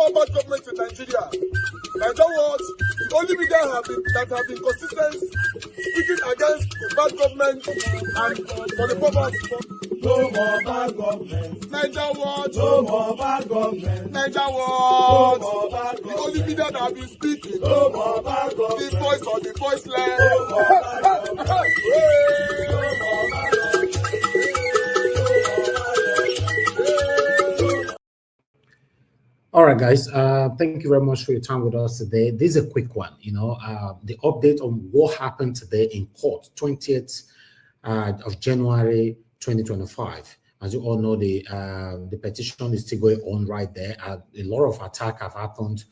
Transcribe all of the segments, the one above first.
no bad government in Nigeria. Nigeria was the only media that have been consistent speaking against the bad government and for the purpose. No more bad government. Nigeria was no more bad government. Nigeria was no more bad the only media that have been speaking. No more bad government. The voice of the voiceless. No more bad government. No more bad government. All right, guys. Thank you very much for your time with us today. This is a quick one. The update on what happened today in court, 20th of January 2025. As you all know, the petition is still going on right there. A lot of attacks have happened,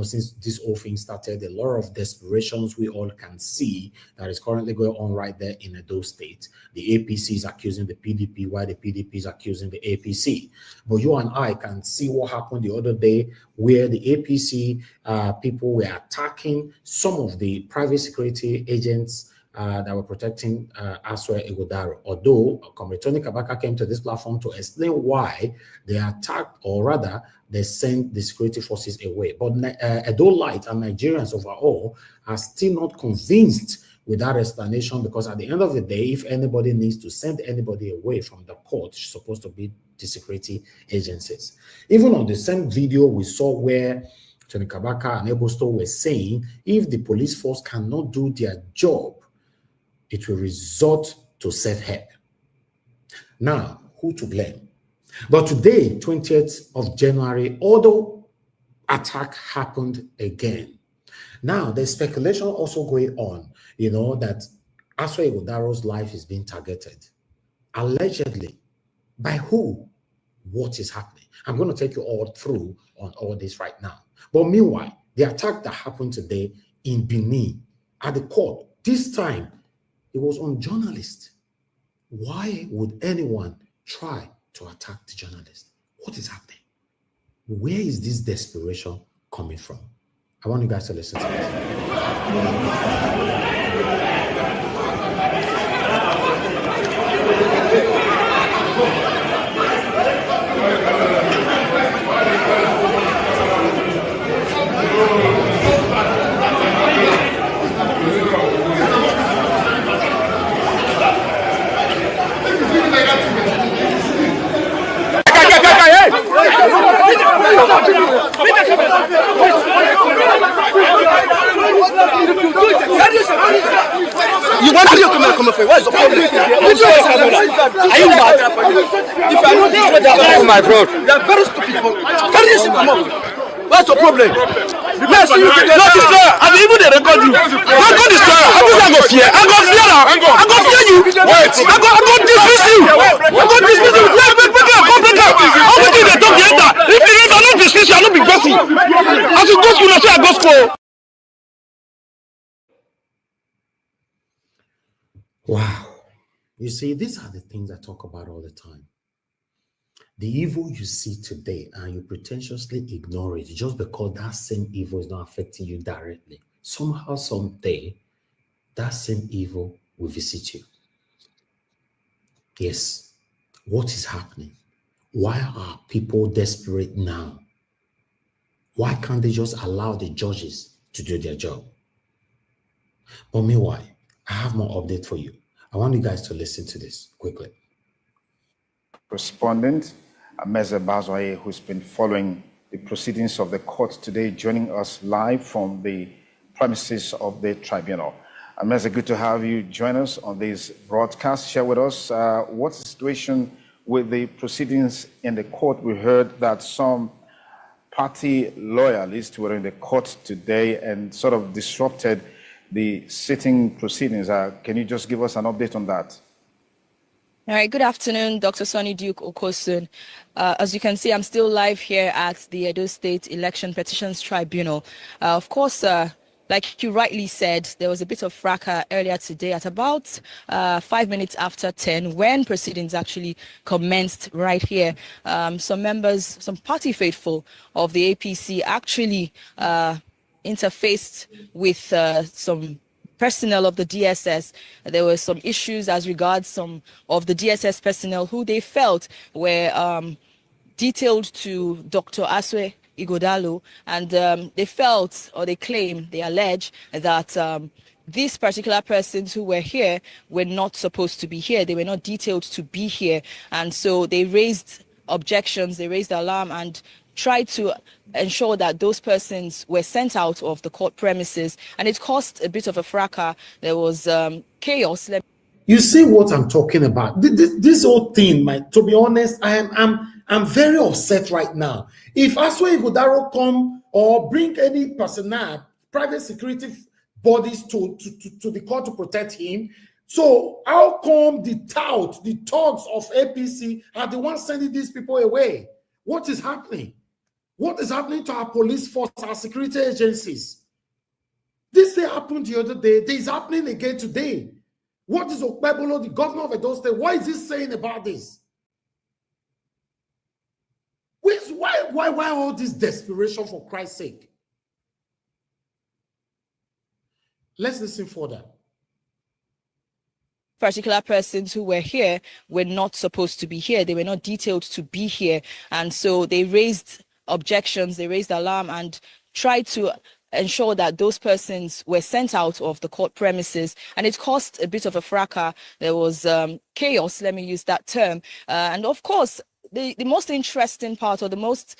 since this whole thing started. A lot of desperations we all can see that is currently going on right there in Edo State. The APC is accusing the PDP, while the PDP is accusing the APC. But you and I can see what happened the other day, where the APC people were attacking some of the private security agents that were protecting Aswe Ighodaro. Although Comrade Tony Kabaka came to this platform to explain why they attacked, or rather, they sent the security forces away. But Edo Light and Nigerians overall are still not convinced with that explanation, because at the end of the day, if anybody needs to send anybody away from the court, it's supposed to be the security agencies. Even on the same video we saw where Tony Kabaka and Edo State were saying, if the police force cannot do their job, it will resort to self-help. Now, who to blame? But today, 20th of January, although attack happened again. Now, there's speculation also going on, that Aswe Ighodaro's life is being targeted. Allegedly. By who? What is happening? I'm going to take you all through on all this right now. But meanwhile, the attack that happened today in Benin at the court, this time, it was on journalists. Why would anyone try to attack the journalist? What is happening? Where is this desperation coming from? I want you guys to listen to this. You want to come for what is the problem? Are you mad? If I know this, what happened, my bro? You are very stupid people. Can you come up? What's the problem? Yes, you not destroy. And even they record you. Record destroy. I go fear. I go fear now. I go fear you. Wait. I go dismiss you. I go dismiss you. Let me break up. How much they talk later? If you don't dismiss you, I don't be gossip. As you go school, I say I go school. Wow. You see, these are the things I talk about all the time. The evil you see today and you pretentiously ignore it just because that same evil is not affecting you directly. Somehow, someday, that same evil will visit you. Yes. What is happening? Why are people desperate now? Why can't they just allow the judges to do their job? But meanwhile, I have more update for you. I want you guys to listen to this quickly. Respondent, Meze Bazoye, who's been following the proceedings of the court today, joining us live from the premises of the tribunal. Meze, good to have you join us on this broadcast. Share with us what's the situation with the proceedings in the court. We heard that some party loyalists were in the court today and sort of disrupted the sitting proceedings. Can you just give us an update on that? All right, good afternoon, Dr. Sonny Duke Okosun. As you can see, I'm still live here at the Edo State Election Petitions Tribunal. Of course, like you rightly said, there was a bit of fracas earlier today at about 5 minutes after 10 when proceedings actually commenced right here. Some members, some party faithful of the APC actually interfaced with some personnel of the DSS. There were some issues as regards some of the DSS personnel who they felt were detailed to Dr. Aswe Igodalo, and they felt, or they claim, they allege that these particular persons who were here were not supposed to be here. They were not detailed to be here. And so they raised objections, they raised alarm, and tried to ensure that those persons were sent out of the court premises. And it caused a bit of a fracas. There was chaos. You see what I'm talking about? This whole thing, to be honest, I'm very upset right now. If Aswa Igodaro come or bring any personnel, private security bodies to the court to protect him, so how come the thugs of APC are the ones sending these people away? What is happening? What is happening to our police force, our security agencies? This thing happened the other day. This is happening again today. What is Okpebolo, the governor of Edo State, what is he saying about this? Why all this desperation, for Christ's sake? Let's listen further. Particular persons who were here were not supposed to be here. They were not detailed to be here. And so they raised objections, they raised alarm, and tried to ensure that those persons were sent out of the court premises. And it caused a bit of a fracas. There was chaos, let me use that term. And of course, the most interesting part, or the most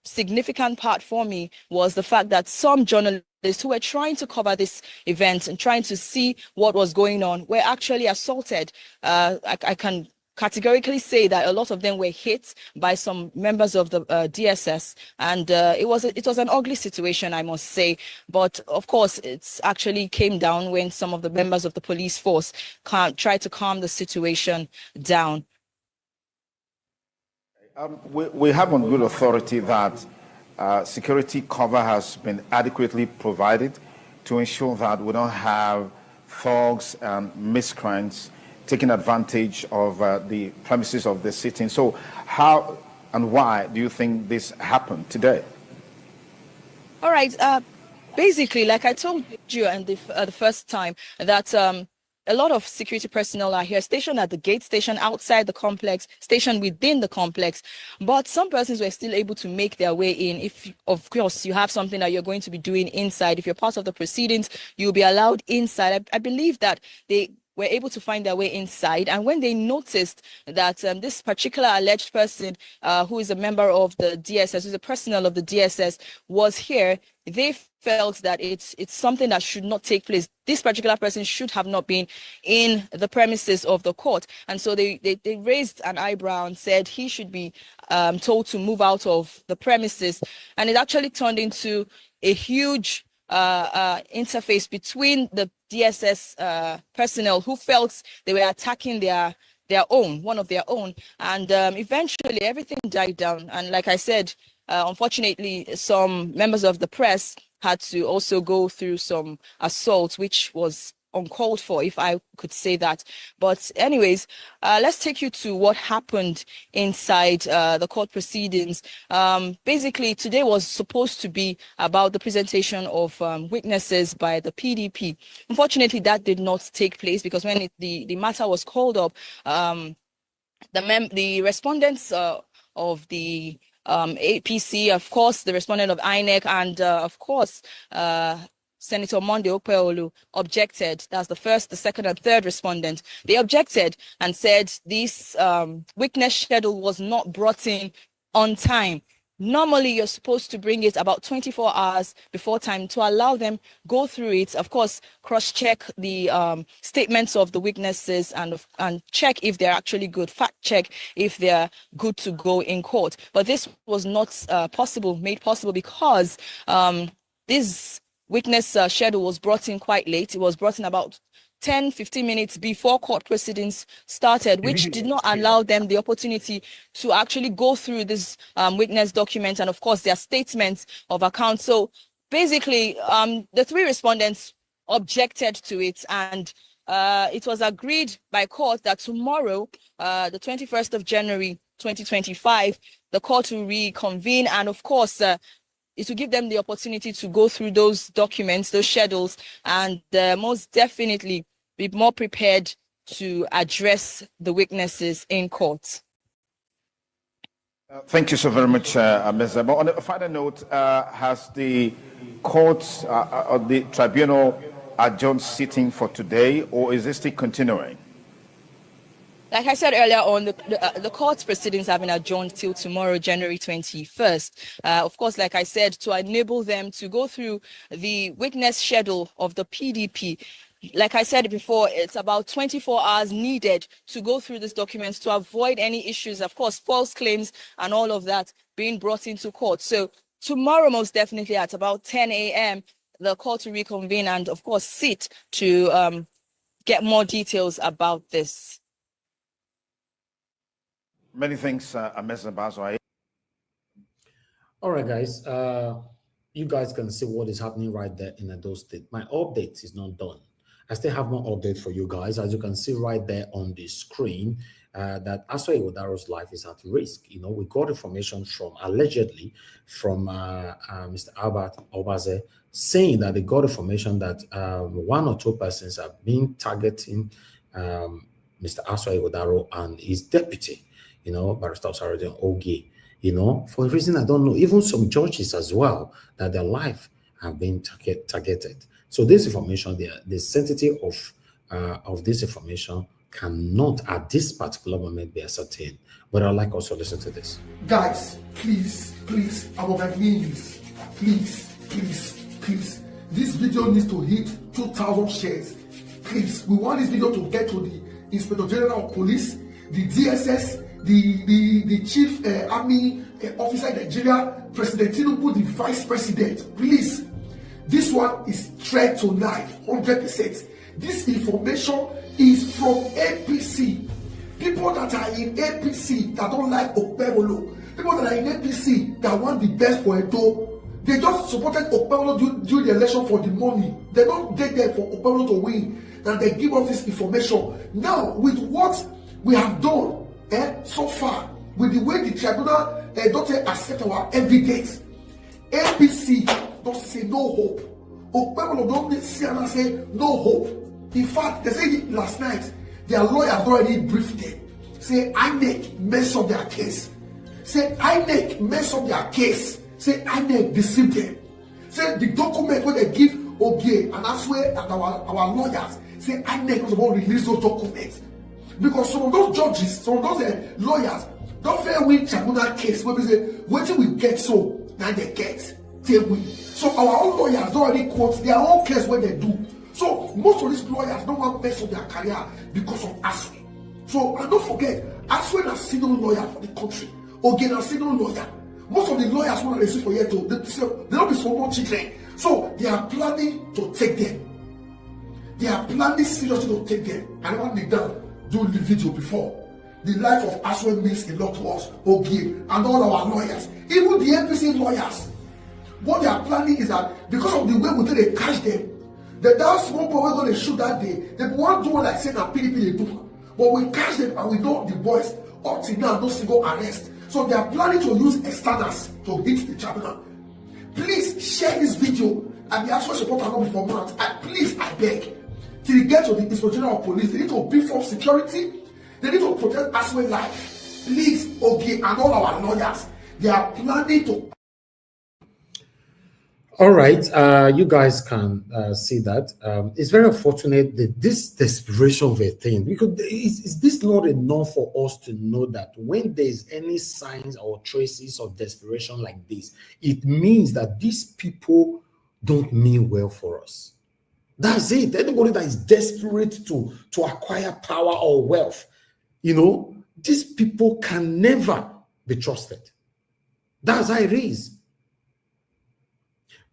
significant part for me, was the fact that some journalists who were trying to cover this event and trying to see what was going on were actually assaulted. I can categorically say that a lot of them were hit by some members of the DSS, and it was an ugly situation, I must say. But of course, it's actually came down when some of the members of the police force tried to calm the situation down. We have on good authority that security cover has been adequately provided to ensure that we don't have thugs and miscreants taking advantage of the premises of the sitting. So how and why do you think this happened today? All right. Basically, like I told you the first time, that a lot of security personnel are here, stationed at the gate, stationed outside the complex, stationed within the complex. But some persons were still able to make their way in. If, of course, you have something that you're going to be doing inside, if you're part of the proceedings, you'll be allowed inside. I believe that they were able to find their way inside. And when they noticed that this particular alleged person, who is a member of the DSS, who's a personnel of the DSS, was here, they felt that it's something that should not take place. This particular person should have not been in the premises of the court. And so they raised an eyebrow and said he should be told to move out of the premises. And it actually turned into a huge interface between the DSS personnel who felt they were attacking one of their own. And eventually everything died down. And like I said, unfortunately, some members of the press had to also go through some assaults, which was uncalled for, if I could say that. But anyways, let's take you to what happened inside the court proceedings. Basically, today was supposed to be about the presentation of witnesses by the PDP. Unfortunately, that did not take place, because when the matter was called up, the respondents of the APC, of course, the respondent of INEC, and of course, Senator Monday Okpeolu objected. That's the first, the second, and third respondent. They objected and said this witness schedule was not brought in on time. Normally, you're supposed to bring it about 24 hours before time to allow them go through it. Of course, cross-check the statements of the witnesses and check if they're actually good. Fact-check if they're good to go in court. But this was not made possible because this witness schedule was brought in quite late. It was brought in about 10-15 minutes before court proceedings started, which did not allow them the opportunity to actually go through this witness document and, of course, their statements of account. So basically, the three respondents objected to it, and it was agreed by court that tomorrow, the 21st of January, 2025, the court will reconvene, and of course, it will give them the opportunity to go through those documents, those schedules, and most definitely be more prepared to address the witnesses in court. Thank you so very much, Mr. But on a final note, has the court or the tribunal adjourned sitting for today, or is it still continuing? Like I said earlier on, the court proceedings have been adjourned till tomorrow, January 21st. Of course, like I said, to enable them to go through the witness schedule of the PDP. Like I said before, it's about 24 hours needed to go through these documents to avoid any issues, of course, false claims and all of that being brought into court. So tomorrow, most definitely at about 10 a.m., the court will reconvene and, of course, sit to get more details about this. Many thanks, Mr. Bazo. All right, guys. You guys can see what is happening right there in Edo State. My update is not done. I still have more update for you guys. As you can see right there on the screen, that Aswa Iwodaro's life is at risk. You know, we got information from, allegedly, from Mr. Albert Obaze, saying that they got information that 1 or 2 persons have been targeting Mr. Aswa Iwodaro and his deputy, you know, Barrister Sarah Ogie, you know, for a reason I don't know. Even some judges as well, that their life have been targeted. So this information, the sanctity of this information cannot at this particular moment be ascertained. But I'd like also to listen to this. Guys, please, I'm begging you, please. This video needs to hit 2,000 shares. Please, we want this video to get to the Inspector General of Police, the DSS, the Chief Army Officer in Nigeria, President Tinubu, the Vice President. Please. This one is threat to life, 100%. This information is from APC. People that are in APC that don't like Okpebolo, people that are in APC that want the best for Edo, they just supported Okpebolo during the election for the money. They don't get there for Okpebolo to win, and they give us this information. Now, with what we have done so far, with the way the tribunal don't accept our evidence, APC don't say no hope. Okpebolo don't see and say no hope. In fact, they said last night, their lawyers already briefed them. Say INEC mess up their case. Say INEC mess up their case. Say INEC deceived them. Say the document where they give Ogie and Aswe and our lawyers, say INEC was about to release those documents. Because some of those judges, some of those lawyers, don't fair win tribunal case where we say, what do we get so? Now they get. They win. So our own lawyers don't already quote their own case when they do. So most of these lawyers don't want to mess up their career because of Aswe. So and don't forget, Aswe is a senior lawyer for the country. Again, a senior lawyer. Most of the lawyers want to receive for year two. They don't be small children. So they are planning to take them. They are planning seriously to take them. I never did that do the video before. The life of Aswe means a lot to us. Okay, and all our lawyers, even the NPC lawyers. What they are planning is that because of the way we they catch them, that small boy we're going to shoot that day, they want to do like saying that PDP they do. But we catch them and we know the boys up till now no single arrest. So they are planning to use externals to hit the tribunal. Please share this video and the actual support not before months. And please, I beg, till you get to the Inspector General of Police, they need to beef up security. They need to protect Aswe life. Please, okay, and all our lawyers, they are planning to. All right, you guys can see that. It's very unfortunate that this desperation of a thing, because is this not enough for us to know that when there's any signs or traces of desperation like this, it means that these people don't mean well for us. That's it. Anybody that is desperate to acquire power or wealth, you know, these people can never be trusted. That's how it is.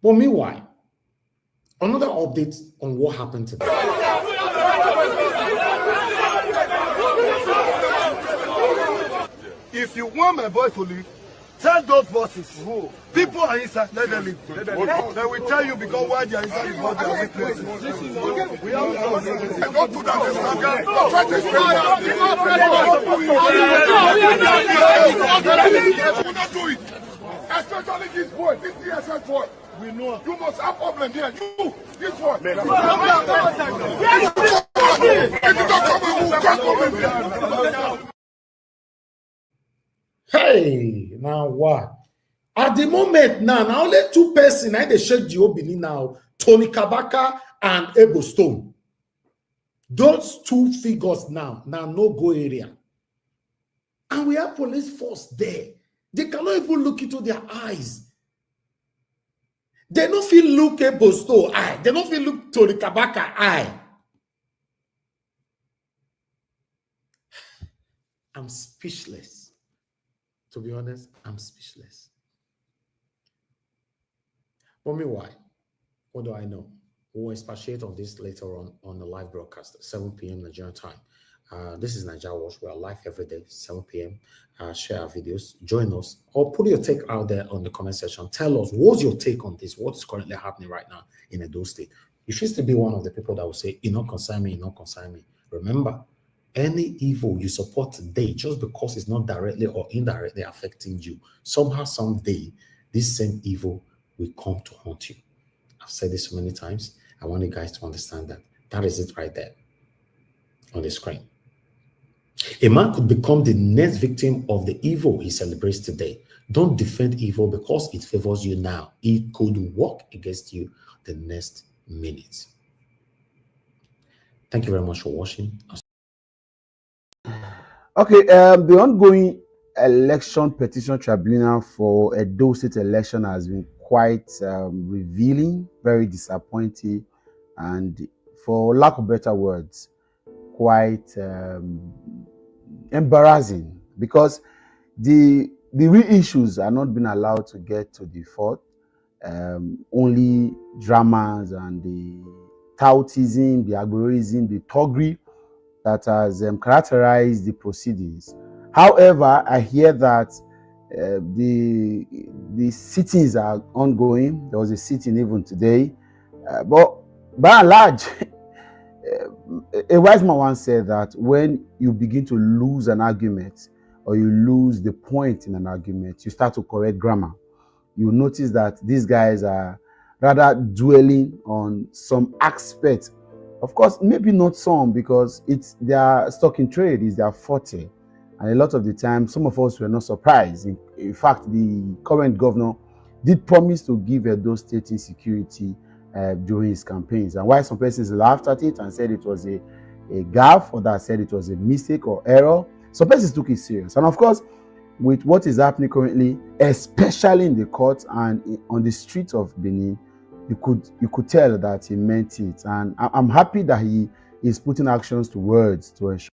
But meanwhile, another update on what happened today. If you want my boy to leave, tell those bosses. Who? People are inside, let them leave. They will tell you because why they are inside the bus, they are weaknesses. We have don't do that. Do it. Especially this boy, this DSS boy. We know. You must have problem here. You, this boy. If you don't come and move, can't come in here. Hey, now what? At the moment now only two persons they shake the Obini now, Tony Kabaka and Edo State. Those two figures now no go area. And we have police force there. They cannot even look into their eyes. They don't feel look Edo State eye. They don't feel look Tony Kabaka eye. I'm speechless. To be honest, I'm speechless. For me, why? What do I know? We'll expatiate on this later on the live broadcast at 7 p.m. Nigerian time. This is Nigeria Watch. We are live every day, 7 p.m. Share our videos, join us, or put your take out there on the comment section. Tell us, what's your take on this? What is currently happening right now in Edo State? You should still be one of the people that will say, you not concern me, you not concern me. Remember, any evil you support today, just because it's not directly or indirectly affecting you, somehow, someday, this same evil will come to haunt you. I've said this so many times. I want you guys to understand that. That is it right there on the screen. A man could become the next victim of the evil he celebrates today. Don't defend evil because it favors you now. It could work against you the next minute. Thank you very much for watching. Okay, the ongoing election petition tribunal for Edo State election has been quite revealing, very disappointing, and for lack of better words, quite embarrassing, because the real issues are not being allowed to get to the fore. Only dramas and the toutism, the agorism, the thuggery that has characterized the proceedings. However, I hear that the sittings are ongoing. There was a sitting even today, but by and large, a wise man once said that when you begin to lose an argument or you lose the point in an argument, you start to correct grammar. You notice that these guys are rather dwelling on some aspect. Of course, maybe not some, because it's their stock in trade, is their forte. And a lot of the time, some of us were not surprised. In fact, the current governor did promise to give Edo State insecurity during his campaigns. And while some persons laughed at it and said it was a gaffe, others said it was a mistake or error, some persons took it serious. And of course, with what is happening currently, especially in the courts and on the streets of Benin, you could tell that he meant it. And I'm happy that he is putting actions to words to ensure.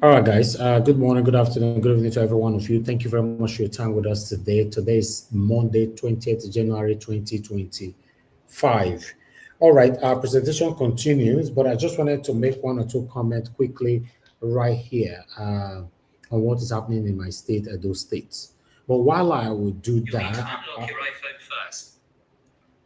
All right, guys. Good morning, good afternoon, good evening to every one of you. Thank you very much for your time with us today. Today is Monday, 20th January, 2025. All right, our presentation continues, but I just wanted to make one or two comments quickly right here on what is happening in my state, Edo State. But while I would do that, I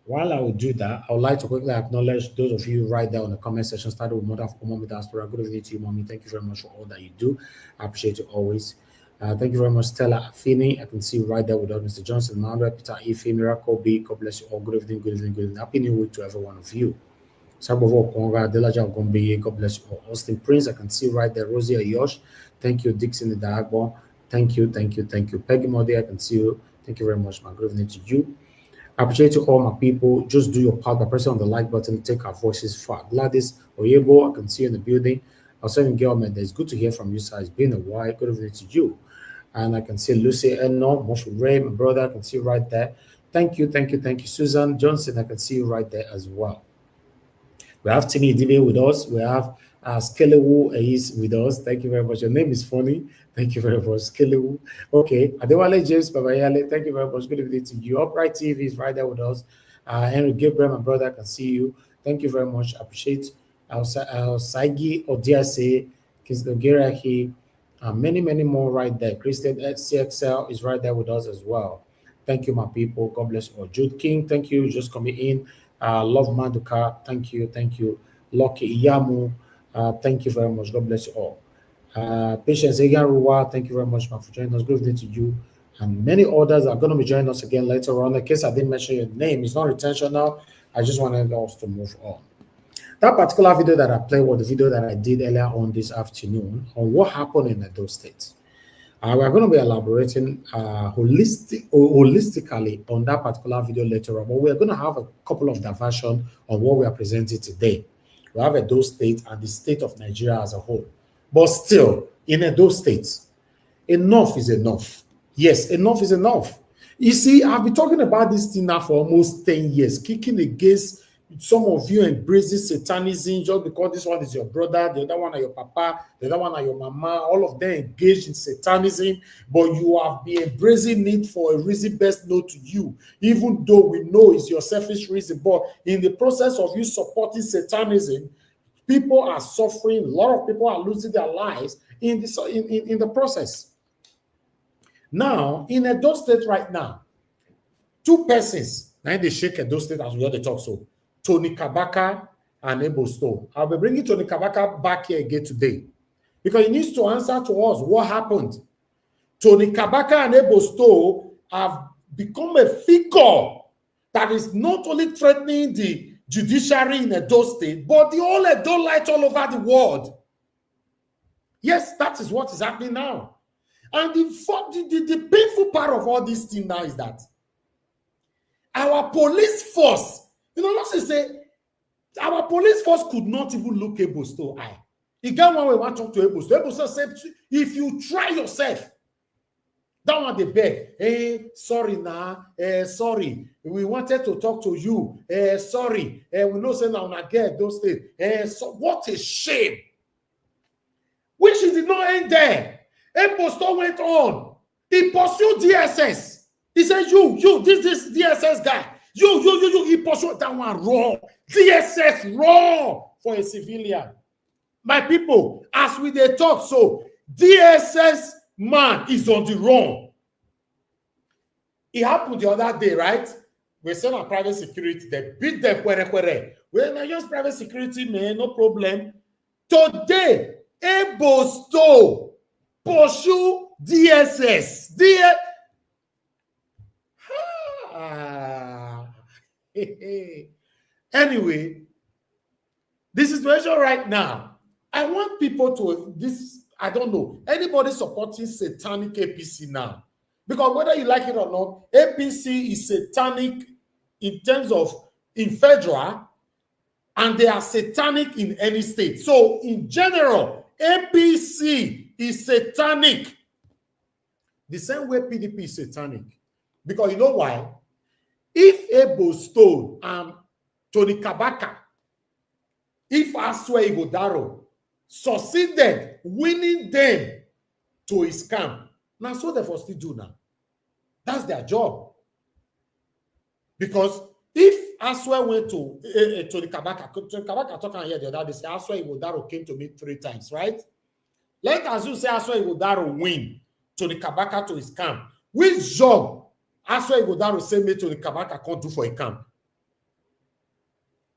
would like to quickly acknowledge those of you right there on the comment section, starting with Mother of Mommy Diaspora. Good evening to you, Mommy. Thank you very much for all that you do. I appreciate you always. Thank you very much, Stella Afini. I can see you right there with us, Mr. Johnson, Manuel, Peter Ife, Miracle B. God bless you all. Good evening, good evening, good evening. Happy New Week to every one of you. Sabovo Konga, Delaja Gombe, God bless you all. Austin Prince, I can see right there. Rosie Ayosh, thank you. Dixon the Diagbon, thank you, thank you, thank you. Peggy Modi, I can see you. Thank you very much, my good evening to you. I appreciate you all, my people. Just do your part by pressing on the like button. Take our voices far. Gladys Oyebo, I can see you in the building. Outstanding girl, man, it's good to hear from you, sir. It's been a while. Good evening to you. And I can see Lucy Eno, Moshe Ray, my brother. I can see you right there. Thank you, thank you, thank you. Susan Johnson, I can see you right there as well. We have Timmy Dibe with us. We have Skelewu is with us. Thank you very much. Your name is funny. Thank you very much, Skelewu. Okay. Adewale James Babayale, thank you very much. Good evening to you. Upright TV is right there with us. Henry Gabriel, my brother, I can see you. Thank you very much. I appreciate Saigi Odiase, Kisdogerahi, many, many more right there. Christian CXL is right there with us as well. Thank you, my people. God bless you all. Jude King, thank you. Just coming in. Love Maduka, thank you, thank you. Lucky Iyamu, thank you very much. God bless you all. Patience Egaruwa, thank you very much, man, for joining us. Good evening to you. And many others are going to be joining us again later on. In case I didn't mention your name, it's not intentional. I just wanted us to move on. That particular video that I played was the video that I did earlier on this afternoon on what happened in Edo State. We're going to be elaborating holistically on that particular video later on, but we're going to have a couple of diversions on what we are presenting today. We have Edo State and the state of Nigeria as a whole. But still, in Edo State, enough is enough. Yes, enough is enough. You see, I've been talking about this thing now for almost 10 years, kicking against some of you embracing satanism just because this one is your brother, the other one are your papa, the other one are your mama, all of them engaged in satanism, but you have been embracing it for a reason best known to you, even though we know it's your selfish reason. But in the process of you supporting satanism, people are suffering, a lot of people are losing their lives in the process. Now, in Edo State right now, two persons, now they shake Edo State as we all the talk so. Tony Kabaka and Edo State. I'll be bringing Tony Kabaka back here again today because he needs to answer to us what happened. Tony Kabaka and Edo State have become a figure that is not only threatening the judiciary in Edo State, but the whole Edo light all over the world. Yes, that is what is happening now. And the painful part of all this thing now is that our police force, let's just say our police force could not even look Edo State eye. The guy when we want to talk to Edo State said, if you try yourself, that one they beg. Hey, sorry now. Sorry. We wanted to talk to you. Sorry. We know say now get those things. So what a shame. Which it did not end there. Edo State went on. He pursued DSS. He said, you, this DSS guy. You, he pursued that one raw. DSS raw for a civilian. My people, as we they talk, so DSS man is on the run. It happened the other day, right? We sent our private security. They beat them. Well, not just private security, man, no problem. Today, Edo State pursue DSS. Anyway, the situation right now, I want people to I don't know, anybody supporting satanic APC now, because whether you like it or not, APC is satanic in terms of in federal, and they are satanic in any state. So in general, APC is satanic the same way PDP is satanic, because you know why? If Edo State and Tony Kabaka, if Aswe Igodaro succeeded winning them to his camp, now so they for still do now. That's their job. Because if Aswe went to Tony Kabaka talking here the other day, say Aswe Igodaro came to me 3 times, right? Let us you say Aswe Igodaro win Tony Kabaka to his camp. Which job Aswe Igodaro say me to the Kabaka can't do for a camp?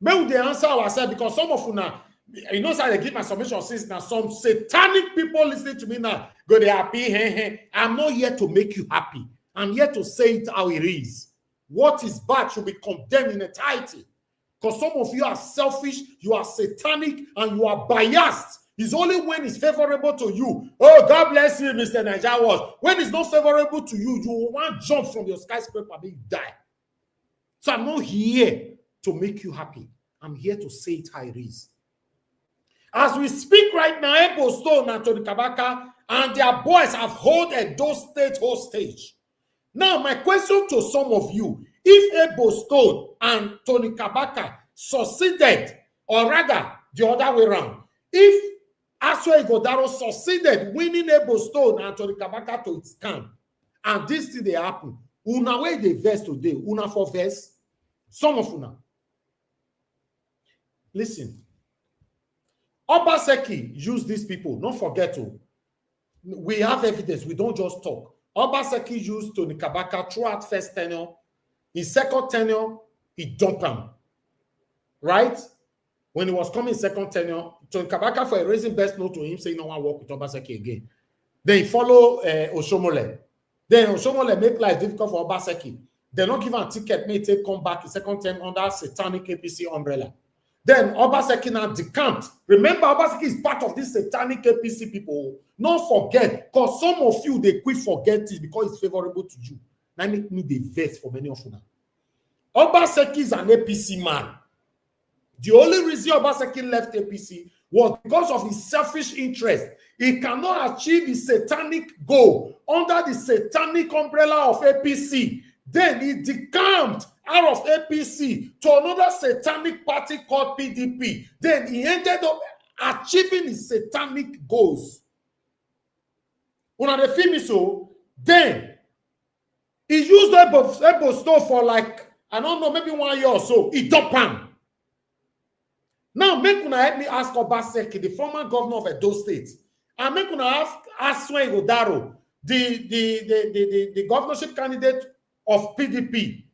Maybe they answer ourselves, because some of you now, you know, so I give my submission since now some satanic people listening to me now go they happy. I'm not here to make you happy. I'm here to say it how it is. What is bad should be condemned in entirety. Because some of you are selfish, you are satanic, and you are biased. It's only when it's favorable to you. Oh, God bless you, Mr. Nigeria was. When it's not favorable to you, you want to jump from your skyscraper and you die. So I'm not here to make you happy. I'm here to say it how it is. As we speak right now, Edo State and Tony Kabaka and their boys have held Edo State hostage. Now, my question to some of you, if Edo State and Tony Kabaka succeeded, or rather, the other way around, if Aswe Igodaro succeeded winning Edo State and Tony Kabaka to its camp, and this thing they happen, una way they verse today, una for verse, some of una. Listen, Obaseki used these people, don't forget to. We have evidence, we don't just talk. Obaseki used Tony Kabaka throughout first tenure. In second tenure, he dumped him. Right? When he was coming second tenure, Tony Kabaka, for a reason best known to him, saying no one work with Obaseki again. Then he follow Oshomole. Then Oshomole make life difficult for Obaseki. They not give him a ticket, may take come back in second term under satanic APC umbrella. Then Obaseki now decamped. Remember, Obaseki is part of this satanic APC people. Don't forget, because some of you, they quit forget it because it's favorable to you. Now make me the vest for many of you now. Obaseki is an APC man. The only reason Obaseki left APC was because of his selfish interest. He cannot achieve his satanic goal under the satanic umbrella of APC. Then he decamped out of APC to another satanic party called PDP. Then he ended up achieving his satanic goals. When they feel me so, then he used Edo State for like, I don't know, maybe 1 year or so. He dumped him. Now, make una help me ask Obaseki, the former governor of Edo State, and make una ask Swen Godaro, the governorship candidate of PDP.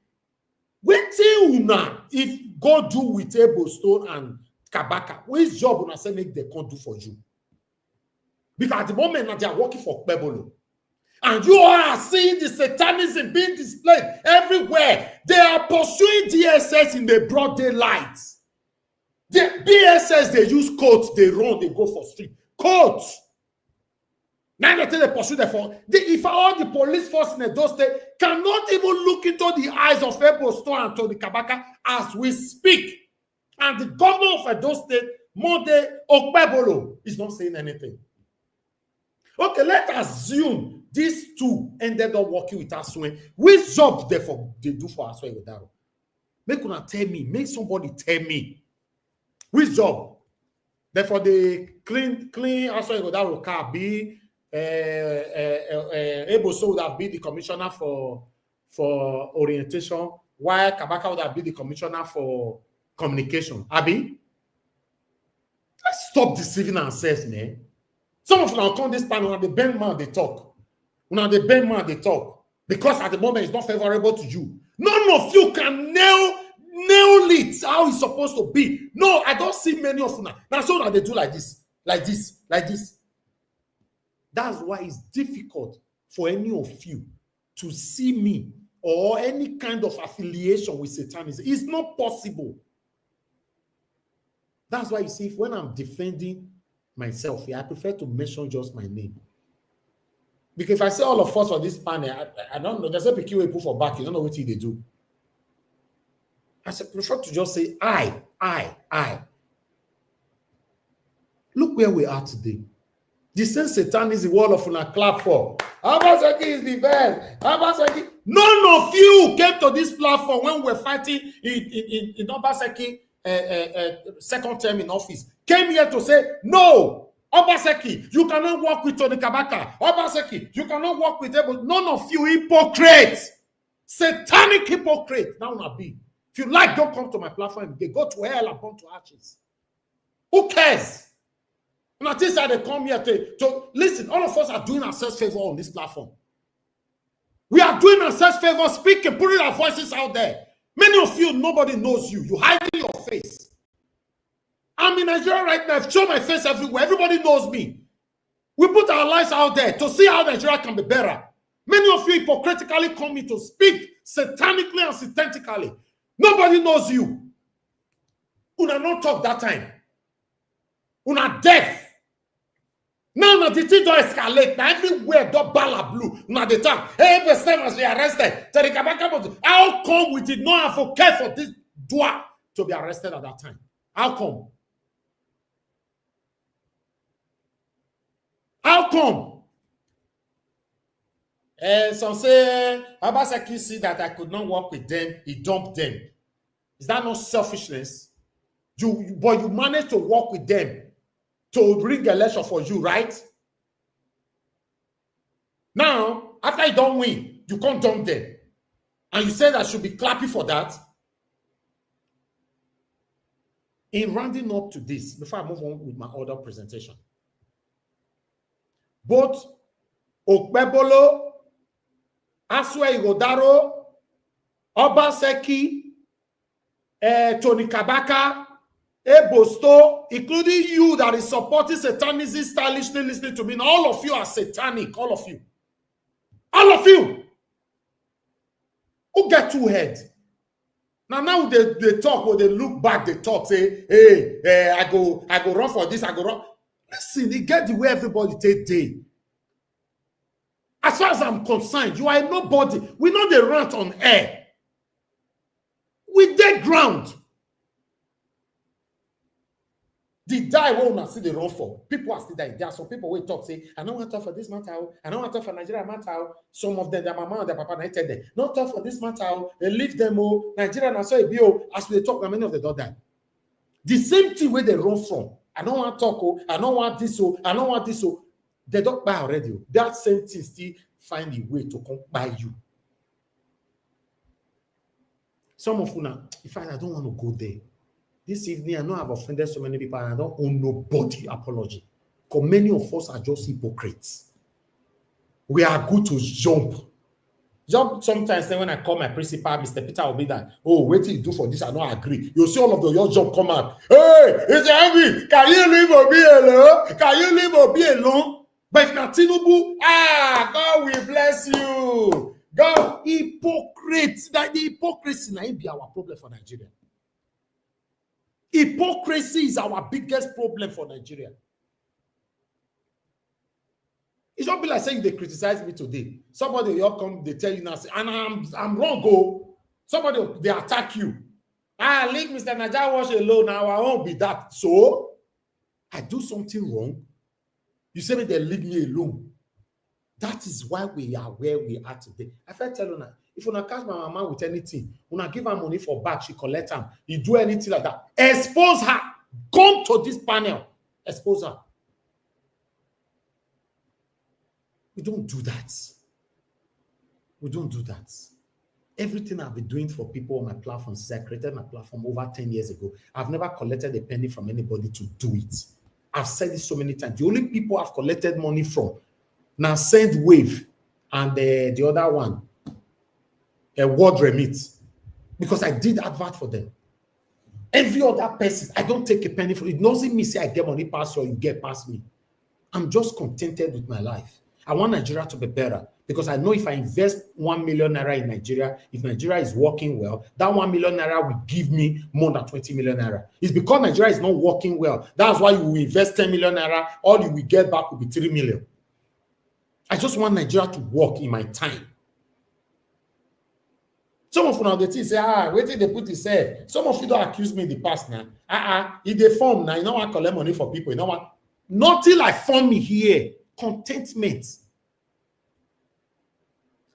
Wait till una if go do with Edo State and Kabaka, which job una say make they can't do for you? Because at the moment they are working for Kpebolo. And you are seeing the satanism being displayed everywhere. They are pursuing DSS in the broad daylight. The BSS, they use coats, they run, they go for street. Coats. Now they pursue them for. If all the police force in Edo State cannot even look into the eyes of Edo State and Tony Kabaka as we speak. And the governor of Edo State, Monde Okpebolo, is not saying anything. Okay, let's assume these two ended up working with Aswen. Which job they do for Aswen Godaro? Make una tell me. Make somebody tell me. Which job? Therefore, the clean Aswen Godaro can be Edo State would have been the commissioner for orientation, while Kabaka would have been the commissioner for communication. Abi, let's stop deceiving ourselves, man. Some of them come this panel and the bend man they talk. Now the bend man they talk because at the moment it's not favorable to you. None of you can nail it how it's supposed to be. No, I don't see many of you now. That's all that they do like this. That's why it's difficult for any of you to see me or any kind of affiliation with Satanism. It's not possible. That's why you see, when I'm defending myself, I prefer to mention just my name. Because if I say all of us for this panel, I don't know, there's a PQ put for back, you don't know what they do. I prefer to just say I. Look where we are today. The same Satan is the wall of una clap for. Obaseki is the best. Obaseki. None of you came to this platform when we were fighting in Obaseki second term in office. Came here to say, no, Obaseki, you cannot work with Tony Kabaka. Obaseki, you cannot work with them. None of you hypocrites. Satanic hypocrite. Now not be. If you like, don't come to my platform. They go to hell and burn to ashes. Who cares? Not this that they come here to listen. All of us are doing ourselves favor on this platform. We are doing ourselves favor, speaking, putting our voices out there. Many of you, nobody knows you. You hide your face. I'm in Nigeria right now. I've shown my face everywhere. Everybody knows me. We put our lives out there to see how Nigeria can be better. Many of you hypocritically come in to speak satanically and satanitically. Nobody knows you. Una not talk that time. Una deaf. Now the thing don't escalate. Now everywhere the bala blue. Now the time. Every time as we arrested. How come we did not advocate for this dua to be arrested at that time? How come? How come? Some say Obaseki see that I could not work with them. He dumped them. Is that not selfishness? But you managed to work with them to bring election for you, right? Now, after you don't win, you can't dump them. And you said I should be clapping for that. In rounding up to this, before I move on with my other presentation, both Okpebolo, Aswe Godaro, Obaseki, Tony Kabaka, Edo State, including you that is supporting satanism stylishly listening to me. Now, all of you are satanic. All of you. All of you. Who get two heads? Now they talk, or they look back, they talk, say, hey, I go run for this, I go run. Listen, they get the way everybody take day. As far as I'm concerned, you are nobody. We know they rant on air. We dead ground. The die won't see the run for. People are still dying. There are some people will talk, say, I don't want to talk for this matter. I don't want to talk for Nigeria matter. Some of them, their mama and their papa, I tell them, not talk for this matter. They leave them, Nigeria and so it be, as we talk, many of them don't die. The same thing where they run from. I don't want to talk, I don't want this, I don't want this, they don't buy already. That same thing still find a way to come by you. Some of you now, in fact, I don't want to go there. This evening, I know I've offended so many people, and I don't owe nobody apology. Because many of us are just hypocrites. We are good to jump. Sometimes when I call my principal, Mr. Peter will be that, what do you do for this? I don't agree. You'll see all of your jump come out. Hey, it's heavy. Can you leave Obi alone? Can you leave Obi alone? But if not Tinubu, God will bless you. God, hypocrites. That the hypocrisy now be our problem for Nigeria. Hypocrisy is our biggest problem for Nigeria. It don't be like saying they criticize me today. Somebody will come, they tell you now, and I'm wrong, go. Somebody, they attack you. Leave Mr. Naja Wash alone now, I won't be that. So, I do something wrong. You say they leave me alone. That is why we are where we are today. I felt tell you now, if you not catch my mama with anything, you not give her money for back, she collect them. You do anything like that. Expose her. Come to this panel. Expose her. We don't do that. We don't do that. Everything I've been doing for people on my platform since I created my platform over 10 years ago, I've never collected a penny from anybody to do it. I've said this so many times. The only people I've collected money from now Send Wave and the other one, a Word Remit, because I did advert for them. Every other person, I don't take a penny for it. It doesn't mean say I get money past you or you get past me. I'm just contented with my life. I want Nigeria to be better because I know if I invest 1 million naira in Nigeria, if Nigeria is working well, that 1 million naira will give me more than 20 million naira. It's because Nigeria is not working well. That's why you will invest 10 million naira, all you will get back will be 3 million. I just want Nigeria to work in my time. Some of you now they say, wait till they put it safe. Some of you don't accuse me in the past now. If they form now, you know want to collect money for people. You know what? Nothing like form me here. Contentment.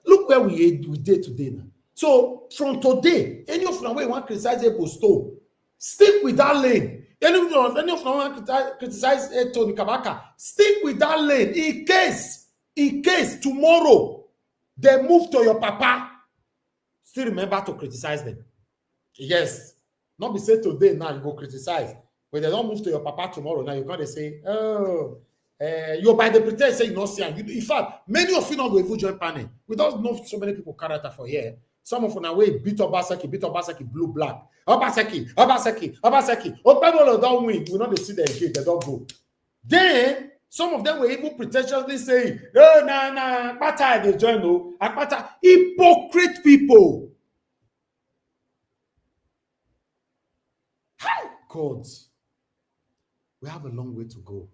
Look where we did today now. So from today, any of them want to criticize Edo State, stick with that lane. Any of them want to criticize Tony Kabaka, stick with that lane. In case tomorrow they move to your papa, still remember to criticize them. Yes, not be said today now you go criticize. When they don't move to your papa tomorrow, now you're going to say, you're by the pretense say you not see. In fact, many of you not going to join panel. We don't know so many people character for here. Some of them are way beat Obaseki, blue, black. Obaseki. Opebolo don't win. We not see them again. They don't go. Then some of them were even pretentiously saying, Akpata they join. No, Akpata, hypocrite people. How God? We have a long way to go.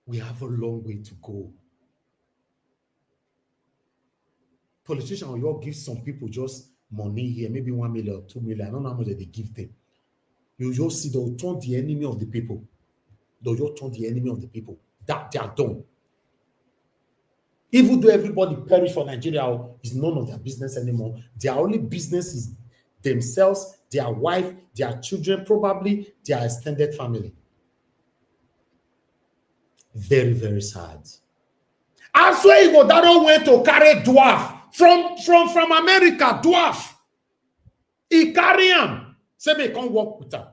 We have a long way to go. Politicians will all give some people just money here, maybe 1 million or 2 million. I don't know how much they give them. You just see they'll turn the enemy of the people. They'll just turn the enemy of the people. That they are done. Even though everybody perish for Nigeria, it's none of their business anymore. Their only business is themselves, their wife, their children, probably their extended family. Very, very sad. I swear you go that don't went to carry dwarf from America, dwarf. He carry him. Say me can't work with her.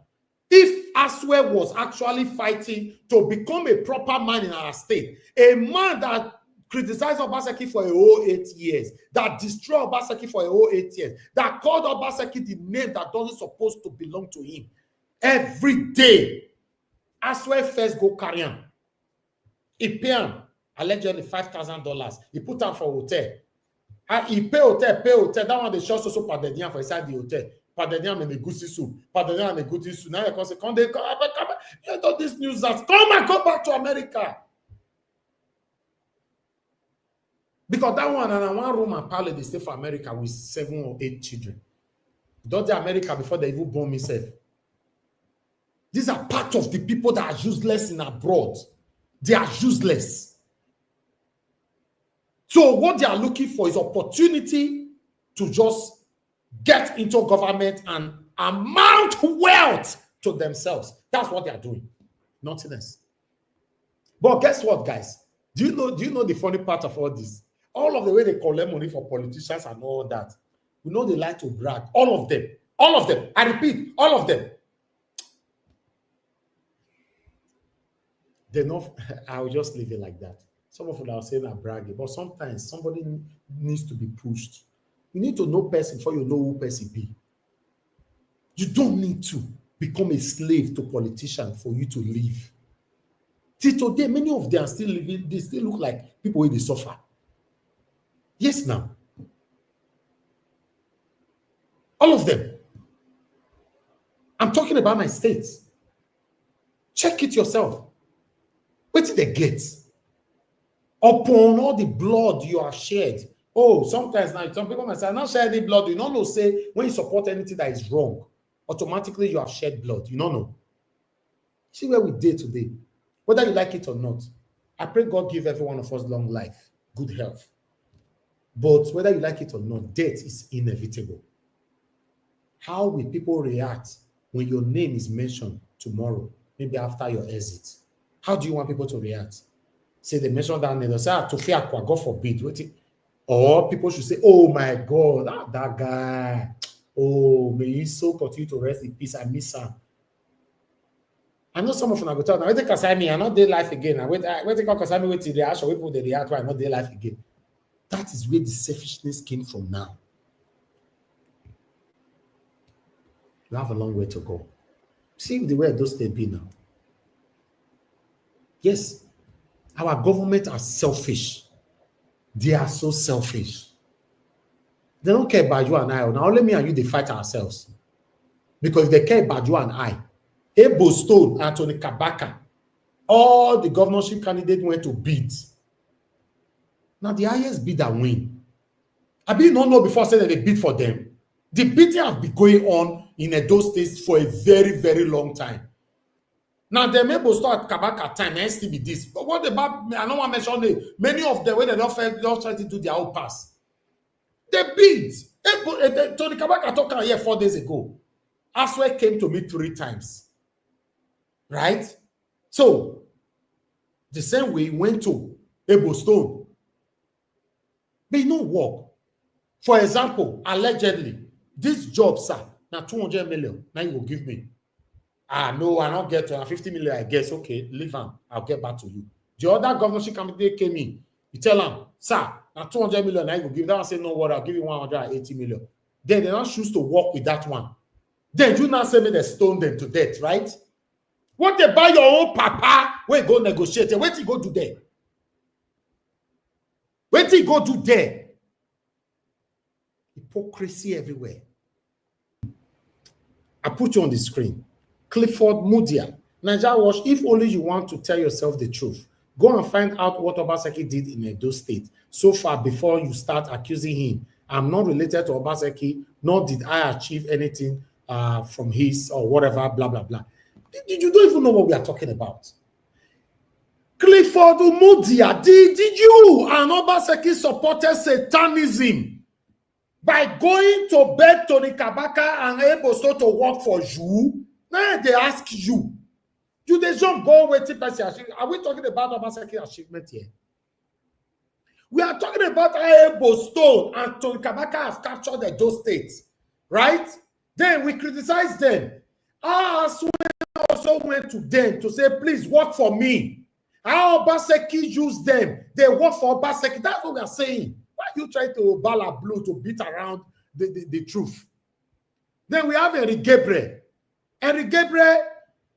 If Aswe was actually fighting to become a proper man in our state, a man that criticized Obaseki for a whole 8 years, that destroyed Obaseki for a whole 8 years, that called Obaseki the name that doesn't supposed to belong to him, every day, Aswe first go carry him. He pay him allegedly $5,000. He put him for hotel. He pay hotel. That one they show so Padenian for inside the hotel. Padenian and the goosey soup. Padenian and the goosey soup. Now you come, you know this news that come and go back to America. Because that one and one room and parlor they stay for America with 7 or 8 children. Don't they America before they even born himself? These are part of the people that are useless in abroad. They are useless. So what they are looking for is opportunity to just get into government and amount wealth to themselves. That's what they are doing. Nothing else. But guess what, guys? Do you know the funny part of all this? All of the way they collect money for politicians and all that. We know they like to brag. All of them. All of them. I repeat, all of them. They know. I'll just leave it like that. Some of them are saying I'm bragging, but sometimes somebody needs to be pushed. You need to know person before you know who person be. You don't need to become a slave to politicians for you to live. Till today, many of them are still living. They still look like people who they suffer. Yes, now. All of them. I'm talking about my state. Check it yourself. What did they get? Upon all the blood you have shed. Oh, sometimes now some people might say, I'm not shed any blood. You don't know, say when you support anything that is wrong, automatically you have shed blood. You don't know. See where we did today. Whether you like it or not. I pray God give every one of us long life, good health. But whether you like it or not, death is inevitable. How will people react when your name is mentioned tomorrow, maybe after your exit? How do you want people to react? Say they mention that name, they say, Tofiakwa, God forbid. Or people should say, oh my God, that guy. Oh, may he so continue to rest in peace. I miss him. I know some of them are going to tell me, I think Kasami, I'm not their life again. I wait to call Kasami, wait till they ask, wait till they react, why not their life again. That is where the selfishness came from now. You have a long way to go. See the way Edo State be now. Yes, our government are selfish. They are so selfish. They don't care about you and I. Now only me and you, they fight ourselves. Because if they care about you and I, Edo State, Anthony Kabaka, all the governorship candidates went to bid. Now the highest bidder win. I did not know before saying that they bid for them. The bidding has been going on in Edo State for a very, very long time. Now they may start Kabaka time and still be this. But what about I don't want to mention it. Many of them when they don't try to do their own pass. They bid. Tony Kabaka talked here 4 days ago. Aswe came to me 3 times. Right? So the same way he went to Edo State. But you know work. For example, allegedly, this job, sir, now 200 million, now you will give me. No, I don't get 50 million, I guess. Okay, leave him. I'll get back to you. The other governorship candidate came in. You tell him, sir, now 200 million, now you will give. That one say, no, what? I'll give you 180 million. Then they don't choose to work with that one. Then you now say me they stone them to death, right? What they buy your own papa, where go negotiate? Where you go do there? Where do you go do there? Hypocrisy everywhere. I put you on the screen. Clifford Mudia. Nigeria Watch, if only you want to tell yourself the truth, go and find out what Obaseki did in Edo State so far before you start accusing him. I'm not related to Obaseki, nor did I achieve anything from his or whatever, blah, blah, blah. You don't even know what we are talking about. Clifford Mudia, did you and Obaseki supported Satanism by going to beg Tony Kabaka and Edo State to work for you? Now they ask you. You they don't go waiting person. Are we talking about Obaseki achievement here? We are talking about Edo State and Tony Kabaka have captured Edo State, right? Then we criticize them. Aswe also went to them to say, please work for me. How Obaseki use them? They work for Obaseki. That's what we are saying. Why are you trying to bala blue to beat around the truth? Then we have Eric Gabriel. Eric Gabriel,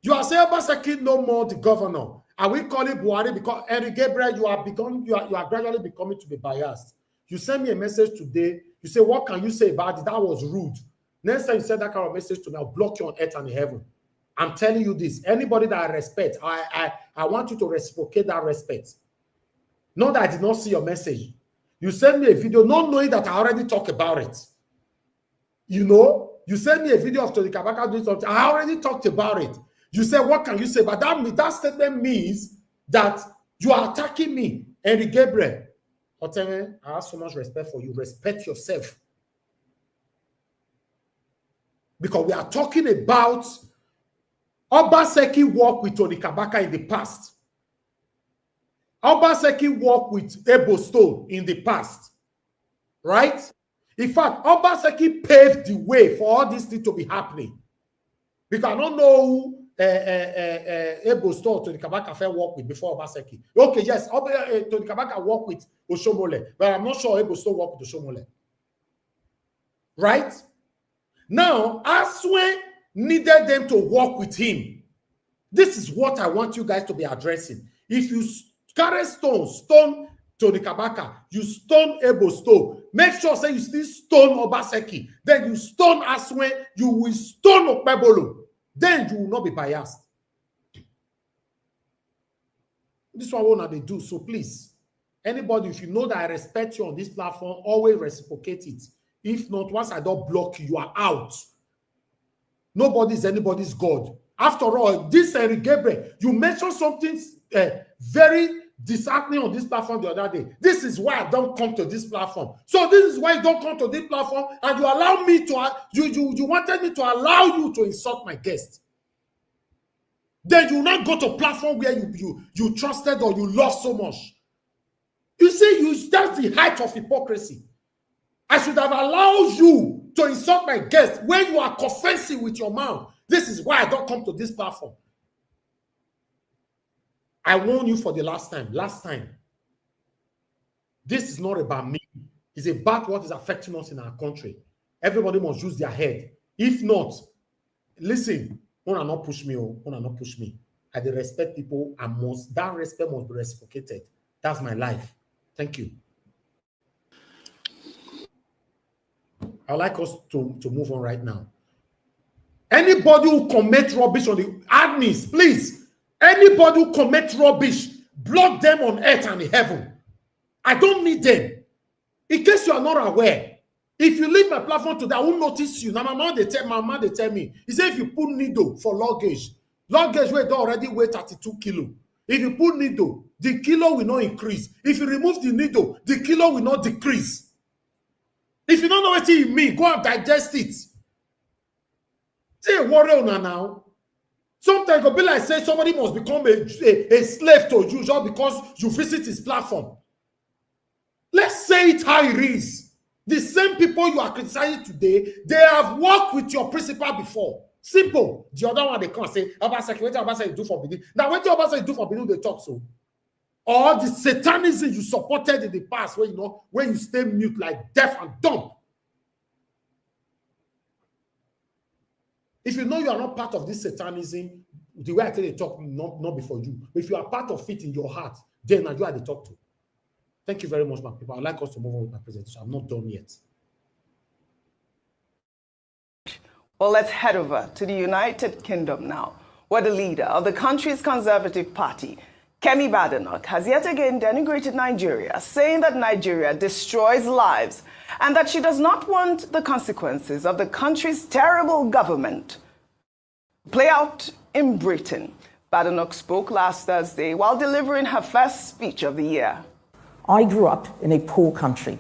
you are saying Obaseki no more the governor. Are we calling Buhari because Eric Gabriel, you are gradually becoming to be biased. You send me a message today. You say, what can you say about it? That was rude. Next time you send that kind of message to me, I'll block you on earth and in heaven. I'm telling you this. Anybody that I respect, I want you to reciprocate that respect. Not that I did not see your message. You send me a video not knowing that I already talked about it. You know, you send me a video of Tony Kabaka doing something. I already talked about it. You say, what can you say? But that statement means that you are attacking me. Henry Gabriel, I have so much respect for you. Respect yourself. Because we are talking about Obaseki worked with Tony Kabaka in the past. Obaseki worked with Edo State in the past. Right? In fact, Obaseki paved the way for all these things to be happening. Because I don't know who Edo State or Tony Kabaka worked with before Obaseki. Okay, yes, Tony Kabaka worked with Oshomole, but I'm not sure Edo State worked with Oshomole. Right? Now, Aswe needed them to work with him. This is what I want you guys to be addressing. If you carry stone Tony Kabaka, you stone Edo State, make sure say you still stone Obaseki, then you stone Aswe, you will stone Okpebolo, then you will not be biased. This is what they do. So please, anybody, if you know that I respect you on this platform, always reciprocate it. If not, once I don't block you, you are out. Nobody is anybody's God. After all, this Henry Gabriel, you mentioned something very disheartening on this platform the other day. This is why I don't come to this platform. So this is why you don't come to this platform, and you allow me to, you wanted me to allow you to insult my guest. Then you not go to a platform where you trusted or you love so much. You see, that's the height of hypocrisy. I should have allowed you to insult my guest when you are offensive with your mouth. This is why I don't come to this platform. I warn you for the last time. Last time. This is not about me. It's about what is affecting us in our country. Everybody must use their head. If not, listen, wanna not push me. I respect people. That respect must be reciprocated. That's my life. Thank you. I'd like us to move on right now. Anybody who commits rubbish on the admins, please. Anybody who commits rubbish, block them on earth and in heaven. I don't need them. In case you are not aware, if you leave my platform today, I won't notice you. Now, my mom, they tell me, he said if you put needle for luggage weight already weigh 32 kilo. If you put needle, the kilo will not increase. If you remove the needle, the kilo will not decrease. If you don't know what it means, go and digest it. Say a warrior now. Sometimes it'll be like say somebody must become a slave to you just because you visit his platform. Let's say it how it is. The same people you are criticizing today, they have worked with your principal before. Simple. The other one they can't say, Obaseki, what Obaseki do for Benin? Now, what Obaseki do for Benin, they talk so. Or the satanism you supported in the past, when you stay mute like deaf and dumb. If you know you are not part of this satanism, the way I tell you talk, not before you. But if you are part of it in your heart, then you are the talk to. Thank you very much, my people. I'd like us to move on with my presentation. I'm not done yet. Well, let's head over to the United Kingdom now, where the leader of the country's Conservative Party, Kemi Badenoch, has yet again denigrated Nigeria, saying that Nigeria destroys lives and that she does not want the consequences of the country's terrible government play out in Britain. Badenoch spoke last Thursday while delivering her first speech of the year. I grew up in a poor country,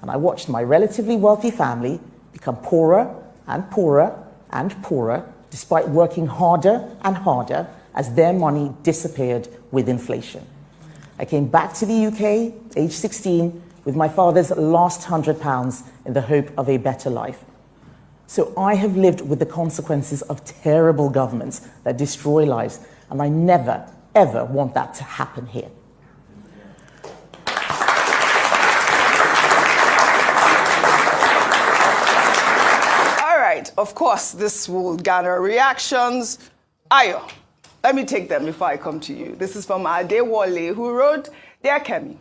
and I watched my relatively wealthy family become poorer and poorer and poorer, despite working harder and harder as their money disappeared with inflation. I came back to the UK, age 16, with my father's last £100 in the hope of a better life. So I have lived with the consequences of terrible governments that destroy lives, and I never, ever want that to happen here. Of course, this will garner reactions. Ayo, let me take them before I come to you. This is from Adewale, who wrote, "Dear Kemi,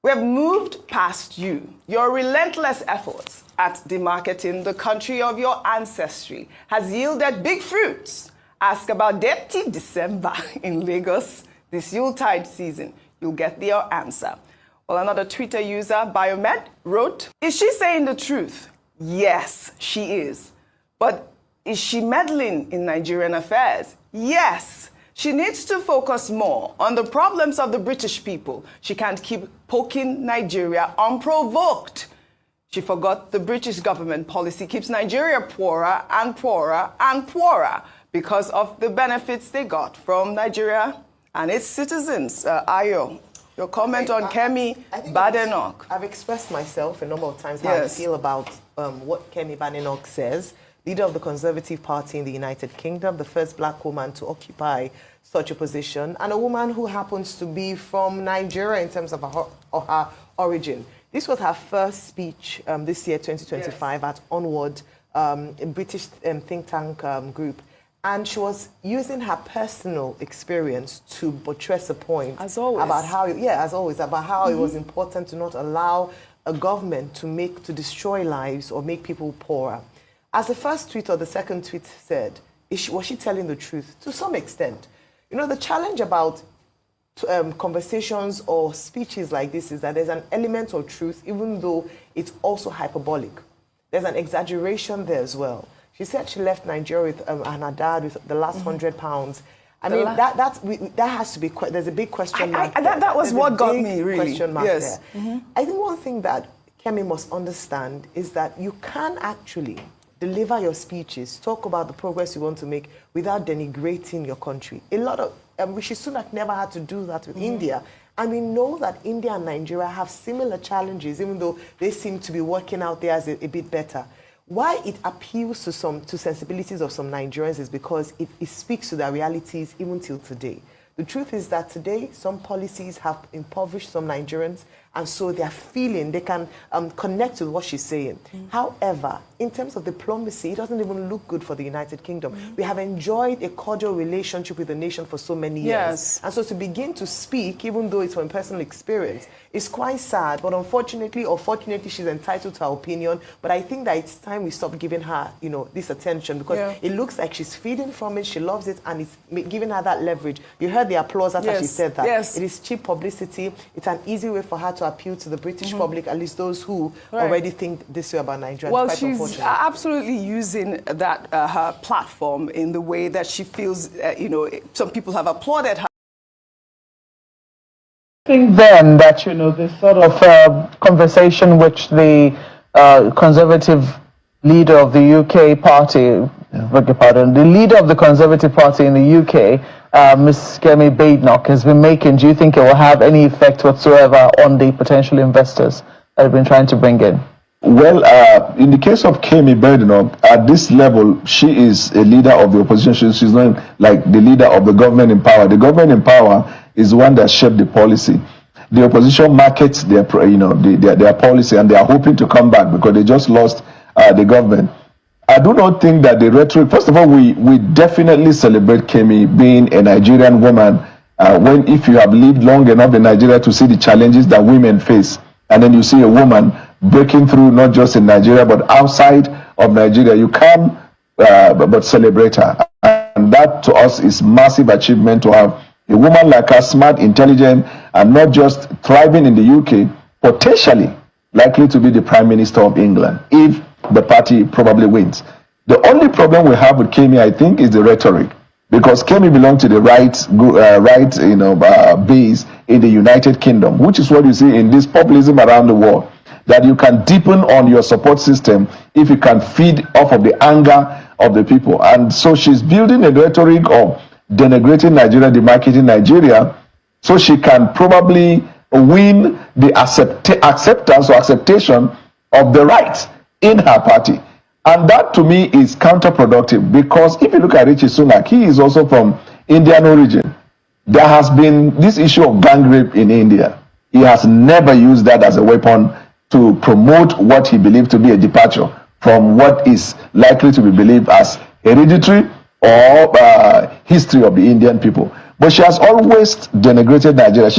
We have moved past you. Your relentless efforts at demarketing the country of your ancestry has yielded big fruits. Ask about Deputy December in Lagos this Yuletide season. You'll get your answer. Well, another Twitter user, Biomed, wrote, is she saying the truth? Yes, she is. But is she meddling in Nigerian affairs? Yes. She needs to focus more on the problems of the British people. She can't keep poking Nigeria unprovoked. She forgot the British government policy keeps Nigeria poorer and poorer and poorer because of the benefits they got from Nigeria and its citizens. Ayo, your comment on Kemi Badenoch. I've expressed myself a number of times how I feel about what Kemi Badenoch says. Leader of the Conservative Party in the United Kingdom, the first black woman to occupy such a position, and a woman who happens to be from Nigeria in terms of her origin. This was her first speech this year, 2025, at Onward, a British think tank group. And she was using her personal experience to buttress a point about how, about how it was important to not allow a government to destroy lives or make people poorer. As the first tweet or the second tweet said, was she telling the truth? To some extent. You know, the challenge about conversations or speeches like this is that there's an element of truth, even though it's also hyperbolic. There's an exaggeration there as well. She said she left Nigeria with and her dad with the last £100. I mean, that has to be, there's a big question mark there. That was what got me, really. Question mark there. I think one thing that Kemi must understand is that you can actually deliver your speeches, talk about the progress you want to make without denigrating your country. A lot of, Rishi Sunak never had to do that with India. And we know that India and Nigeria have similar challenges, even though they seem to be working out there as a bit better. Why it appeals to sensibilities of some Nigerians is because it speaks to their realities even till today. The truth is that today, some policies have impoverished some Nigerians, and so they're feeling, they can connect with what she's saying. However, in terms of diplomacy, it doesn't even look good for the United Kingdom. We have enjoyed a cordial relationship with the nation for so many years. And so to begin to speak, even though it's from personal experience, is quite sad. But unfortunately or fortunately, she's entitled to her opinion. But I think that it's time we stop giving her, this attention, because it looks like she's feeding from it, she loves it, and it's giving her that leverage. You heard the applause after she said that. It is cheap publicity. It's an easy way for her to appeal to the British public, at least those who already think this way about Nigeria. Well, she's absolutely using that her platform in the way that she feels, some people have applauded her. I think then that, this sort of conversation which the Conservative leader of the UK party, beg your pardon, the leader of the Conservative Party in the UK, Ms. Kemi Badenoch, has been making, do you think it will have any effect whatsoever on the potential investors that have been trying to bring in? Well, in the case of Kemi Badenoch, at this level, she is a leader of the opposition. She's not like the leader of the government in power. The government in power is the one that shaped the policy. The opposition markets their policy, and they are hoping to come back because they just lost the government. I do not think that the rhetoric, first of all, we definitely celebrate Kemi being a Nigerian woman if you have lived long enough in Nigeria to see the challenges that women face, and then you see a woman breaking through not just in Nigeria but outside of Nigeria, you can but celebrate her. And that to us is massive achievement to have a woman like her, smart, intelligent, and not just thriving in the UK, potentially likely to be the Prime Minister of England if the party probably wins. The only problem we have with Kemi, I think, is the rhetoric, because Kemi belongs to the right base in the United Kingdom, which is what you see in this populism around the world, that you can deepen on your support system if you can feed off of the anger of the people. And so she's building a rhetoric of denigrating Nigeria, demarketing Nigeria, so she can probably win the acceptance or acceptation of the right in her party. And that to me is counterproductive, because if you look at Rishi Sunak, he is also from Indian origin. There has been this issue of gang rape in India. He has never used that as a weapon to promote what he believed to be a departure from what is likely to be believed as hereditary or history of the Indian people. But she has always denigrated Nigeria.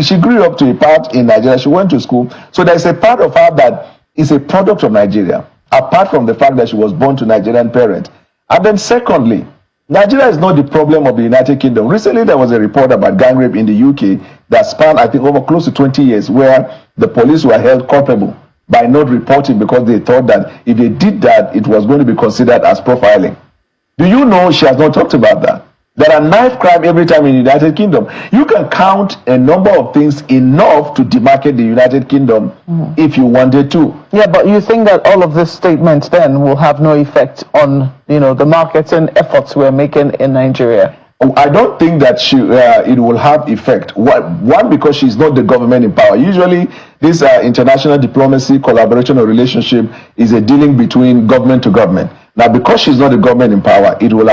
She grew up to a part in Nigeria. She went to school. So there's a part of her that is a product of Nigeria, apart from the fact that she was born to Nigerian parents. And then secondly, Nigeria is not the problem of the United Kingdom. Recently, there was a report about gang rape in the UK that spanned, I think, over close to 20 years, where the police were held culpable by not reporting because they thought that if they did that, it was going to be considered as profiling. Do you know she has not talked about that? There are knife crime every time in the United Kingdom. You can count a number of things enough to demarcate the United Kingdom if you wanted to. Yeah, but you think that all of these statements then will have no effect on, the marketing efforts we're making in Nigeria? I don't think that it will have effect. One, because she's not the government in power. Usually, this international diplomacy, collaboration, or relationship is a dealing between government to government. Now, because she's not the government in power, it will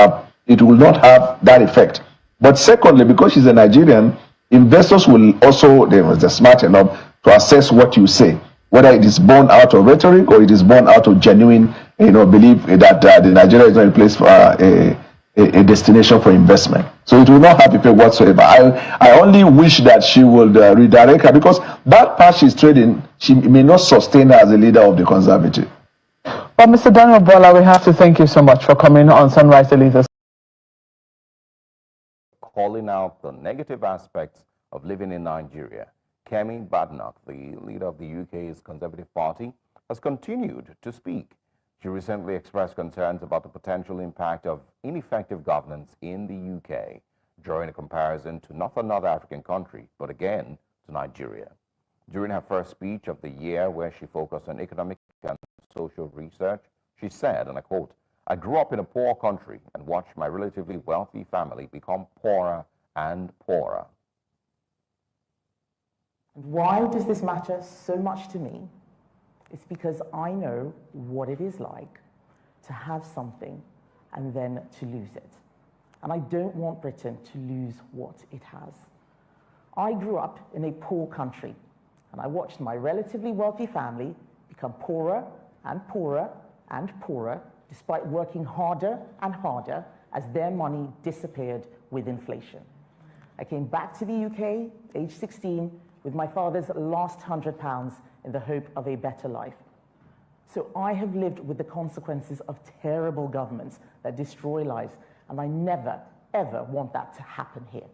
not have that effect. But secondly, because she's a Nigerian, investors will also, they're smart enough to assess what you say, whether it is born out of rhetoric or it is born out of genuine, belief that the Nigeria is not a place for a destination for investment. So it will not have effect whatsoever. I only wish that she would redirect her, because that path she's trading, she may not sustain her as a leader of the Conservative. Well, Mr. Daniel Bola, we have to thank you so much for coming on Sunrise Daily this. Calling out the negative aspects of living in Nigeria, Kemi Badenoch, the leader of the UK's Conservative Party, has continued to speak. She recently expressed concerns about the potential impact of ineffective governance in the UK, drawing a comparison to not another African country, but again to Nigeria. During her first speech of the year, where she focused on economic and social research, she said, and I quote, "I grew up in a poor country and watched my relatively wealthy family become poorer and poorer." Why does this matter so much to me? It's because I know what it is like to have something and then to lose it. And I don't want Britain to lose what it has. I grew up in a poor country, and I watched my relatively wealthy family become poorer and poorer and poorer, despite working harder and harder as their money disappeared with inflation. I came back to the UK, age 16, with my father's last £100 in the hope of a better life. So I have lived with the consequences of terrible governments that destroy lives, and I never, ever want that to happen here.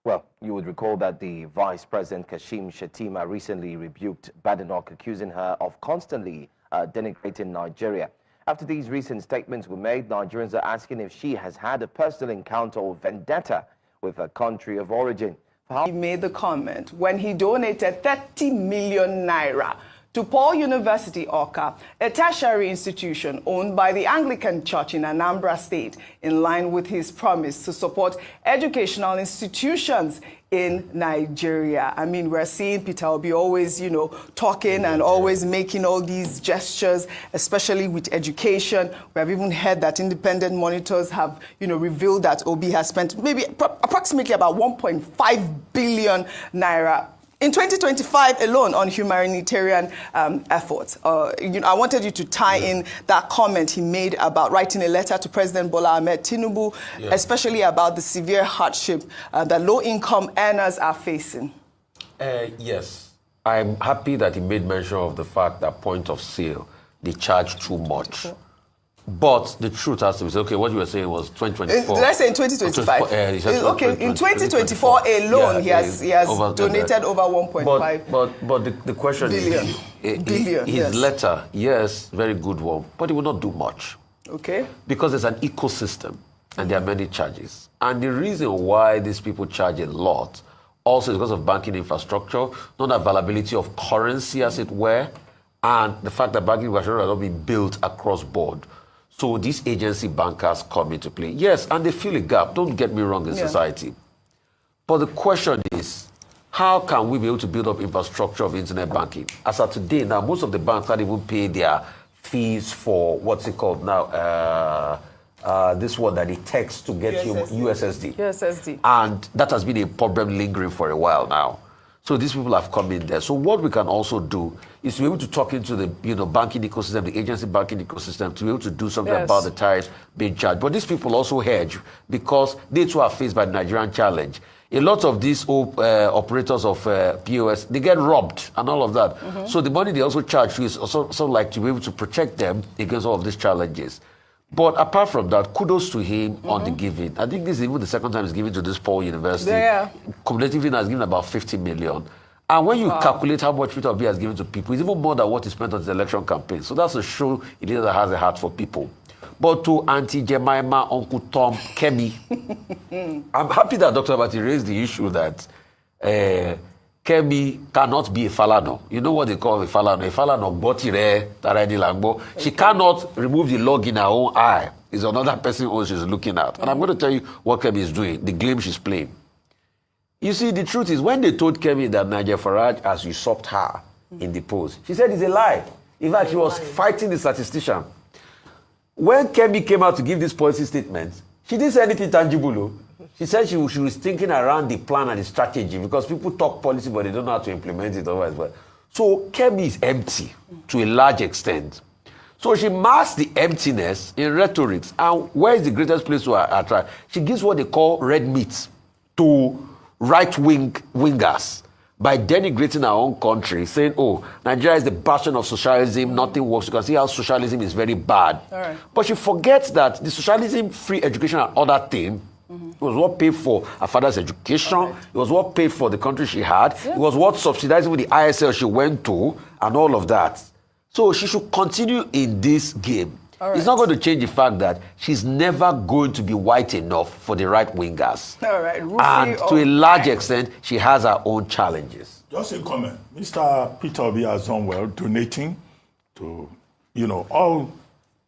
Well, you would recall that the Vice President Kashim Shettima recently rebuked Badenoch, accusing her of constantly denigrating Nigeria. After these recent statements were made, Nigerians are asking if she has had a personal encounter or vendetta with her country of origin. He made the comment when he donated 30 million naira to Paul University, Awka, a tertiary institution owned by the Anglican Church in Anambra State, in line with his promise to support educational institutions in Nigeria. I mean, we're seeing Peter Obi always, talking and always making all these gestures, especially with education. We have even heard that independent monitors have, revealed that Obi has spent maybe approximately about 1.5 billion naira in 2025 alone on humanitarian efforts. I wanted you to tie in that comment he made about writing a letter to President Bola Ahmed Tinubu, especially about the severe hardship that low-income earners are facing. Yes. I'm happy that he made mention of the fact that point of sale, they charge too much. But the truth has to be said. Okay, what you were saying was 2024. Did I say in 2025? Okay, in 2024 alone, he has donated over 1.5 But the question billion. His letter, yes, very good one, but it will not do much. Okay. Because there's an ecosystem and there are many charges. And the reason why these people charge a lot also is because of banking infrastructure, non-availability of currency, as it were, and the fact that banking infrastructure has not been built across board. So these agency bankers come into play. Yes, and they fill a gap, don't get me wrong, in society. But the question is, how can we be able to build up infrastructure of internet banking? As of today, now, most of the banks can't even pay their fees for, what's it called now, this one that it takes to get you USSD. USSD. And that has been a problem lingering for a while now. So these people have come in there. So what we can also do is to be able to talk into the banking ecosystem, the agency banking ecosystem, to be able to do something about the tariffs being charged. But these people also hedge because they too are faced by the Nigerian challenge. A lot of these operators of POS, they get robbed and all of that. So the money they also charge you is also like to be able to protect them against all of these challenges. But apart from that, kudos to him on the giving. I think this is even the second time he's given to this Paul University. Cumulatively, he has given about 50 million. And when you calculate how much Peter Obi has given to people, it's even more than what he spent on his election campaign. So that's a show a leader that has a heart for people. But to Auntie Jemima, Uncle Tom, Kemi, I'm happy that Dr. Abati raised the issue that Kemi cannot be a Falano. You know what they call a Falano? A Falano, Botire, Tarani Langbo. She cannot remove the log in her own eye. It's another person who she's looking at. And I'm going to tell you what Kemi is doing, the game she's playing. You see, the truth is, when they told Kemi that Nigel Farage has usurped her in the post, she said it's a lie. In fact, she was fighting the statistician. When Kemi came out to give this policy statement, she didn't say anything tangible. She said she was thinking around the plan and the strategy because people talk policy, but they don't know how to implement it otherwise. Well. So Kemi is empty to a large extent. So she masks the emptiness in rhetoric. And where is the greatest place to attract? She gives what they call red meat to right-wingers by denigrating our own country, saying, oh, Nigeria is the bastion of socialism, nothing works. You can see how socialism is very bad. But she forgets that the socialism, free education and other thing, it was what paid for her father's education. It was what paid for the country she had. It was what subsidized with the ISL she went to and all of that. So she should continue in this game. It's not going to change the fact that she's never going to be white enough for the right-wingers. And to a large extent, she has her own challenges. Just a comment. Mr. Peter Obi has done well donating to, all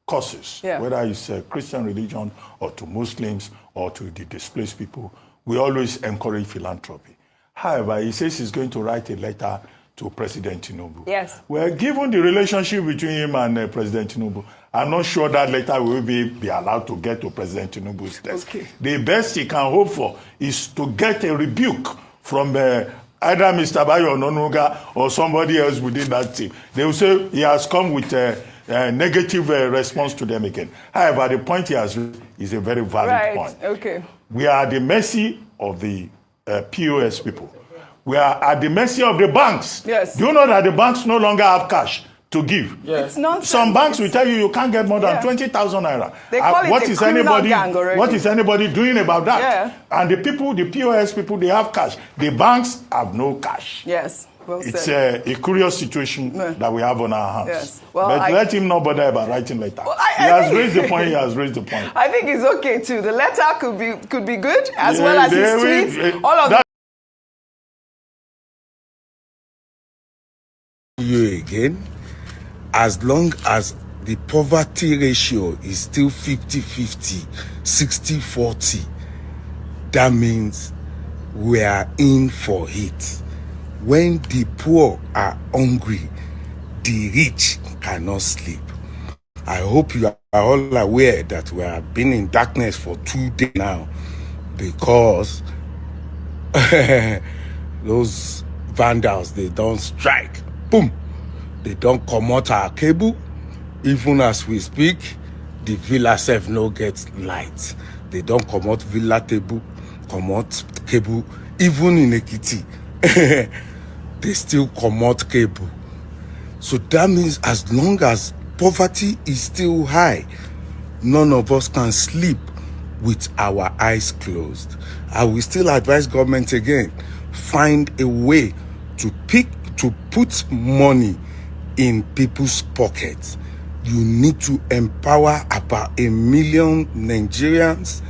causes, whether it's a Christian religion or to Muslims or to the displaced people. We always encourage philanthropy. However, he says he's going to write a letter to President Tinubu. Well, given the relationship between him and President Tinubu, I'm not sure that letter will be allowed to get to President Tinubu's desk. The best he can hope for is to get a rebuke from either Mr. Bayo Ononuga or somebody else within that team. They will say he has come with a negative response to them again. However, the point he has raised is a very valid point. We are at the mercy of the POS people. We are at the mercy of the banks. Do you know that the banks no longer have cash to give? It's nonsense. Some banks will tell you can't get more than 20,000 naira. They call what it is a criminal anybody? gang already. What is anybody doing about that? And the people, the POS people, they have cash. The banks have no cash. Well it's said. a curious situation that we have on our hands. Well, but let him not bother about writing letter. He has raised the point. He has raised the point. I think it's okay too. The letter could be good as well as his tweets. All of that. You again, as long as the poverty ratio is still 50-50, 60-40, that means we are in for it. When the poor are hungry, the rich cannot sleep. I hope you are all aware that we have been in darkness for 2 days now because those vandals, they don't strike. Boom! They don't come out our cable. Even as we speak, the villa self no get lights. They don't come out villa table, come out cable. Even in Ekiti, they still come out cable. So that means as long as poverty is still high, none of us can sleep with our eyes closed. I will still advise government again, find a way to put money in people's pockets. You need to empower about 1 million Nigerians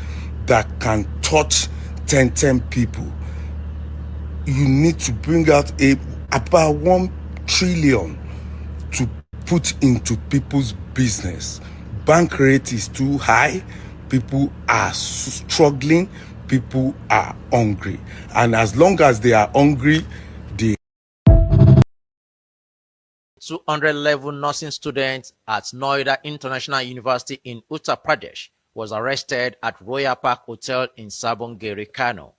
that can touch 10 people. You need to bring out about 1 trillion to put into people's business. Bank rate is too high. People are struggling. People are hungry. And as long as they are hungry, 211 nursing students at Noida International University in Uttar Pradesh was arrested at Royal Park Hotel in Sabongeri, Kano.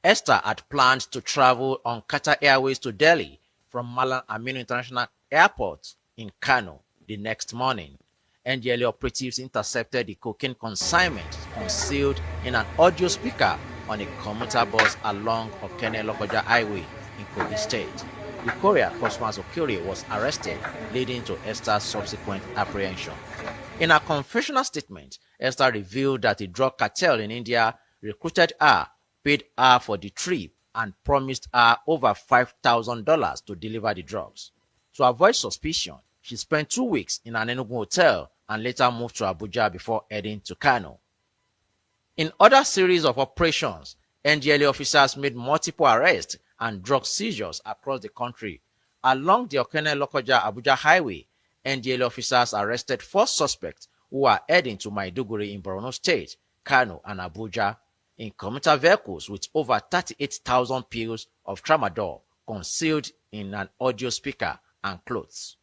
Esther had planned to travel on Qatar Airways to Delhi from Malan Aminu International Airport in Kano the next morning. NDLA operatives intercepted the cocaine consignment concealed in an audio speaker on a commuter bus along Okene-Lokoja Highway in Kogi State. The courier, Cosmas Okiri, was arrested, leading to Esther's subsequent apprehension. In a confessional statement, Esther revealed that a drug cartel in India recruited her, paid her for the trip, and promised her over $5,000 to deliver the drugs. To avoid suspicion, she spent 2 weeks in an Enugu hotel and later moved to Abuja before heading to Kano. In other series of operations, NDLA officers made multiple arrests and drug seizures across the country. Along the Okene-Lokoja Abuja Highway, NDLA officers arrested 4 suspects who are heading to Maiduguri in Borno State, Kano, and Abuja in commuter vehicles with over 38,000 pills of tramadol concealed in an audio speaker and clothes.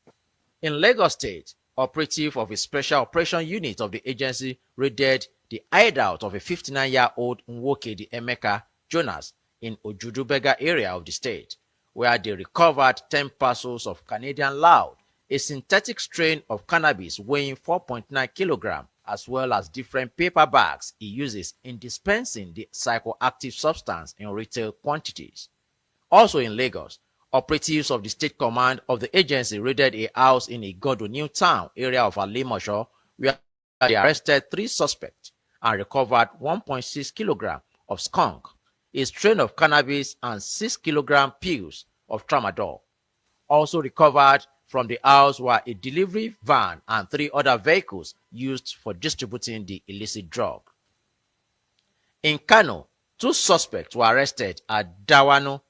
In Lagos State, operative of a special operation unit of the agency raided the hideout of a 59-year-old Nwoke the Emeka Jonas in Ojudubega area of the state, where they recovered 10 parcels of Canadian Loud, a synthetic strain of cannabis weighing 4.9 kilograms, as well as different paper bags he uses in dispensing the psychoactive substance in retail quantities. Also in Lagos, operatives of the state command of the agency raided a house in Igodo New Town area of Alimosho, where they arrested 3 suspects and recovered 1.6 kilograms of skunk, a strain of cannabis, and 6 kilogram pills of tramadol. Also recovered from the house were a delivery van and 3 other vehicles used for distributing the illicit drug. In Kano, 2 suspects were arrested at Dawano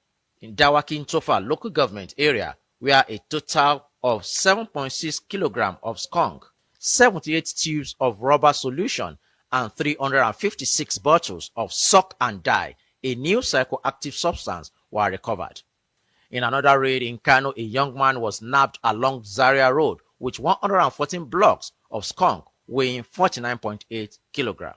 in Dawakin Tofa local government area, where a total of 7.6 kilograms of skunk, 78 tubes of rubber solution, and 356 bottles of sock and dye, a new psychoactive substance, were recovered. In another raid in Kano, a young man was nabbed along Zaria Road with 114 blocks of skunk weighing 49.8 kilograms.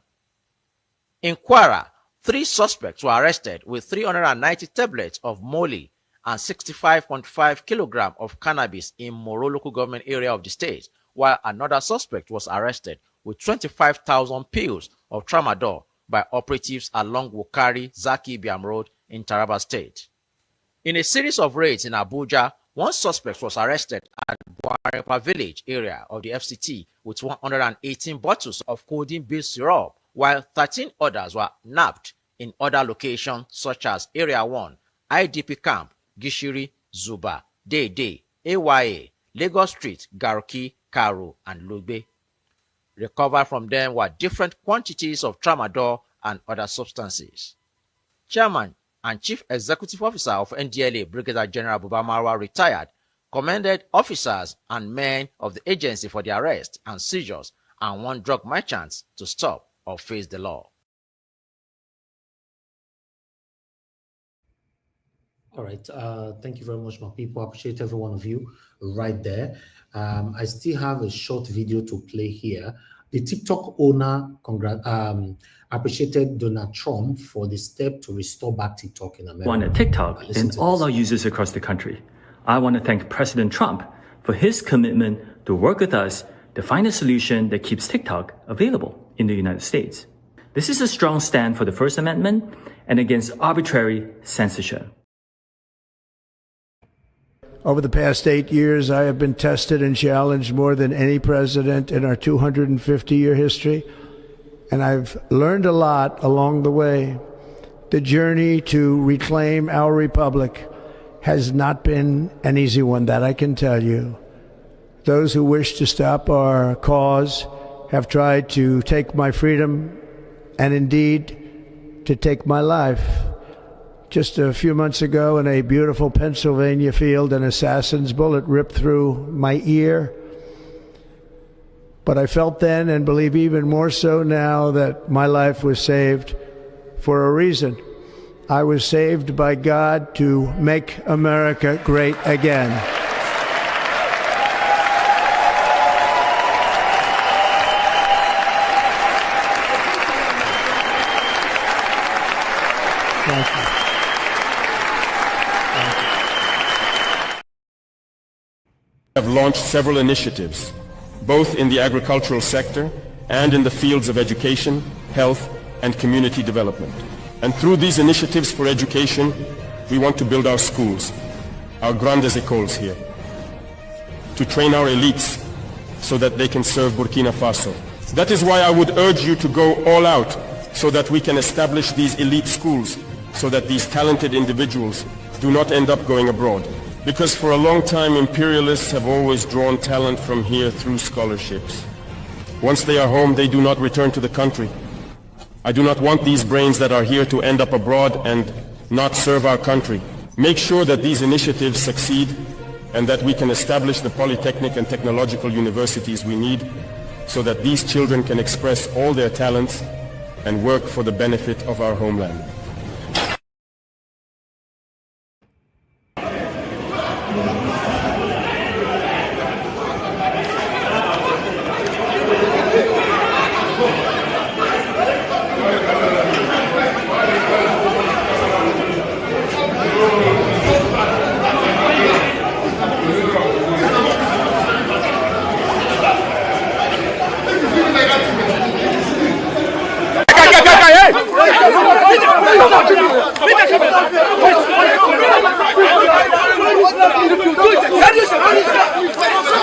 In Kwara, 3 suspects were arrested with 390 tablets of Molly and 65.5 kilograms of cannabis in Moro local government area of the state, while another suspect was arrested with 25,000 pills of tramadol by operatives along Wukari Zaki Biam Road in Taraba State. In a series of raids in Abuja, 1 suspect was arrested at Gwarepa village area of the FCT with 118 bottles of codeine-based syrup, while 13 others were nabbed in other locations such as Area 1, IDP Camp, Gishiri, Zuba, Dede, AYA, Lagos Street, Garuki, Karu, and Lugbe. Recovered from them were different quantities of tramadol and other substances. Chairman and Chief Executive Officer of NDLA, Brigadier General Buba Marwa, retired, commended officers and men of the agency for their arrest and seizures and warned drug merchants to stop or face the law. All right. Thank you very much, my people. I appreciate every one of you right there. I still have a short video to play here. The TikTok owner appreciated Donald Trump for the step to restore back TikTok in America. Want a TikTok and all our users across the country. I want to thank President Trump for his commitment to work with us to find a solution that keeps TikTok available in the United States. This is a strong stand for the First Amendment and against arbitrary censorship. Over the past 8 years, I have been tested and challenged more than any president in our 250-year history, and I've learned a lot along the way. The journey to reclaim our republic has not been an easy one, that I can tell you. Those who wish to stop our cause have tried to take my freedom and indeed to take my life. Just a few months ago in a beautiful Pennsylvania field, an assassin's bullet ripped through my ear. But I felt then, and believe even more so now, that my life was saved for a reason. I was saved by God to make America great again. Thank you. have launched several initiatives, both in the agricultural sector and in the fields of education, health, and community development. And through these initiatives for education, we want to build our schools, our grandes écoles here, to train our elites so that they can serve Burkina Faso. That is why I would urge you to go all out so that we can establish these elite schools, so that these talented individuals do not end up going abroad. Because for a long time, imperialists have always drawn talent from here through scholarships. Once they are home, they do not return to the country. I do not want these brains that are here to end up abroad and not serve our country. Make sure that these initiatives succeed and that we can establish the polytechnic and technological universities we need so that these children can express all their talents and work for the benefit of our homeland.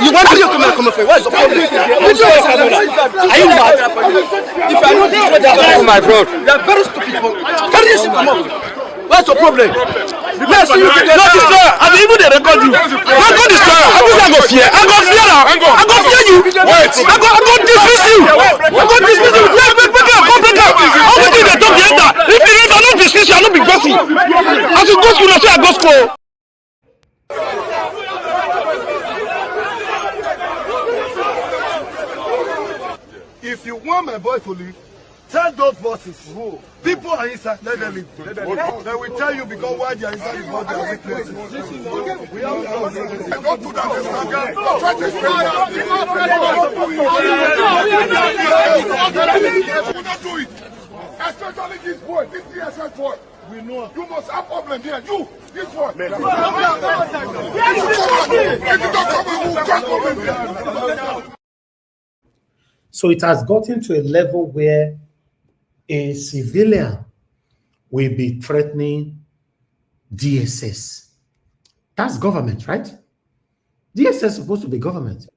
You want to come for? What's the problem? Are you mad? If I know this, what happened to my bro? You are very stupid people. Carry this come up. What's the problem? Let's see you together. No, destroyer. I'm even the record you. Record destroyer. I'm going to go fear. I'm going to fear now. I'm going to fear you. Wait. I'm going to dismiss you. I'm going to dismiss you. Wait, break up. How would they talk the enter? If you enter, not dismiss you, I'll not be gossy. As you go school, I say I go school. If you want my boy to leave, tell those bosses. People are inside, let them leave. They will tell you because why they are inside the bus, they are weaknesses. We have don't do that. Try to explain that. We not do it. Especially this boy, this DSS boy. We know. You must have problem here. You, this boy. If you don't come and move, just come in here. So it has gotten to a level where a civilian will be threatening DSS. That's government, right? DSS is supposed to be government.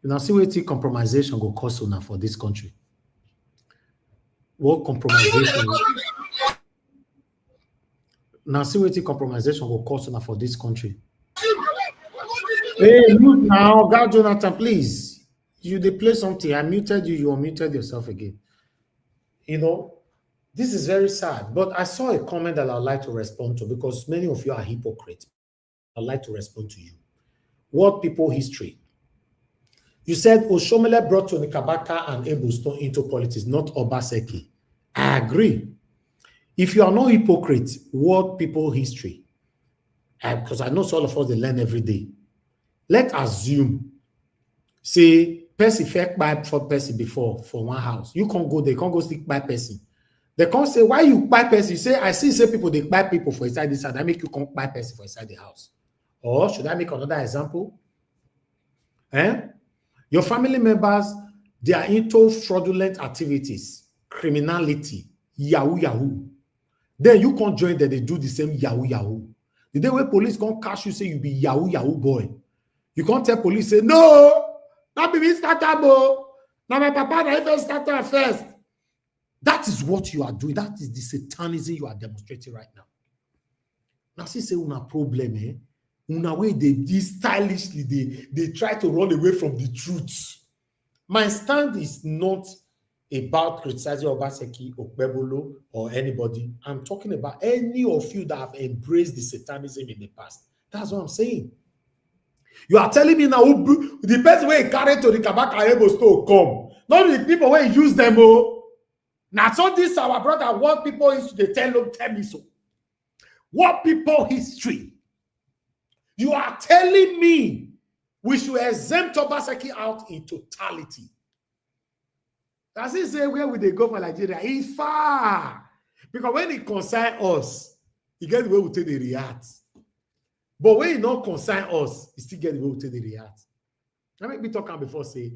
You know, see what the compromisation will cost now for this country. What compromisation? Now see what the compromisation will cost now for this country. Hey, mute now, God, Jonathan, please. You they play something. I muted you. You unmuted yourself again. You know, this is very sad. But I saw a comment that I'd like to respond to because many of you are hypocrites. I'd like to respond to you. World people history. You said Oshomele brought Tony Kabaka and Edo State into politics, not Obaseki. I agree. If you are not hypocrite, world people history, because I know all of us they learn every day. Let's assume, say, person fake buy for person before for one house. You can't go there, can't go stick by person. They can't say, why you buy person? You say, I see people, they buy people for inside this house. I make you can't buy person for inside the house. Or should I make another example? Your family members, they are into fraudulent activities, criminality, yahoo. Then you can't join them, they do the same yahoo. The day when police can't catch you, say you be yahoo boy. You can't tell police, say, no, not be me starter, now my papa na even starter first. That is what you are doing. That is the satanism you are demonstrating right now. Now, see, say una problem, una way they stylishly they try to run away from the truth. My stand is not about criticizing Obaseki or Bebolo or anybody. I'm talking about any of you that have embraced the satanism in the past. That's what I'm saying. You are telling me now the best way carry to the Kabaka able to come. Not the people where use them. Now, so this our brother, what people history, they tell me so. What people history? You are telling me we should exempt Obaseki out in totality. Does it say where would they go for Nigeria? It's far. Because when it concerns us, you get the way we take the react. But when you don't concern us, you still get the way to the react. I make me talk before say,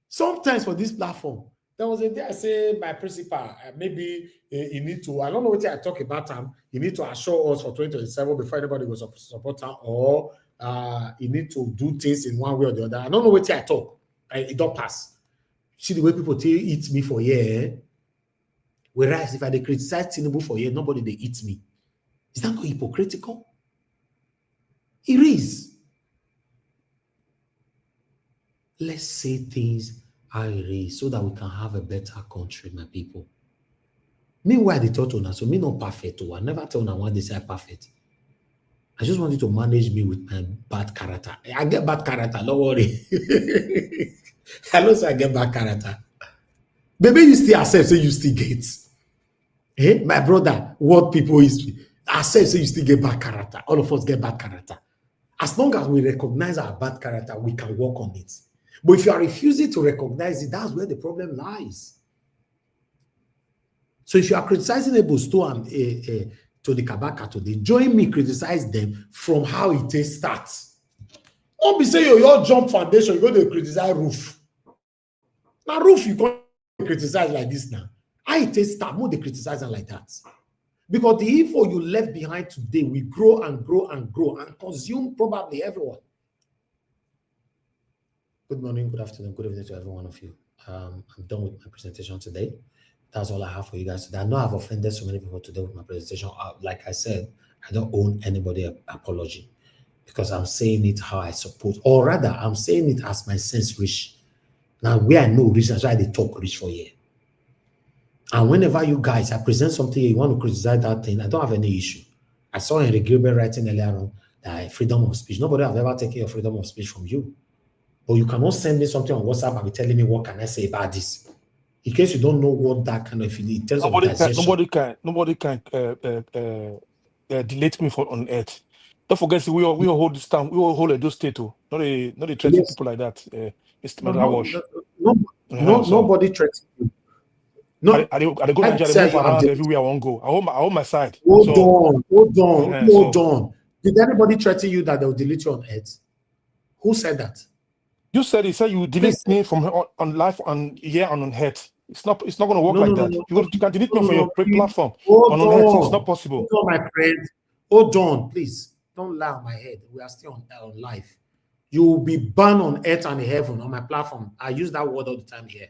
sometimes for this platform, there was a day I say my principal, maybe you need to, I don't know what I talk about him, you need to assure us for 2027 before anybody goes to support him, or you need to do things in one way or the other. I don't know what I talk. It don't pass. See the way people eat me for a year. Whereas if I criticize Tinubu for a year, nobody they eat me. Is that not hypocritical? It is. Let's say things how it is so that we can have a better country, my people. Meanwhile, they thought on us, so me not perfect. I never tell them when they say perfect. I just want you to manage me with my bad character. I get bad character, don't worry. I know say I get bad character. Baby, you still accept, say you still get. Eh? My brother, what people is accept, say you still get bad character. All of us get bad character. As long as we recognize our bad character, we can work on it. But if you are refusing to recognize it, that's where the problem lies. So if you are criticizing Edo State and Tony Kabaka today, join me criticize them from how it starts. Don't be saying your jump foundation, you go to criticize roof. Now roof you can't criticize like this now. How it start, more they criticize them like that. Because the info you left behind today will grow and grow and grow and consume probably everyone. Good morning, good afternoon, good evening to every one of you. I'm done with my presentation today. That's all I have for you guys today. I know I've offended so many people today with my presentation. Like I said, I don't owe anybody an apology because I'm saying it how I suppose, or rather, I'm saying it as my sense reach. Now, where I know reach, that's why they talk reach for you. And whenever you guys, I present something, you want to criticize that thing, I don't have any issue. I saw Henry Gilbert writing earlier on that freedom of speech. Nobody have ever taken your freedom of speech from you. But you cannot send me something on WhatsApp and be telling me what can I say about this. In case you don't know what that kind of in terms of nobody can delete me on earth. Don't forget, we all hold this time. We all hold Edo State too. Not a threatening people like that. Nobody threatens you. No, I go Nigeria around everywhere I want to go. I hold my side. Hold on. Did anybody threaten you that they'll delete you on earth? Who said that? You said you delete me from on life on here and on head. It's not going to work like that. You can delete me from your platform. On head, it's not possible. Hold on, my friend. Hold on, please. Don't lie on my head. We are still on life. You will be banned on earth and heaven on my platform. I use that word all the time here.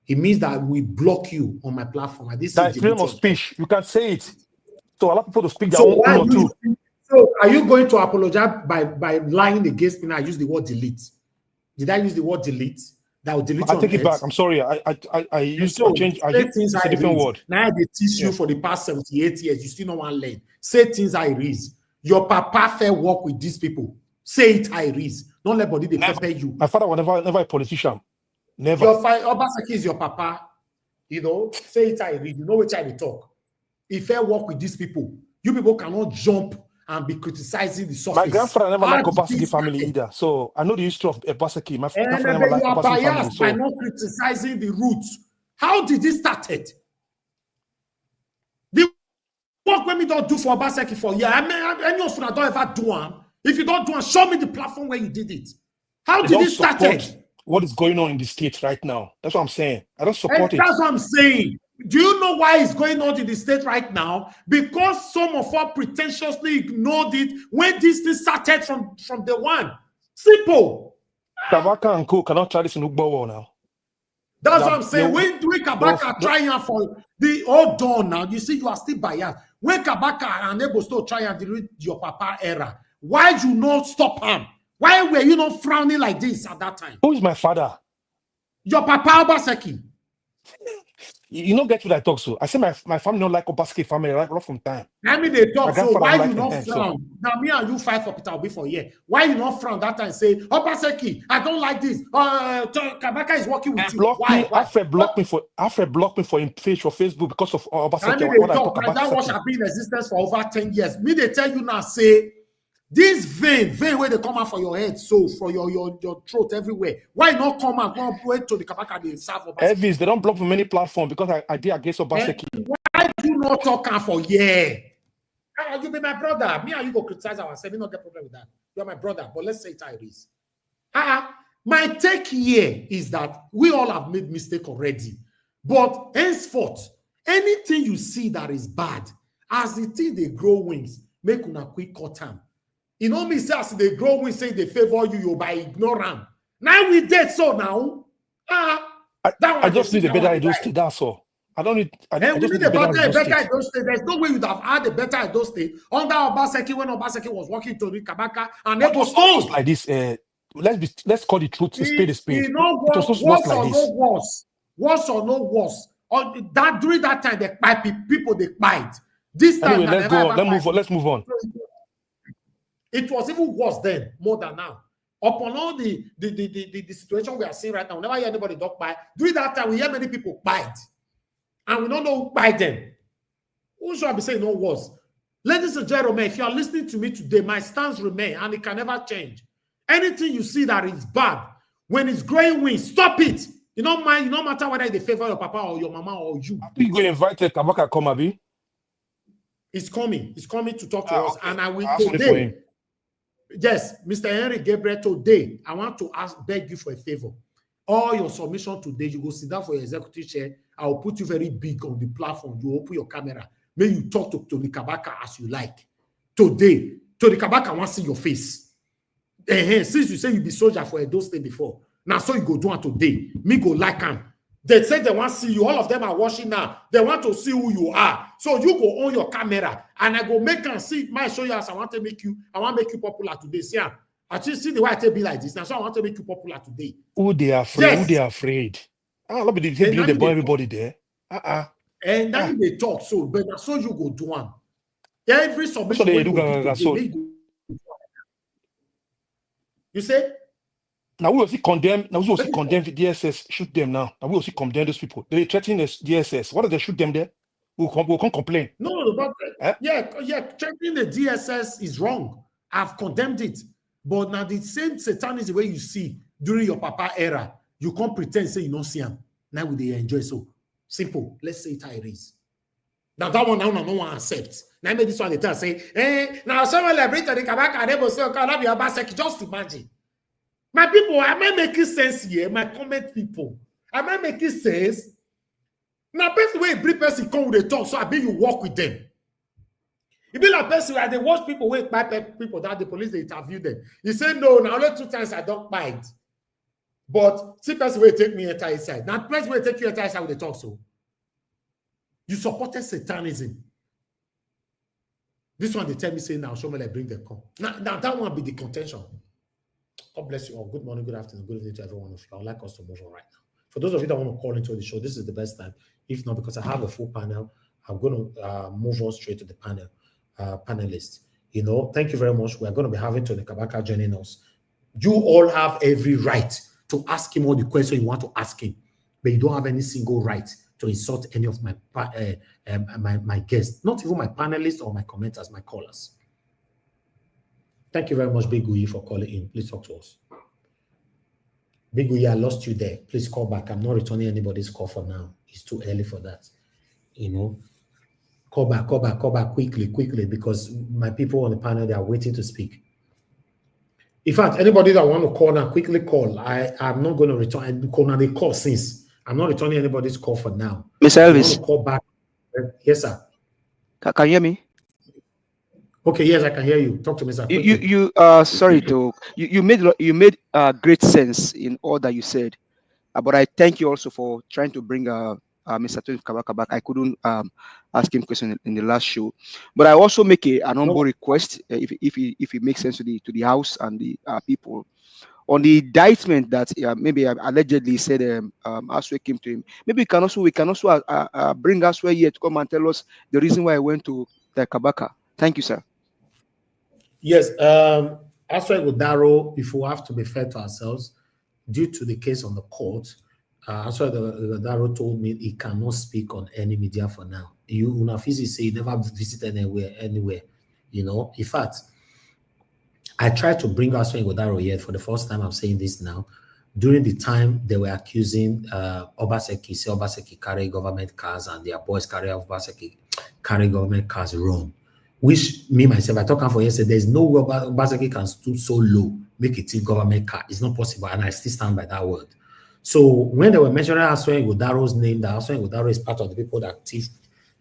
It means that we block you on my platform. That's freedom of speech. You can say it. So allow people to speak their own or two. So are you going to apologize by lying against me? I use the word delete. Did I use the word delete? That will delete. I take it back. I'm sorry. I used to change. I used a different word. Now they teach you for the past 78 years. You still don't want to learn. Say things I raise. Your papa fair work with these people. Say it I raise. Don't let body they pepper you. My father was never a politician. Never. Your Obaseki is your papa. You know, say it I read. You know which I talk. If I work with these people, you people cannot jump and be criticizing the surface. My grandfather never liked Obaseki family either. So I know the history of Obaseki. My grandfather never liked Obaseki family. So by not criticizing the roots. How did it started? The work when we don't do for Obaseki for years. I mean, any of you don't ever do one. If you don't do one, show me the platform where you did it. How did it started? What is going on in the state right now? That's what I'm saying. I don't support it. That's what I'm saying. Do you know why it's going on in the state right now? Because some of us pretentiously ignored it when this thing started from the one. Simple. Kabaka and Co cannot try this in Ugbo now. That's what I'm saying. When Kabaka trying for the hold on now, you see, you are still biased. When Kabaka and Edo State try and delete your papa era, why you not stop him? Why were you not frowning like this at that time? Who is my father? Your papa Obaseki. You don't get what I talk so. I say my family don't like Obaseki family right from time. I mean they talk so why you not frown? So. Now me and you fight for Peter Obi for a year. Why you not frown that time and say Obaseki, I don't like this. Kabaka is working with you. Why? After block me for him page for Facebook because of Obaseki. I mean they talk about that watch have been in existence for over 10 years. Me they tell you now say this vein where they come out for your head, so for your throat everywhere. Why not come and go wait to the Kabaka they serve Obaseki? Elvis, they don't block me many platforms because I did against Obaseki. Why do you not talk for year? You be my brother. Me and you go criticize ourselves. We not get problem with that. You are my brother, but let's say it how it is. My take here is that we all have made mistake already. But henceforth, anything you see that is bad, as the thing they grow wings, make una quick cut them. You know me say as they grow wings, say they favor you by ignorant. Now we dead so now. I just need a better Edo State, that's all. I don't need. I just need a better Edo State. There's no way you'd have had a better Edo State under Obaseki when Obaseki was working to Kabaka and it was almost like this. Let's call the truth a spade a spade. You know what? Worse or no worse. That during that time, they people they bite. This time, anyway, let's go on. Let's move on. It was even worse then, more than now. Upon all the situation we are seeing right now, we never hear anybody dog bite. During that time, we hear many people bite. And we don't know who bite them. Who should I be saying no worse? Ladies and gentlemen, if you are listening to me today, my stance remains and it can never change. Anything you see that is bad, when it's growing wings, stop it. You don't mind, no matter whether they favor your papa or your mama or you. Are you going to invite Kabaka come, Abi? It's coming. It's coming to talk to us. Okay. And I will today. Yes, Mr. Henry Gabriel, today, I want to beg you for a favor. All your submission today, you go sit down for your executive chair. I will put you very big on the platform. You open your camera. May you talk to Tony Kabaka as you like. Today, Tony Kabaka wants to see your face. Since you say you be soldier for Edo State before, now so you go do it today. Me go like him. They say they want to see you. All of them are watching now. They want to see who you are. So you go on your camera and I go make them see. My show you as I want to make you popular today. See, actually see the way I tell be like this. Now so I want to make you popular today. Who they are afraid? Yes. Who they are afraid? Not be the boy everybody there. And then they talk so, but so you go do one. Every submission. So they do you say? Now we will see condemn. Now we will see condemn the DSS. Shoot them now. Now we will see condemn those people. They threaten the DSS. What if they shoot them there? We'll come complain. No, but threatening the DSS is wrong. I've condemned it. But now the same satanism way you see during your papa era, you can't pretend say you don't see them. Now will they enjoy so simple? Let's say it how it is. Now that one now no one accepts. Now maybe this one they tell say, now someone liberate the Kabaka they will say, okay, Obaseki. Just imagine. My people, am I making sense here? My comment people, am I making sense? Now, person way every person come with a talk, so I bet you walk with them. It be like person where they watch people wait by people that the police they interview them. You say no, now only 2 times I don't bite. But see person will take me entire side. Now person will take you entire side with the talk so. You supported satanism. This one they tell me say now show me like bring them come. Now that one be the contention. God bless you all. Good morning, good afternoon, good evening to every one of you. I would like us to move on right now. For those of you that want to call into the show, this is the best time. If not, because I have a full panel, I'm going to move on straight to the panelists. You know, thank you very much. We're going to be having Tony Kabaka joining us. You all have every right to ask him all the questions you want to ask him, but you don't have any single right to insult any of my my guests, not even my panelists or my commenters, my callers. Thank you very much, Big Uyi, for calling in. Please talk to us. Big Uyi, I lost you there. Please call back. I'm not returning anybody's call for now. It's too early for that. You know, call back quickly, because my people on the panel, they are waiting to speak. In fact, anybody that want to call now, quickly call. I'm not going to return. And call now, they call since. I'm not returning anybody's call for now. Mr. Elvis. Call back. Yes, sir. Can you hear me? Okay, yes, I can hear you. Talk to me, sir. You made great sense in all that you said, but I thank you also for trying to bring Mr. Tony Kabaka back. I couldn't ask him question in the last show, but I also make an humble request, if it makes sense to the house and the people, on the indictment that maybe allegedly said Aswe came to him. Maybe we can also bring Aswe here to come and tell us the reason why I went to the Kabaka. Thank you, sir. Yes, Aswe Godaro, if we have to be fair to ourselves, due to the case on the court, Aswe Godaro told me he cannot speak on any media for now. Unafizi say he never visited anywhere. You know, in fact, I tried to bring Aswe Godaro here for the first time. I'm saying this now. During the time they were accusing Obaseki, say Obaseki carry government cars and their boys carry Obaseki carry government cars wrong. which me myself I talked for yesterday. There's no way Obaseki can stoop so low, make it in government car. It's not possible, and I still stand by that word. So when they were mentioning Aswen Igbodaro's name, that Aswen Ighodaro is part of the people that thief,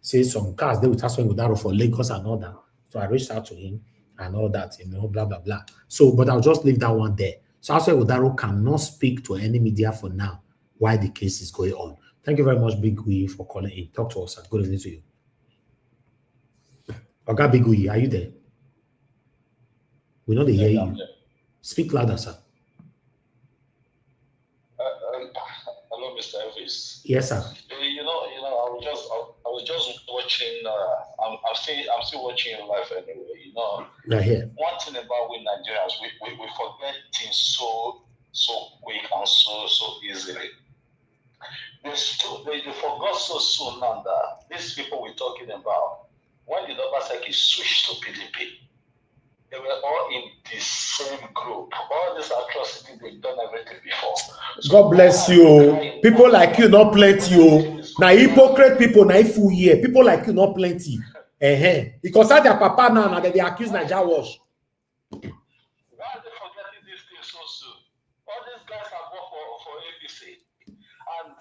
say some cars they with Aswen Ighodaro for Lagos and all that. So I reached out to him and all that, blah blah blah. So, but I'll just leave that one there. So Aswen Ighodaro cannot speak to any media for now while the case is going on. Thank you very much, Big Gui, for calling in. Talk to us, sir. Good evening to you. Oga Big Gui, are you there? We know they hear you. Speak louder, sir. Hello, Mr. Elvis. Yes, sir. I was just watching. I'm still watching your life anyway. Right here. One thing about we Nigerians, we forget things so quick and so easily. They forgot so soon now that these people we're talking about, when the Obaseki switched to PDP, they were all in the same group. All this atrocity, they've done everything before. God bless you. People like you, not plenty. Now hypocrite people, now full year. People like you, not plenty. Because that their papa now, that they accuse Nigeria wash. Why are they forgetting these things so soon? All these guys have worked for APC. And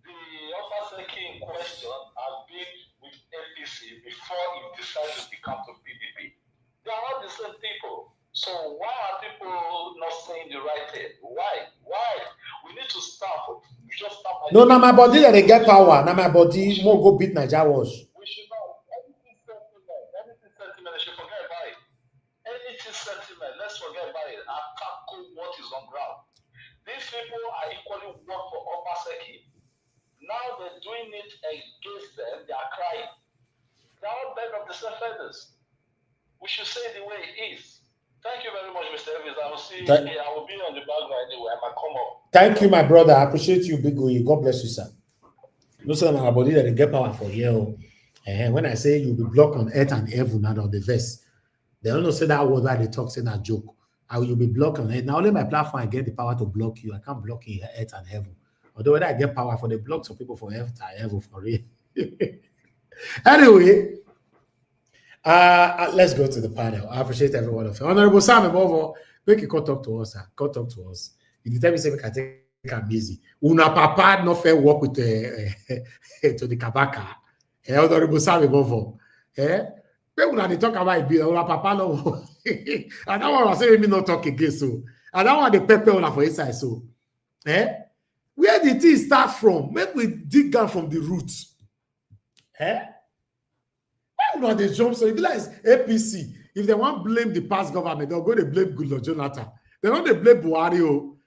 the Obaseki in question has been with APC before he decided to become to PDP. They are not the same people. So why are people not saying the right thing? Why? We need to start. Just start. No, now my body that they get power. Now my body more go beat Nigeria wash. We should not. Anything sentiment, they should forget about it. Anything sentiment, let's forget about it. And tackle what is on ground. These people are equally work for Obaseki. Now they're doing it against them. They are crying. They are all bed of the same feathers. We should say it the way it is. Thank you very much, Mr. Evans. I will see you. I will be on the background anyway. I might come up. Thank you, my brother. I appreciate you, Big Oye. God bless you, sir. No, sir, my body that they get power for you. And when I say you'll be blocked on earth and heaven and on the verse, they don't say that word where they talk, say that joke. I will be blocked on earth. Now only my platform I get the power to block you. I can't block you earth and heaven. Although whether I get power for the block some people for earth and heaven for real. Anyway. Let's go to the panel. I appreciate every one of you. Honorable Sam Bovo, make you come talk to us, sir. Come talk to us. If you tell me, say, we can take am easy. Una papa no fair work with to the Kabaka. Honorable Sam Bovo. When una they talk about it, una papa no. I don't want to say me not talk again, so. I don't want the pepper una for inside, so. Where did it start from? Make we dig down from the roots. Why would they jump so? It like APC. If they want to blame the past government, they'll go to blame Goodluck Jonathan. They don't blame Buhari.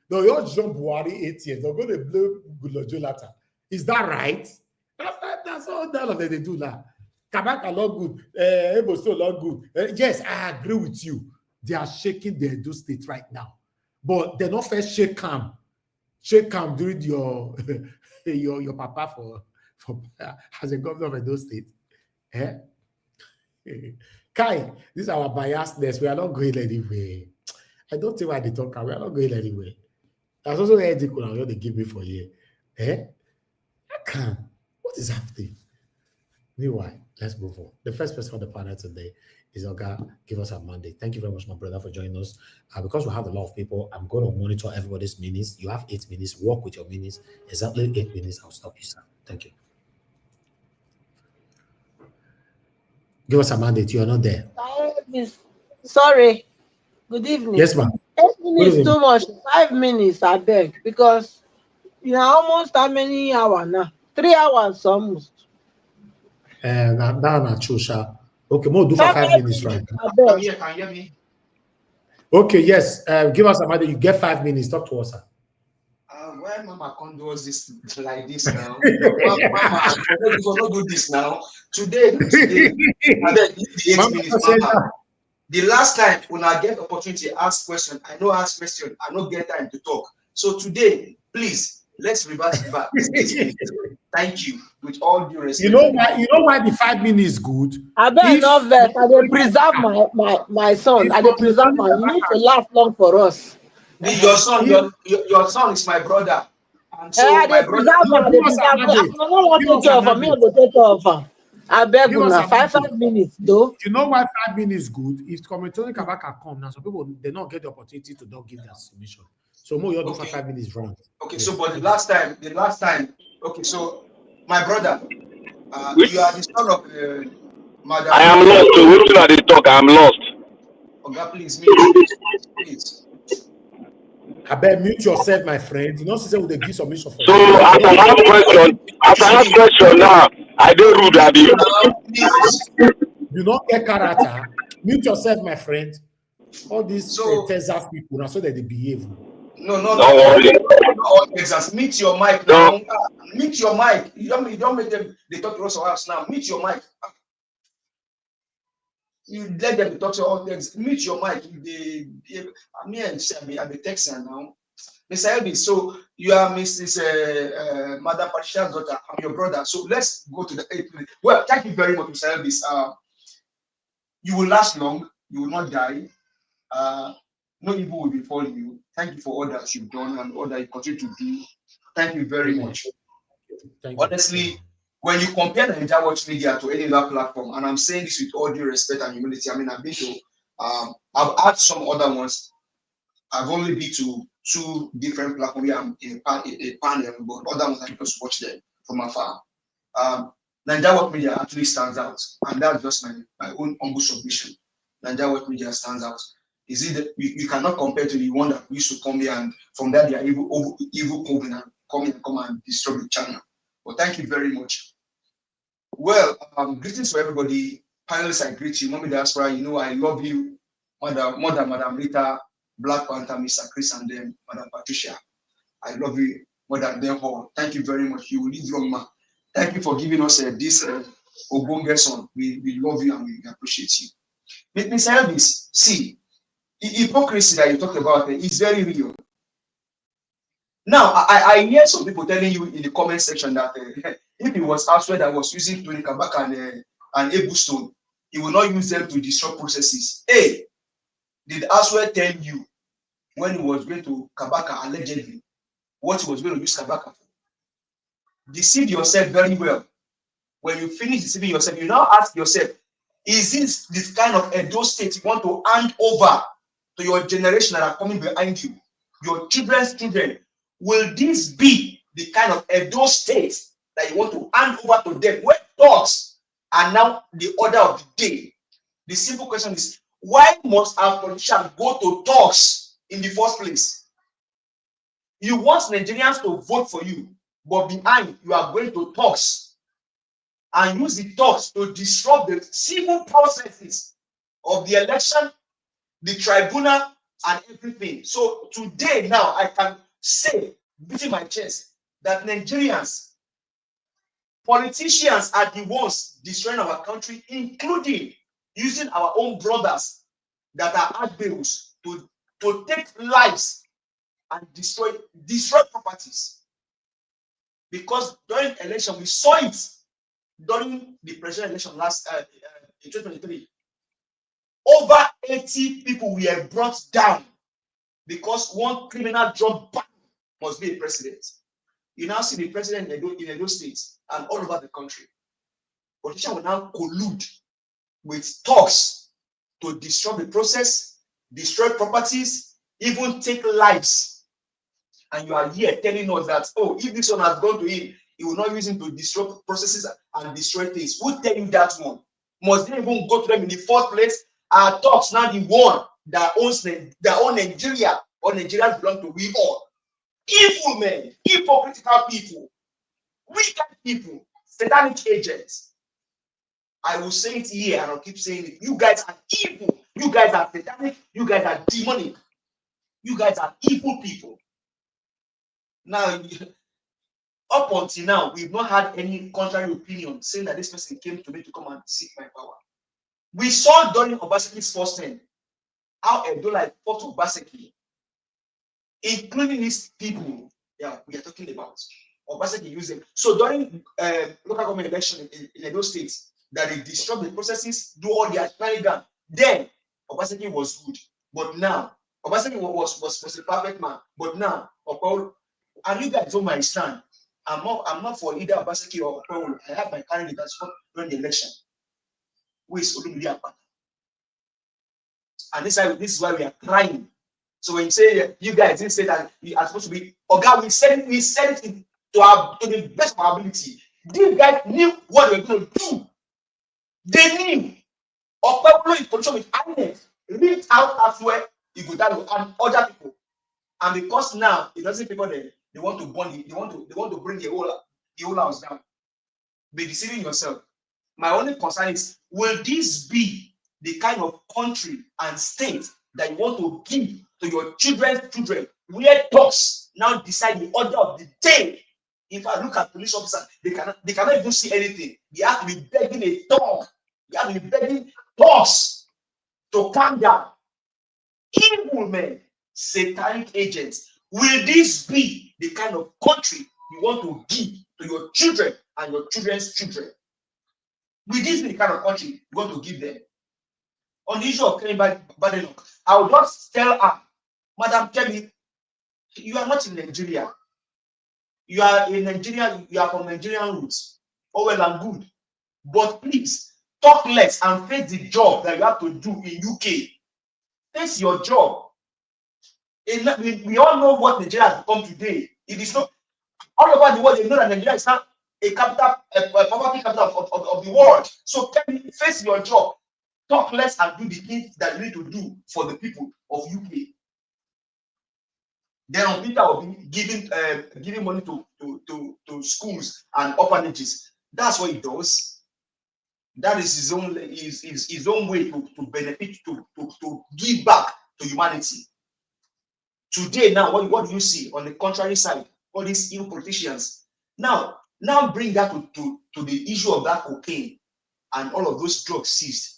They'll all jump Buhari 8 years. They'll go to blame Goodluck Jonathan. Is that right? That's all that they do now. Kabaka not good. Edo State not good. Yes, I agree with you. They are shaking the Edo State right now. But they're not first shake calm. Shake calm during your your papa for as a governor of Edo State. Kai, this is our biasness. We are not going anywhere. I don't think why they talk. We are not going anywhere. That's also the article they give me for you. I can't. What is happening? Meanwhile, let's move on. The first person on the panel today is Oga. Give us a mandate. Thank you very much, my brother, for joining us. Because we have a lot of people, I'm going to monitor everybody's minutes. You have 8 minutes. Work with your minutes. Exactly 8 minutes. I'll stop you, sir. Thank you. Give us a mandate. You are not there. Sorry. Good evening. Yes, ma'am. 8 minutes too much. 5 minutes, I beg. Because you know almost how many hours now? 3 hours almost. That's not true, sir. Okay, more do for 5 minutes, right? Can you hear me? Okay, yes. Give us a mandate. You get 5 minutes. Talk to us, sir. Why Mama condones this like this now? Mama, you not do this now. Today, Mama. The last time when I get opportunity to ask question, I no ask question, I no get time to talk. So today, please, let's reverse back. Thank you. With all due respect. You know why the 5 minutes is good? I better not vex. I will preserve my son. I will preserve my. You need to laugh long for us. Your son is my brother. And so my brother. I don't want to take care of me. I will take care of her. I beg Give us you, a 5 minutes though. You know why 5 minutes is good? If Commentary Kabaka come now, some people they not get the opportunity to not give their submission. So more you do for 5 minutes round. Okay, Yes. so but the last time, okay, so my brother, you are the son of Madam. I am lost. So which one are they talk? I am lost. Oga, please mute. I bet mute yourself, my friend. You know, since they give submission for So you. as I ask question now, I don't rude at you. You don't get character. Mute yourself, my friend. All these Texas people, now so that they behave. No, not all Texas. Mute your mic now. Mute your mic. You don't make them they talk to us or else now. Mute your mic. You let them talk to all things. Mute your mic. I'm a Texan now. Mr. Elby, so you are Mrs. Madam Patricia's daughter. I'm your brother. So let's go to the 8th minute. Well, thank you very much, Mr. Elby. You will last long. You will not die. No evil will befall you. Thank you for all that you've done and all that you continue to do. Thank you very much. Honestly, when you compare the entire Watch Media to any other platform, and I'm saying this with all due respect and humility, I mean, I've been to, I've had some other ones. I've only been to 2 different platforms where I'm in a panel, but other ones I just watch them from afar. Nigeria Watch Media actually stands out, and that's just my own humble submission. Nigeria Watch Media stands out. Is it that you cannot compare to the one that used to come here and from that they are evil covenant come and destroy the channel. But thank you very much. Well, greetings to everybody. Panelists, I greet you. Mommy Diaspora, you know I love you. Madam Rita, Black Panther, Mr. Chris, and then Madam Patricia. I love you more than them all. Thank you very much. You will lead long, man. Thank you for giving us this Obonge song. We love you and we appreciate you. Mr. Elvis, see, the hypocrisy that you talked about is very real. Now, I hear some people telling you in the comment section that if it was elsewhere that was using Tony Kabaka and Ebu Stone, he will not use them to disrupt processes. Hey, did elsewhere tell you when he was going to Kabaka allegedly what he was going to use Kabaka for? Deceive yourself very well. When you finish deceiving yourself, you now ask yourself, is this kind of Edo State you want to hand over to your generation that are coming behind you, your children's children? Will this be the kind of Edo State that you want to hand over to them when talks are now the order of the day? The simple question is, why must our politicians go to talks in the first place? You want Nigerians to vote for you, but behind you are going to talks and use the talks to disrupt the civil processes of the election, the tribunal, and everything. So today now I can say, beating my chest, that Nigerians, politicians are the ones destroying our country, including using our own brothers that are adults to take lives and destroy properties. Because during election, we saw it during the presidential election last in 2023. Over 80 people were brought down because one criminal drug ban must be a president. You now see the president in Edo State and all over the country. Politicians will now collude with talks to destroy the process, destroy properties, even take lives. And you are here telling us that, oh, if this one has gone to him, he will not use him to destroy processes and destroy things. Who tell you that one? Must they even go to them in the first place? Our talks now the one that owns their own Nigeria, or Nigerians belong to we all. Evil men, hypocritical people, wicked people, satanic agents. I will say it here and I'll keep saying it. You guys are evil. You guys are satanic. You guys are demonic. You guys are evil people. Now, up until now, we've not had any contrary opinion saying that this person came to me to come and seek my power. We saw during Obasanjo's first term how Edola fought Obaseki, including these people we are talking about. Obaseki used them. So during local government election in Edo State, that they disrupt the processes, do all their shenanigans. Then Obaseki was good, but now Obaseki was a perfect man. But now, and you guys know my stand. I'm not for either Obaseki or Okpewolo. I have my candidate that's not during the election. Who is Olumide Akpata? And this is why we are trying. So when you say you guys didn't say that we are supposed to be, okay, we said it to the best of our ability. These guys knew what they were going to do. They knew. Okpewolo is position with INEC. Reach out elsewhere, you go down and other people. And because now it doesn't people they want to burn it, they want to bring the whole house down. Be deceiving yourself. My only concern is, will this be the kind of country and state that you want to give to your children's children, where dogs now decide the order of the day? If I look at police officers, they cannot even see anything. They have to be begging a dog. They have to be begging dogs to calm down. Evil men, satanic agents. Will this be the kind of country you want to give to your children and your children's children? Will this be the kind of country you want to give them? On the issue of Kemi Badenoch, I will just tell her, Madam Kemi, you are not in Nigeria. You are in Nigeria, you are from Nigerian roots. Oh, well and good. But please, talk less and face the job that you have to do in UK. Face your job. We all know what Nigeria has become today. It is not all over the world. They know that Nigeria is not a capital, a poverty capital of the world. So can you face your job? Talk less and do the things that you need to do for the people of UK. Then Peter will be giving money to schools and orphanages. That's what he does. That is his own way to benefit, to give back to humanity. Today, now, what do you see on the contrary side? All these ill politicians. Now bring that to the issue of that cocaine and all of those drugs seized.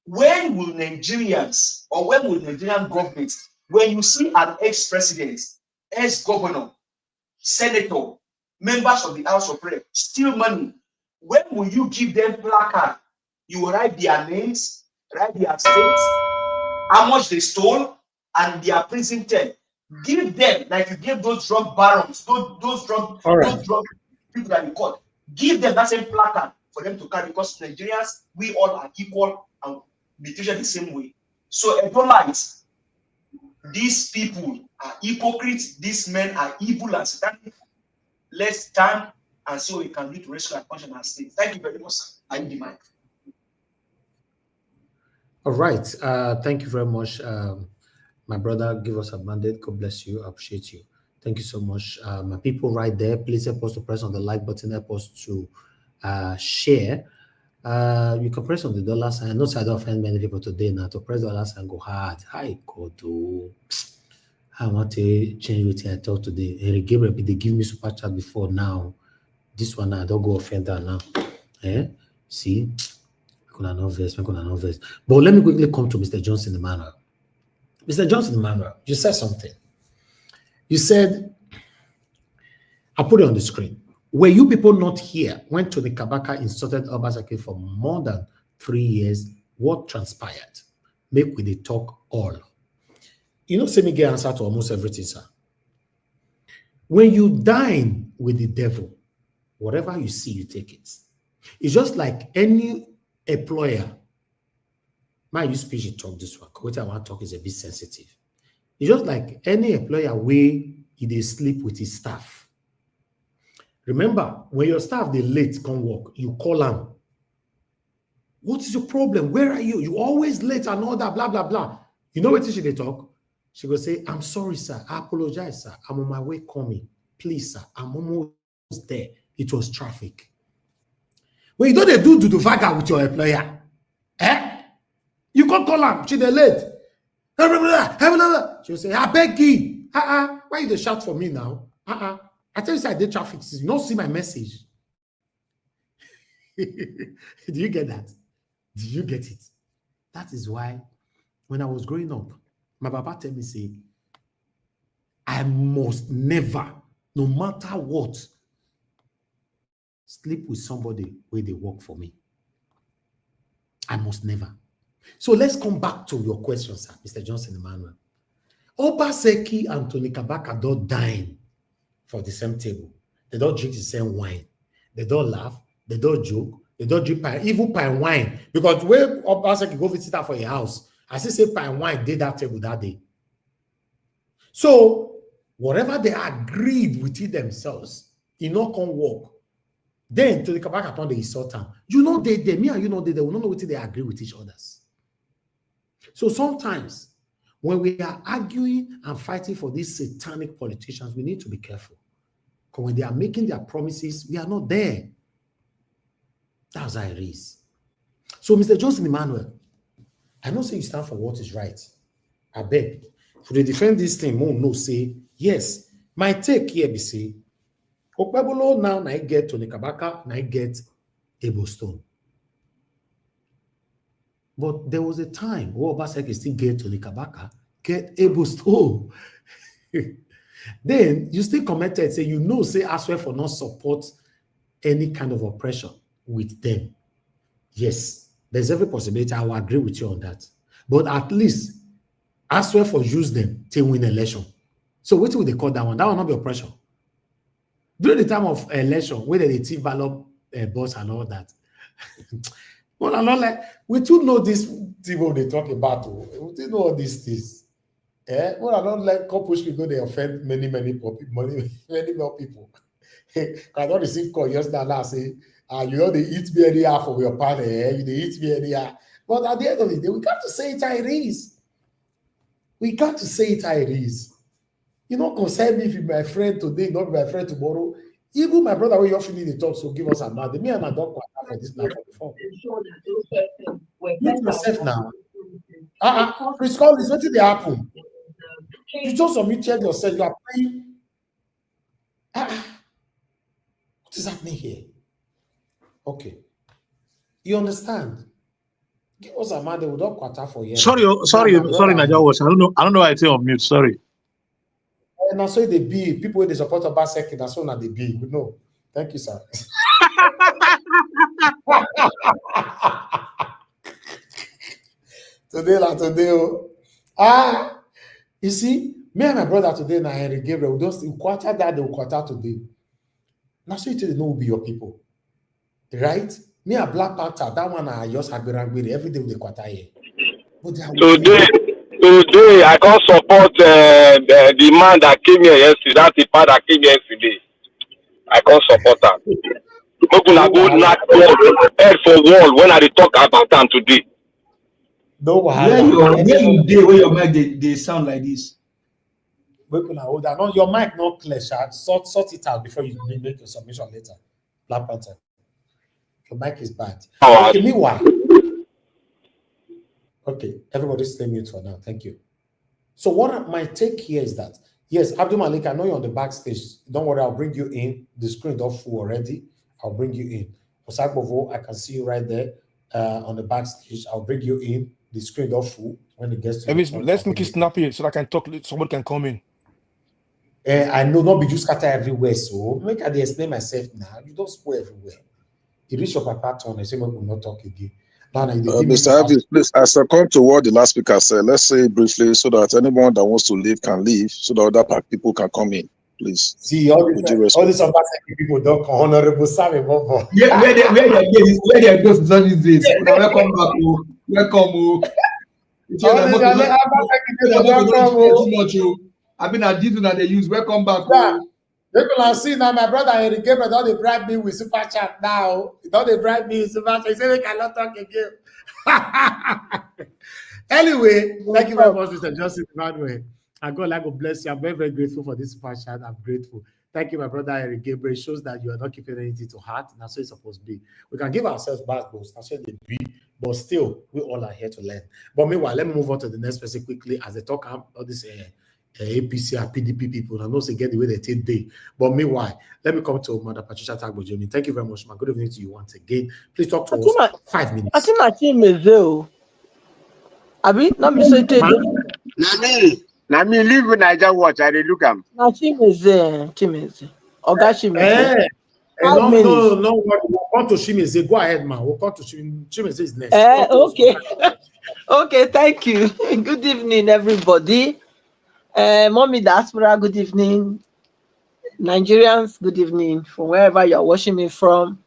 When will Nigerians, or when will Nigerian government, when you see an ex-president, ex-governor, senator, members of the House of Rep steal money, when will you give them placard? You write their names, write their states, how much they stole, and their prison term. Give them, like you gave those drug barons, those drug people that you caught. Give them that same placard for them to carry, because Nigerians, we all are equal and be treated the same way. So Ebolites, these people are hypocrites, these men are evil and satanic. Let's stand and see what we can do to rescue our country and state. Thank you very much, sir. I need the mic. All right. Thank you very much. My brother, give us a mandate. God bless you. I appreciate you. Thank you so much. My people right there, please help us to press on the like button, help us to share. You can press on the dollar sign. Not that I don't offend many people today now. To press the dollar sign, go hard. Hi, God. I want to change what I thought today. Eric Gabriel, they give me super chat before now. This one, I don't go offender now. See? But let me quickly come to Mr. Johnson Emmanuel. Mr. Johnson Emmanuel, you said something. You said, I'll put it on the screen. Were you people not here when Tony Kabaka insulted Obaseki for more than 3 years? What transpired? Make we the talk all. You know, say me get answer to almost everything, sir. When you dine with the devil, whatever you see, you take it. It's just like any employer. My use speech talk this one. What I want to talk is a bit sensitive. It's just like any employer where they sleep with his staff. Remember, when your staff they late come work, you call them. What is your problem? Where are you? You always late and all that, blah, blah, blah. You know what she they talk? She go say, I'm sorry, sir. I apologize, sir. I'm on my way coming. Please, sir. I'm almost there. It was traffic. When you don't do the vaga with your employer, you can't call her. She dey late. She'll say, I beg you. Why you dey shout for me now? I tell you, I did traffic. You don't see my message. Do you get that? Do you get it? That is why when I was growing up, my papa tell me, say, I must never, no matter what, sleep with somebody where they work for me. I must never. So let's come back to your question, sir, Mr. Johnson Emmanuel. Obaseki and Tony Kabaka don't dine for the same table. They don't drink the same wine. They don't laugh. They don't joke. They don't drink pine, even pine wine. Because when Obaseki go visit her for a house, I say pine wine did that table that day. So whatever they agreed within themselves, it not can work. Then to the Kabaka upon the insult them. You know me and you know they will not know what they agree with each others. So sometimes when we are arguing and fighting for these satanic politicians, we need to be careful. Because when they are making their promises, we are not there. That's how it is. So, Mr. Johnson Emmanuel, I know say you stand for what is right. I beg. For they defend this thing, more no say, yes, my take here be say, Okpebolo now I get Tony Kabaka, and I get Edo State. But there was a time where Obaseki still get Tony Kabaka, get Edo State. Then you still commented, say, you know, say, as well for not support any kind of oppression with them. Yes, there's every possibility. I will agree with you on that. But at least, as well for use them to win election. So what will they call that one? That will not be oppression. During the time of election, where they thief ballot boss and all that. Well, I'm not like, we too know this thing they talk about. We too know all these things. Well, I don't like push people, they offend many more people. I don't receive call yesterday and I say, you know, they eat me anyhow for your partner, they eat me anyhow. But at the end of the day, we got to say it how it is. We got to say it how it is. You know, concern me if you're my friend today, not my friend tomorrow. Even my brother, when you're feeling the talk, so give us a mouth. Me and my dog for this now before. Mute yourself now. Chris Collins, what did they happen? You just unmuted yourself. You are playing. What is happening here? Okay. You understand? Give us a man, they will not quarter for you. Sorry, Nadia was. I don't know why I say on mute. Sorry. And I say they be people they support about second, that's all they be. We know. Thank you, sir. Today. You see, me and my brother today, now Henry Gabriel, we just quarter that they will quarter today. Now, so you know will be your people. Right? Me and Black Panther, that one I just have been every day with the quarter here. Today, I can't support the man that came here yesterday. That's the part that came yesterday. I can't support that. People are going knock head for wall when I talk about them today. No, where you dey where your mic they sound like this. Hold on. No, your mic not clear. Sort it out before you make your submission later. Black Panther. Your mic is bad. Okay, meanwhile. Okay, everybody stay mute for now. Thank you. So what my take here is that, yes, Abdul Malik, I know you're on the backstage. Don't worry, I'll bring you in. The screen is full already. I'll bring you in. Osagbovo, I can see you right there on the backstage. I'll bring you in. The screen is full when it gets to let's make it snappy so I can talk. Somebody can come in. I know not be just scatter everywhere, so make I explain myself now. You don't spoil everywhere. You reach your papa turn, I say we will not talk again. Mr. Avis, please, I second to what the last speaker said. Let's say briefly so that anyone that wants to leave can leave, so that other people can come in. Please. See, all these people don't come. Honorable Sammy Bobo. Yeah, where they go to these days. Welcome back. Welcome. I've been at this that they use. Welcome back. People are seeing now my brother Henry Gabriel don't they bribe me with super chat now. Don't they bribe me with super chat? He said we cannot talk again. Anyway, thank you very much, Mr. Johnson Emmanuel. And God like bless you. I'm very, very grateful for this super chat. I'm grateful. Thank you, my brother Henry Gabriel. It shows that you are not keeping anything to heart. That's what it's supposed to be. We can give ourselves backbones. That's what they be. But still, we all are here to learn. But meanwhile, let me move on to the next person quickly as they talk about all this APC and PDP people. I know they get the way they take day. But meanwhile, let me come to Mother Patricia Tagbo-Jemi. Thank you very much, man. Good evening to you once again. Please talk to us. 5 minutes. I think my team is there. Abi, not me say it. Now me live with Niger watch. I look am. My team is there. Ogashi me. No. We'll come to Shimeze. Go ahead, man. We'll come to Shimeze is next. Okay. Okay, thank you. Good evening, everybody. Mommy Diaspora, good evening. Nigerians, good evening from wherever you're watching me from.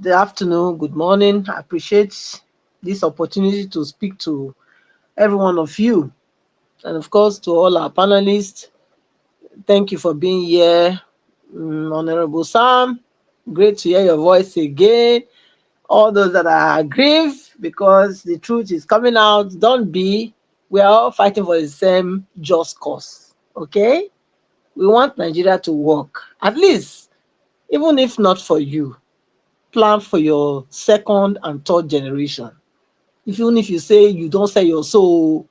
Good afternoon, good morning. I appreciate this opportunity to speak to every one of you. And of course, to all our panelists, thank you for being here. Honorable Sam, great to hear your voice again. All those that are aggrieved because the truth is coming out, don't be. We are all fighting for the same just cause. Okay? We want Nigeria to work. At least, even if not for you, plan for your second and third generation. Even if you say you don't sell your soul,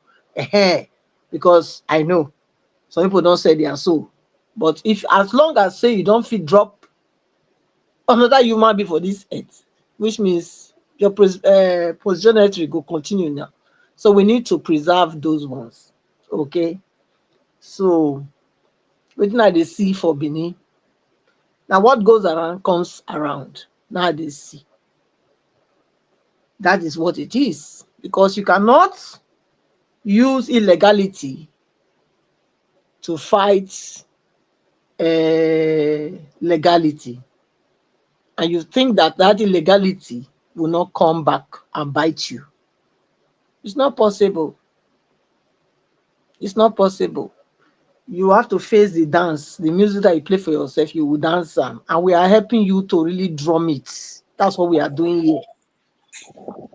because I know some people don't sell their soul. But if as long as say you don't feel drop another human being for this earth, which means your positionality will continue now. So we need to preserve those ones. Okay. So what now they see for Benin? Now what goes around comes around. Now they see. That is what it is. Because you cannot use illegality to fight legality. And you think that that illegality will not come back and bite you. It's not possible. It's not possible. You have to face the dance, the music that you play for yourself, you will dance and we are helping you to really drum it. That's what we are doing here.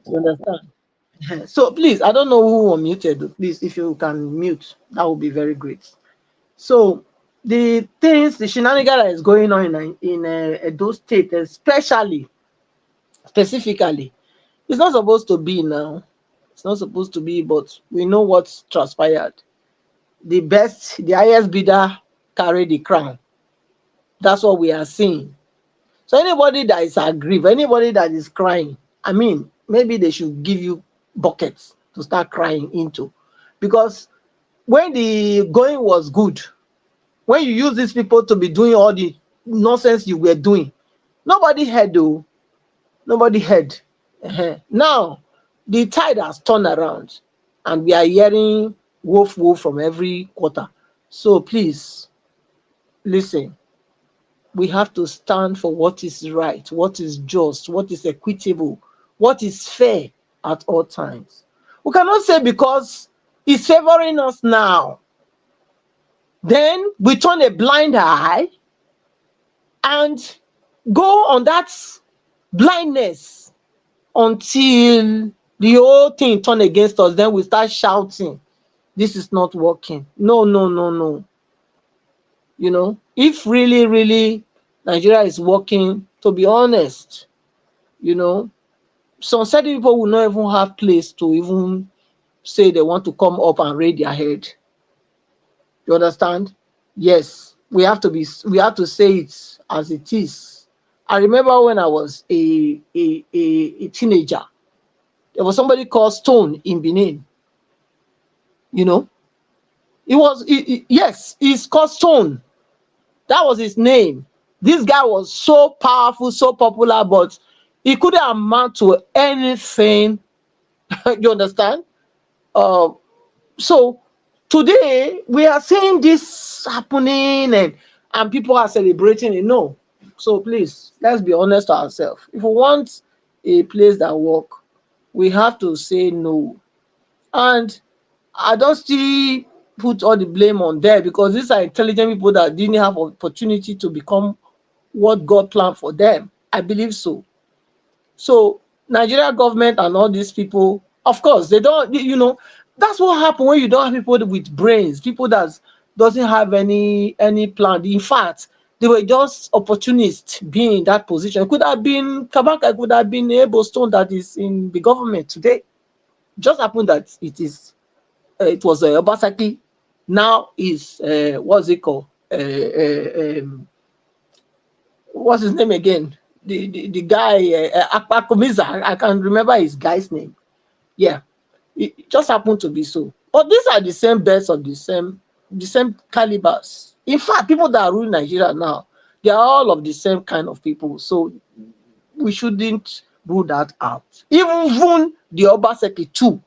You understand? So please, I don't know who unmuted. Please, if you can mute, that would be very great. So the things, the shenanigans that is going on in Edo State, especially, specifically, it's not supposed to be now. It's not supposed to be, but we know what's transpired. The best, the highest bidder carry the crown. That's what we are seeing. So anybody that is aggrieved, anybody that is crying, I mean, maybe they should give you buckets to start crying into. Because when the going was good, when you use these people to be doing all the nonsense you were doing, nobody heard though. Nobody heard. Now, the tide has turned around and we are hearing wolf from every quarter. So please, listen. We have to stand for what is right, what is just, what is equitable, what is fair at all times. We cannot say because it's favoring us now, then we turn a blind eye and go on that blindness until the whole thing turn against us. Then we start shouting, this is not working. No. You know, if really Nigeria is working, to be honest, you know, some certain people will not even have place to even say they want to come up and raise their head. You understand? Yes, we have to say it as it is. I remember when I was a teenager, there was somebody called Stone in Benin. You know, yes, he's called Stone. That was his name. This guy was so powerful, so popular, but he couldn't amount to anything. You understand? So today we are seeing this happening and people are celebrating it. No. So please, let's be honest to ourselves. If we want a place that works, we have to say no. And I don't still put all the blame on them because these are intelligent people that didn't have opportunity to become what God planned for them. I believe so. So Nigeria government and all these people, of course, they don't, you know, that's what happens when you don't have people with brains, people that doesn't have any plan. In fact, they were just opportunists being in that position. It could have been Kabaka, it could have been Edo State that is in the government today. Just happened that it was Obasaki. Now is what's it called? What's his name again? The guy Akpakomiza. I can't remember his guy's name. Yeah, it just happened to be so. But these are the same birds of the same calibers. In fact, people that rule Nigeria now, they are all of the same kind of people. So we shouldn't rule that out. Even the Obaseki too.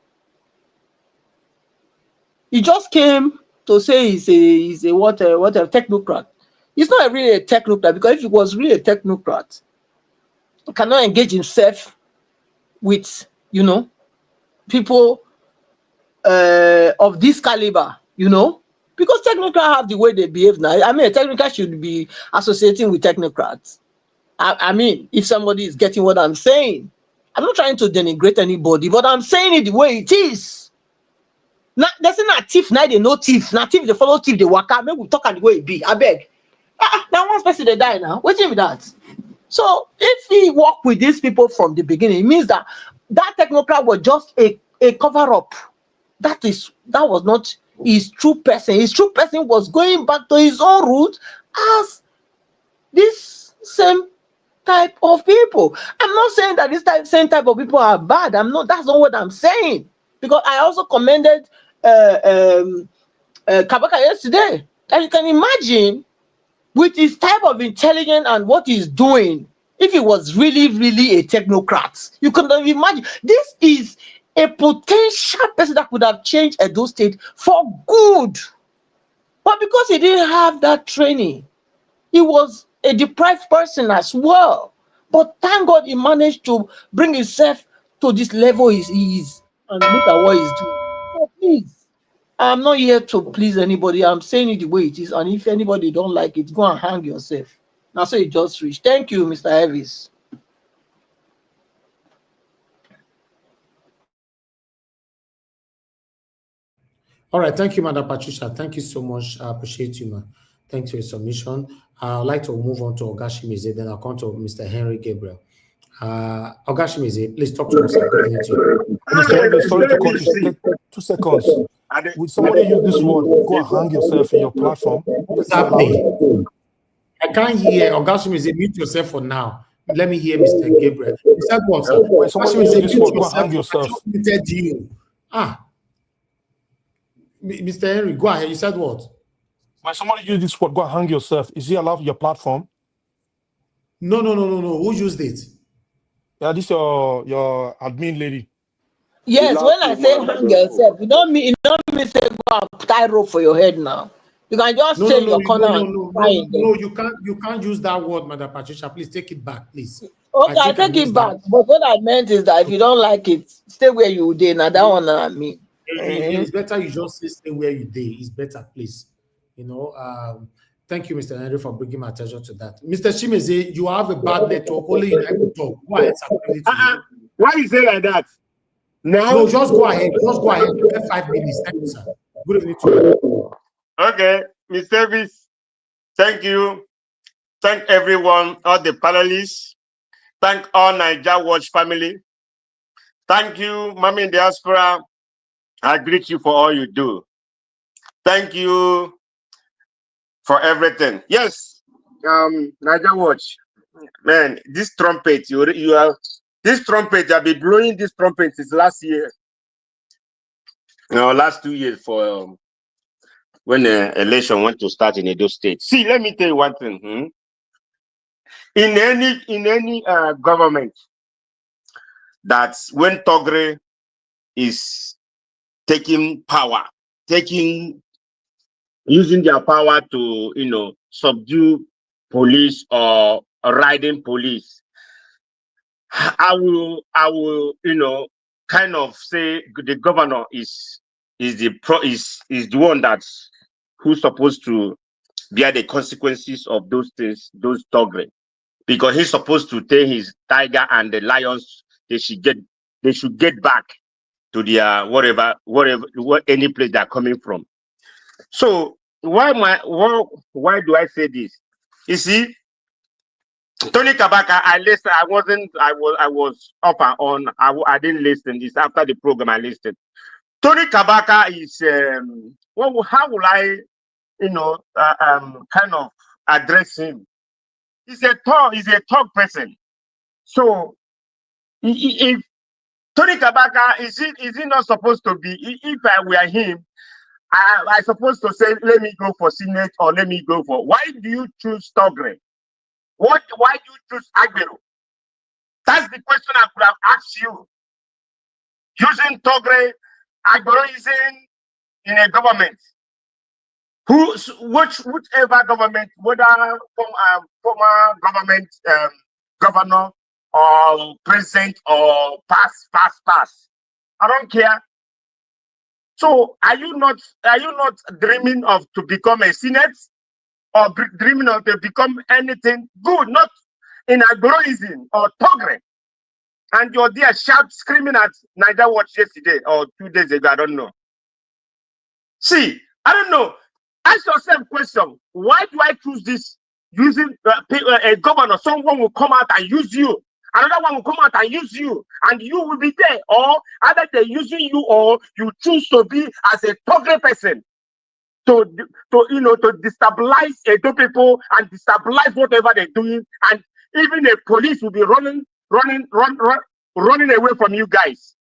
He just came to say he's a what a technocrat. He's not really a technocrat, because if he was really a technocrat, he cannot engage himself with, you know, people of this caliber, you know, because technocrats have the way they behave now. I mean, a technocrat should be associating with technocrats. I mean, if somebody is getting what I'm saying, I'm not trying to denigrate anybody, but I'm saying it the way it is. Now, that's not thief, now they know thief. Now, thief, they follow thief, they work out. Maybe we talk and the way it be. I beg. Now, one person they die now. What's with that? So, if he work with these people from the beginning, it means that that technocrat was just a cover up. That was not his true person. His true person was going back to his own root as this same type of people. I'm not saying that same type of people are bad. I'm not. That's not what I'm saying. Because I also commended Kabaka yesterday. And you can imagine, with his type of intelligence and what he's doing, if he was really, really a technocrat, you can imagine. This is a potential person that could have changed Edo State for good. But because he didn't have that training, he was a deprived person as well. But thank God he managed to bring himself to this level he is. And look at what he's doing. So please, I'm not here to please anybody. I'm saying it the way it is. And if anybody don't like it, go and hang yourself. Now, so it just reached. Thank you, Mr. Elvis. All right, thank you, Madam Patricia. Thank you so much. I appreciate you, man. Thanks for your submission. I'd like to move on to Ogashimize, then I'll come to Mr. Henry Gabriel. Ogashimize, please talk to us. Good evening to you. Mr. Evans, sorry to cut you. Take 2 seconds. Would somebody use this word, go and hang yourself in your platform? What's happening? I can't hear. Ogashimize, mute yourself for now. Let me hear Mr. Gabriel. You said what, sir? When somebody use this word, go and hang yourself. I just muted you. Mr. Henry, go ahead. You said what? When somebody use this word, go and hang yourself. Is he allowed your platform? No. Who used it? Yeah, this your admin lady. Yes, when I say hang yourself, you don't mean say go and tie rope for your head now. You can just stay in your corner and cry. No, you can't use that word, Madam Patricia. Please take it back, please. Okay, I take it back. But what I meant is that if you don't like it, stay where you did. Now that one I mean. It's better you just stay where you did. It's better, please. You know, thank you, Mr. Henry, for bringing my attention to that. Mr. Chimeze, you have a bad network. Only you have to talk. Why you say like that? No, just go ahead. Just go ahead. You have 5 minutes. Thank you, sir. Good evening to you. Okay, Mr. Davis, thank you. Thank everyone, all the panelists. Thank all Niger Watch family. Thank you, Mami in Diaspora. I greet you for all you do. Thank you for everything. Yes, Niger Watch. Man, this trumpet, you have this trumpet, I've been blowing this trumpet since last year. Last 2 years for when the election went to start in Edo State. See, let me tell you one thing. In any government, that's when Thuggery is taking power, using their power to subdue police or riding police. I will kind of say the governor is the one that's who's supposed to bear the consequences of those things, those Thuggery, because he's supposed to tell his tiger and the lions they should get back to their any place they're coming from. So why do I say this? You see, Tony Kabaka, I was up and on. I didn't listen. This after the program I listened. Tony Kabaka is how will I kind of address him? He's a talk person. So if Tony Kabaka is he not supposed to be? If I were him, I supposed to say let me go for Senate or let me go for. Why do you choose Thuggery? Why do you choose Agbero? That's the question I could have asked you. Using Thuggery, Agbero is in a government. whichever government, whether former government governor or president or pass. I don't care. So are you not dreaming of to become a senate or dreaming of to become anything good, not in agorism or thuggery? And you're there screaming at Niger Watch yesterday or 2 days ago, I don't know. See, I don't know. Ask yourself a question. Why do I choose this? Using a governor, someone will come out and use you. Another one will come out and use you, and you will be there. Or either they're using you, or you choose to be as a target person to destabilize Edo people and destabilize whatever they're doing. And even the police will be running away from you guys.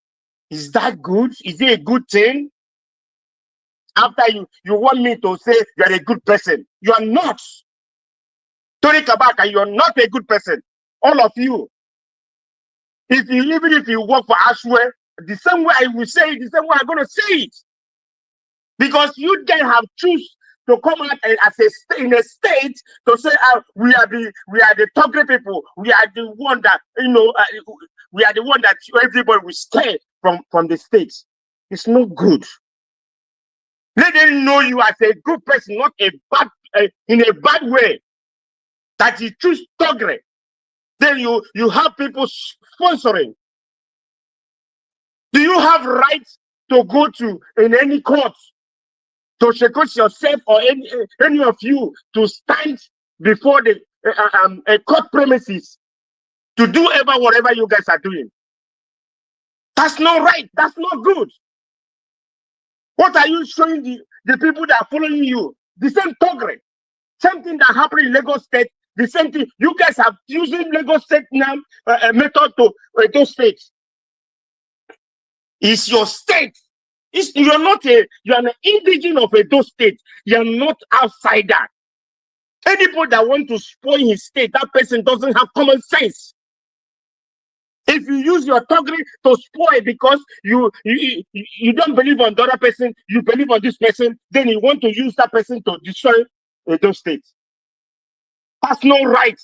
Is that good? Is it a good thing? After you want me to say you're a good person. You are not. Tony Kabaka, you're not a good person. All of you. Even if you work for Ashwell, the same way I will say it, the same way I'm going to say it. Because you guys have choose to come out as in a state to say we are the target people. We are the one that we are the one that everybody will stay from the states. It's not good. Let them know you as a good person, not in a bad way. That you choose Thuggery. Then you have people sponsoring. Do you have rights to go to in any court to shekos yourself or any of you to stand before the court premises to do whatever you guys are doing? That's not right. That's not good. What are you showing the people that are following you? The same Thuggery. Same thing that happened in Lagos State. The same thing. You guys are using Lagos State now method to Edo State. It's your state. You're an indigenous of Edo State. You're not outsider. Anybody that wants to spoil his state, that person doesn't have common sense. If you use your Thuggery to spoil because you don't believe on the other person, you believe on this person, then you want to use that person to destroy Edo State. That's not right.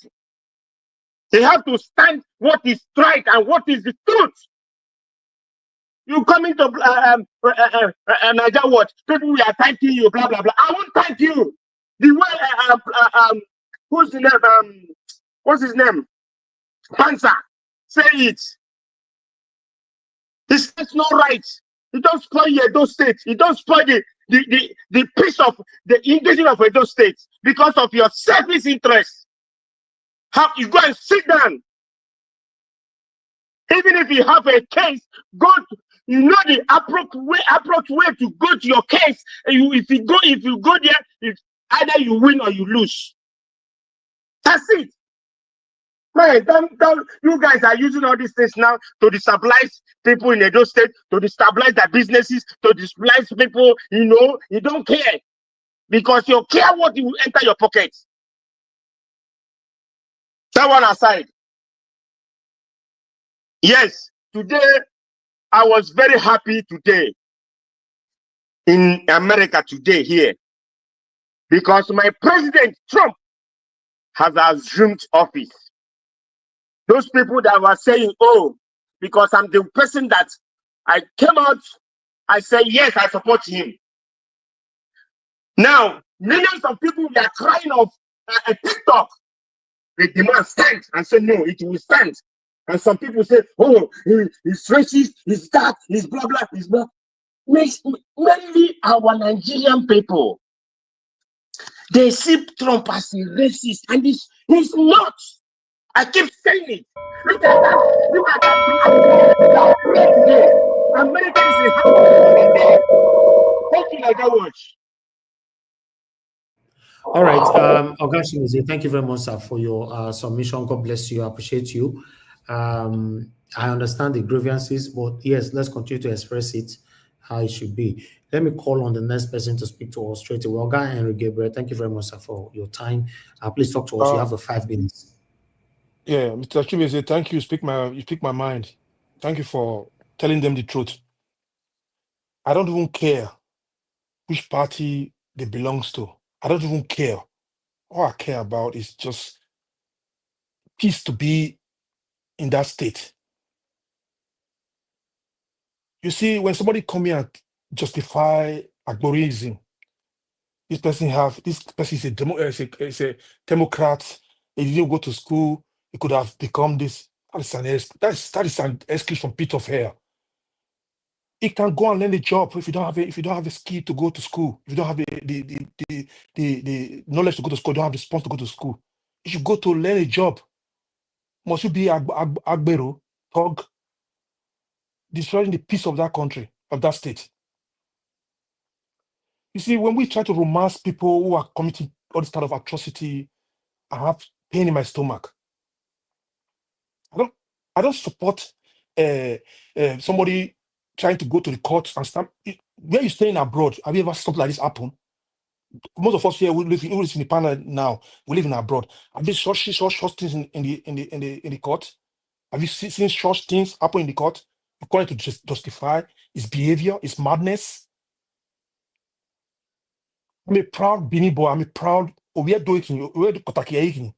They have to stand what is right and what is the truth. You come into Niger Watch, people we are thanking you, blah blah blah. I won't thank you. The way who's the name? What's his name? Panza. Say it. It's not right. You don't spoil Edo State. You don't spoil the peace of the indigenous of Edo State because of your selfish interest. You go and sit down. Even if you have a case, the approach way to go to your case. If you go there, either you win or you lose. That's it. Man, you guys are using all these things now to destabilize people in Edo State, to destabilize their businesses, to destabilize people. You don't care because you care what will enter your pocket. That one aside. Yes, today I was very happy today in America today here because my president Trump has assumed office. Those people that were saying, oh, because I'm the person that I came out, I said, yes, I support him. Now, millions of people that are crying of a TikTok, they demand stand and say, no, it will stand. And some people say, oh, he's racist, he's that, he's blah, blah, he's blah. Mainly our Nigerian people, they see Trump as a racist, and he's not. I keep saying it. Look at that. Look at that black there. America is a happy. Thank you, Niger Watch. All right, Ogashimuzi, thank you very much, sir, for your submission. God bless you. I appreciate you. I understand the grievances, but yes, let's continue to express it how it should be. Let me call on the next person to speak to us straight away. Oga Henry Gabriel, thank you very much, sir, for your time. Please talk to us. You have 5 minutes. Yeah, Mr. Chibueze, thank you. You speak my mind. Thank you for telling them the truth. I don't even care which party they belongs to. I don't even care. All I care about is just peace to be in that state. You see, when somebody come here and justify Agborism, this person is a Democrat. He didn't go to school. He could have become this. That is an excuse from pit of hell. He can go and learn a job if you don't have a skill to go to school. If you don't have the knowledge to go to school, you don't have the response to go to school. You should go to learn a job. Must you be Agbero, thug, destroying the peace of that country, of that state? You see, when we try to romance people who are committing all this kind of atrocity, I have pain in my stomach. I don't support somebody trying to go to the court and stand. Where you staying abroad? Have you ever something like this happen? Most of us here we live in the panel now. We live in abroad. Have you seen short things in the court? Have you seen short things happen in the court? According to justify his behavior, his madness. I'm a proud Bini boy. I'm a proud Kotaki.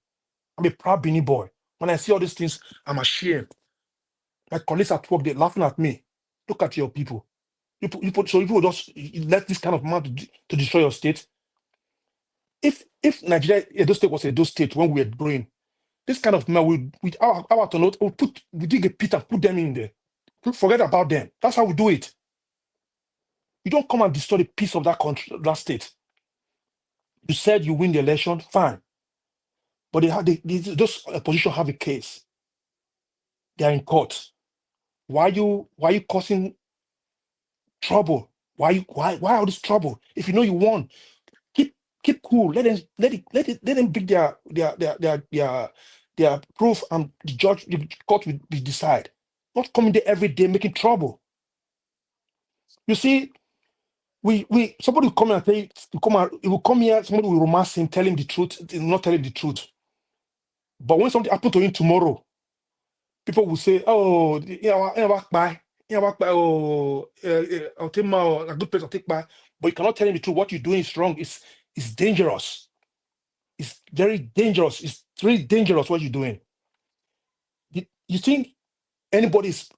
I'm a proud Bini boy. When I see all these things, I'm ashamed. My colleagues at work, they're laughing at me. Look at your people. So you just let this kind of man to destroy your state. If Nigeria, Edo State was Edo State when we were growing, this kind of man, we dig a pit and put them in there. Forget about them. That's how we do it. You don't come and destroy the peace of that country, that state. You said you win the election, fine. But those opposition have a case. They are in court. Why you causing trouble? Why all this trouble? If you know you won, keep cool. Let them bring their proof, and the court will decide. Not coming there every day making trouble. You see, somebody will come and say, he will come here, somebody will romance him, tell him the truth, not tell him the truth. But when something happens to him tomorrow, people will say, oh, I'll take a good place, I'll take back. But you cannot tell him the truth. What you're doing is wrong. It's dangerous. It's very dangerous. It's really dangerous what you're doing. You think anybody is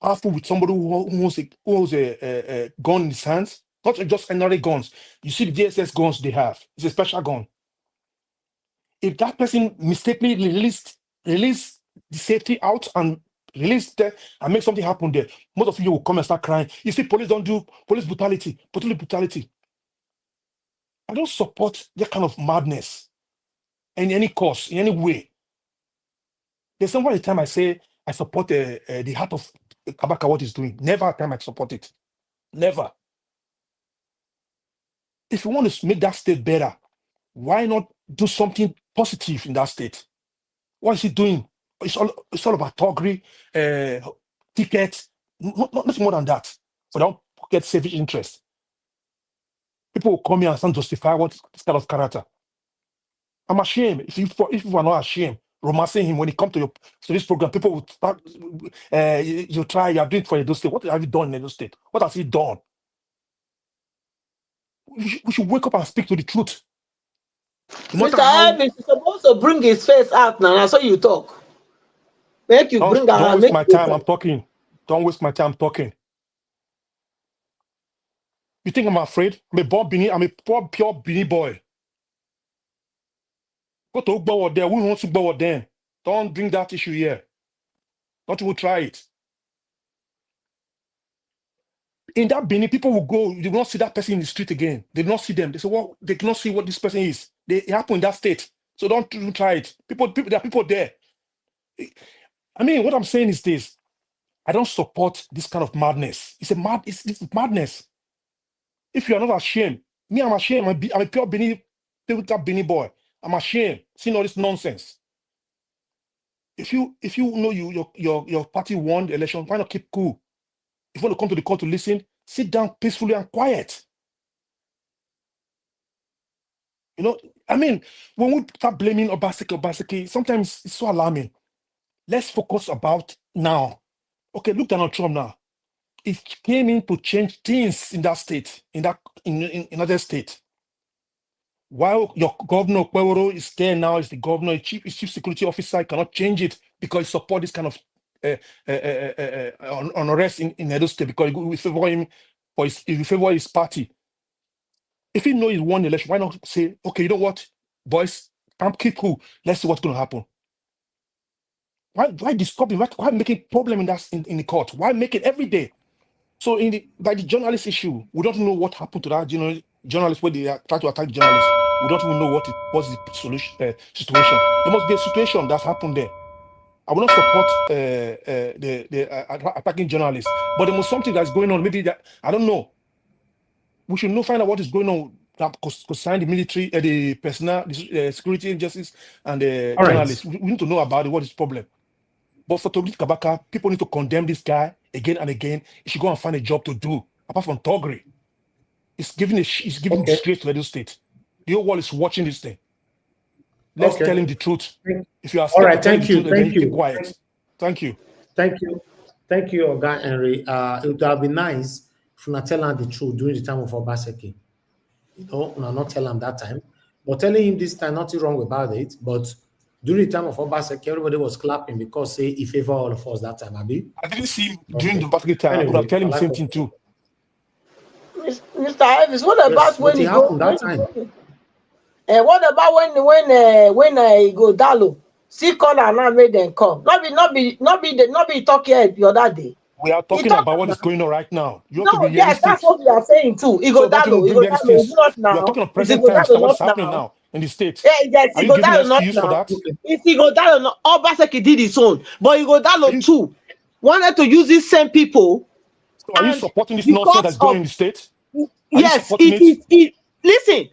powerful with somebody who owns a gun in his hands? Not just another guns. You see the DSS guns they have. It's a special gun. If that person mistakenly release the safety out and release there and make something happen there, most of you will come and start crying. You see, police don't do police brutality. I don't support that kind of madness in any cause, in any way. There's somewhere the time I say I support the heart of Kabaka, what he's doing. Never a time I support it. Never. If you want to make that state better, why not do something positive in that state? What is he doing? It's all about Thuggery, tickets, nothing more than that. For don't get selfish interest. People will come here and justify what this kind of character. I'm ashamed. If you are not ashamed, romancing him when he come to this program, people will start. You are doing it for Edo State. What have you done in Edo State? What has he done? We should wake up and speak to the truth. Mr. Elvis is supposed to bring his face out now. That's how you talk. Make you bring out. Don't waste my time. I'm talking. Don't waste my time talking. You think I'm afraid? I'm a pure Bini boy. Go to Ugbawa there. We want to Ugbawa then. Don't bring that issue here. Don't even try it. In that Bini, people will go, they will not see that person in the street again. They will not see them. They say, well, they cannot see what this person is. It happened in that state. So don't even try it. There are people there. I mean, what I'm saying is this. I don't support this kind of madness. It's madness. If you are not ashamed, me, I'm ashamed. I'm a pure Bini boy. I'm ashamed seeing all this nonsense. If you know your party won the election, why not keep cool? If you want to come to the court to listen, sit down peacefully and quiet. You know, I mean, when we start blaming Obaseki, sometimes it's so alarming. Let's focus about now. Okay, look Donald Trump now. He came in to change things in that state, in other state. While your governor Kweworo is there now, is the governor, chief security officer, cannot change it because he support this kind of on arrest in Edo State because we favor him for he favor his party. If he know he won the election, why not say, okay, you know what, boys, keep cool. Let's see what's going to happen. Why disturbing? Why making problem in the court? Why make it every day? So by the journalist issue, we don't know what happened to that journalist when they try to attack journalists. We don't even know what was the solution situation. There must be a situation that's happened there. I will not support the attacking journalists, but there must something that's going on. Maybe that I don't know. We should find out what is going on that concern the military, the personnel, the security agencies, and the journalists. We need to know about it. What is the problem? But for Thuggery Kabaka, people need to condemn this guy again and again. He should go and find a job to do. Apart from Thuggery, it's giving disgrace to Edo State. The whole world is watching this thing. Let's tell him the truth. If you are scared, all right, thank you, then keep quiet. Thank you, Oga Henry. It would have been nice if you not tell him the truth during the time of Obaseki. You know, not tell him that time, but telling him this time, nothing wrong about it. But during the time of Obaseki, everybody was clapping because he favored all of us that time, Abi. I didn't see him during the Obaseki time. Anyway, I would have told him the same thing too. Mr. Ives, what about when he go that time? What about when I go Dalo? See call and now made them come. Not be talk here the other day. We are talking about what is going on right now. You have to be realistic. That's what we are saying too. He go Dalo. Not now. We are talking of present times. What's happening now in the state? Yes, are you giving an excuse for that? If he go Dalo, Obaseki did his own, but he go Dalo too. Wanted to use these same people. So are you supporting this nonsense that's going in the state? Yes, it. Listen,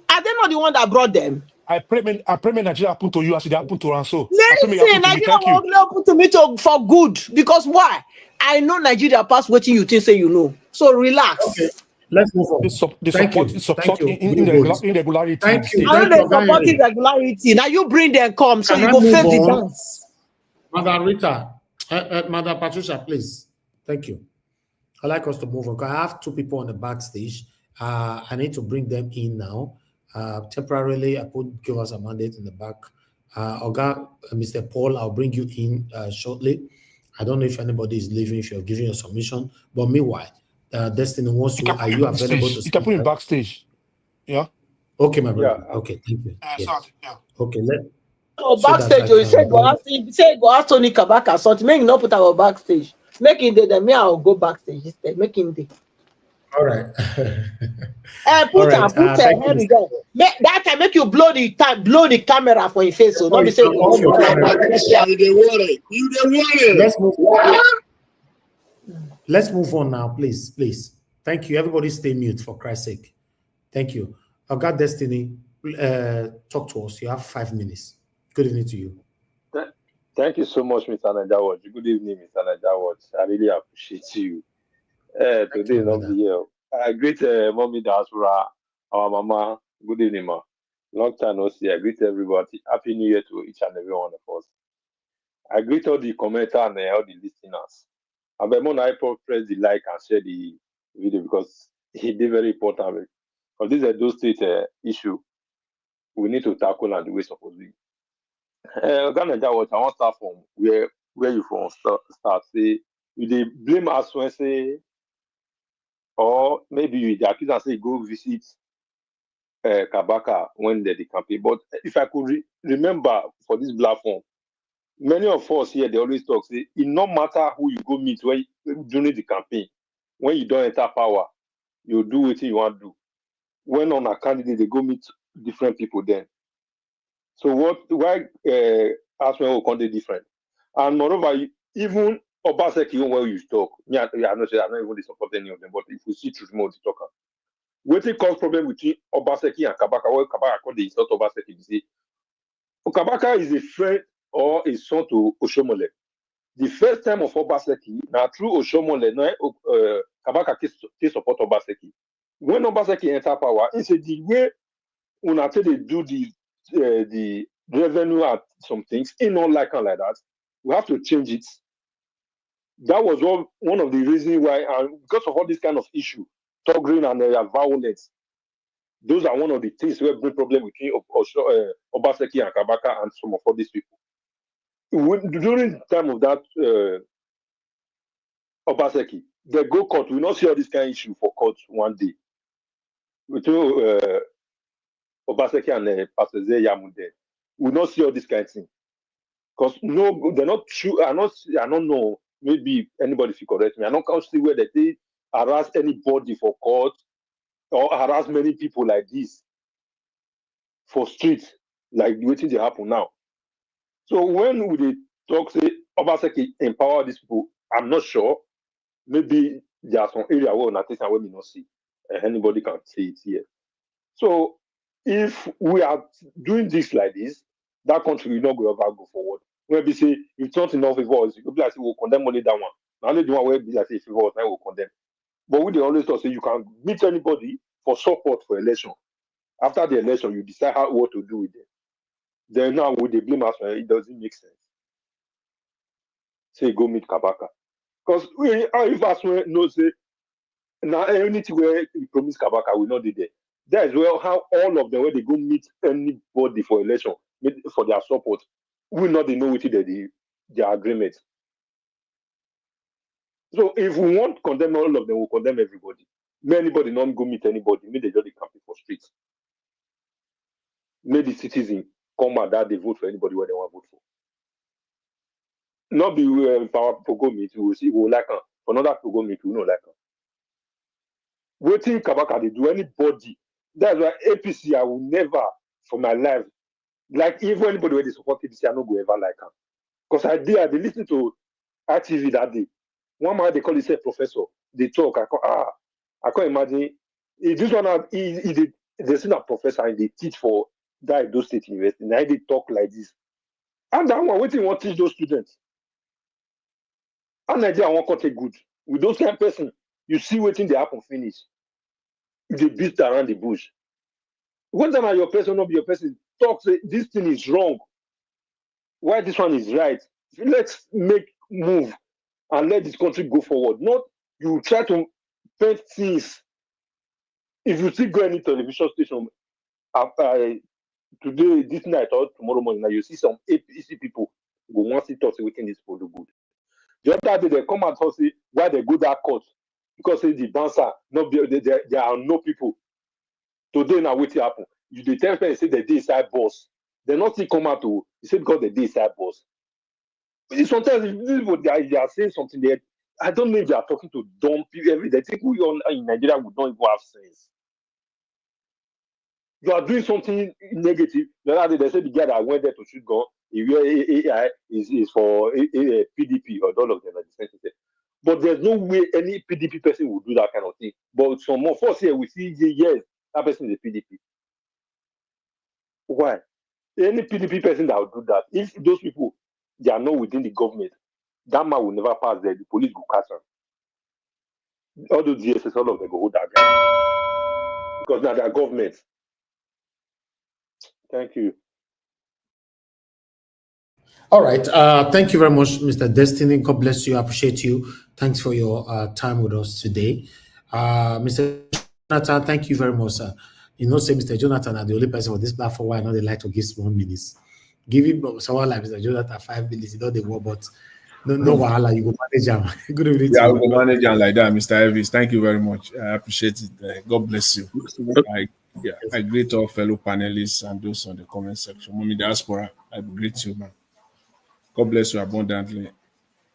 are they not the one that brought them? I pray Nigeria happen to you as it happened to Ranso. Listen, Nigeria will happen to me for good. Because why? I know Nigeria past what you think say you know. So relax. Okay. Let's move on. Support irregularity. Thank you. I know they support irregularity. Now you bring them come so you go face the dance. Madam Rita, Madam Patricia, please. Thank you. I'd like us to move on. I have two people on the backstage. I need to bring them in now. Temporarily, I could give us a mandate in the back. Oga, Mr. Paul, I'll bring you in shortly. I don't know if anybody is leaving, if you're giving your submission. But meanwhile, Destiny wants to. Are you available to speak? You can put him backstage. Yeah. Okay, my brother. Yeah. Okay, thank you. Yeah. Okay, backstage. You said go ask Tony Kabaka something. Make him not put our backstage. Make him there. Then me, I'll go backstage instead. Make him there. All right. Put here we go. That time make you blow the camera for your face. So not be saying Let's move on now, please. Thank you. Everybody stay mute for Christ's sake. Thank you. Oga Destiny, talk to us. You have 5 minutes. Good evening to you. Thank you so much, Mr. Najawaj. Good evening, Mr. Najawaj. I really appreciate you. Today is not the year. I greet Mommy Diaspora, our mama. Good evening, ma. Long time no see. I greet everybody. Happy New Year to each and every one of us. I greet all the commenters and all the listeners. I press the like and share the video because it is very important. Because this is a Edo State issue we need to tackle and the way supposed to be. Ghana, I want to start from where you from start. Say you they blame us when say, or maybe you the accuse and say go visit Kabaka when they the campaign. But if I could remember for this platform, many of us here they always talk say it no matter who you go meet when during the campaign, when you don't enter power, you do what you want to do. When on a candidate they go meet different people then. So why ask me how they different? And moreover, even Obaseki, even when you talk, I'm not even support any of them, but if we see through more talker, what it cause problem between Obaseki and Kabaka, what Kabaka called the insult Obaseki, you see, Kabaka is a friend or a son to Oshomole. The first time of Obaseki, now through Oshomole, Kabaka can support Obaseki. When Obaseki enter power, it's the way they do the revenue at some things in not like that. We have to change it. That was one of the reasons why, and because of all this kind of issue, Thuggery and violence, Those are one of the things where bring problem between Obaseki and Kabaka and some of all these people. During the time of that Obaseki, they go court. We not see all this kind of issue for court one day. Between Obaseki and Pastor Yamunde, we not see all this kind of thing. Because no, they're not true. I don't know. Maybe anybody should correct me. I don't see where they harass anybody for court or harass many people like this for streets, like waiting to happen now. So when we they talk, say Obaseki empower these people, I'm not sure. Maybe there are some area where we may not see. Anybody can see it here. So if we are doing this like this, that country will not go ever go forward. When we say if it's not enough favors, people like say we'll condemn only that one. Now only the one where be like say favors, now we'll condemn. But we they always talk say you can meet anybody for support for election. After the election, you decide what to do with them. Then now with the blame us, it doesn't make sense. Say go meet Kabaka. Because if us no say now anything where you promise Kabaka will not do there. That is well how all of them when they go meet anybody for election for their support will not they know what their agreement. So if we want to condemn all of them, we'll condemn everybody. May anybody not go meet anybody, may they just campaign for streets. May the citizen come out that they vote for anybody where they want to vote for. Not be power program meet, we will see, we will like them. For another program meet, we will not like them. Waiting Kabaka, they do anybody. That's why APC, I will never, for my life, like even anybody where they support APC, I not go ever like them. Because I did listen to RTV that day. One man, they call himself professor. They talk. I can't imagine. This one, they seen a professor and they teach for that Edo State University. Now they talk like this. And that one, what do you want to teach those students? And Nigeria won't cut it good. With those kind of person, you see waiting they happen finish. They beat around the bush. When time your person not be your person, talk say this thing is wrong. Why this one is right? Let's make move and let this country go forward. Not you try to paint things. If you still go any television station today, this night or tomorrow morning, now you see some APC people go want to talk waiting this for the good. The other day they come and talk say why they go that court because say the bouncer there are no people. Today now what happen? You the tell say the day side boss. They not still come out to say because the day side boss. Sometimes if they are saying something there, I don't know if they are talking to dumb people every day. They think we in Nigeria would not even have sense. You are doing something negative. The other day they said the guy that went there to shoot gun, AI is for PDP or all of them are the same thing. But there's no way any PDP person will do that kind of thing. But some of us here we see yes, that person is a PDP. Why? Any PDP person that will do that, if those people they are not within the government, that man will never pass there. The police will catch him. All those DSS, all of them go hold that guy. Because now they are government. Thank you. All right. Thank you very much, Mr. Destiny. God bless you. I appreciate you. Thanks for your time with us today. Mr. Jonathan, thank you very much, sir. You know, say Mr. Jonathan are the only person on this platform why I know they like to give small minutes. Give him someone like Mr. Jonathan 5 minutes, you know they work, but no wahala, you go manage him. Good evening. Yeah, I will manage him like that, Mr. Elvis. Thank you very much. I appreciate it. God bless you. I greet all fellow panelists and those on the comment section. Mommy Diaspora, I greet you, man. God bless you abundantly.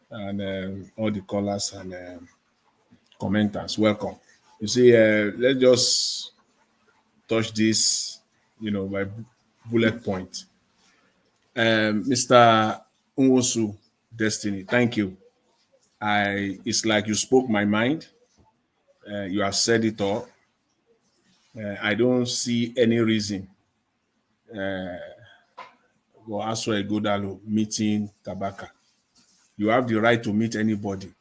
And all the callers and commenters, welcome. You see, let's just touch this, by bullet point. Mr. Nwosu Destiny, thank you. It's like you spoke my mind. You have said it all. I don't see any reason for Aswa Egodalo meeting Kabaka. You have the right to meet anybody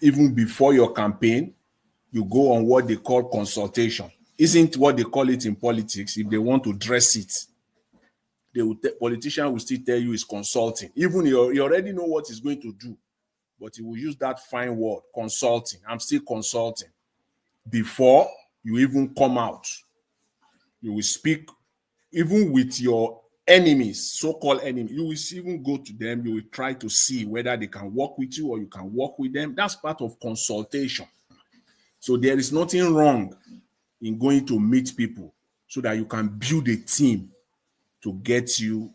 even before your campaign. You go on what they call consultation. Isn't what they call it in politics? If they want to dress it, politician will still tell you it's consulting. Even you already know what he's going to do, but he will use that fine word, consulting. I'm still consulting. Before you even come out You will speak even with your enemies, so-called enemies. You will even go to them. You will try to see whether they can work with you or you can work with them. That's part of consultation. So there is nothing wrong in going to meet people so that you can build a team to get you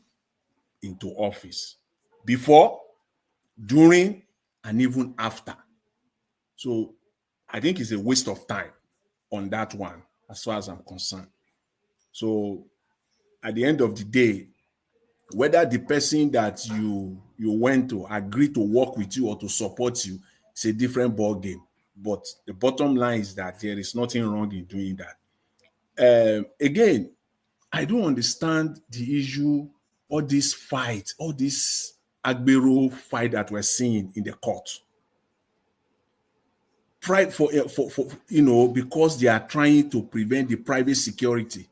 into office before, during, and even after. So I think it's a waste of time on that one, as far as I'm concerned. So at the end of the day, whether the person that you went to agree to work with you or to support you, it's a different ball game. But the bottom line is that there is nothing wrong in doing that. Again, I don't understand the issue, all this fight, all this Agbero fight that we're seeing in the court. Pride for because they are trying to prevent the private security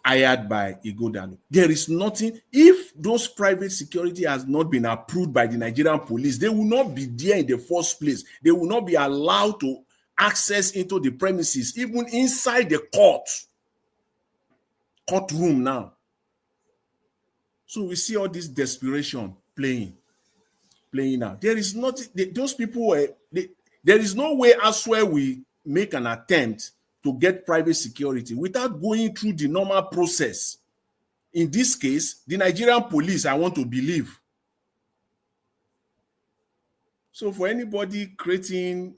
hired by Ighodalo. There is nothing. If those private security has not been approved by the Nigerian police, they will not be there in the first place. They will not be allowed to access into the premises, even inside the courtroom now. So we see all this desperation playing out. There is nothing. Those people there is no way elsewhere we make an attempt to get private security without going through the normal process. In this case, the Nigerian police, I want to believe. So for anybody creating,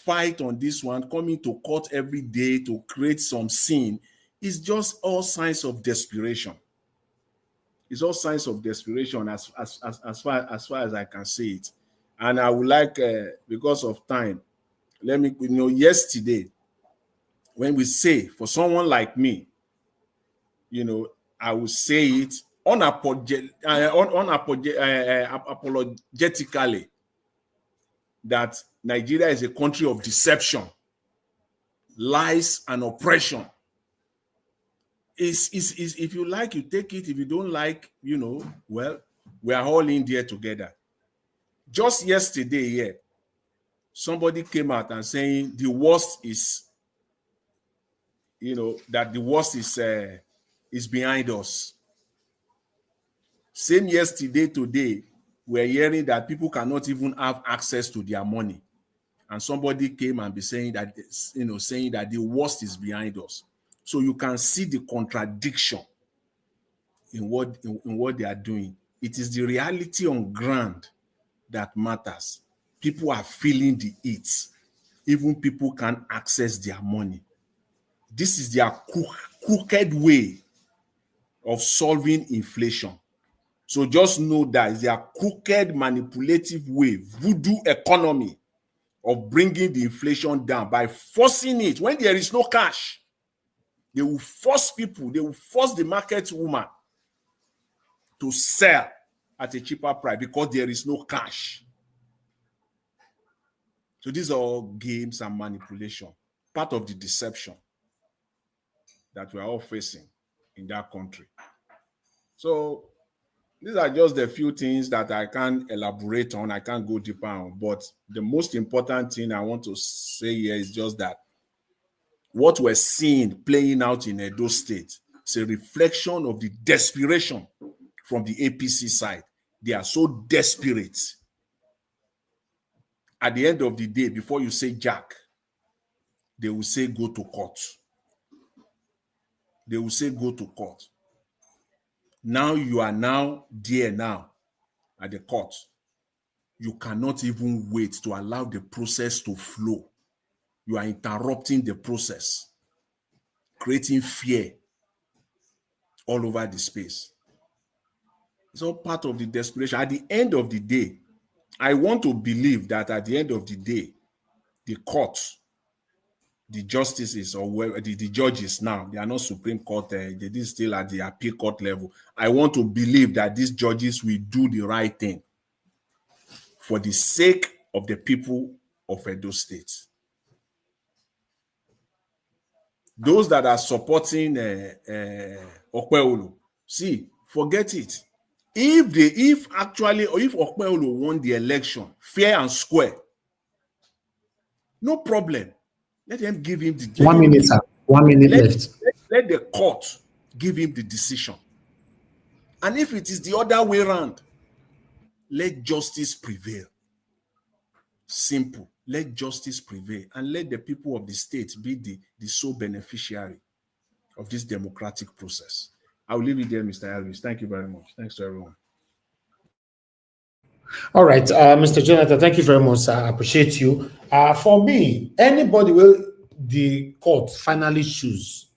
fight on this one, coming to court every day to create some scene, is just all signs of desperation. It's all signs of desperation as far as I can say it. And I would like, because of time, let me, yesterday, when we say, for someone like me, I would say it unapologetically that Nigeria is a country of deception, lies, and oppression. Is if you like, you take it. If you don't like, well, we are all in there together. Just yesterday, somebody came out and saying the worst is, that the worst is behind us. Same yesterday, today, we're hearing that people cannot even have access to their money. And somebody came and be saying that, saying that the worst is behind us. So you can see the contradiction in what they are doing. It is the reality on ground that matters. People are feeling the heat. Even people can't access their money. This is their crooked way of solving inflation. So just know that it's their crooked, manipulative way, voodoo economy of bringing the inflation down by forcing it when there is no cash. They will force people, they will force the market woman to sell at a cheaper price because there is no cash. So these are all games and manipulation, part of the deception that we are all facing in that country. So these are just the few things that I can't elaborate on, I can't go deeper on, but the most important thing I want to say here is just that what we're seeing playing out in Edo State is a reflection of the desperation from the APC side. They are so desperate. At the end of the day, before you say Jack, they will say go to court. They will say go to court. Now you are now there now at the court. You cannot even wait to allow the process to flow. You are interrupting the process, creating fear all over the space. It's all part of the desperation. At the end of the day, I want to believe that at the end of the day, the court, the justices or the judges now, they are not Supreme Court, they are still at the appeal court level. I want to believe that these judges will do the right thing for the sake of the people of Edo State. Those that are supporting Okpeolo, see, forget it. If Okpeolo won the election fair and square, no problem. Let them give him the 1 minute, sir. 1 minute left. let the court give him the decision. And if it is the other way around, let justice prevail. Simple. Let justice prevail and let the people of the state be the sole beneficiary of this democratic process. I'll leave it there, Mr. Elvis. Thank you very much. Thanks to everyone. All right, Mr. Jonathan, thank you very much. I appreciate you. For me, anybody will the court finally choose.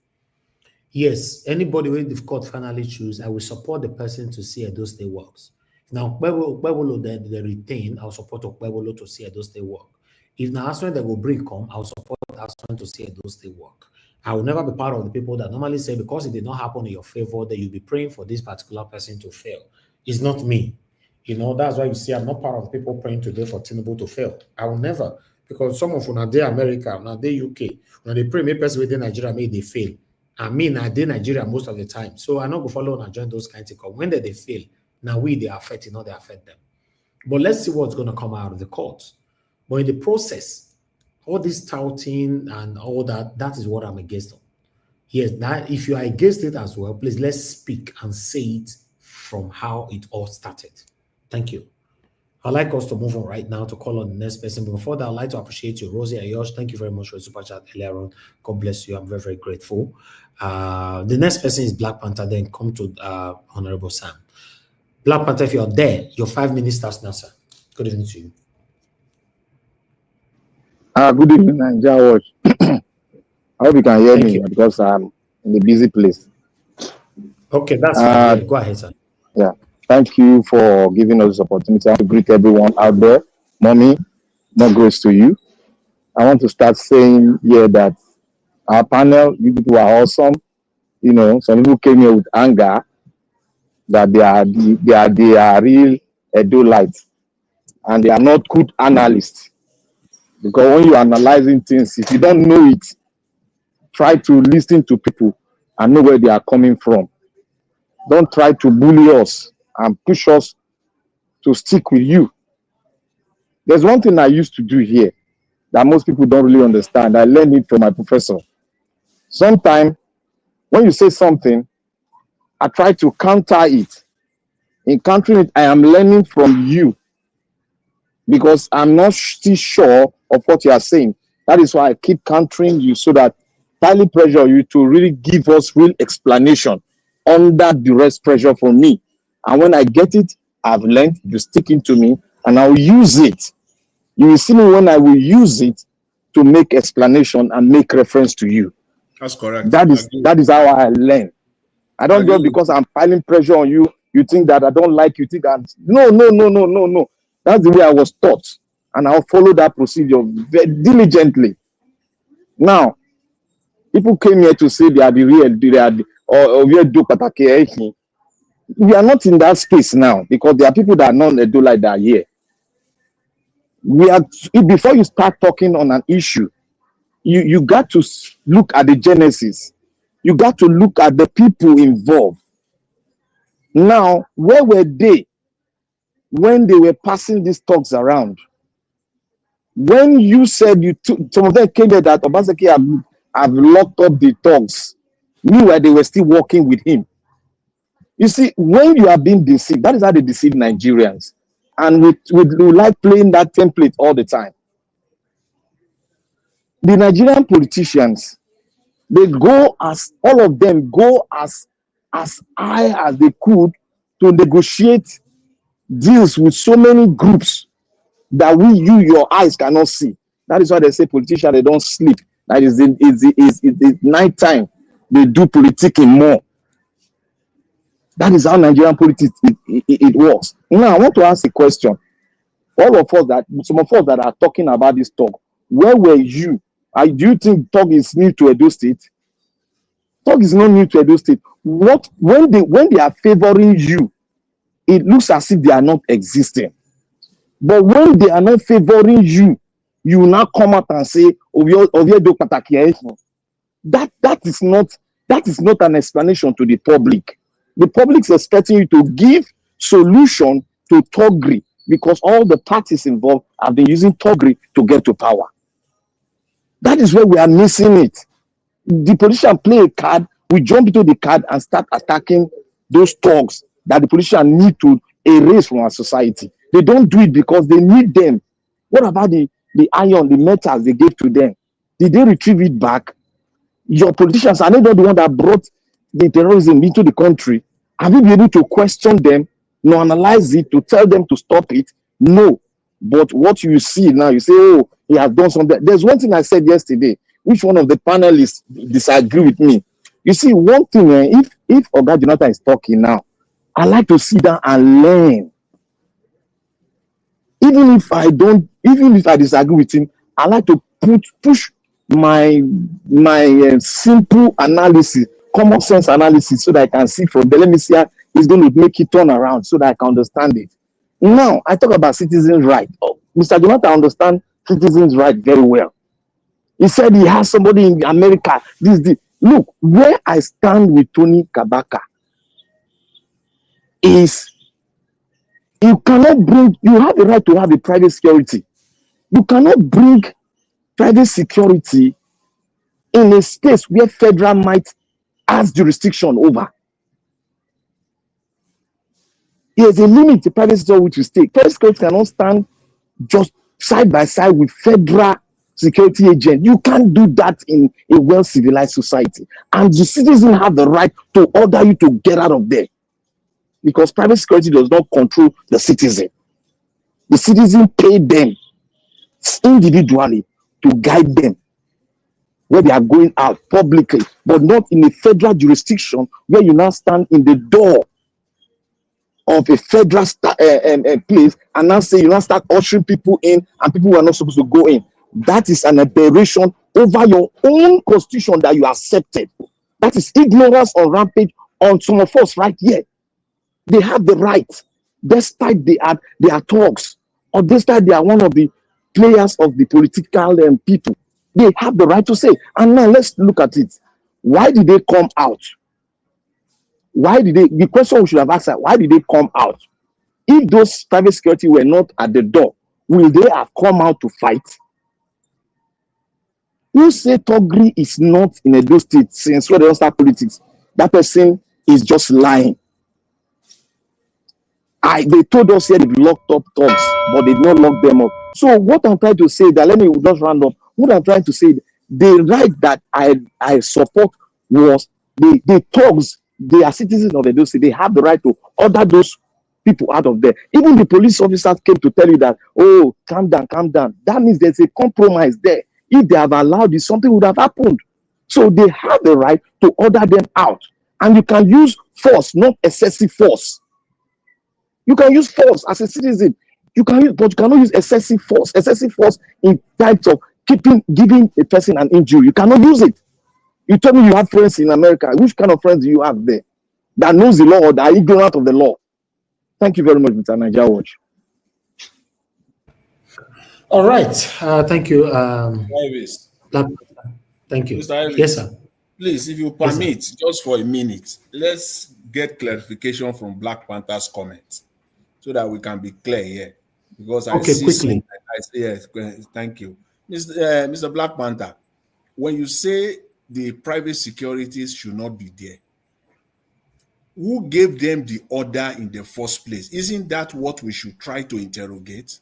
Yes, anybody will the court finally choose, I will support the person to see Edo State works. Now, Kwebolo they retain, I'll support Kwebolo to see Edo State work. If now Aswan they will bring come, I'll support Aswan to see Edo State work. I will never be part of the people that normally say because it did not happen in your favor that you'll be praying for this particular person to fail. It's not me. You know, that's why you see I'm not part of the people praying today for Tinubu to fail. I will never, because some of them are there America, now they UK, when they pray me person within Nigeria, may they fail. I mean, I did Nigeria most of the time. So I not go follow and join those kinds of things. When they fail, now they affect, they affect them. But let's see what's going to come out of the court. But in the process, all this touting and all that, that is what I'm against. Yes, that if you are against it as well, please let's speak and say it from how it all started. Thank you. I'd like us to move on right now to call on the next person. But before that, I'd like to appreciate you, Rosie Ayosh. Thank you very much for your super chat earlier on. God bless you. I'm very, very grateful. The next person is Black Panther. Then come to Honorable Sam. Black Panther, if you're there, your 5 minutes starts now, sir. Good evening to you. Good evening, Nigeria Watch. I hope you can hear me because I'm in a busy place. Okay, that's fine. Yeah, go ahead, sir. Yeah. Thank you for giving us this opportunity. I want to greet everyone out there. Mommy, more grace to you. I want to start saying here that our panel, you people are awesome. You know, some people came here with anger that they are real Edo-lites and they are not good analysts. Because when you're analyzing things, if you don't know it, try to listen to people and know where they are coming from. Don't try to bully us and push us to stick with you. There's one thing I used to do here that most people don't really understand. I learned it from my professor. Sometimes when you say something, I try to counter it. In countering it, I am learning from you because I'm not still sure of what you are saying. That is why I keep countering you so that highly pressure you to really give us real explanation under duress pressure from me. And when I get it, I've learned you sticking to me and I'll use it. You will see me when I will use it to make explanation and make reference to you. That's correct. That is how I learn. I don't do it because I'm piling pressure on you. You think that I don't like you. Think I'm no. That's the way I was taught. And I'll follow that procedure very diligently. Now, people came here to say they are the real, we are not in that space now because there are people that are not do like that here. We are before you start talking on an issue, you got to look at the genesis. You got to look at the people involved. Now, where were they when they were passing these talks around? When you said you took, some of them came there that Obaseki have locked up the talks, meanwhile they were still working with him. You see, when you are being deceived, that is how they deceive Nigerians. And we like playing that template all the time. The Nigerian politicians, they go as, all of them go as high as they could to negotiate deals with so many groups that your eyes cannot see. That is why they say politicians, they don't sleep. That is the night time. They do politicking more. That is how Nigerian politics it works. Now I want to ask a question. All of us some of us that are talking about this talk, where were you? Do you think talk is new to Edo State? Talk is not new to Edo State. When they are favoring you, it looks as if they are not existing. But when they are not favoring you, you will now come out and say, that is not an explanation to the public. The public is expecting you to give solution to Thuggery because all the parties involved have been using Thuggery to get to power. That is where we are missing it. The politician play a card we jump into the car and start attacking those thugs that the politicians need to erase from our society. They don't do it because they need them. What about the iron, the metals they gave to them? Did they retrieve it back? Your politicians, are they not the one that brought the terrorism into the country? Have you been able to question them, to analyze it, to tell them to stop it? No. But what you see now, you say, oh, he has done something. There's one thing I said yesterday, which one of the panelists disagree with me. You see, one thing, if Oga Jonathan is talking now, I like to sit down and learn. Even if I disagree with him, I like to push my simple analysis, common sense analysis, so that I can see from there. Let me see how it's going to make it turn around so that I can understand it. Now, I talk about citizens' right. Oh, Mr. Jonathan understands citizens' right very well. He said he has somebody in America. Look, where I stand with Tony Kabaka is you have the right to have a private security. You cannot bring private security in a space where federal might has jurisdiction over. There's a limit to private security which you stake. Private security cannot stand just side by side with federal security agent. You can't do that in a well-civilized society. And the citizen have the right to order you to get out of there. Because private security does not control the citizen. The citizen pay them individually to guide them where they are going out publicly, but not in a federal jurisdiction where you now stand in the door of a federal place and now say you now start ushering people in and people who are not supposed to go in. That is an aberration over your own constitution that you accepted. That is ignorance on rampage on some of us right here. They have the right, despite they are thugs, or despite they are one of the players of the political people. They have the right to say. And now let's look at it. Why did they come out? The question we should have asked, why did they come out? If those private security were not at the door, will they have come out to fight? You say Thuggery is not in Edo State since when they don't start politics. That person is just lying. They told us here they locked up thugs, but they did not lock them up. So what I'm trying to say, that let me just round up. What I'm trying to say, the right that I support was the thugs. They are citizens of Edo State. They have the right to order those people out of there. Even the police officers came to tell you that, oh, calm down, calm down. That means there's a compromise there. If they have allowed it, something would have happened. So they have the right to order them out. And you can use force, not excessive force. You can use force as a citizen. You can use, but you cannot use excessive force. Excessive force in types of giving a person an injury. You cannot use it. You tell me you have friends in America. Which kind of friends do you have there that knows the law or that are ignorant of the law? Thank you very much, Mr. Niger Watch. All right. Thank you. Thank you. Mr. Iris, yes, sir. Please, if you permit, just for a minute, let's get clarification from Black Panther's comments so that we can be clear here. Because I see quickly. Yes, thank you. Mr. Black Panther, when you say the private securities should not be there, who gave them the order in the first place? Isn't that what we should try to interrogate?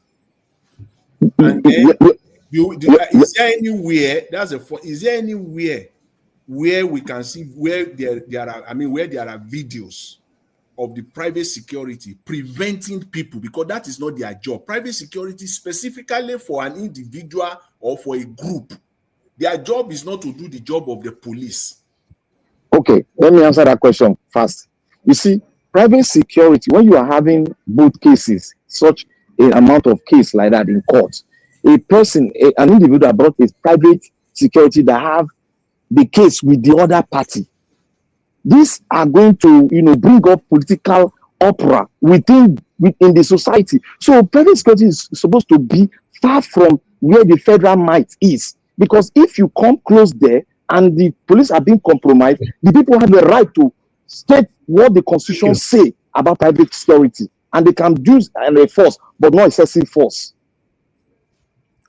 And then, is there anywhere? Is there anywhere where we can see where there are videos of the private security preventing people, because that is not their job. Private security specifically for an individual or for a group, their job is not to do the job of the police. Okay, let me answer that question first. You see, private security, when you are having both cases, such an amount of case like that in court, a person, an individual brought a private security that have the case with the other party. These are going to, bring up political uproar within the society. So private security is supposed to be far from where the federal might is. Because if you come close there and the police are being compromised, the people have the right to state what the constitution say about private security, and they can use and enforce, but not excessive force.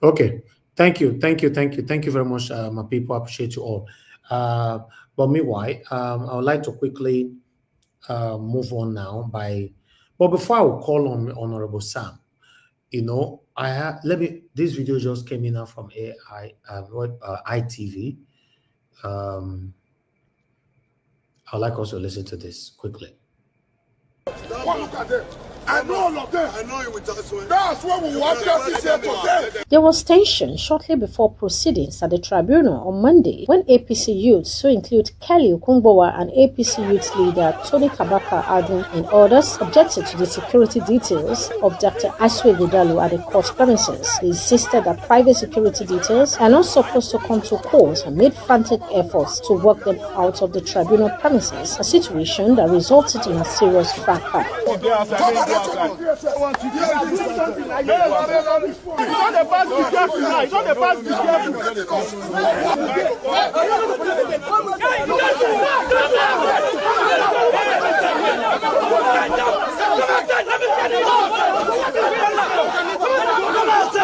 Okay, thank you very much, my people. I appreciate you all. But meanwhile, I would like to quickly move on now but before I will call on Honorable Sam, this video just came in now from ITV. I'd like us to listen to this quickly. Look at them. I know all of them. I know you with us. That's what we want justice here today. There was tension shortly before proceedings at the tribunal on Monday when APC youths, who include Kelly Okungbowa and APC youth leader Tony Kabaka Adun and others, objected to the security details of Dr. Aswe Godalu at the court premises. They insisted that private security details are not supposed to come to court and made frantic efforts to work them out of the tribunal premises, a situation that resulted in a serious fracas.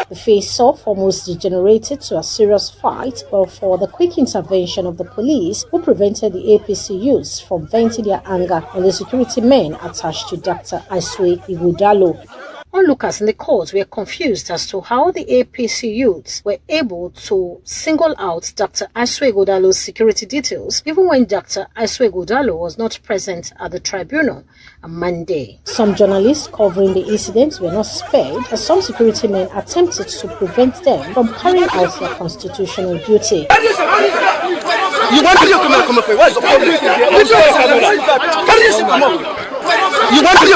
The face-off almost degenerated to a serious fight, but for the quick intervention of the police, who prevented the APC youths from venting their anger on the security men attached to Dr. Aswe Ighodalo. Onlookers in the court were confused as to how the APC youths were able to single out Dr. Aswe Ighodalo's security details, even when Dr. Aswe Ighodalo was not present at the tribunal on Monday. Some journalists covering the incident were not spared, as some security men attempted to prevent them from carrying out their constitutional duty. You want to come up? What is the problem? You want to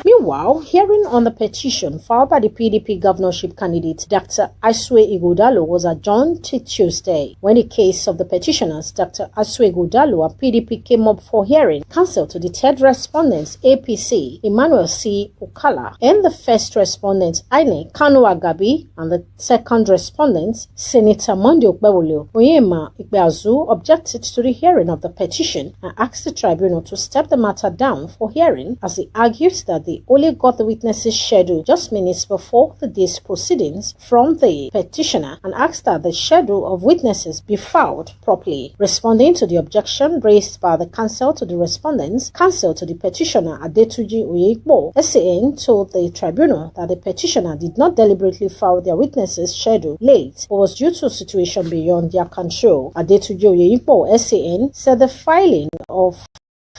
Meanwhile, hearing on the petition filed by the PDP governorship candidate Dr. Aswe Ighodalo was adjourned to Tuesday. When the case of the petitioners, Dr. Aswe Ighodalo and PDP, came up for hearing, counsel to the third respondents, APC, Emmanuel C. Okala, and the first respondent, Aine Kanu Agabi, and the second respondent, Senator Monday Okbewolo Oyema Ikbeazu, objected to the hearing of the petition and asked the tribunal to step the matter down for hearing, as they argued that they only got the witnesses scheduled just minutes before the day's proceedings from the petitioner and asked that the schedule of witnesses be filed properly. Responding to the objection raised by the counsel to the respondents, counsel to the petitioner Adetuji Oyekbo, SAN, told the tribunal that the petitioner did not deliberately file their witnesses schedule late but was due to a situation beyond their control. Adetuji Oyekbo, SAN, said the filing of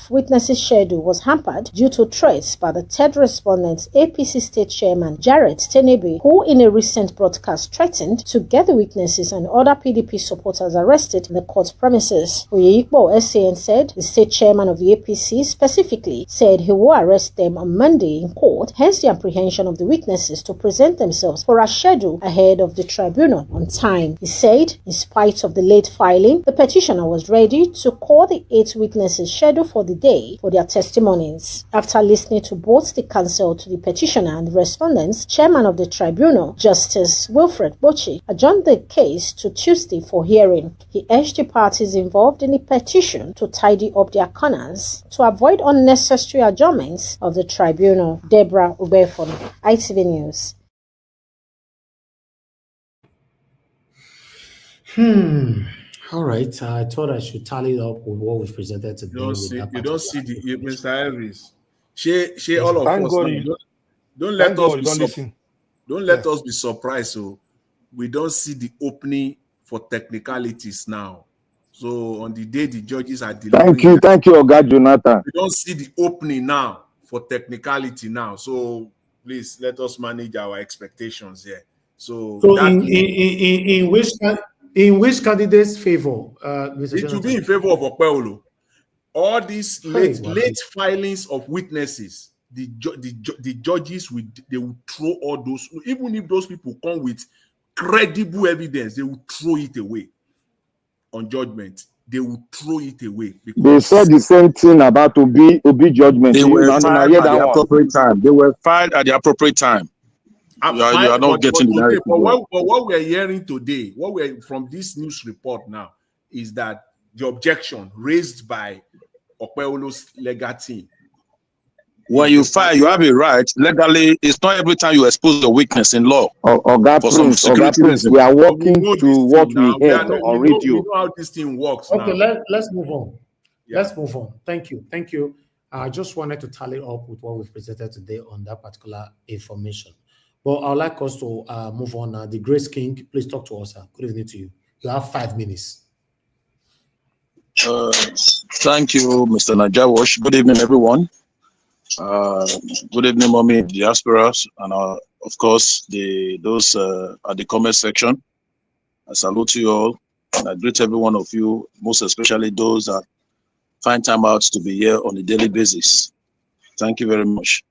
witnesses schedule was hampered due to threats by the third respondent's APC state chairman Jarrett Tenebe, who in a recent broadcast threatened to get the witnesses and other PDP supporters arrested in the court premises. Oyeyikbo SAN said the state chairman of the APC specifically said he will arrest them on Monday in court, hence the apprehension of the witnesses to present themselves for a schedule ahead of the tribunal on time. He said, in spite of the late filing, the petitioner was ready to call the 8 witnesses scheduled for the day for their testimonies. After listening to both the counsel to the petitioner and the respondents, chairman of the tribunal, Justice Wilfred Bochi, adjourned the case to Tuesday for hearing. He urged the parties involved in the petition to tidy up their corners to avoid unnecessary adjournments of the tribunal. Deborah Ubefon, ITV News. All right, I thought I should tally it up with what we presented today. You don't see the Mr. Harris. Share all of us. Don't let us be surprised. So we don't see the opening for technicalities now. So on the day the judges are delivering, thank you, Oga Jonathan. We don't see the opening now for technicality now. So please let us manage our expectations here. So in which candidate's favor, Mr. It will be in favor of Okpebholo. All these late filings of witnesses, the judges will throw all those, even if those people come with credible evidence, they will throw it away on judgment. They will throw it away. They said the same thing about Obi judgment. They were filed at the appropriate time. They were filed at the appropriate time. You are not getting the narrative. But what we're hearing today, what we're from this news report now, is that the objection raised by Okpebholo's legal team When you file, you have a right legally. It's not every time you expose your weakness in law. For some security reason. We are working to what we heard on radio. We know how this thing works. Okay, now. let's move on. Yeah. Let's move on. Thank you. I just wanted to tally up with what we've presented today on that particular information. But I'd like us to move on now. The Grace King, please talk to us. Sir. Good evening to you. You have 5 minutes. Thank you, Mr. Najawash. Good evening, everyone. Good evening, mommy, diasporas, and of course those at the comment section. I salute you all, and I greet every one of you, most especially those that find time out to be here on a daily basis. Thank you very much.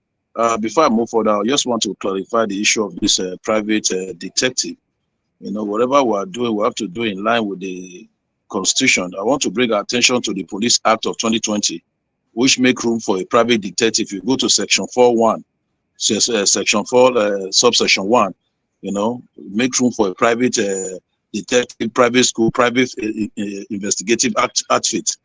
Before I move further, I just want to clarify the issue of this private detective. You know, whatever we are doing, we have to do in line with the Constitution. I want to bring our attention to the Police Act of 2020, which make room for a private detective. You go to section 4.1, section 4, subsection 1, you know, make room for a private detective, private school, private investigative outfit.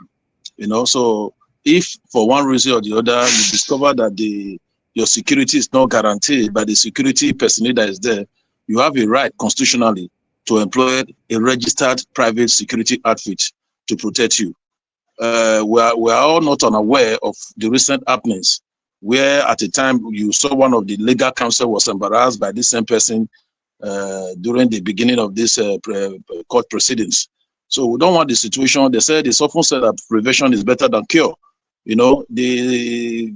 You know, so if for one reason or the other you discover that your security is not guaranteed by the security personnel that is there, you have a right constitutionally to employ a registered private security outfit to protect you. We are all not unaware of the recent happenings where at the time you saw one of the legal counsel was embarrassed by this same person during the beginning of this court proceedings. So we don't want the situation. It's often said that prevention is better than cure. You know, the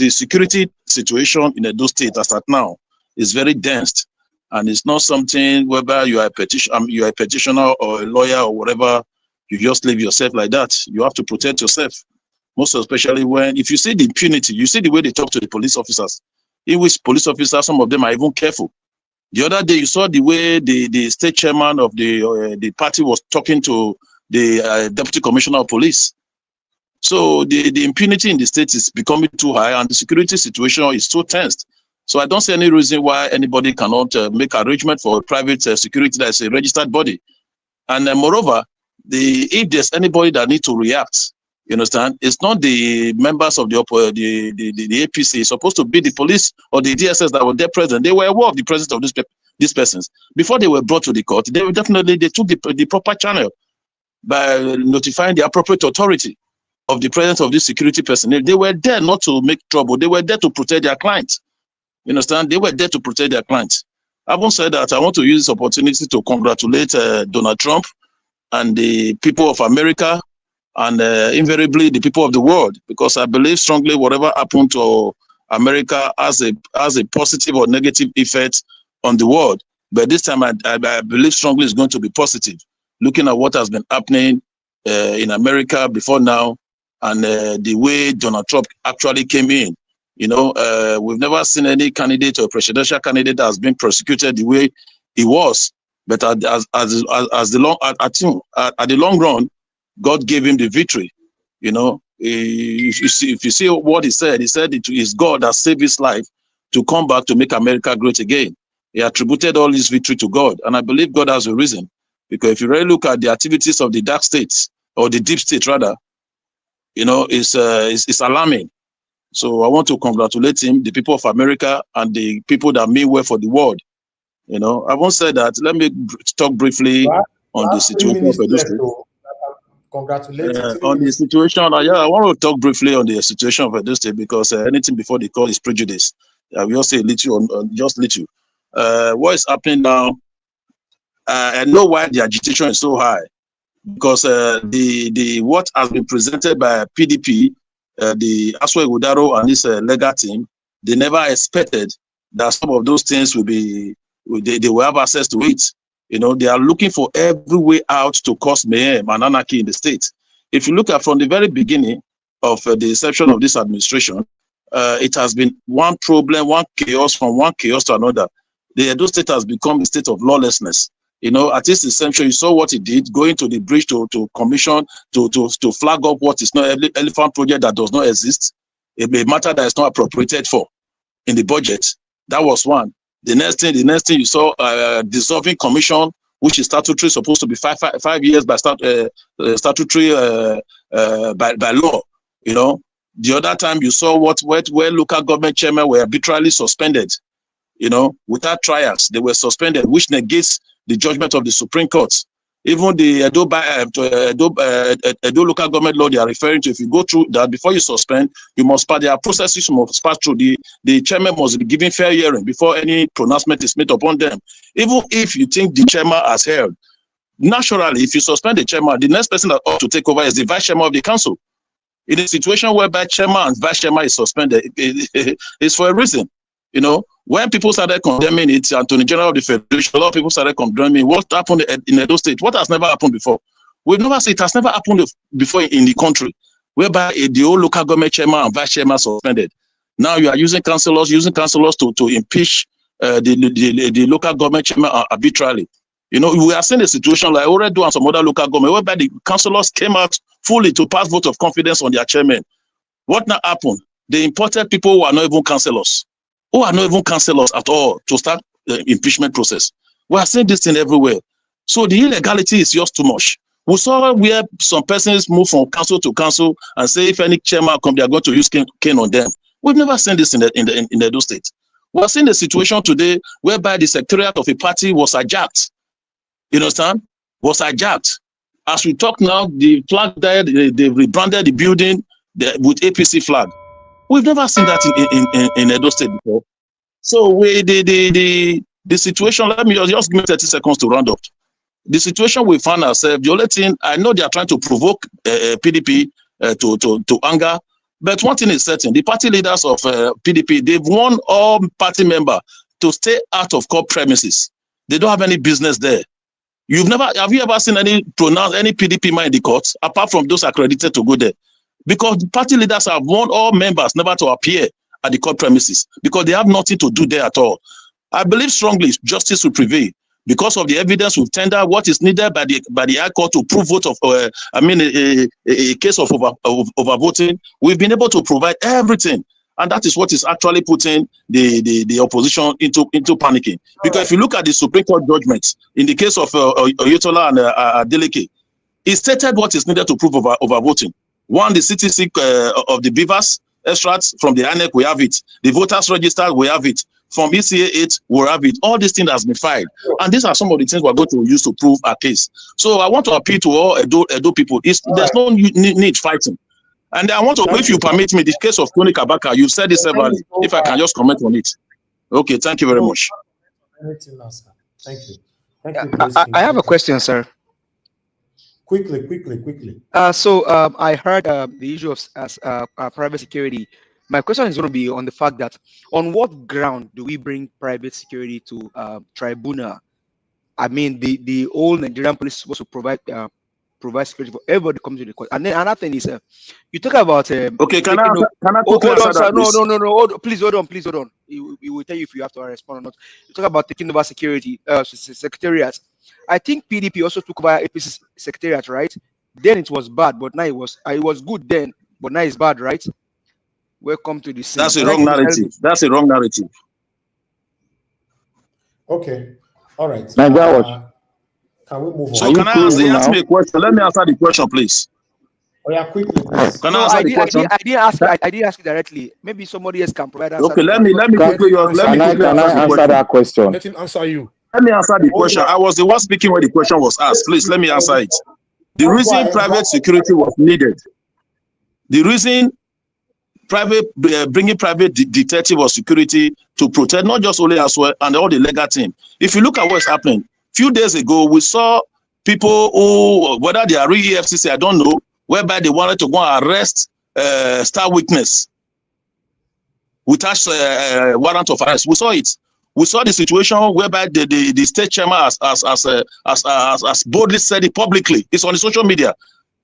security situation in Edo State as at now is very dense, and it's not something whether you are a petitioner or a lawyer or whatever. You just leave yourself like that. You have to protect yourself, most especially if you see the impunity, you see the way they talk to the police officers. In which police officers, some of them are even careful. The other day, you saw the way the state chairman of the party was talking to the deputy commissioner of police. So the impunity in the state is becoming too high, and the security situation is so tense. So I don't see any reason why anybody cannot make arrangement for private security that is a registered body. And moreover, if there's anybody that needs to react, you understand, it's not the members of the APC. It's supposed to be the police or the DSS that were there present. They were aware of the presence of these persons. Before they were brought to the court, they took the proper channel by notifying the appropriate authority of the presence of this security personnel. They were there not to make trouble. They were there to protect their clients. You understand? They were there to protect their clients. Having said that, I want to use this opportunity to congratulate Donald Trump and the people of America, and invariably the people of the world, because I believe strongly whatever happened to America has a positive or negative effect on the world. But this time I believe strongly it's going to be positive, looking at what has been happening in America before now, and the way Donald Trump actually came in. You know, we've never seen any candidate or presidential candidate that has been prosecuted the way he was. But at the long run, God gave him the victory. You know, if you see what he said it is God that saved his life to come back to make America great again. He attributed all his victory to God, and I believe God has a reason. Because if you really look at the activities of the dark states, or the deep state rather, you know, it's alarming. So I want to congratulate him, the people of America, and the people that mean well for the world. You know, I won't say that. Let me talk briefly on the situation of Edo State. Congratulations. On the situation, I want to talk briefly on the situation of Edo State, because anything before the call is prejudice. We all say little, just little. What is happening now? I know why the agitation is so high, because what has been presented by PDP, the Aswa Ighodalo and this legal team, they never expected that some of those things they will have access to it. You know, they are looking for every way out to cause mayhem and anarchy in the state. If you look at from the very beginning of the inception of this administration, it has been one problem, one chaos to another. The Edo State has become a state of lawlessness. You know, at this inception, you saw what he did, going to the bridge to commission, to flag up what is not elephant project that does not exist, a matter that is not appropriated for in the budget. That was one. The next thing you saw, dissolving commission, which is statutory, supposed to be 5 years by statutory by law. You know, The other time you saw where local government chairmen were arbitrarily suspended, without trials. They were suspended, which negates the judgment of the Supreme Court. Even the Edo local government law they are referring to, if you go through that, before you suspend, you must pass, there are processes you must pass through. The chairman must be given fair hearing before any pronouncement is made upon them. Even if you think the chairman has held, naturally, if you suspend the chairman, the next person that ought to take over is the vice chairman of the council. In a situation whereby chairman and vice chairman is suspended, it's for a reason. When people started condemning it, Attorney General of the Federation, a lot of people started condemning what happened in Edo State. What has never happened before? We've never seen, it has never happened before in the country, whereby the old local government chairman and vice chairman suspended. Now you are using councillors to impeach the local government chairman arbitrarily. We are seeing a situation like Oredo and some other local government, whereby the councillors came out fully to pass vote of confidence on their chairman. What now happened? They imported people who are not even councillors. At all to start the impeachment process. We are seeing this thing everywhere. So the illegality is just too much. We saw where some persons move from council to council and say if any chairman come, they are going to use cane on them. We've never seen this in the Edo State. We are seeing a situation today whereby the secretariat of a party was hijacked. You understand? Was hijacked. As we talk now, the flag there, they rebranded the building with APC flag. We've never seen that in Edo State before. So the situation, let me just give me 30 seconds to round up. The situation we found ourselves, the only thing, I know they are trying to provoke PDP to anger, but one thing is certain, the party leaders of PDP, they've warned all party members to stay out of court premises. They don't have any business there. Have you ever seen any PDP man in the courts, apart from those accredited to go there? Because the party leaders have warned all members never to appear at the court premises because they have nothing to do there at all. I believe strongly justice will prevail because of the evidence we've tendered. What is needed by the High Court to prove vote of, a case of overvoting. We've been able to provide everything, and that is what is actually putting the opposition into panicking. Because if you look at the Supreme Court judgments in the case of Oyetola and Adeleke, it stated what is needed to prove overvoting. One, the CTC of the Beavers extracts from the INEC, we have it. The voters register, we have it. From ECA 8, we have it. All these things has been filed. And these are some of the things we're going to use to prove our case. So I want to appeal to all Edo people. There's no need fighting. And I want to, if you permit me, the case of Tony Kabaka, you've said this several, if I can just comment on it. Okay, thank you very much. Thank you. I have a question, sir. Quickly. So I heard the issue of private security. My question is going to be on the fact that on what ground do we bring private security to tribunal? I mean, the old Nigerian police is supposed to provide security for everybody who comes to the court. And then another thing is, you talk about okay. Can I hold on, sir. No. Please hold on. He will tell you if you have to respond or not. You talk about taking over security, secretariat. I think PDP also took over APC secretariat, right? Then it was bad, but now it was good then, but now it's bad, right? Welcome to the scene. That's a wrong narrative. Okay. All right. Can we move on? So can I ask me a question? Let me answer the question, please. Oh yeah, quickly, please. Can I answer the question? I didn't ask you directly. Maybe somebody else can provide answer. Okay, let me quickly answer that question. Let him answer you. Let me answer the question. I was the one speaking when the question was asked. Please let me answer it. The reason private security was needed, the reason bringing private detective or security to protect not just only as well and all the legal team. If you look at what's happening, few days ago we saw people who, whether they are real EFCC, I don't know, whereby they wanted to go and arrest star witness without warrant of arrest. We saw it. We saw the situation whereby the state chairman has boldly said it publicly. It's on the social media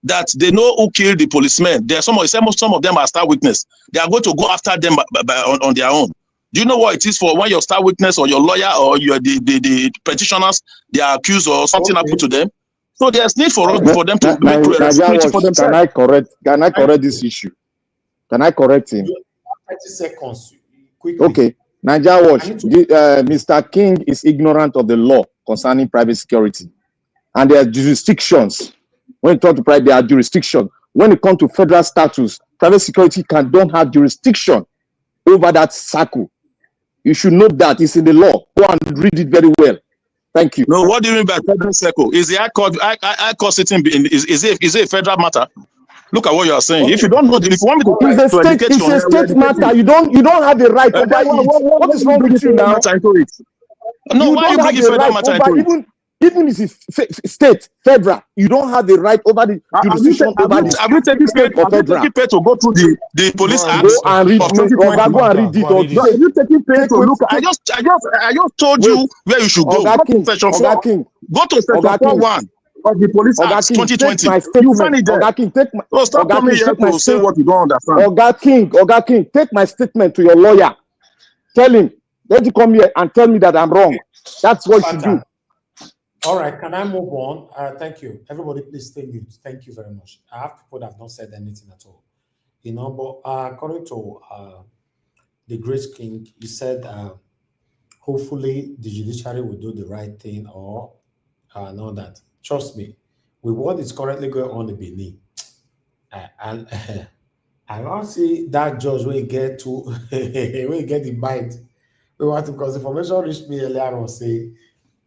that they know who killed the policemen. There are some of them are star witness. They are going to go after them on their own. Do you know what it is for when your star witness or your lawyer or the petitioners, they are accused or something happened to them? So there's need for them to make security for themselves. Can I correct this issue? Can I correct him? 30 seconds. Quickly. Okay. Naija Watch, Mr. King is ignorant of the law concerning private security. And there are jurisdictions. When you talk to private, there are jurisdictions. When it comes to federal status, private security don't have jurisdiction over that circle. You should know that it's in the law. Go and read it very well. Thank you. No, what do you mean by federal circle? Is the high court sitting is it a federal matter? Look at what you are saying. If you don't know, if you want me to It's a state matter. You don't have a right over it. What is wrong with you now? No, why you bring federal matter into it? Even if it's state, federal, you don't have the right over the jurisdiction over the have you taken state or federal. Have you taken to go through the police act Go and read. of 2020? Go and read it. No, have you taken pain to look? I just told you where you should go. Go to section 4. Go to section 4.1 of the police act 2020. You find it there. Stop coming here to say what you don't understand. Oga King, take my statement to your lawyer. Tell him. Let you come here and tell me that I'm wrong. That's what you should do. All right, can I move on? Thank you. Everybody, please stay mute. Thank you very much. I have people that have not said anything at all. But according to the great king, he said, hopefully the judiciary will do the right thing or know that. Trust me, with what is currently going on in Benin, I don't see that judge will get to will get the bite. We want to, because information reached me earlier on say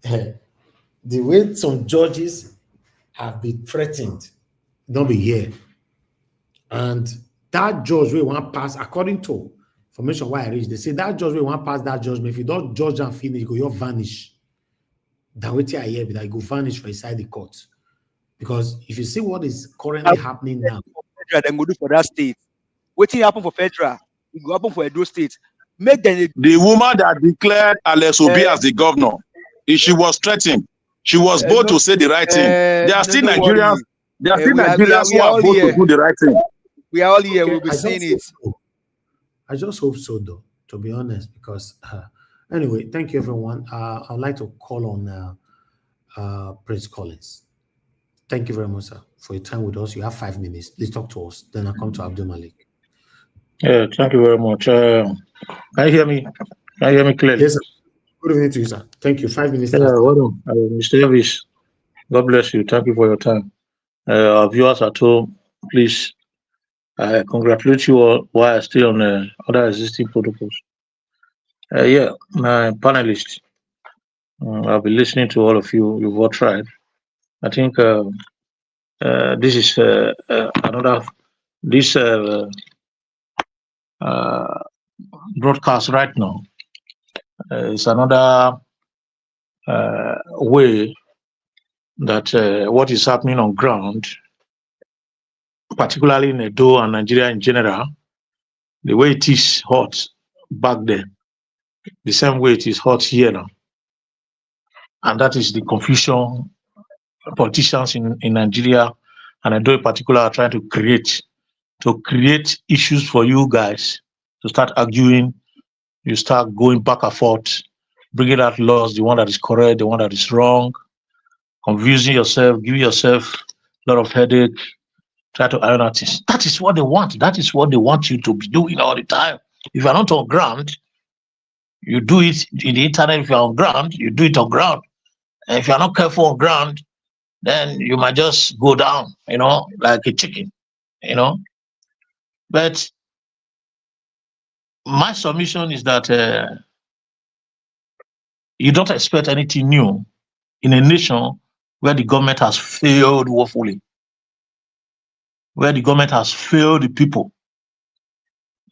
the way some judges have been threatened, don't be here. And that judge will want pass, according to information why I reached, they say that judge will want pass that judgment. If you don't judge and finish, you go vanish. That way I hear that you go vanish for inside the court. Because if you see what is currently happening now, then go do for that state. Waiting happen for federal, it go happen for Edo State. Make them the woman that declared Alex Obi as the governor, if she was threatened, she was bold to say the right thing. There are still Nigerians. There are still Nigerians who are bold to do the right thing. We are all here. We'll be seeing it. I just hope so, though, to be honest, because anyway, thank you, everyone. I'd like to call on Prince Collins. Thank you very much, sir, for your time with us. You have 5 minutes. Please talk to us. Then I'll come to Abdul Malik. Yeah, thank you very much. Can you hear me? Can you hear me clearly? Yes, sir. Good evening to you, sir. Thank you. 5 minutes. Yeah, well done. Mr. Davis, God bless you. Thank you for your time. Our viewers at home, please, I congratulate you all while I stay on other existing protocols. Yeah, my panelists, I'll be listening to all of you. You've all tried. I think this is another, this broadcast right now is another way that what is happening on ground, particularly in Edo and Nigeria in general, the way it is hot back there, the same way it is hot here now. And that is the confusion politicians in Nigeria and Edo in particular are trying to create issues for you guys to start arguing. You start going back and forth, bringing out laws, the one that is correct, the one that is wrong, confusing yourself, giving yourself a lot of headache, try to iron out this. That is what they want. That is what they want you to be doing all the time. If you're not on ground, you do it in the internet. If you're on ground, you do it on ground. And if you're not careful on ground, then you might just go down, like a chicken, But my submission is that you don't expect anything new in a nation where the government has failed woefully, where the government has failed the people.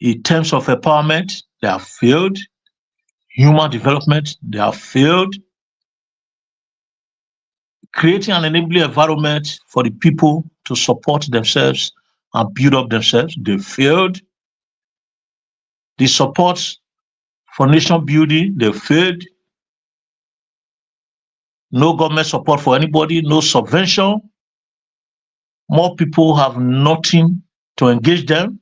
In terms of empowerment, they have failed. Human development, they have failed. Creating an enabling environment for the people to support themselves and build up themselves, they failed. The support for nation building, they failed. No government support for anybody, no subvention. More people have nothing to engage them.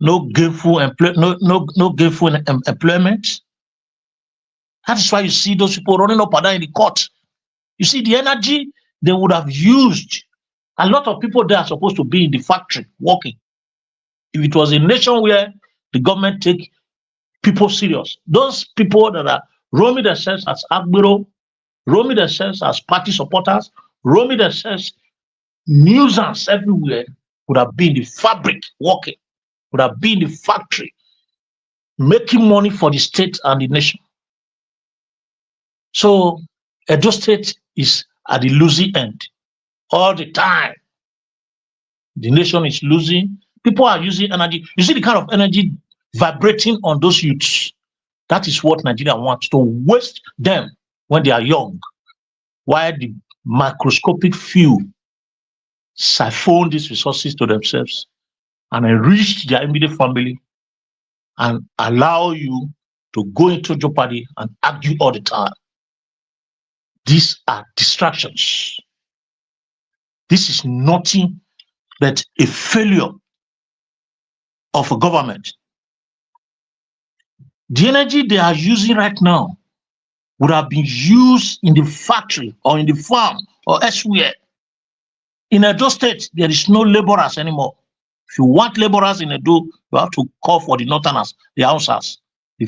No gainful employment. That is why you see those people running up and down in the court. You see the energy they would have used. A lot of people there are supposed to be in the factory working. If it was a nation where the government take people serious, those people that are roaming themselves as Agbero, roaming themselves as party supporters, roaming themselves nuisance everywhere, would have been the fabric working, would have been the factory, making money for the state and the nation. So Edo State is at the losing end all the time. The nation is losing. People are using energy. You see the kind of energy vibrating on those youths. That is what Nigeria wants, to waste them when they are young, while the microscopic few siphon these resources to themselves and enrich their immediate family and allow you to go into jeopardy and argue all the time. These are distractions. This is nothing but a failure of a government. The energy they are using right now would have been used in the factory or in the farm or elsewhere. In Edo State, there is no laborers anymore. If you want laborers in Edo, you have to call for the northerners, the Hausas, the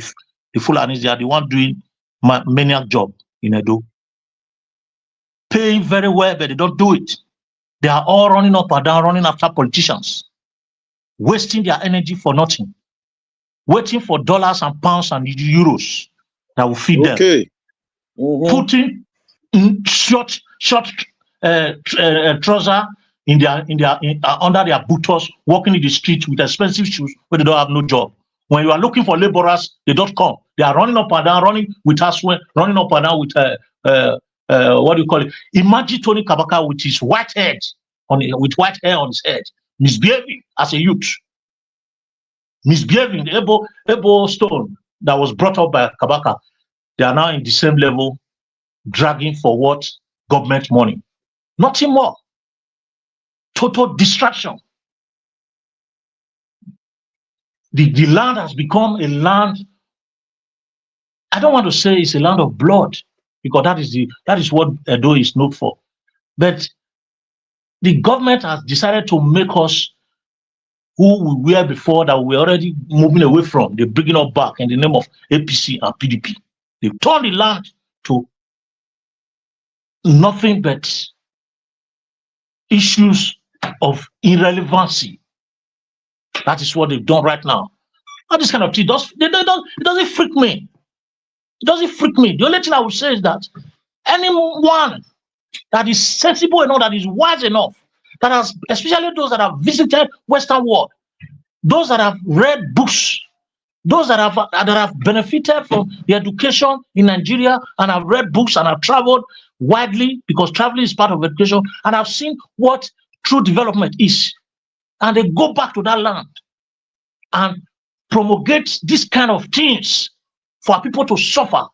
Fulanis. They are the one doing maniac job in Edo. Paying very well, but they don't do it. They are all running up and down, running after politicians, wasting their energy for nothing, waiting for dollars and pounds and euros that will feed them. Putting short trouser in their under their boots, walking in the street with expensive shoes where they don't have no job. When you are looking for laborers, they don't come. They are running up and down, running with us, running up and down with what do you call it? Imagine Tony Kabaka with his white head with white hair on his head, misbehaving as a youth, misbehaving. The Ebo Stone that was brought up by Kabaka, they are now in the same level, dragging for what? Government money. Nothing more. Total distraction. The land has become a land, I don't want to say it's a land of blood, because that is what Edo is known for. But the government has decided to make us who we were before, that we were already moving away from. They're bringing us back in the name of APC and PDP. They've turned the land to nothing but issues of irrelevancy. That is what they've done right now. All this kind of thing, it doesn't freak me. It doesn't freak me. The only thing I would say is that anyone that is sensible enough, that is wise enough, that has, especially those that have visited Western world, those that have read books, those that have benefited from the education in Nigeria and have read books and have traveled widely, because traveling is part of education, and have seen what true development is, and they go back to that land and promulgate this kind of things for people to suffer,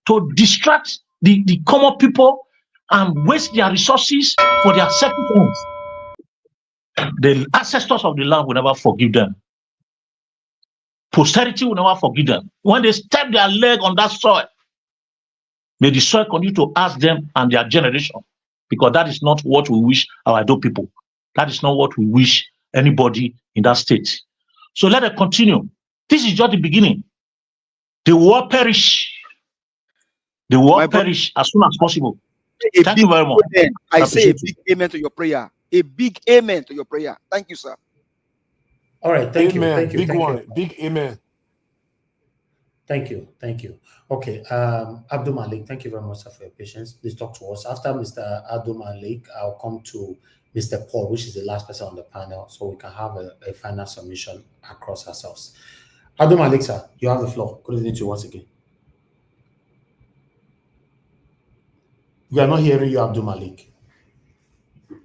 to distract the common people and waste their resources for their selfish ends. The ancestors of the land will never forgive them. Posterity will never forgive them. When they step their leg on that soil, may the soil continue to ask them and their generation, because that is not what we wish our Edo people. That is not what we wish anybody in that state. So let us continue. This is just the beginning. The war perish. The war perish as soon as possible. Thank you very much. I say a big amen to your prayer. A big amen to your prayer. Thank you, sir. All right, thank you. Big amen. Thank you. Okay, Abdul Malik, thank you very much, sir, for your patience. Please talk to us. After Mr. Abdul Malik, I'll come to Mr. Paul, which is the last person on the panel, so we can have a final submission across ourselves. Abdul Malik, sir, you have the floor. Good evening to you once again. We are not hearing you, Abdul Malik.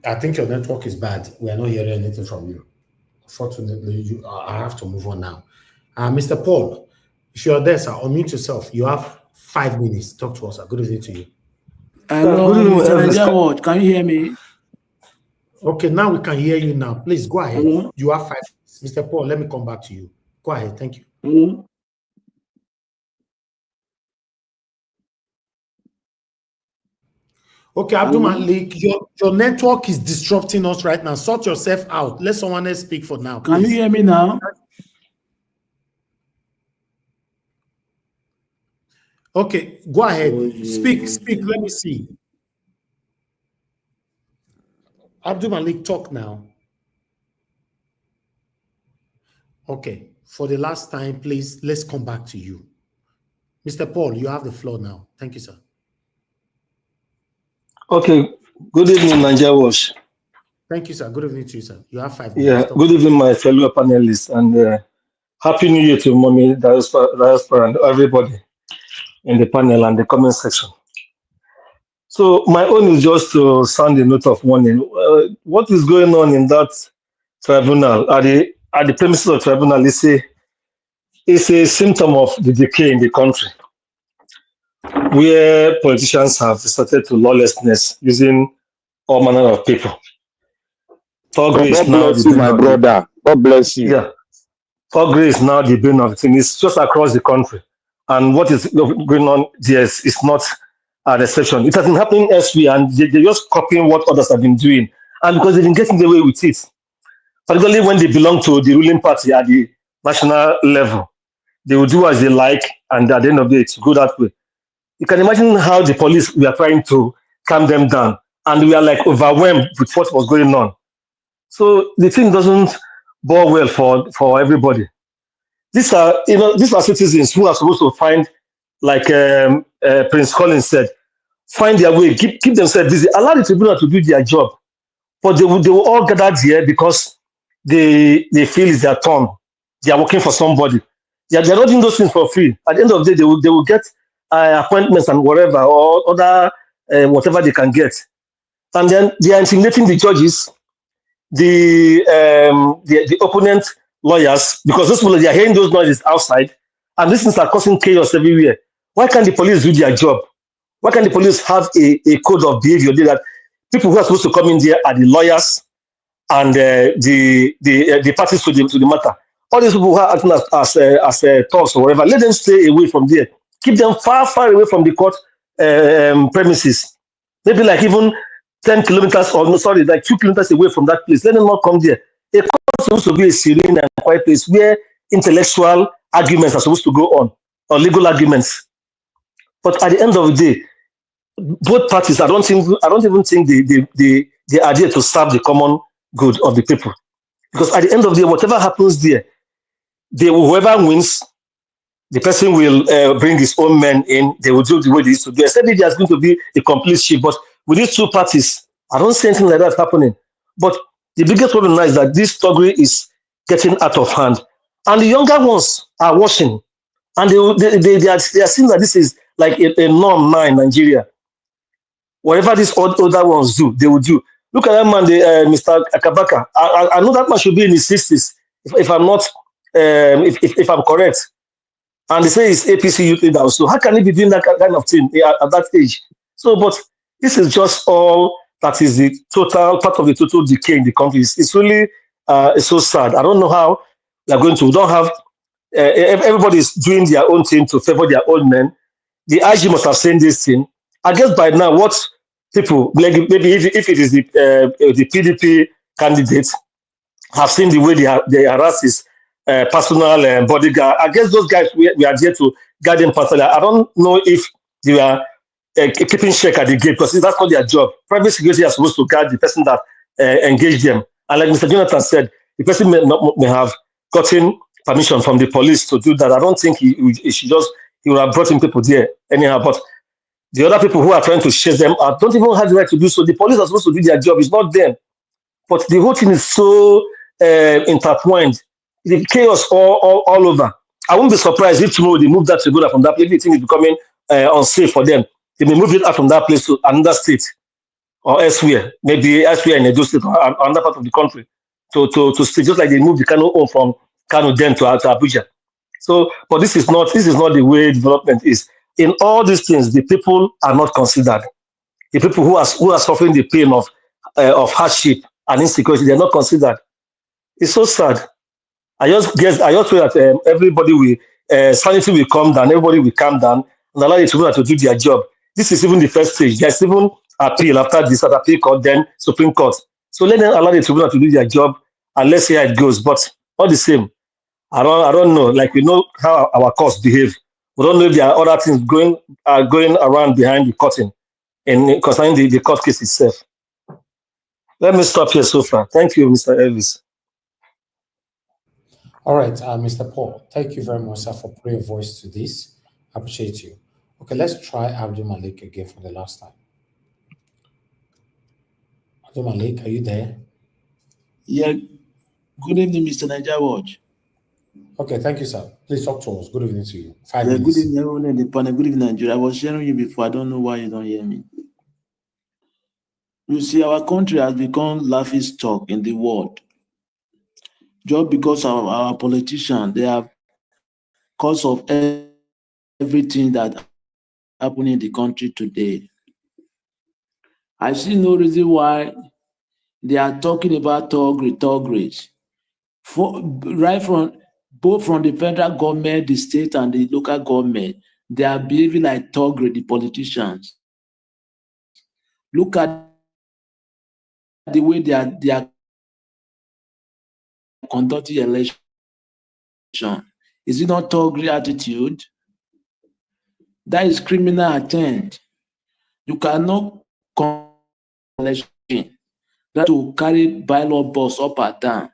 I think your network is bad. We are not hearing anything from you. Unfortunately, I have to move on now. Mr. Paul, if you're there, sir, unmute yourself. You have 5 minutes. Talk to us, sir. Good evening to you. Hello, Mr. Najawaj. Can you hear me? Okay, now we can hear you now. Please go ahead. Hello? You have 5 minutes. Mr. Paul, let me come back to you. Go ahead. Thank you. Hello? Okay, Abdul Malik, your network is disrupting us right now. Sort yourself out. Let someone else speak for now, please. Can you hear me now? Okay, go ahead. Speak. Let me see. Abdul Malik, talk now. Okay, for the last time, please, let's come back to you. Mr. Paul, you have the floor now. Thank you, sir. Okay, good evening, Nigeria Wash. Thank you, sir. Good evening to you, sir. You have 5 Yeah, minutes. good evening, my fellow panelists, and Happy New Year to Mommy, Diaspora, and everybody in the panel and the comment section. So my own is just to sound a note of warning. What is going on in that tribunal, at the premises of tribunal, is a symptom of the decay in the country, where politicians have resorted to lawlessness using all manner of people. Thuggery is God now bless the you, bane my of brother. God bless you. yeah. Thuggery is now the bane of the thing. It's just across the country, and what is going on there is not an exception. It has been happening elsewhere, and they're just copying what others have been doing, and because they've been getting away with it, particularly when they belong to the ruling party at the national level, they will do as they like, and at the end of the day, it's go that way. You can imagine how the police were trying to calm them down, and we are like overwhelmed with what was going on. So the thing doesn't bode well for everybody. These are citizens who are supposed to find, like Prince Collins said, find their way, keep themselves busy, allow the tribunal to do their job. But they will all gather here because they feel it's their turn. They are working for somebody. They're not doing those things for free. At the end of the day, they will get appointments and whatever, or other whatever they can get. And then they are intimidating the judges, the opponent lawyers, because those people, they are hearing those noises outside, and these things are causing chaos everywhere. Why can't the police do their job? Why can't the police have a code of behavior that people who are supposed to come in there are the lawyers and the parties to the matter? All these people who are acting as thugs or whatever, let them stay away from there. Keep them far away from the court premises. Maybe like even 10 kilometers, or no, sorry, like 2 kilometers away from that place. Let them not come there. A court is supposed to be a serene and quiet place where intellectual arguments are supposed to go on, or legal arguments. But at the end of the day, both parties, I don't even think they are there to serve the common good of the people. Because at the end of the day, whatever happens there, whoever wins, the person will bring his own men in. They will do the way they used to do. Except if there's going to be a complete shift. But with these two parties, I don't see anything like that happening. But the biggest problem now is that this Thuggery is getting out of hand. And the younger ones are watching. And they are seeing that this is like a norm now in Nigeria. Whatever these older ones do, they will do. Look at that man, Mr. Akabaka. I know that man should be in his 60s, if I'm not, if I'm correct. And they say he's APC youth leader also. How can he be doing that kind of thing at that age? So, but this is just all that is the total part of the total decay in the country. It's really it's so sad. I don't know how we are going to. We don't have everybody's doing their own thing to favor their own men. The IG must have seen this thing. I guess by now, what people, maybe if it is the PDP candidates, have seen the way they harass his personal bodyguard. I guess those guys, we are there to guide them personally. I don't know if they are keeping check at the gate, because that's not their job. Private security is supposed to guard the person that engaged them. And like Mr. Jonathan said, the person may have gotten permission from the police to do that. I don't think he would have brought in people there anyhow. But the other people who are trying to chase them out don't even have the right to do so. The police are supposed to do their job. It's not them. But the whole thing is so intertwined. The chaos all over. I won't be surprised if tomorrow they move that tribunal from that place. The thing is becoming unsafe for them. They may move it out from that place to another state or elsewhere, maybe elsewhere in Edo State or another part of the country to stay, just like they moved the Kano home from Kano then to Abuja. So, but this is not the way development is. In all these things, the people are not considered. The people who are suffering the pain of hardship and insecurity, they're not considered. It's so sad. I just pray that everybody will sanity will come down, everybody will calm down and allow the tribunal to do their job. This is even the first stage. There's even appeal after this, at appeal court, then Supreme Court. So let them allow the tribunal to do their job and let's see how it goes. But all the same, I don't know. Like, we know how our courts behave. We don't know if there are other things going around behind the curtain and concerning the court case itself. Let me stop here so far. Thank you, Mr. Elvis. All right, Mr. Paul, thank you very much, sir, for putting your voice to this. I appreciate you. Okay, let's try Abdul Malik again for the last time. Abdul Malik, are you there? Yeah. Good evening, Mr. Niger Watch. Okay, thank you, sir. Please talk to us. Good evening to you. 5 Yeah, minutes. good evening, everyone in the panel. Good evening, Nigeria. I was sharing you before. I don't know why you don't hear me. You see, our country has become laughing stock in the world. Just because of our politicians, they have cause of everything that happening in the country today. I see no reason why they are talking about Thuggery. Right from both from the federal government, the state, and the local government, they are behaving like Thuggery, the politicians. Look at the way they are conducting election. Is it not Thuggery attitude? That is criminal intent. You cannot election that to carry ballot box up and down.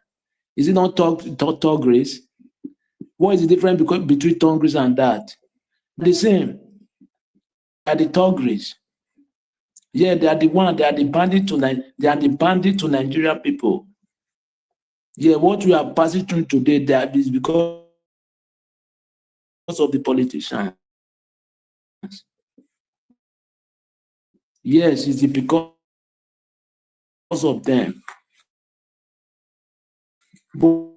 Is it not Thuggery? What is the difference between Thuggery and that? The same. They are the Thuggery. Yeah, they are the one. They are the bandit to Nigerian people. Yeah, what we are passing through today, that is because of the politicians. Yes, it's because of them. But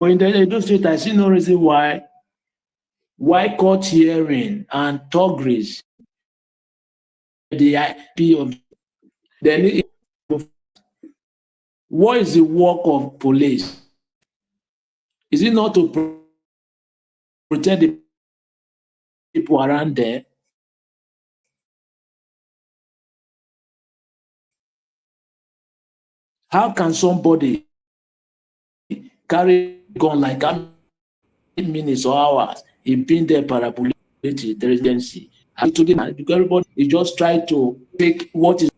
in the Edo State, I see no reason why court hearing and Thuggery, the IP of then. What is the work of police? Is it not to protect the people around there? How can somebody carry gun like 8 minutes or hours in being there parabolic intelligence? Today, because everybody is just trying to take what is.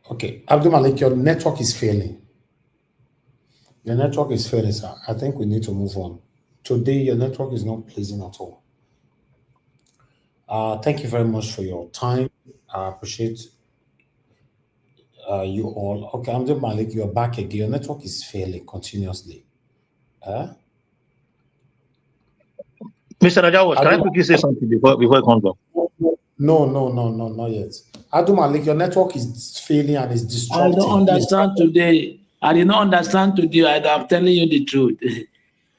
Okay, Abdul Malik, your network is failing. Your network is failing, sir. I think we need to move on. Today, your network is not pleasing at all. Thank you very much for your time. I appreciate you all. Okay, Abdul Malik, you are back again. Your network is failing continuously. Mr. Najawas, can I quickly say something before it comes up? No, not yet. Abdul Malik, your network is failing and is disrupting. I don't understand today. I did not understand today. I'm telling you the truth.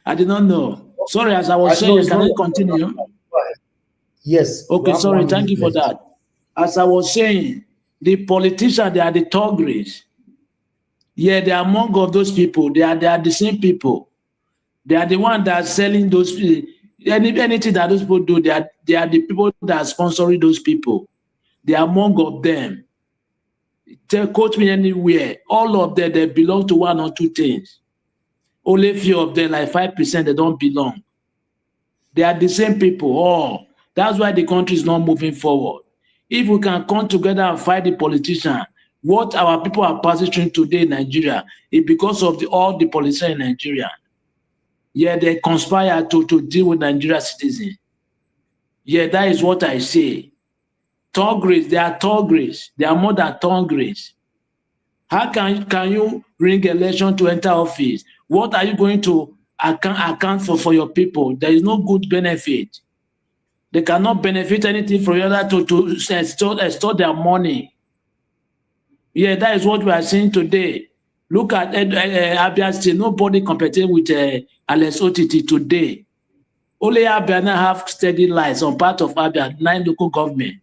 I did not know. Sorry, as I was saying, can I continue? Yes. Okay, sorry. Thank you for that. As I was saying, the politicians, they are the Thuggery. Yeah, they are among of those people. They are the same people. They are the ones that are selling those anything that those people do. They are the people that are sponsoring those people. They are among of them. Quote me anywhere. All of them, they belong to one or two things. Only a few of them, like 5%, they don't belong. They are the same people. Oh, that's why the country is not moving forward. If we can come together and fight the politicians, what our people are passing through today in Nigeria is because of all the politicians in Nigeria. Yeah, they conspire to deal with Nigerian citizens. Yeah, that is what I say. Thuggery, they are Thuggery. They are more than Thuggery. How can you ring election to enter office? What are you going to account for your people? There is no good benefit. They cannot benefit anything from the other to extort their money. Yeah, that is what we are seeing today. Look at Abia State. Nobody competing with Alex OTT today. Only Abia now have steady lies on part of Abia, 9 local government.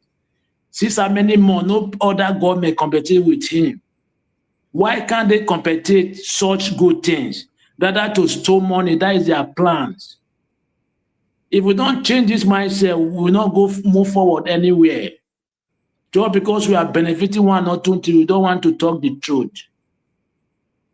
Since how many more, no other government competing with him. Why can't they compensate such good things? Rather to store money, that is their plans. If we don't change this mindset, we will not move forward anywhere. Just because we are benefiting one or two things, we don't want to talk the truth.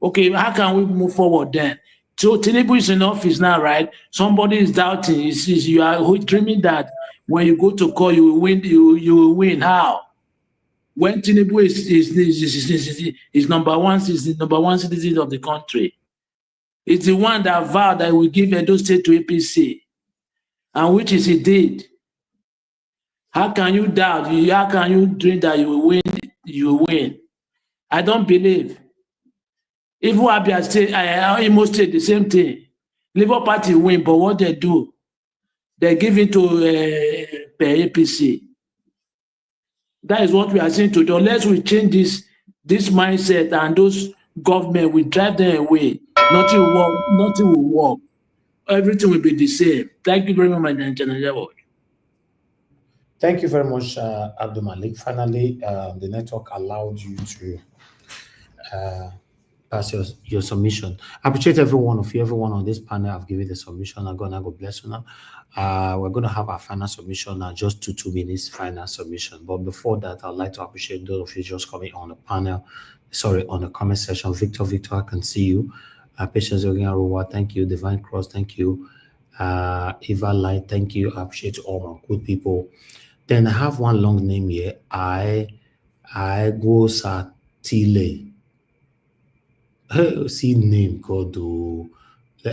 Okay, how can we move forward then? So Tinubu is in office now, right? Somebody is doubting. You are dreaming that When you go to court, you will win. You will win. How? When Tinubu is number one, is the number one citizen of the country. It's the one that vowed that he will give Edo State to APC, and which is he did. How can you doubt? How can you dream that you will win? You will win. I don't believe. Even Abia State, Imo State, the same thing. Labour Party win, but what they do, they give it to APC. That is what we are saying today. Unless we change this mindset and those government, we drive them away. Nothing will work. Everything will be the same. Thank you very much, my General. Thank you very much, Abdul Malik. Finally, the network allowed you to pass your submission. I appreciate every one of you, everyone on this panel. I've given the submission. I'm gonna go bless you now. We're gonna have our final submission now, just 2 minutes final submission. But before that, I'd like to appreciate those of you just coming on the panel. Sorry, on the comment section. Victor, I can see you. Patience Ogingaruwa, thank you. Divine Cross, thank you. Eva Light, thank you. I appreciate all my good people. Then I have one long name here. I go Satile. See name called.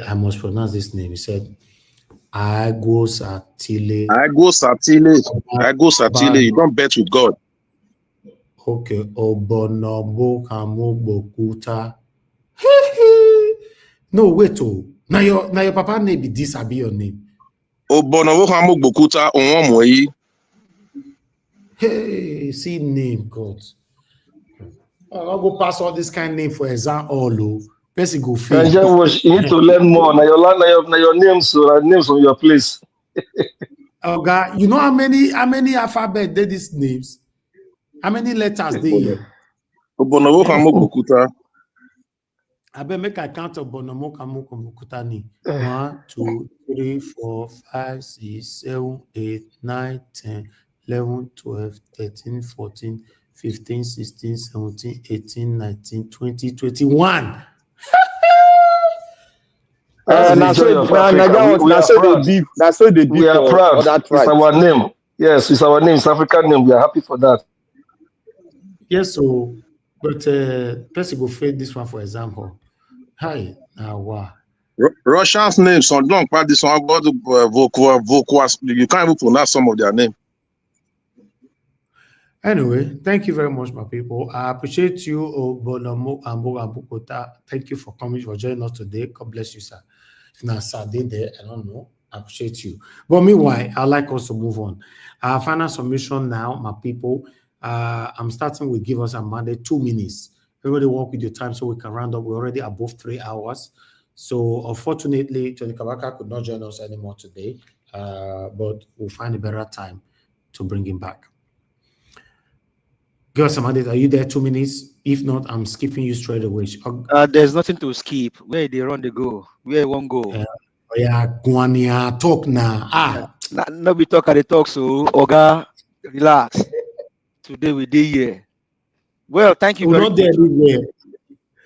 I must pronounce this name. He said, I go Satile. I go Satile. You don't bet with God. Okay. Obonobo Kamobokuta. No, wait. Now your papa name be this. I be your name. Obonobo Kamobokuta Onwamoi. Hey, see name, God. I'll go pass all this kind of name for exam all. Person go fail. You need to learn more. Now your names, so names from your place. Okay, you know how many alphabet did these names? How many letters they here? Obonobo Kamobokuta. I bet make I count Obonobo Kamobokuta ni. 1, 2, 3, 4, 5, 6, 7, 8, 9, 10. 11, 12, 13, 14, 15, 16, 17, 18, 19, 20, 21. We are proud. It's our name. Yes, it's our name. It's African name. We are happy for that. Yes, so, but person go fail this one for example. Hi, wow. Russians' names, so don't part this one. Go to Vokuas. You can't even pronounce some of their names. Anyway, thank you very much, my people. I appreciate you, Obonomo Ambukota. Thank you for coming, for joining us today. God bless you, sir. If not Saturday there, I don't know. I appreciate you. But meanwhile, I'd like us to move on. Our final submission now, my people. I'm starting with give us a mandate 2 minutes. Everybody work with your time so we can round up. We're already above 3 hours. So unfortunately, Tony Kabaka could not join us anymore today. But we'll find a better time to bring him back. Give us a mandate. Are you there 2 minutes? If not, I'm skipping you straight away. There's nothing to skip. Where they run, they go. Where it won't go. Guania, talk now. No be talk at the talk, so Oga, relax. Today we did here. Well, thank you very much.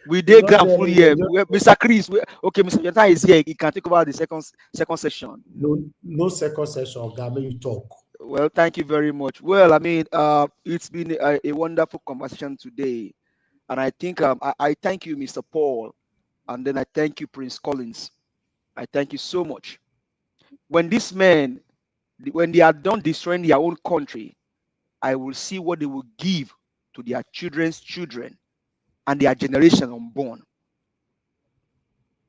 We did grand full here. Mr. Chris, okay, Mr. Jonathan is here. He can take over the second session. No second session, Oga, may you talk. Well, thank you very much. Well, I mean, it's been a wonderful conversation today. And I think I thank you, Mr. Paul. And then I thank you, Prince Collins. I thank you so much. When these men, when they are done destroying their own country, I will see what they will give to their children's children and their generation unborn.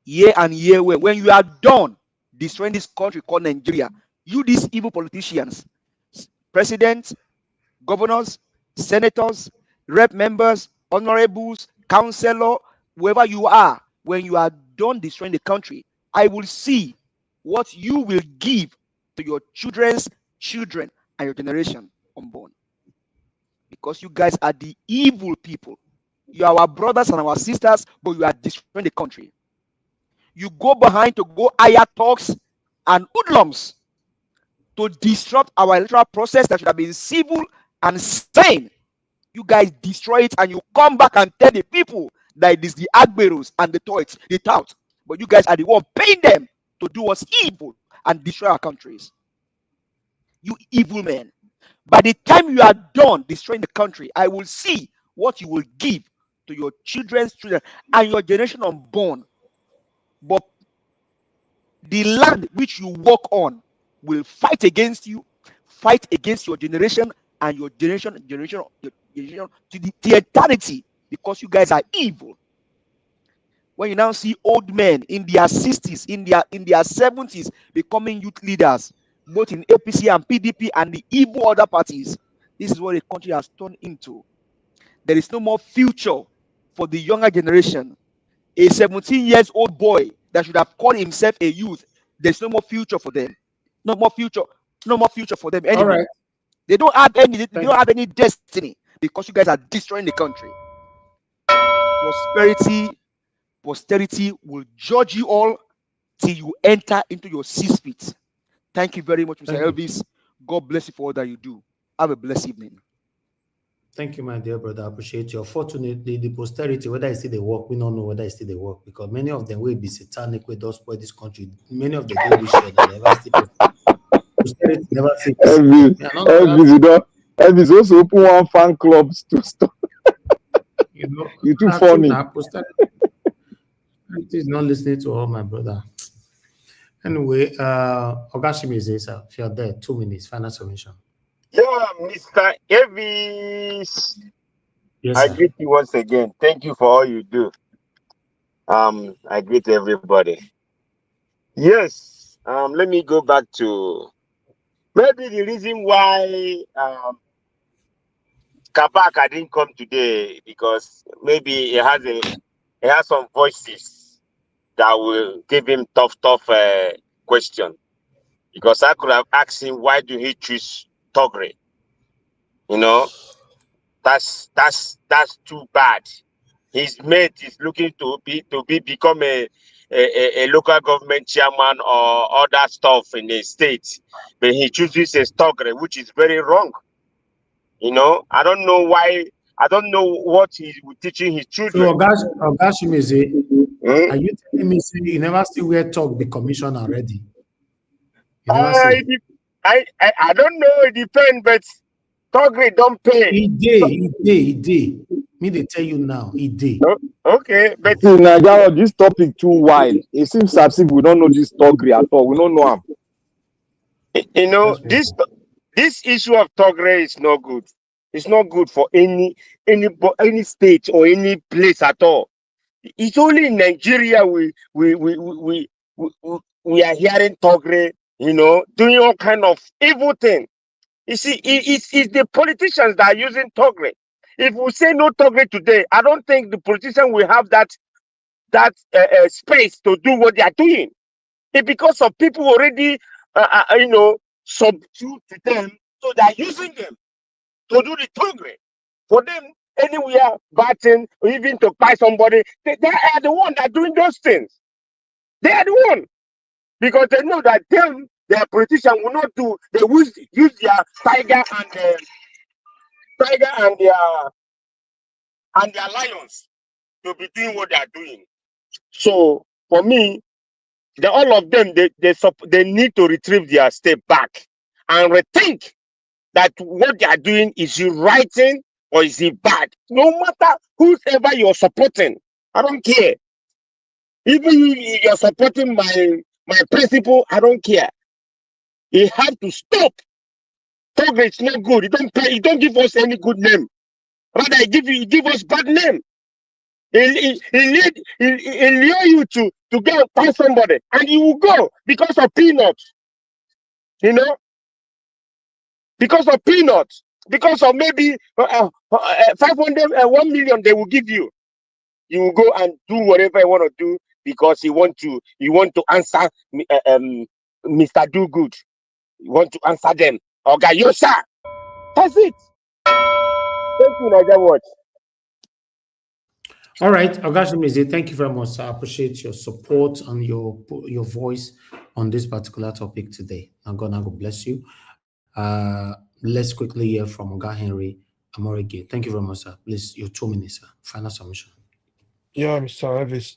Year and year, when you are done destroying this country called Nigeria, you these evil politicians, presidents, governors, senators, rep members, honorables, councillor, whoever you are, when you are done destroying the country, I will see what you will give to your children's children and your generation unborn. Because you guys are the evil people. You are our brothers and our sisters, but you are destroying the country. You go behind to go hire talks and hoodlums to disrupt our electoral process that should have been civil and sane. You guys destroy it and you come back and tell the people that it is the Agberos and the Toits, the tout. But you guys are the one paying them to do what's evil and destroy our countries. you evil men. By the time you are done destroying the country, I will see what you will give to your children's children and your generation unborn. But the land which you walk on will fight against you, fight against your generation and your generation to the eternity, because you guys are evil. When you now see old men in their 60s, in their 70s becoming youth leaders, both in APC and PDP and the evil other parties, this is what the country has turned into. There is no more future for the younger generation. A 17-year-old boy that should have called himself a youth, there's no more future for them. No more future for them anymore. All right. They don't have any destiny, because you guys are destroying the country. Posterity will judge you all till you enter into your 6 feet. Thank you very much, Mr. Elvis. God bless you for all that you do. Have a blessed evening. Thank you, my dear brother. I appreciate you. Unfortunately, the posterity, whether I see they work, we don't know whether I see they work, because many of them will be satanic, we don't spoil this country. Many of them will be shared and never see posterity, never see Elvis also open one fan clubs to stop. You're too funny. Posterity is not listening to all my brother. Anyway, Ogashimi, sir, if you're there, 2 minutes, final submission. Yeah, Mr. Elvis. Yes, I sir. greet you once again. Thank you for all you do. I greet everybody. Yes. Let me go back to maybe the reason why Kabaka didn't come today, because maybe he has some voices that will give him tough question. Because I could have asked him, why do he choose Thuggery? You know, that's too bad. His mate is looking to become a local government chairman or other stuff in the state, but he chooses a Thuggery, which is very wrong. You know, I don't know why. I don't know what he's teaching his children. So, Ogashimi, are you telling me you never see where talk be commissioned already? You never see. I don't know. It depends, but Thuggery don't pay. He did. Me they tell you now, he did. Okay, but see, Nigeria, this topic too wild. It seems as if we don't know this Thuggery at all. We don't know him. You know, this issue of Thuggery is not good. It's not good for any state or any place at all. It's only in Nigeria we are hearing Thuggery, you know, doing all kind of evil thing. You see, it's the politicians that are using Thuggery. If we say no Thuggery today, I don't think the politician will have that space to do what they are doing. It's because of people already, you know, subdue to them, so they are using them to do the Thuggery. For them, anywhere, batting, or even to buy somebody, they are the one that are doing those things. They are the one. Because they know that them, their politician will not do, they use their tiger and their lions to be doing what they are doing. So for me, all of them, they need to retrieve their step back and rethink that what they are doing, is it right thing or is it bad? No matter whoever you're supporting, I don't care. Even if you're supporting my principle, I don't care. You have to stop. Thuggery is not good. You don't give us any good name. Rather, you give us bad name. He lure you to go find somebody, and you will go because of peanuts. You know, because of peanuts, because of maybe 500, 1 million they will give you. You will go and do whatever you want to do because you want to answer Mr. Do Good. You want to answer them. Okay, yes, sir. That's it. Thank you, Naija Watch. All right, Ogashimi, thank you very much, sir. I appreciate your support and your voice on this particular topic today. God bless you. Let's quickly hear from Oga Henry Amorige. Thank you very much, sir. Please, your 2 minutes, sir. Final submission. Yeah, Mr. Elvis.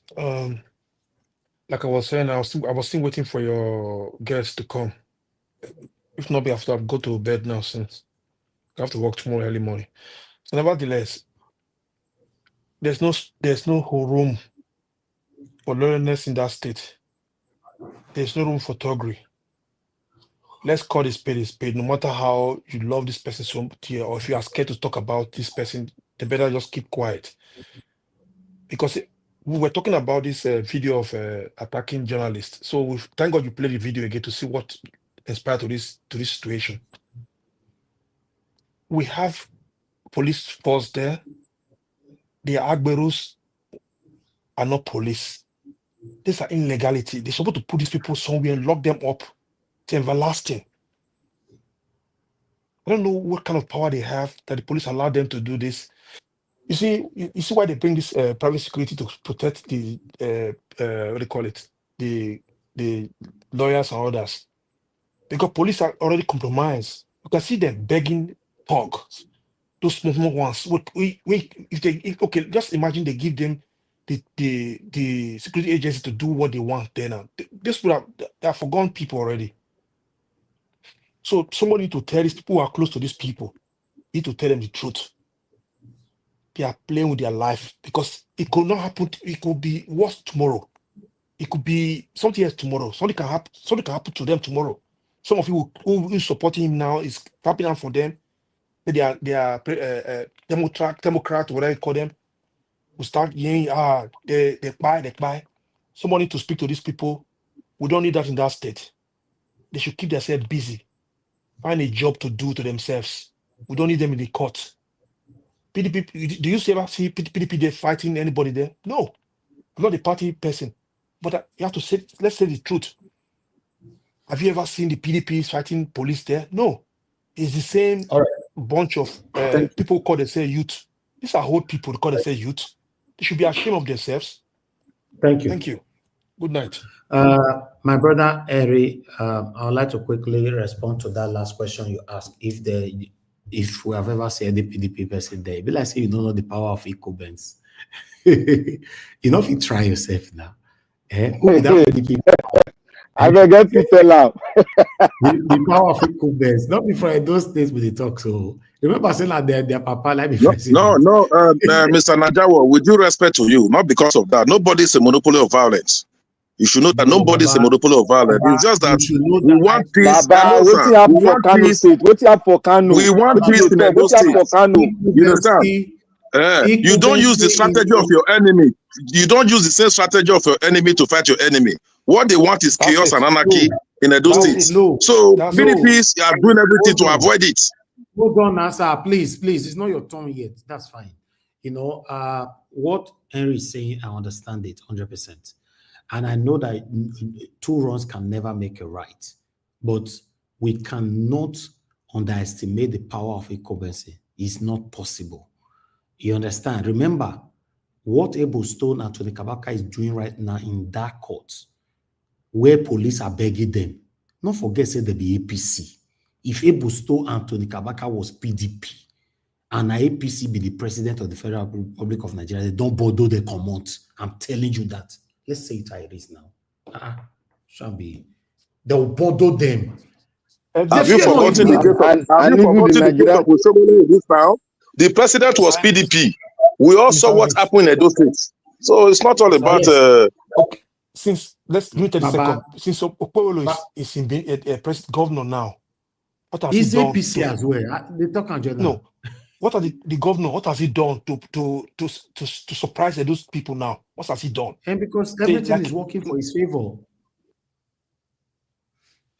Like I was saying, I was still waiting for your guests to come. If not, we have to go to bed now since I have to work tomorrow early morning. So nevertheless, there's no whole room for lawlessness in that state. There's no room for thuggery. Let's call this spade. No matter how you love this person so much, or if you are scared to talk about this person, they better just keep quiet. Because we were talking about this video of attacking journalists. So thank God you played the video again to see what inspired to this situation. We have police force there. The Agberus are not police. These are illegality. They're supposed to put these people somewhere and lock them up to everlasting. I don't know what kind of power they have that the police allow them to do this. You see why they bring this private security to protect the what do you call it, the lawyers and others, because police are already compromised. You can see them begging thugs, those small ones. Okay, just imagine they give them the security agency to do what they want. Then these people are forgotten people already. So somebody need to tell these people who are close to these people, need to tell them the truth. They are playing with their life because it could not happen. It could be worse tomorrow. It could be something else tomorrow. Something can happen to them tomorrow. Some of you who is supporting him now is clapping out for them. They are Democrat, whatever you call them. We start yelling, they buy. Somebody to speak to these people. We don't need that in that state. They should keep themselves busy. Find a job to do to themselves. We don't need them in the court. PDP, do you ever see PDP there fighting anybody there? No. I'm not a party person. But you have to say, let's say the truth. Have you ever seen the PDP fighting police there? No. It's the same bunch of people call themselves youth. These are old people call themselves youth. They should be ashamed of themselves. Thank you. Thank you. Good night. My brother Eri, I would like to quickly respond to that last question you asked. If we have ever seen the PDP person there, be like say you don't know the power of eco bends. You know if you try yourself now. I will get to tell out. The power of eco bends, not before those days with the talk. So remember saying that their papa like No, Mr. Najawa, with due respect to you, not because of that. Nobody is a monopoly of violence. You should know that nobody is a monopoly of violence. It's just that we want peace. Waiting up for Kano State. Waiting up for Kano. We want peace in Edo State. You understand? You don't use the strategy of your enemy. You don't use the same strategy of your enemy to fight your enemy. What they want is chaos and anarchy in Edo State. So PDPs are doing everything to avoid it. Hold on, answer, please. It's not your turn yet. That's fine. You know, what Henry is saying, I understand it 100%. And I know that 2 wrongs can never make a right. But we cannot underestimate the power of incumbency. It's not possible. You understand? Remember, what Abel Stone and Tony Kabaka is doing right now in that court, where police are begging them. Don't forget, say they be APC. If Abel Stone and Tony Kabaka was PDP, and APC be the president of the Federal Republic of Nigeria, they don't bother they come out. I'm telling you that. Let's say it how it is now. Shall be. They'll bother them. Have you forgotten the case of Oshobole in this town? The president was PDP. We all saw what happened in Edo State. So it's not all about. Okay. Let me tell you a second. Since Okpolo is in a president governor now, what has he done? APC as well. They talk on general. No. What are the governor? What has he done to surprise those people now? What has he done? And because everything is working for his favor.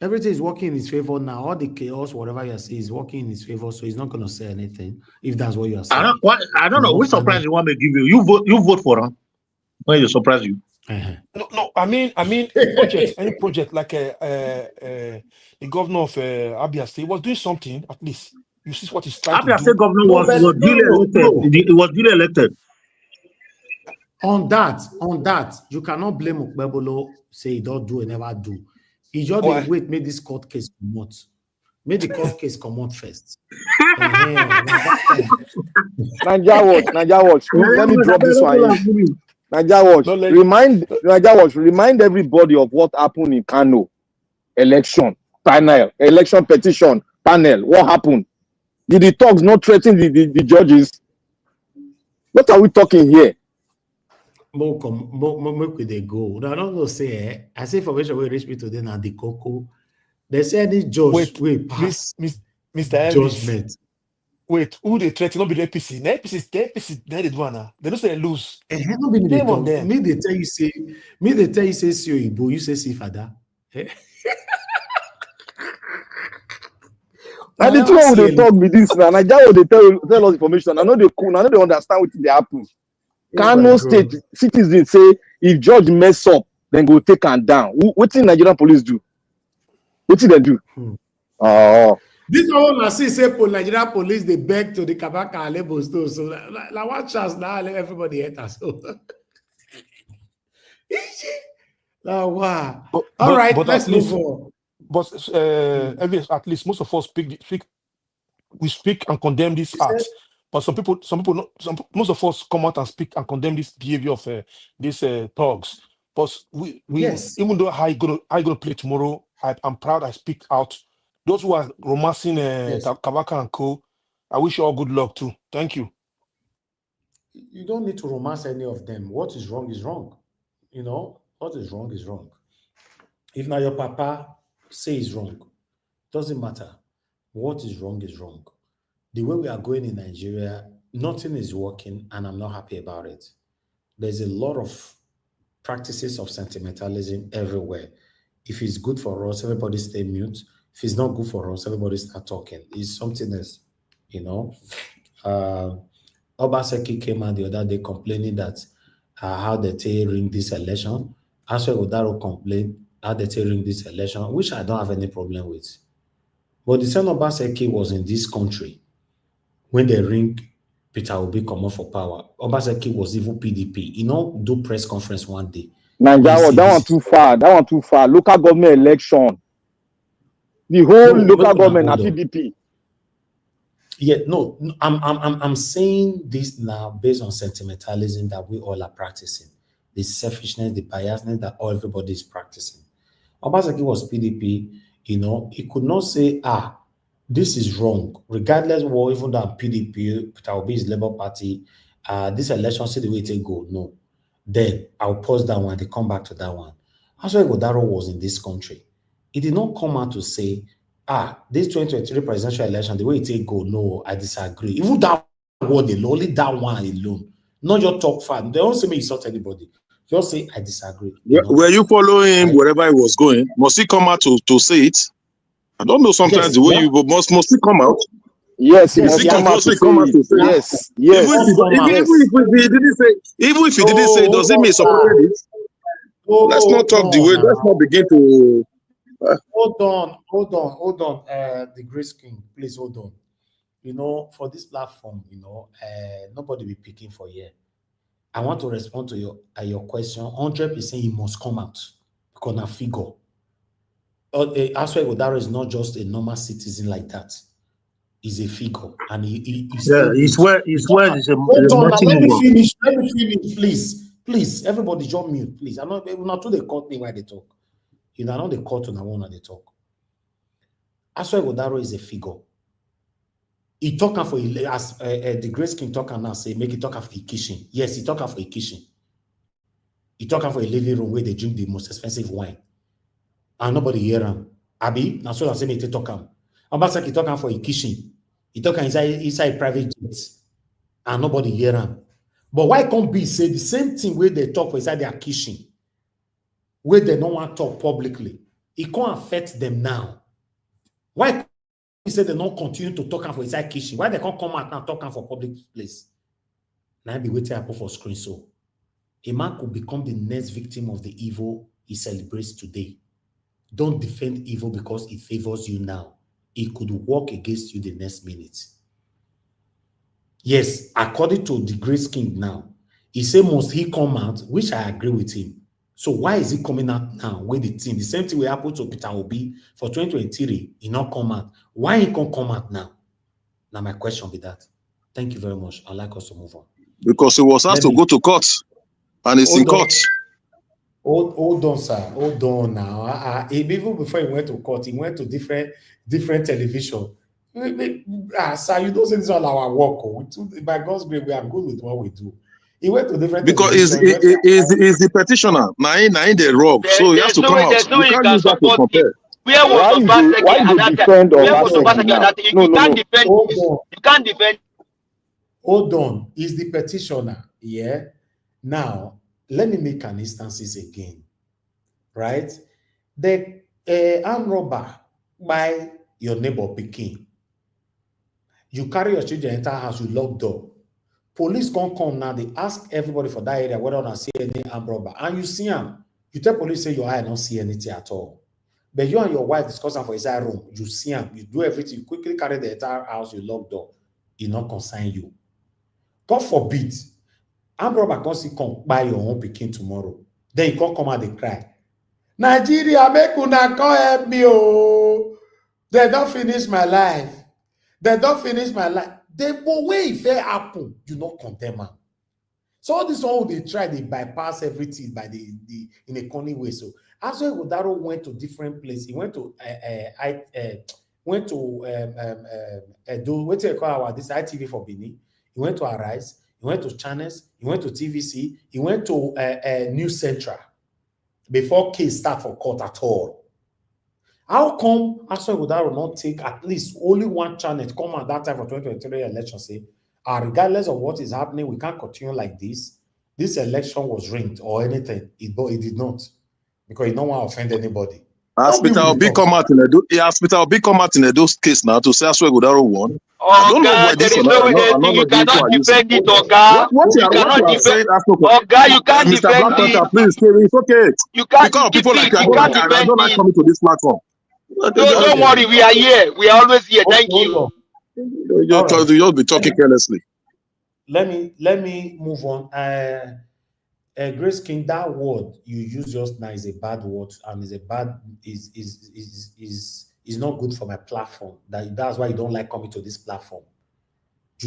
Everything is working in his favor now. All the chaos, whatever you say, is working in his favor. So he's not going to say anything if that's what you are saying. I don't know. Which surprise you want me to give you? You vote for him when you surprise you. No. I mean, any project like the governor of Abia State was doing something at least. You see what he's trying to do. Abia State governor was duly elected. It was duly elected. On that, you cannot blame Okpebolo. Say he don't do and never do. He just wait, make this court case come out. Make the court case come out first. Naija Watch. Let me drop this one in. Naija Watch, remind everybody of what happened in Kano election. panel, election petition panel. What happened? Did the talks not threaten the judges? What are we talking here? Make they go. No, I don't know. Say, I say information will reach me today now. The cocoa. They say any judge will pass Mr. judgment. Elvis. Wait, who they threaten? Not be the APC. The APC, they do now. They don't say lose. No be Shame on them. Me they tell you say see Ibo, you say see father. And the two one they talk with this now. Nigeria they tell us information. I know they cool. I know they understand what they happen. Kano State citizens say if judge mess up, then go take and down. What did Nigerian police do? What did they do? Oh. This one I see say Nigerian police they beg to the Kabaka and labels too. So like one chance now everybody hate us. Wow. All right, let's move on. But Elvis, at least most of us speak and condemn this act. But most of us come out and speak and condemn this behavior of these thugs. But we even though I gonna play tomorrow, I'm proud I speak out. Those who are romancing Kabaka and Co, I wish you all good luck too. Thank you. You don't need to romance any of them. What is wrong is wrong. You know, what is wrong is wrong. If now your papa say is wrong, doesn't matter. What is wrong is wrong. The way we are going in Nigeria, nothing is working, and I'm not happy about it. There's a lot of practices of sentimentalism everywhere. If it's good for us, everybody stay mute. If it's not good for us, everybody start talking. It's something else, you know. Obaseki came out the other day complaining that how they ring this election. Aswe Odaro complained how they ring this election, which I don't have any problem with. But the same Obaseki was in this country when they ring Peter Obi come up for power. Obaseki was even PDP. You know, do press conference one day. Nigeria, that one too far. That one too far. Local government election. The whole local government at PDP. Yeah, no, I'm saying this now based on sentimentalism that we all are practicing. The selfishness, the biasness that everybody is practicing. Obaseki was PDP, you know, he could not say, this is wrong, regardless of what, even though PDP, Peter Obi is Labour Party, this election, see the way it go. No. Then I'll pause that one, they come back to that one. Aswe Godaro was in this country. He did not come out to say, this 2023 presidential election, the way it go, no, I disagree. Even that word alone, only that one alone, not your top fan. They don't say me insult anybody. Just say, I disagree. Were you following him wherever he was going? Must he come out to say it? I don't know sometimes the way you must he come out? Yes, he must come out to say it. Yes, yes. Even if he didn't say it, does it mean he supported it? Let's not talk the way, let's not begin to... Hold on. The Grace King, please hold on. You know, for this platform, you know, nobody be picking for here. I want to respond to your question. 100% he must come out because na figure. Aswe Godaro is not just a normal citizen like that. He's a figure, and he's where let me finish, please. Everybody jump mute, please. I'm not to the court me while they talk. You know, I know the court and I want they talk. Aswe Godaro is a figure. He talk for as the Grace King talk now say make it talk for a kitchen. Yes, he talk for a kitchen. He talk for a living room where they drink the most expensive wine, and nobody hear him. Abi, now so I say make they talk him. Ambassador he talk for a kitchen. He talk inside private jets, and nobody hear him. But why can't be say the same thing where they talk for inside their kitchen, where they don't want to talk publicly? It can't affect them now. Why? He said they don't continue to talk for inside kitchen. Why they can't come out now talking for public place? Now be waiting up for screen. So a man could become the next victim of the evil he celebrates today. Don't defend evil because it favors you now. It could work against you the next minute. Yes, according to the Grace King now, he said must he come out, which I agree with him. So why is he coming out now with the team? The same thing will happen to Peter Obi for 2023. He not come out. Why he can't come out now? Now my question be that. Thank you very much. I'd like us to move on. Because he was asked to go to court, and it's in court. Hold on, sir. Hold on now. Even before he went to court, he went to different television. Sir, you don't say this is all our work. By God's grace, we are good with what we do. He went to different Because television. is the petitioner. Now the rob. So he has to come out. You can't use that to compare. Where was Obaseki at that time? Where was Obaseki at that time? You can't defend this. You can't defend. Hold on. Is the petitioner, yeah? Now, let me make an instances again, right? The armed robber by your neighbor Peking. You carry your children enter house, you lock door. Police can't come now. They ask everybody for that area whether or not see any armed robber. And you see him. You tell police, say your eye don't see anything at all. But you and your wife discussing for inside room. You see him. You do everything. You quickly carry the entire house, you lock door. It not concern you. God forbid. Armed robber can see come buy your own Peking tomorrow. Then you can't come out and cry. Nigeria, make una come help me. Oh, they don't finish my life. They don't finish my life. The way if it happen, you not condemn them. So all this one they try, they bypass everything by the in a cunning way. So as well, Godaro went to different places. He went to Edo, what do you call this ITV for Benin? He went to Arise. He went to Channels. He went to TVC. He went to News Central before case start for court at all. How come Aswan Godaro not take at least only one channel to come at that time for 2023 election? Say, regardless of what is happening, we can't continue like this. This election was rigged or anything. It did not, because you don't want to offend anybody. Hospital will be come out in Edo's case now to say Aswan Godaro won. I don't know why this one. You cannot defend it, Oga. You cannot defend. Oga, you can't defend it. Please, it's okay. You can't because people like you can't defend I don't like coming to this platform. Don't worry, we are here. We are always here. Thank you. You'll be talking carelessly. Let me move on. Grace King, that word you use just now is a bad word, and is not good for my platform. That's why you don't like coming to this platform.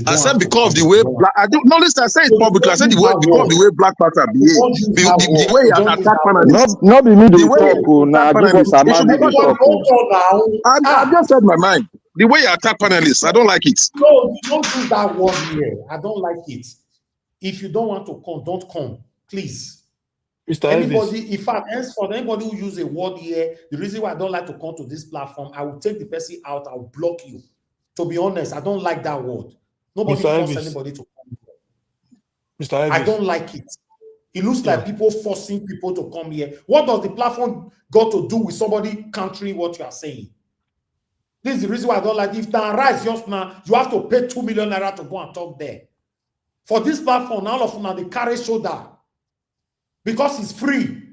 I said because of the way I don't know. Listen, I said it publicly. I said the way because of the way Black Panther behave, the way you attack panelists. Not be me to talk now. Give us a man to talk. I just said my mind. The way you attack panelists, I don't like it. No, you don't do that word here. I don't like it. If you don't want to come, don't come, please. Mr. Anybody, Elvis. in fact, for anybody who use a word here, the reason why I don't like to come to this platform, I will take the person out. I will block you. To be honest, I don't like that word. Nobody force anybody to come here. Mr. Elvis. I don't like it. It looks like people forcing people to come here. What does the platform got to do with somebody countering what you are saying? This is the reason why I don't like it. If now rise just now, you have to pay 2 million naira to go and talk there. For this platform, all of them they carry shoulder because it's free.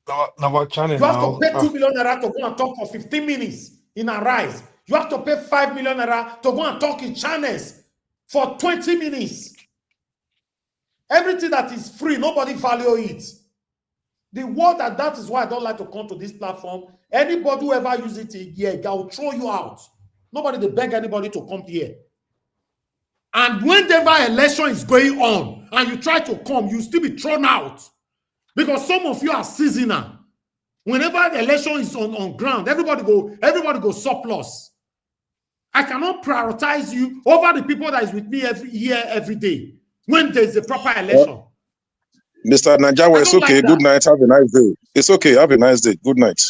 Our channel you have to pay 2 million naira to go and talk for 15 minutes in a rise. You have to pay 5 million naira to go and talk in channels for 20 minutes. Everything that is free, nobody value it. The word that is why I don't like to come to this platform. Anybody who ever use it here, I will throw you out. Nobody they beg anybody to come here. And whenever election is going on and you try to come, you still be thrown out. Because some of you are seasonal. Whenever the election is on ground, everybody go surplus. I cannot prioritize you over the people that is with me every day when there's a proper election. Mr. Najawa, it's okay. Good night. Have a nice day. It's okay. Have a nice day. Good night.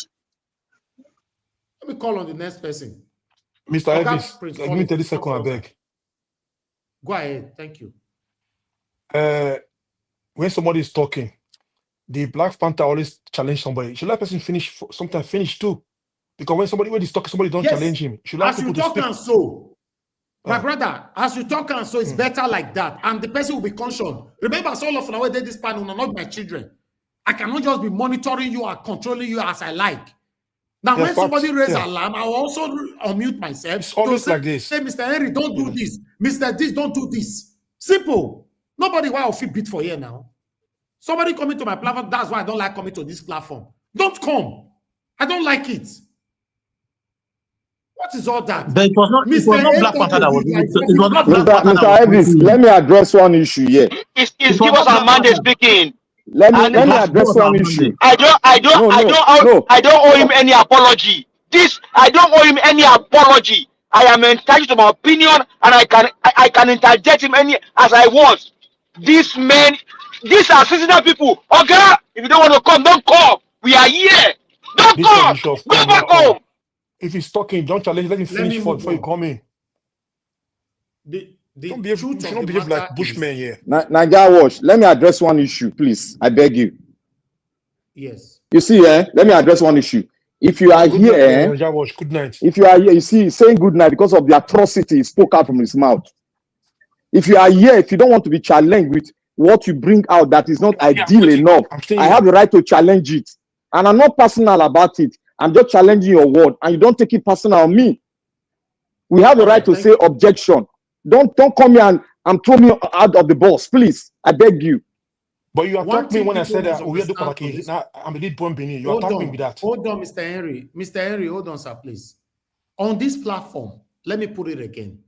Let me call on the next person. Mr. Elvis, give me 30 seconds, I beg. Go ahead. Thank you. When somebody is talking, the Black Panther always challenge somebody. Should let person finish, sometimes finish too. Because when he's talking, somebody don't challenge him. Should as you talk and so, my brother, as you talk and so, it's better like that. And the person will be conscious. Remember, all of now, this panel are not my children. I cannot just be monitoring you or controlling you as I like. Now, when somebody raises alarm, I will also unmute myself. It's always like this. Say, Mr. Henry, don't do this. Mr. This, don't do this. Simple. Nobody will feel beat for here now. Somebody coming to my platform, that's why I don't like coming to this platform. Don't come. I don't like it. What is all that? But it was not Black Panther that was it. It was not Black Panther. Mr. Elvis, let me address one issue here. It's give us a mandate speaking. Let me address one issue. I don't owe him any apology. I don't owe him any apology. I am entitled to my opinion, and I can interject him any as I want. These are seasonal people. Okay, if you don't want to come, don't come. We are here. Don't This come. issue of Go back home. If he's talking, don't challenge. Let him finish before you come in. You should not behave like Bushmen here. Naija Watch, let me address one issue, please. I beg you. Yes. You see, let me address one issue. If you are Good here, night, Naija Watch. Good night. If you are here, you see, saying good night because of the atrocity he spoke out from his mouth. If you are here, if you don't want to be challenged with what you bring out that is not ideal enough, I have the right to challenge it. And I'm not personal about it. I'm just challenging your word, and you don't take it personal on me. We have the right to say objection. Don't come here and throw me out of the bus, please. I beg you. But you attacked me when I said that we are the Pataki. Now I'm a lead bomb Benin. You attacked me with that. Hold on, Mr. Henry. Mr. Henry, hold on, sir, please. On this platform, let me put it again.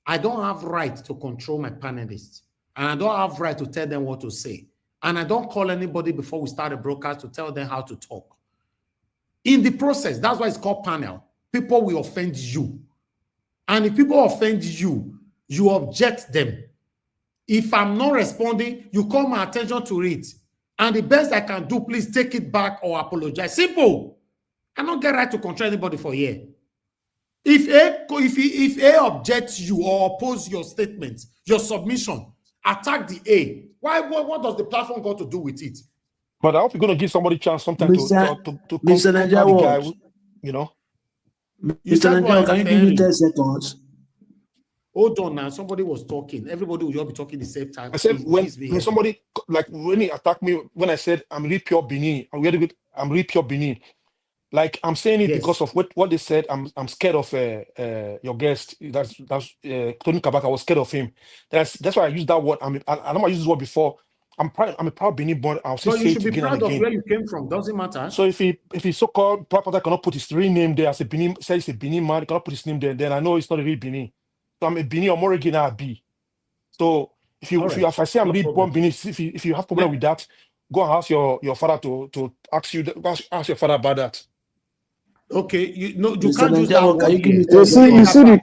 I don't have right to control my panelists, and I don't have right to tell them what to say. And I don't call anybody before we start a broadcast to tell them how to talk. In the process, that's why it's called panel. People will offend you. And if people offend you, you object them. If I'm not responding, you call my attention to it. And the best I can do, please take it back or apologize. Simple. I don't get right to control anybody for a year. If A objects you or oppose your statement, your submission, attack the A. What does the platform got to do with it? But I hope you're going to give somebody a chance sometime to Mr. Naija Watch. You know? Mr. Naija, can you give me 10 seconds? Hold on now. Somebody was talking. Everybody will be talking the same time. I said when somebody, like when he attacked me, when I said I'm really pure Benin, I'm really pure Benin. Like I'm saying it because of what they said. I'm scared of your guest. That's Tony Kabaka. I was scared of him. That's why I used that word. I don't use this word before. I'm a proud Benin born. I'll say you should be again proud and of again. where you came from. Doesn't matter. So if he so-called proper cannot put his real name there as a Benin, say he's a Benin man, he cannot put his name there, then I know it's not a real Benin. So I'm a Benin or more again I'll be. So if I say I'm really born Benin, if you have problem with that, go and ask your father to ask your father about that. Okay, you can't use that word. You see the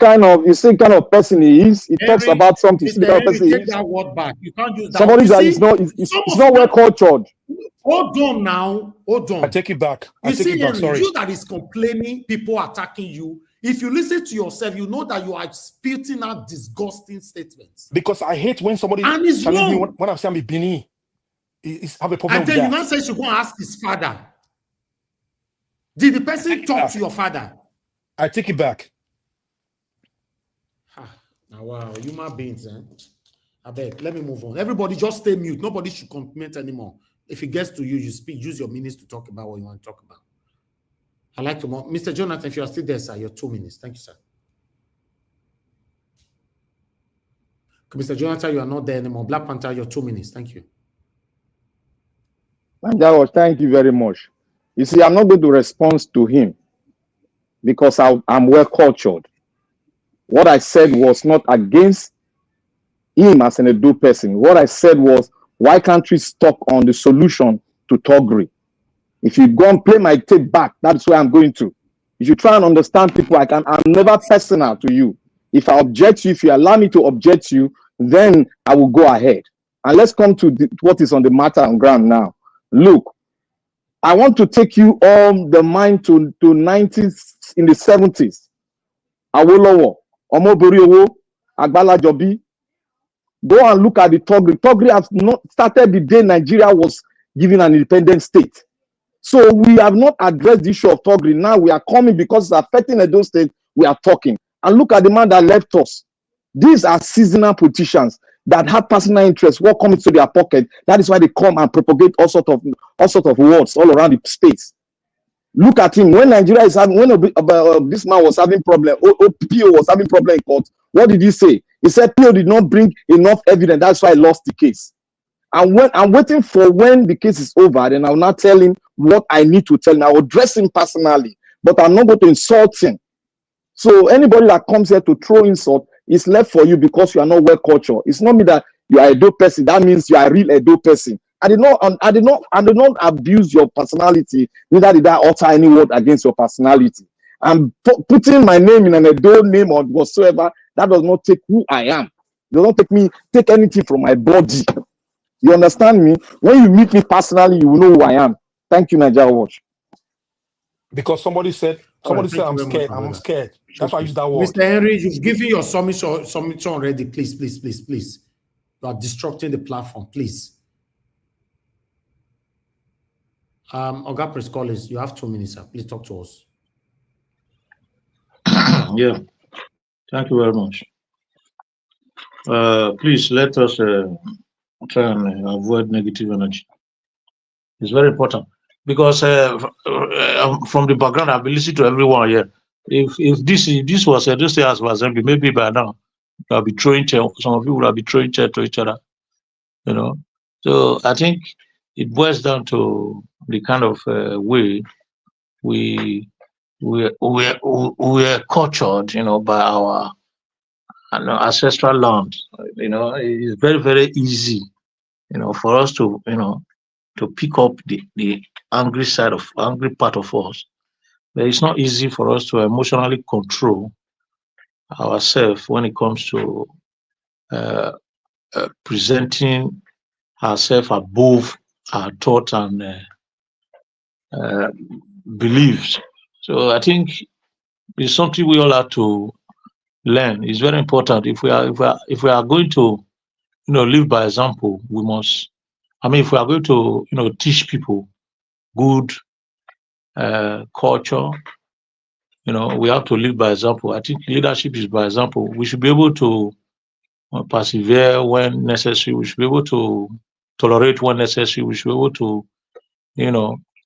kind of person he is. He talks about something. See the kind of person he take is. that word back. You can't use that. Somebody that is not well cultured. Hold on now. Hold on. I take it back. Sorry. You that is complaining, people attacking you. If you listen to yourself, you know that you are spitting out disgusting statements. Because I hate when somebody challenges me when I'm saying I'm a Benin. Have a problem with that. And then you now say you go and ask his father. Did the person talk to your father? I take it back. Now, wow, human beings. I beg, let me move on. Everybody just stay mute. Nobody should comment anymore. If it gets to you, you speak. Use your minutes to talk about what you want to talk about. I'd like to, Mr. Jonathan, if you are still there, sir, your 2 minutes. Thank you, sir. Mr. Jonathan, you are not there anymore. Black Panther, your 2 minutes. Thank you. Thank you very much. You see, I'm not going to respond to him because I'm well cultured. What I said was not against him as an Edo person. What I said was, why can't we stuck on the solution to Thuggery? If you go and play my tape back, that's where I'm going to. If you try and understand people, I'm never personal to you. If I object to you, if you allow me to object to you, then I will go ahead. And let's come to what is on the matter on ground now. Look, I want to take you on the mind to 90s, in the 70s. Awolowo, Omoboriowo, Agbala Jobi. Go and look at the Thuggery. Thuggery has not started the day Nigeria was given an independent state. So we have not addressed the issue of Thuggery. Now we are coming because it's affecting Edo State. We are talking. And look at the man that left us. These are seasonal politicians that have personal interests. What comes to their pocket? That is why they come and propagate all sort of words all around the states. Look at him. When Nigeria is having, when this man was having problem, PO was having problem in court. What did he say? He said PO did not bring enough evidence. That's why I lost the case. And when I'm waiting for when the case is over, then I'll not tell him what I need to tell him. I will address him personally, but I'm not going to insult him. So anybody that comes here to throw insult is left for you because you are not well cultured. It's not me that you are a Edo person. That means you are a real Edo person. I did not abuse your personality. Neither did I utter any word against your personality. And putting my name in an Edo name or whatsoever, that does not take who I am. It does not take anything from my body. You understand me? When you meet me personally, you will know who I am. Thank you, Nigeria Watch. Because somebody said I'm scared. I'm scared. That's why I use that word. Mr. Henry, you've given your submission already. Please. You are disrupting the platform, please. Oga Press Collins, you have 2 minutes, sir. Please talk to us. Yeah, thank you very much. Please let us try and avoid negative energy. It's very important because from the background, I've been listening to everyone here. If this was Edo State House of Assembly, maybe by now I'll be throwing chair. Some of you will be throwing chair to each other. You know, so I think it boils down to the kind of way we're cultured, by our ancestral land. It's very, very easy, for us to, to pick up the angry part of us. But it's not easy for us to emotionally control ourselves when it comes to presenting ourselves above our thought and beliefs. So I think it's something we all have to learn. It's very important. If we are going to, live by example, we must. If we are going to, teach people good culture, we have to live by example. I think leadership is by example. We should be able to persevere when necessary. We should be able to tolerate when necessary. We should be able to,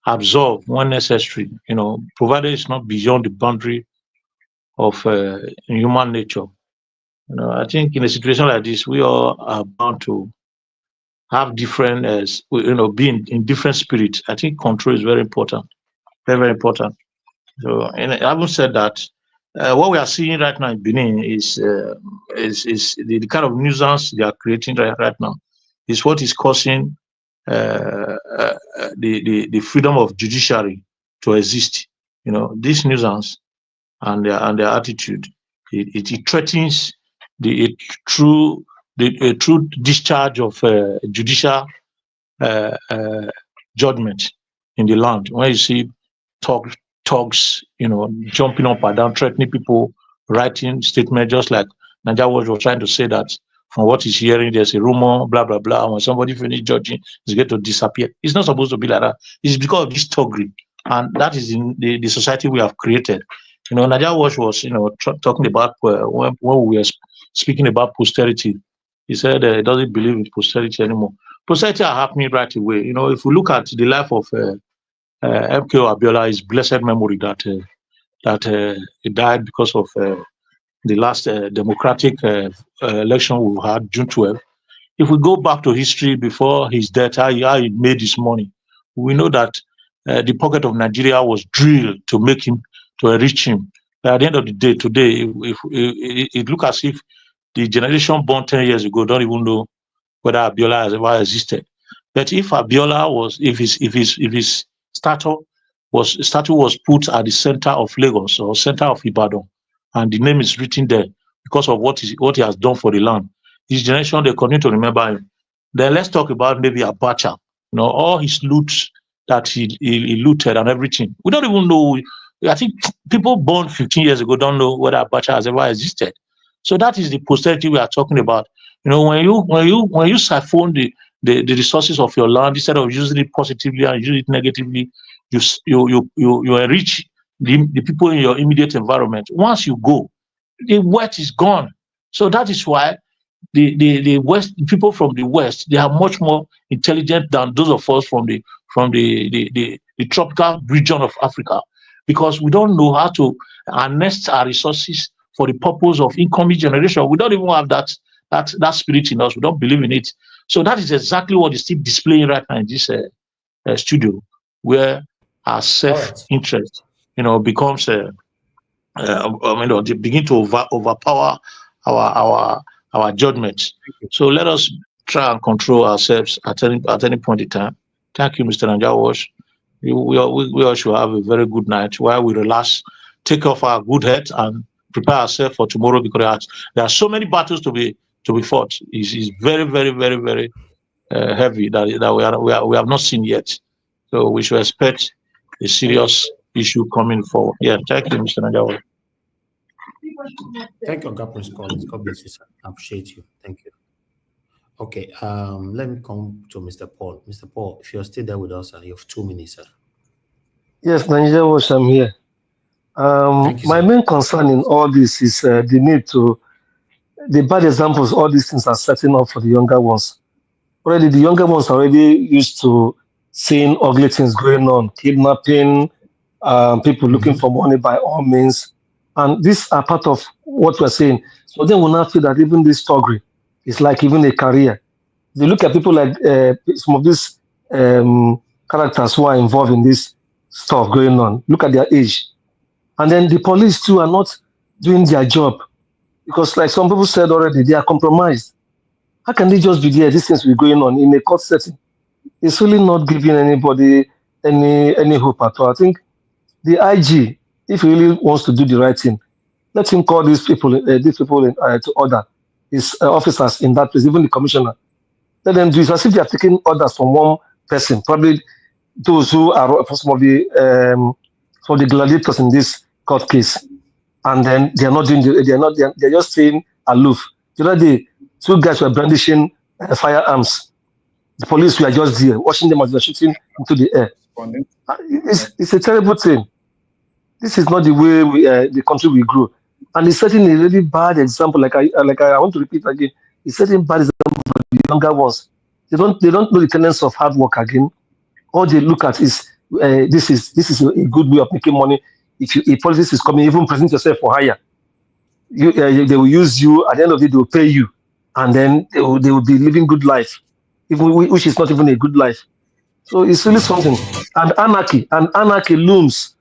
absorb when necessary. Provided it's not beyond the boundary of human nature. I think in a situation like this, we all are bound to have different, being in different spirits. I think control is very important, very, very important. So, and having said that, what we are seeing right now in Benin is the kind of nuisance they are creating right now is what is causing the freedom of judiciary to exist. This nuisance and their attitude, it threatens a true discharge of judicial judgment in the land. When you see thugs, jumping up and down, threatening people, writing statements, just like Nigeria Watch was trying to say that from what he's hearing, there's a rumor, blah, blah, blah. And when somebody finishes judging, it's going to disappear. It's not supposed to be like that. It's because of this thuggery. And that is in the society we have created. Nigeria Watch was, talking about when we were speaking about posterity. He said he doesn't believe in posterity anymore. Posterity are happening right away. If we look at the life of MKO Abiola, his blessed memory that he died because of the last democratic election we had, June 12. If we go back to history before his death, how he made his money, we know that the pocket of Nigeria was drilled to enrich him. But at the end of the day, today, it looks as if the generation born 10 years ago don't even know whether Abiola has ever existed. But if Abiola was, if his statue was put at the center of Lagos or center of Ibadan, and the name is written there because of what he has done for the land, his generation, they continue to remember him. Then let's talk about maybe Abacha, all his loot that he looted and everything. We don't even know. I think people born 15 years ago don't know whether Abacha has ever existed. So that is the posterity we are talking about. When you siphon the resources of your land, instead of using it positively and use it negatively, you enrich the people in your immediate environment. Once you go, the wealth is gone. So that is why the West, people from the West, they are much more intelligent than those of us from the tropical region of Africa, because we don't know how to harness our resources for the purpose of incoming generation. We don't even have that spirit in us. We don't believe in it. So that is exactly what is still displaying right now in this studio, where our self-interest, becomes they begin to overpower our judgment. So let us try and control ourselves at any point in time. Thank you, Mr. Nanjawash. We all should have a very good night while we relax, take off our good head, and prepare ourselves for tomorrow, because there are so many battles to be fought. It's very, very, very, very heavy that we have not seen yet. So we should expect a serious issue coming forward. Yeah, thank you, Mr. Nanjawash. Thank you, God bless you, sir. I appreciate you. Thank you. Okay, let me come to Mr. Paul. Mr. Paul, if you're still there with us, you have 2 minutes, sir. Yes, Nigeria Watch, I'm here. Thank you, My sir. main concern in all this is the need to, the bad examples all these things are setting up for the younger ones. Already, the younger ones are already used to seeing ugly things going on, kidnapping, people looking for money by all means. And these are part of what we're saying. So then we'll now feel that even this Thuggery is like even a career. If you look at people like some of these characters who are involved in this stuff going on, look at their age. And then the police too are not doing their job, because like some people said already, they are compromised. How can they just be there? These things will be going on in a court setting. It's really not giving anybody any hope at all. I think the IG, if he really wants to do the right thing, let him call these people to order, his officers in that place, even the commissioner. Let them do it as if they are taking orders from one person, probably those who are some of the gladiators in this court case, and then they are not doing they're just staying aloof. The other day, 2 guys were brandishing firearms. The police were just there, watching them as they're shooting into the air. It's a terrible thing. This is not the way the country will grow, and it's setting a really bad example. Like I want to repeat again, it's setting bad example for the younger ones. They don't know the tenets of hard work again. All they look at is this is a good way of making money. If politics is coming, even present yourself for hire. They will use you. At the end of it, they will pay you, and then they will be living good life, even which is not even a good life. So it's really something. And anarchy looms.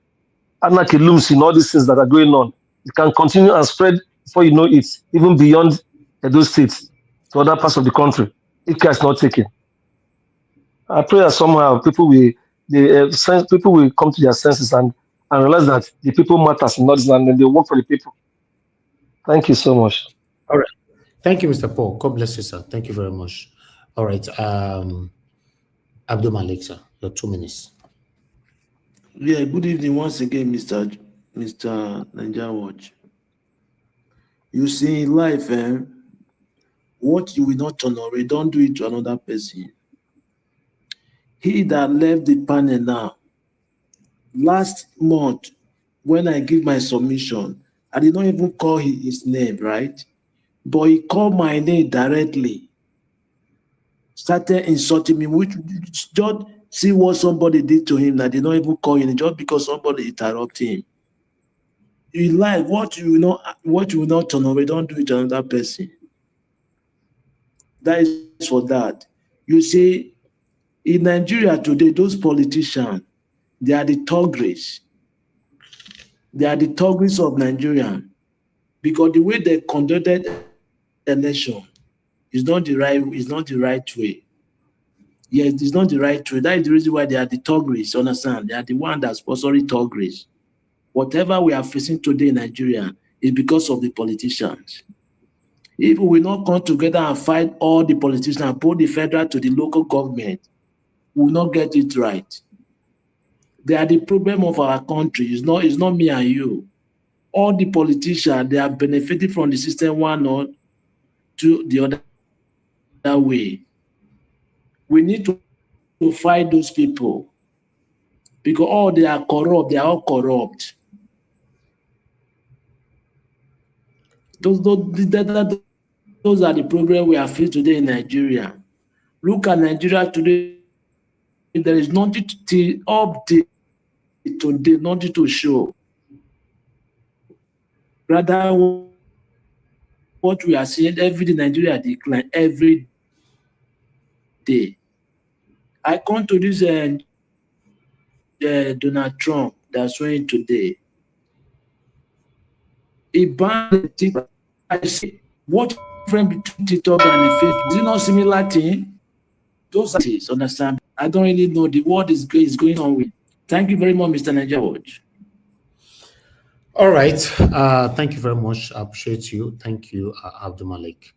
Anarchy looms in all these things that are going on. It can continue and spread before you know it, even beyond Edo State to other parts of the country, if care is not taken. I pray that somehow people will come to their senses and realize that the people matters in all this, and then they work for the people. Thank you so much. All right. Thank you, Mr. Paul. God bless you, sir. Thank you very much. All right. Abdul Malik, sir, your 2 minutes. Yeah, good evening once again, Mr. Nigeria Watch. You see in life, what you will not tolerate, don't do it to another person. He that left the panel now, last month, when I give my submission, I did not even call his name, right? But he called my name directly. Started insulting me, which just see what somebody did to him that did not even call him, just because somebody interrupted him. You like what you will not tolerate, don't do it to another person. That is for that. You see, in Nigeria today, those politicians, they are the Thuggeries. They are the Thuggeries of Nigeria, because the way they conducted election is not the right way. Yes, it's not the right way. That is the reason why they are the Thuggeries. Understand? They are the one that sponsoring Thuggeries. Whatever we are facing today in Nigeria is because of the politicians. If we will not come together and fight all the politicians, both the federal to the local government, we will not get it right. They are the problem of our country. It's not me and you. All the politicians, they are benefiting from the system one or to the other way. We need to fight those people, because all they are corrupt. They are all corrupt. Those are the problems we are facing today in Nigeria. Look at Nigeria today. There is nothing to update today, nothing to show. Rather, what we are seeing every day, Nigeria decline every day. I come to this Donald Trump that's showing today. He banned the thing. I say, what difference between TikTok and Facebook? Is it not similar thing? Those are things, understand? I don't really know the world is going on with. Thank you very much, Mr. Niger Watch. All right. Thank you very much. I appreciate you. Thank you, Abdul Malik.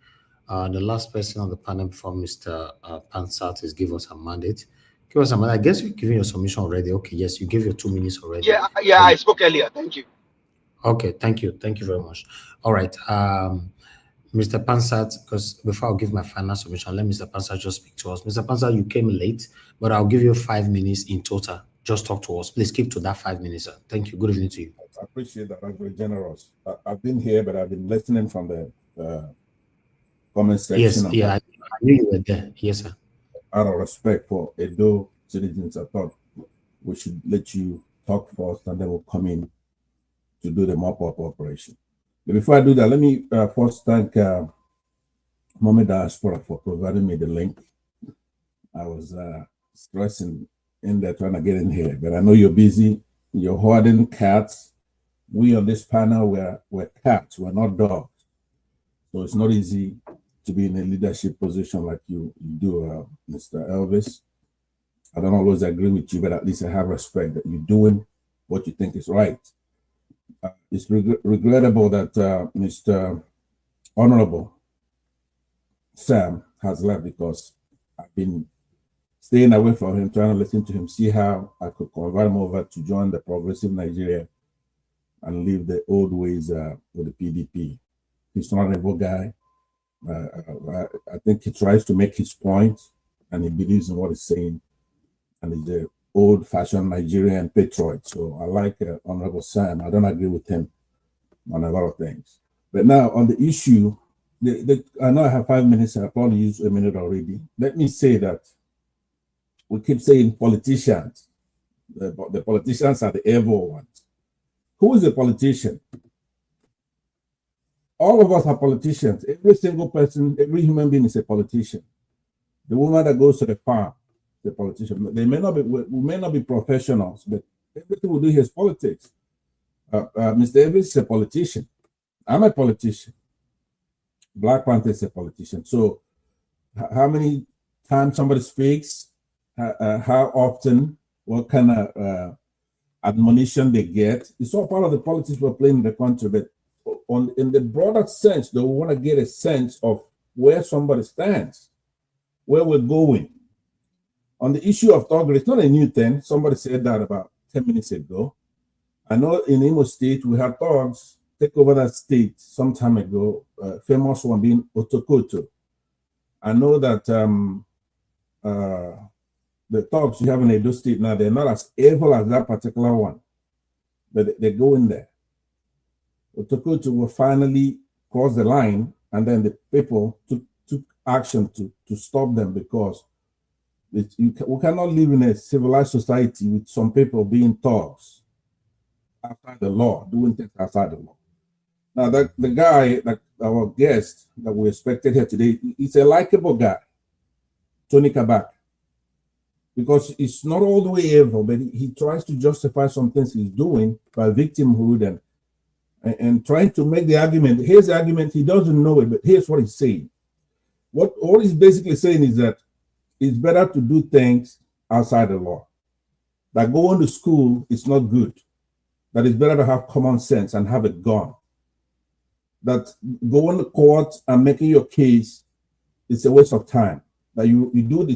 The last person on the panel before Mr. Pansat is give us a mandate. Give us a mandate. I guess you're giving your submission already. Okay, yes, you gave your 2 minutes already. Yeah, I spoke earlier. Thank you. Okay, thank you. Thank you very much. All right. Mr. Pansat, because before I'll give my final submission, let Mr. Pansat just speak to us. Mr. Pansat, you came late, but I'll give you 5 minutes in total. Just talk to us. Please keep to that 5 minutes, sir. Thank you. Good evening to you. I appreciate that. I'm very generous. I've been here, but I've been listening from the comment section. Yes, yeah, I knew you were there. Yes, sir. Out of respect for Edo citizens, I thought we should let you talk first, and then we'll come in to do the mop-up operation. But before I do that, let me first thank Mohammed Diaspora for providing me the link. I was stressing in there trying to get in here, but I know you're busy. You're hoarding cats. We on this panel, we're cats. We're not dogs. So it's not easy to be in a leadership position like you do, Mr. Elvis. I don't always agree with you, but at least I have respect that you're doing what you think is right. It's regrettable that Mr. Honorable Sam has left, because I've been staying away from him, trying to listen to him, see how I could convert him over to join the progressive Nigeria and leave the old ways with the PDP. He's not an evil guy. I think he tries to make his point, and he believes in what he's saying, and he's the old-fashioned Nigerian patriot. So I like Honorable Sam. I don't agree with him on a lot of things. But now on the issue, I know I have 5 minutes. I probably used a minute already. Let me say that we keep saying politicians. The politicians are the evil ones. Who is a politician? All of us are politicians. Every single person, every human being is a politician. The woman that goes to the farm, the politician. We may not be professionals, but everything we do here is politics. Mr. Evans is a politician. I'm a politician. Black Panther is a politician. So how many times somebody speaks, how often, what kind of admonition they get, it's all part of the politics we're playing in the country. But in the broader sense, though, we want to get a sense of where somebody stands, where we're going. On the issue of Thuggery, it's not a new thing. Somebody said that about 10 minutes ago. I know in Imo State, we had thugs take over that state some time ago, famous one being Otokoto. I know that the thugs you have in Edo State now, they're not as evil as that particular one, but they go in there. Otokoto will finally cross the line, and then the people took action to stop them, because we cannot live in a civilized society with some people being thugs outside the law, doing things outside the law. Now, the guy, like our guest that we expected here today, he's a likable guy, Tony Kabak, because he's not all the way evil, but he tries to justify some things he's doing by victimhood and trying to make the argument. Here's the argument, he doesn't know it, but here's what he's saying. What he's basically saying is that it's better to do things outside the law. That going to school is not good. That it's better to have common sense and have a gun. That going to court and making your case is a waste of time. That you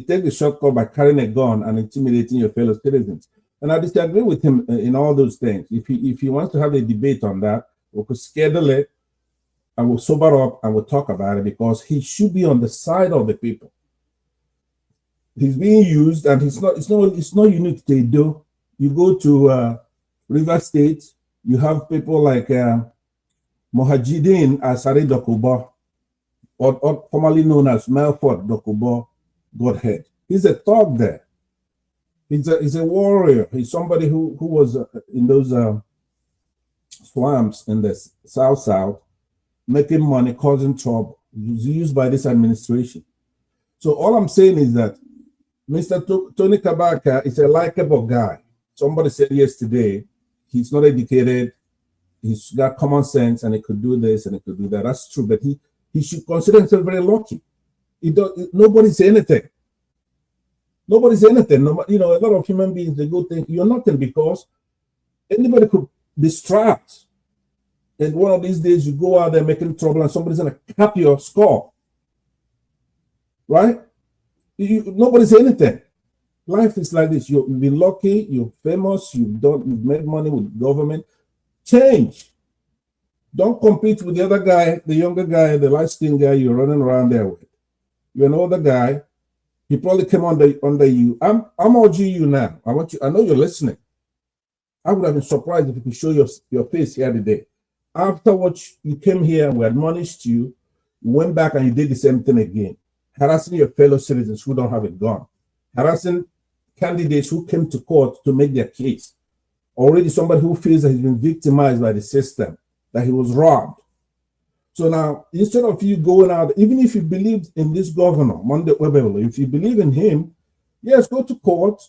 take the shortcut by carrying a gun and intimidating your fellow citizens. And I disagree with him in all those things. If he wants to have a debate on that, we could schedule it and we'll sober up and we'll talk about it, because he should be on the side of the people. He's being used, and it's not unique to Edo. You go to River State, you have people like Mohajideen Asare Dokubo, or formerly known as Melford Dokubo Godhead. He's a thug there. He's a warrior. He's somebody who was in those swamps in the South, making money, causing trouble. He's used by this administration. So all I'm saying is that Mr. Tony Kabaka is a likable guy. Somebody said yesterday, he's not educated, he's got common sense, and he could do this and he could do that. That's true, but he he should consider himself very lucky. Nobody say anything. Nobody say anything. No, you know, a lot of human beings, they go think you're nothing because anybody could distract. And one of these days you go out there making trouble and somebody's gonna cap your score. Right? Nobody say anything. Life is like this. You've been lucky, you're famous, you've made money with government. Change. Don't compete with the other guy, the younger guy, the light-skinned guy you're running around there with. You're an older guy. He probably came under you. I'm urging you now. I know you're listening. I would have been surprised if you could show your face here today. After what you came here and we admonished you, you went back and you did the same thing again. Harassing your fellow citizens who don't have a gun. Harassing candidates who came to court to make their case. Already somebody who feels that he's been victimized by the system, that he was robbed. So now, instead of you going out, even if you believed in this governor, Monday Webelo, if you believe in him, yes, go to court.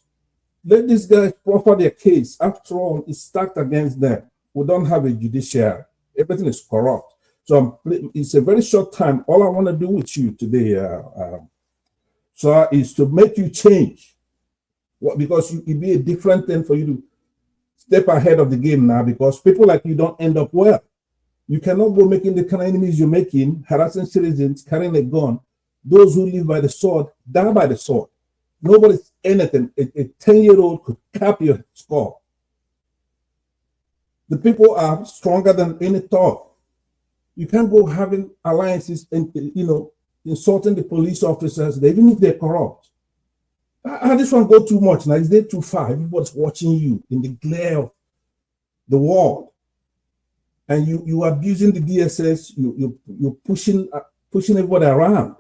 Let these guys proffer their case. After all, it's stacked against them. We don't have a judiciary. Everything is corrupt. So it's a very short time. All I want to do with you today, is to make you change. Because it'd be a different thing for you to step ahead of the game now, because people like you don't end up well. You cannot go making the kind of enemies you're making, harassing citizens, carrying a gun. Those who live by the sword die by the sword. Nobody's anything. A 10-year-old could cap your score. The people are stronger than any thought. You can't go having alliances and, insulting the police officers, even if they're corrupt. How this one go too much now? Is there too far? Everybody's watching you in the glare of the world. And you abusing the DSS, you're pushing everybody around.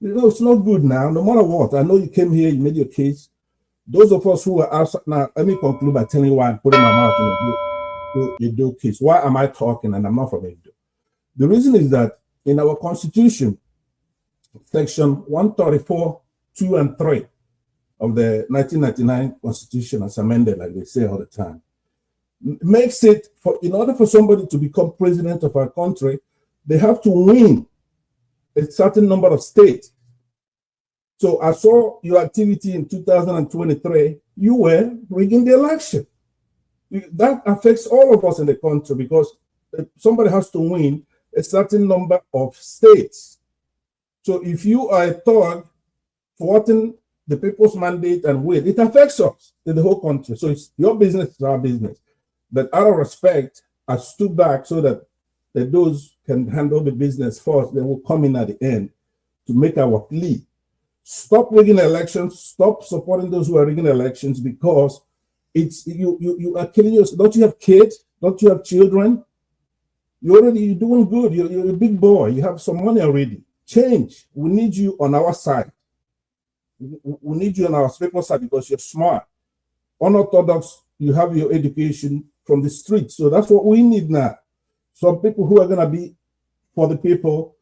It's not good now, no matter what. I know you came here, you made your case. Those of us who are outside, now let me conclude by telling you why I'm putting my mouth in the Edo case. Why am I talking and I'm not from Edo? The reason is that in our constitution, section 134, 2 and 3 of the 1999 constitution, as amended, like they say all the time, makes it, in order for somebody to become president of our country, they have to win a certain number of states. So I saw your activity in 2023, you were rigging the election. That affects all of us in the country because somebody has to win a certain number of states. So if you are a thug thwarting the people's mandate and win, it affects us in the whole country. So it's your business, it's our business. But out of respect, I stood back so that those can handle the business first. They will come in at the end to make our plea. Stop rigging elections. Stop supporting those who are rigging elections because it's you are killing yourself. Don't you have kids? Don't you have children? You're doing good. You're a big boy. You have some money already. Change. We need you on our side. We need you on our people's side because you're smart. Unorthodox, you have your education from the street. So that's what we need now. Some people who are going to be for the people,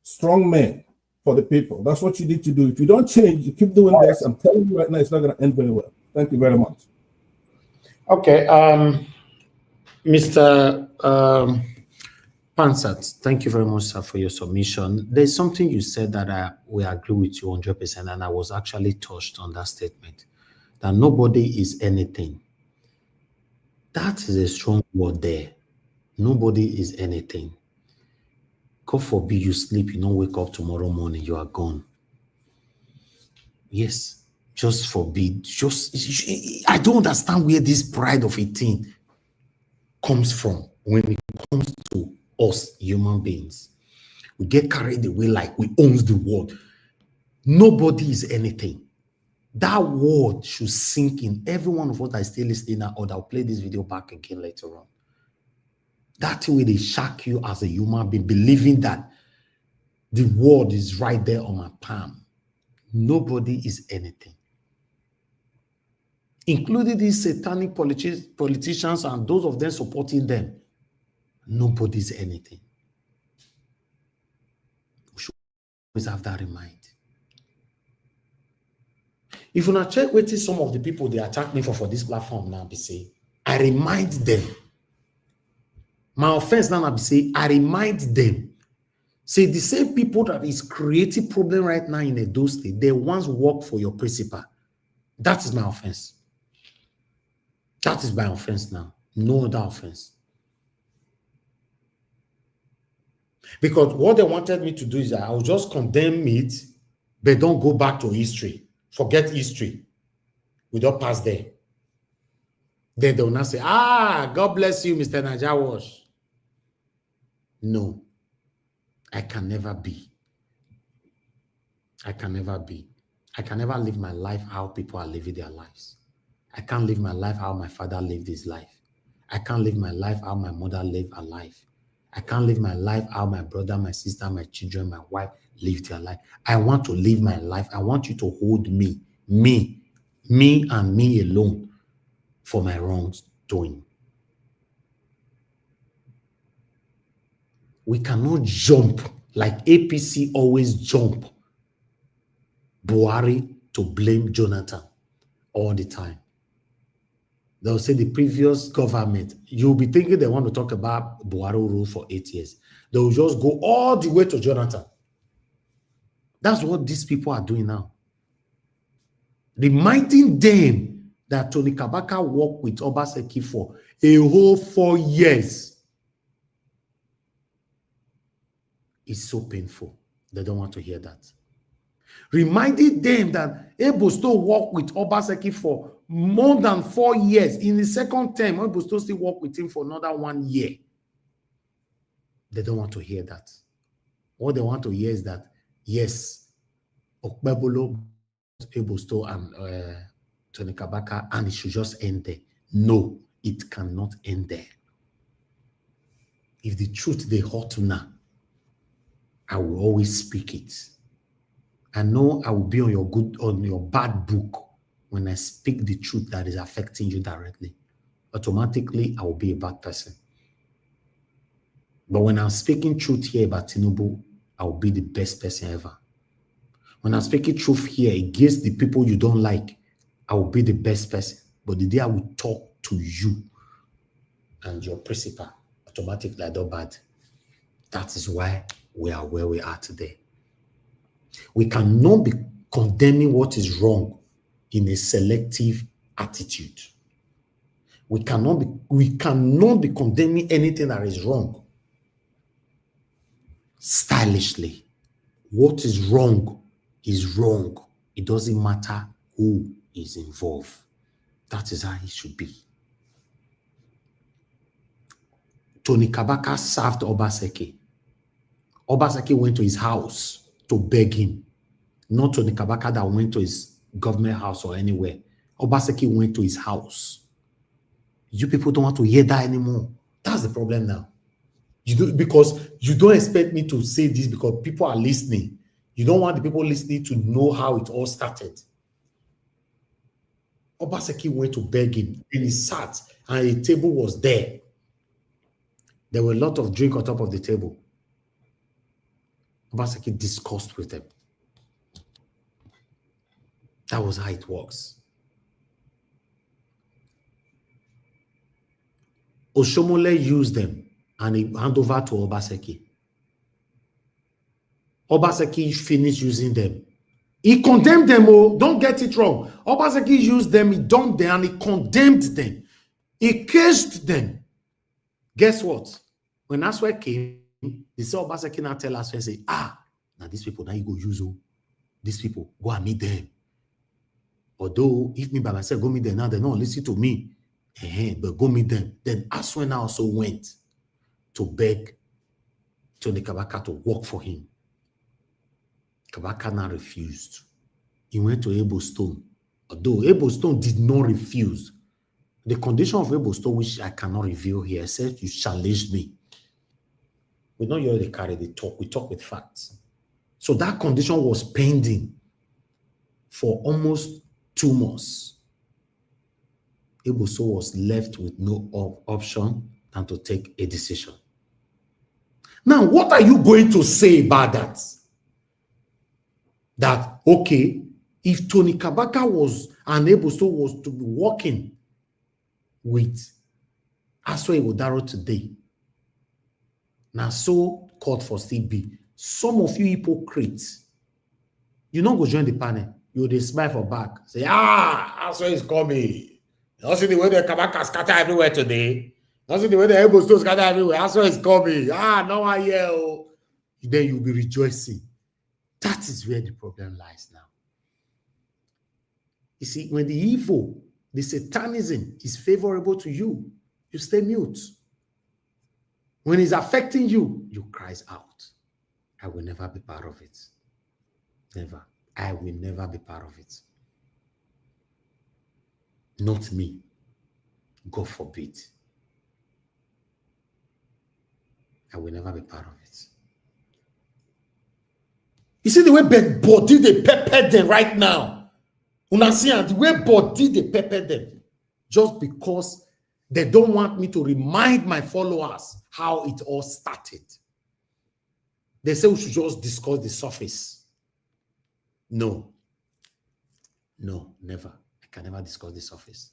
strong men for the people. That's what you need to do. If you don't change, you keep doing this, I'm telling you right now, it's not going to end very well. Thank you very much. Okay. Mr. Pansat, thank you very much, sir, for your submission. There's something you said that we agree with you 100%, and I was actually touched on that statement, that nobody is anything. That is a strong word there. Nobody is anything. God forbid you sleep, you don't wake up tomorrow morning, you are gone. Yes, just forbid. I don't understand where this pride of a thing comes from when it comes to us human beings. We get carried away like we own the world. Nobody is anything. That word should sink in every one of us that is still listening now, or I'll play this video back again later on. That way they shock you as a human being, believing that the word is right there on my palm. Nobody is anything. Including these satanic politicians and those of them supporting them. Nobody is anything. We should always have that in mind. If you not check with some of the people they attack me for this platform now, be say, I remind them. My offense now be say, I remind them. See, the same people that is creating problem right now in Edo State, they once work for your principal. That is my offense. That is my offense now. No other offense. Because what they wanted me to do is that I'll just condemn it, but don't go back to history. Forget history. We don't pass there. Then they'll not say, God bless you, Mr. Najawash. No, I can never be. I can never be. I can never live my life how people are living their lives. I can't live my life how my father lived his life. I can't live my life how my mother lived her life. I can't live my life how my brother, my sister, my children, my wife lived their life. I want to live my life. I want you to hold me and me alone for my wrongs doing. We cannot jump like APC always jump Buhari to blame Jonathan all the time. They'll say the previous government, you'll be thinking they want to talk about Buhari rule for 8 years. They'll just go all the way to Jonathan. That's what these people are doing now. Reminding them that Tony Kabaka worked with Obaseki for a whole 4 years. It's so painful. They don't want to hear that. Reminding them that Edo State worked with Obaseki for more than 4 years. In the second term, Edo State still worked with him for another 1 year. They don't want to hear that. What they want to hear is that, yes, Okpebolo, Edo State, and Tony Kabaka, and it should just end there. No, it cannot end there. If the truth they hurt now, I will always speak it. I know I will be on your bad book when I speak the truth that is affecting you directly. Automatically, I will be a bad person. But when I'm speaking truth here about Tinubu, I will be the best person ever. When I'm speaking truth here against the people you don't like, I will be the best person. But the day I will talk to you and your principal, automatically I do bad. That is why we are where we are today. We cannot be condemning what is wrong in a selective attitude. We cannot be condemning anything that is wrong stylishly. What is wrong is wrong. It doesn't matter who is involved. That is how it should be. Tony Kabaka served Obaseki. Obaseki went to his house to beg him. Not Tony Kabaka that went to his government house or anywhere. Obaseki went to his house. You people don't want to hear that anymore. That's the problem now. Because you don't expect me to say this because people are listening. You don't want the people listening to know how it all started. Obaseki went to beg him and he sat and a table was there. There were a lot of drink on top of the table. Obaseki discussed with them. That was how it works. Oshomole used them and he handed over to Obaseki. Obaseki finished using them. He condemned them. Oh, don't get it wrong. Obaseki used them, he dumped them, and he condemned them. He cursed them. Guess what? When Aswe came, they said Obaseki now tell Aswe, say, now these people, now you go use them. These people, go and meet them. Although, if me by myself go meet them now, they don't listen to me. But go meet them. Then Aswe now also went to beg Tony Kabaka to work for him. Kabaka now refused. He went to Edo State. Although Edo State did not refuse. The condition of Edo State, which I cannot reveal here, said you challenged me. We don't usually carry the talk. We talk with facts. So that condition was pending for almost 2 months. Edo State was left with no option than to take a decision. Now, what are you going to say about that? That, okay, if Tony Kabaka was and Edo State was to be working with Aswe Ighodalo today, now so court for still be, Some of you hypocrites, you don't go join the panel. You will smile for back. Say, that's where it's coming. You see the way the kabaka scatter everywhere today. You see the way the elbows still scatter everywhere. That's where it's coming. No one here. Then you'll be rejoicing. That is where the problem lies now. You see, when the evil, the satanism is favorable to you, you stay mute. When it's affecting you, you cry out. I will never be part of it. Never. I will never be part of it. Not me. God forbid. I will never be part of it. You see the way body they pepper them right now. Una see the way body they pepper them. Just because they don't want me to remind my followers how it all started. They say we should just discuss the surface. No. No, never. I can never discuss the surface.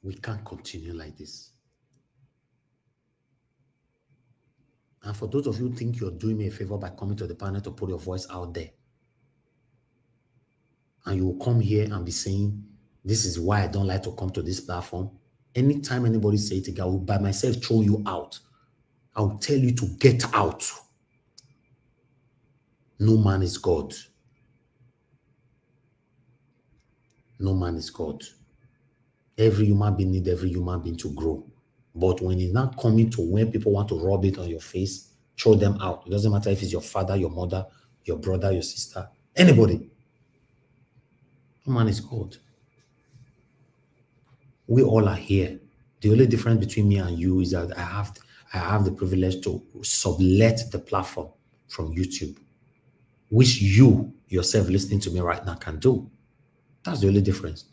We can't continue like this. And for those of you who think you're doing me a favor by coming to the panel to put your voice out there, and you will come here and be saying, this is why I don't like to come to this platform. Anytime anybody says it, I will by myself throw you out. I will tell you to get out. No man is God. No man is God. Every human being needs every human being to grow. But when it's not coming to when people want to rub it on your face, throw them out. It doesn't matter if it's your father, your mother, your brother, your sister, anybody. No man is God. We all are here. The only difference between me and you is that I have the privilege to sublet the platform from YouTube, which you yourself listening to me right now can do. That's the only difference.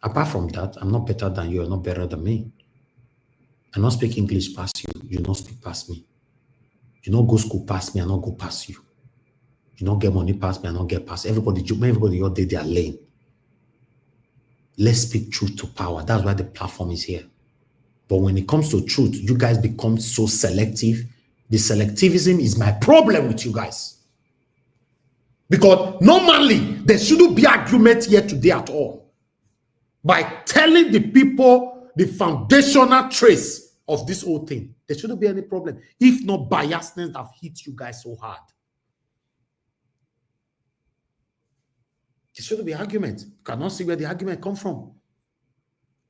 Apart from that, I'm not better than you. You're not better than me. I don't speak English past you. You don't speak past me. You don't go school past me. I don't go past you. You don't get money past me. I don't get past everybody. Everybody all day their lane. Let's speak truth to power. That's why the platform is here. But when it comes to truth, you guys become so selective. The selectivism is my problem with you guys. Because normally, there shouldn't be argument here today at all. By telling the people the foundational trace of this whole thing, there shouldn't be any problem. If not biasness that have hit you guys so hard. There shouldn't be argument. You cannot see where the argument come from.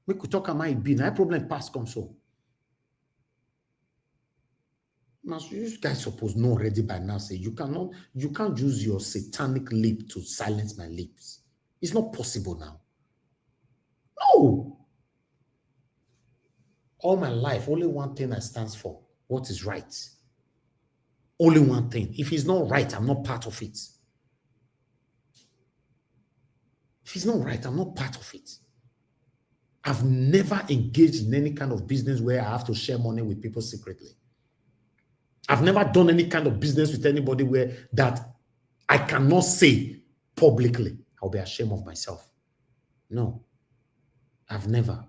We could talk about it be. No problem past comes so. Now, you guys suppose know already by now, say you can't use your satanic lip to silence my lips. It's not possible now. No. All my life, only one thing I stand for, what is right. Only one thing. If it's not right, I'm not part of it. If it's not right, I'm not part of it. I've never engaged in any kind of business where I have to share money with people secretly. I've never done any kind of business with anybody where that I cannot say publicly. I'll be ashamed of myself. No, I've never.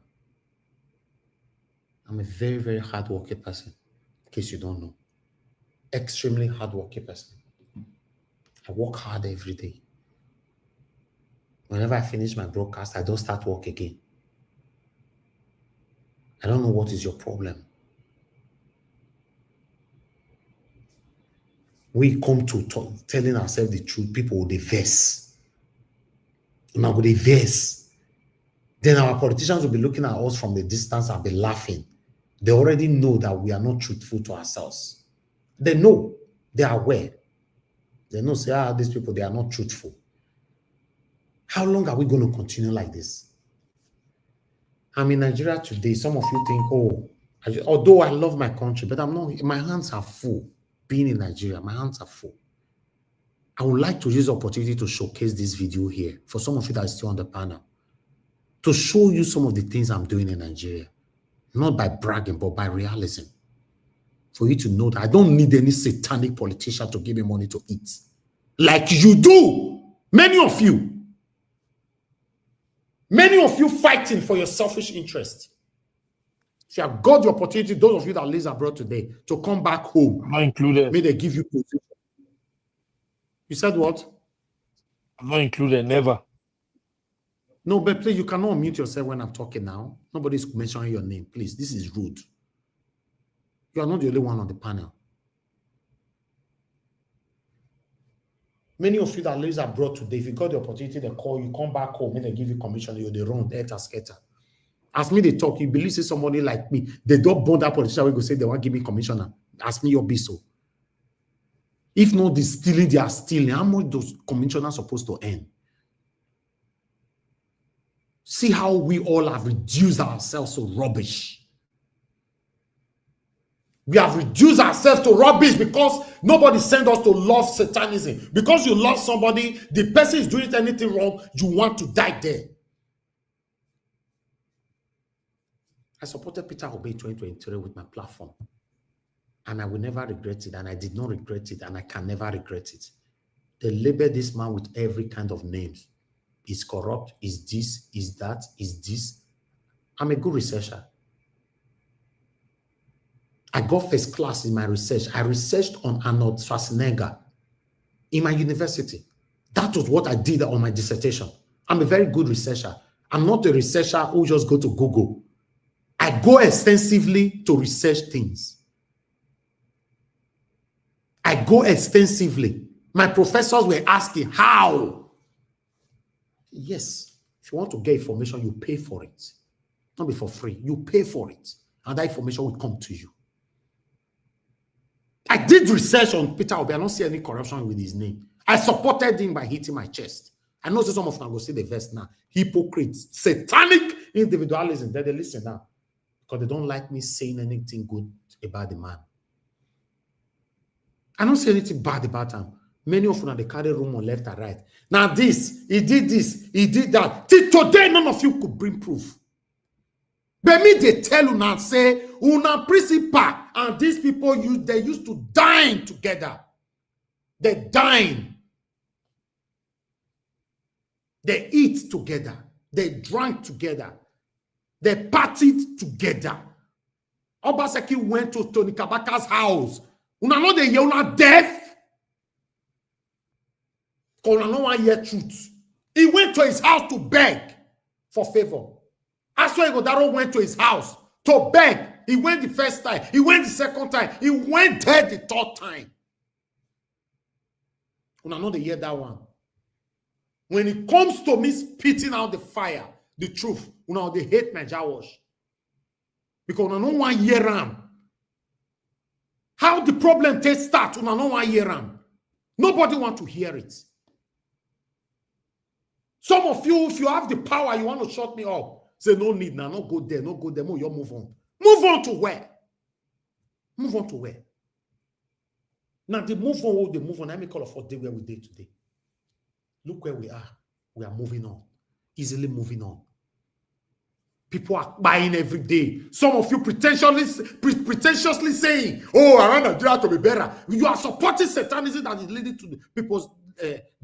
I'm a very, very hardworking person, in case you don't know. Extremely hardworking person. I work hard every day. Whenever I finish my broadcast, I don't start work again. I don't know what is your problem. We come to telling ourselves the truth. People will diverse. Now will diverse. Then our politicians will be looking at us from the distance and be laughing. They already know that we are not truthful to ourselves. They know. They are aware. They know, say, these people, they are not truthful. How long are we going to continue like this? I'm in Nigeria today. Some of you think, although I love my country, but I'm not, my hands are full. Being in Nigeria, my hands are full. I would like to use the opportunity to showcase this video here for some of you that are still on the panel, to show you some of the things I'm doing in Nigeria, not by bragging, but by realism. For you to know that I don't need any satanic politician to give me money to eat. Like you do. Many of you. Many of you fighting for your selfish interest. If you have got the opportunity, those of you that live abroad today, to come back home, I'm not included. may they give you position. You said what? I'm not included, never. No, but please, you cannot unmute yourself when I'm talking now. Nobody's mentioning your name. Please, this is rude. You are not the only one on the panel. Many of you that live abroad today, if you got the opportunity, they call you, come back home, and they give you commission, you're the wrong, skater. Ask me, they talk, you believe say somebody like me, they don't bond that politician, we go say they want to give me commissioner. Ask me your biso. If not, the stealing, they are stealing. How much those commissioners supposed to earn? See how we all have reduced ourselves to rubbish. We have reduced ourselves to rubbish because nobody sent us to love satanism. Because you love somebody, the person is doing anything wrong, you want to die there. I supported Peter Obi in 2023 with my platform. And I will never regret it. And I did not regret it. And I can never regret it. They label this man with every kind of names. He's corrupt, is this, is that, is this. I'm a good researcher. I got first class in my research. I researched on Arnold Schwarzenegger in my university. That was what I did on my dissertation. I'm a very good researcher. I'm not a researcher who just go to Google. I go extensively to research things. I go extensively. My professors were asking, how? Yes, if you want to get information, you pay for it. Not be for free. You pay for it. And that information will come to you. I did research on Peter Obi. I don't see any corruption with his name. I supported him by hitting my chest. I know some of them will see the verse now. Hypocrites, satanic individualism. They listen now. Because they don't like me saying anything good about the man. I don't say anything bad about him. Many of them, they carry rumor left and right. Now this, he did that. Till today, none of you could bring proof. But me, they tell you now, say, una principal, and these people, they used to dine together. They dine. They eat together. They drank together. They partied together. Obaseki went to Tony Kabaka's house. Una know they hear una deaf. Because una no one hear truth. He went to his house to beg for favor. Aswa Igodalo went to his house to beg. He went the first time. He went the second time. He went there the third time. Una know they hear that one. When it comes to me spitting out the fire, the truth, una they hate my Jawash. Because una no one hear am. How the problem takes start, una no one hear am. Nobody want to hear it. Some of you, if you have the power, you want to shut me up. Say, no need now, no go there, no go there. You move on. Move on to where? Move on to where? Now, the move on. I make all of us day where we did today. Look where we are. We are moving on. Easily moving on. People are buying every day. Some of you pretentiously saying, oh, I want Nigeria to be better. You are supporting satanism that is leading to people's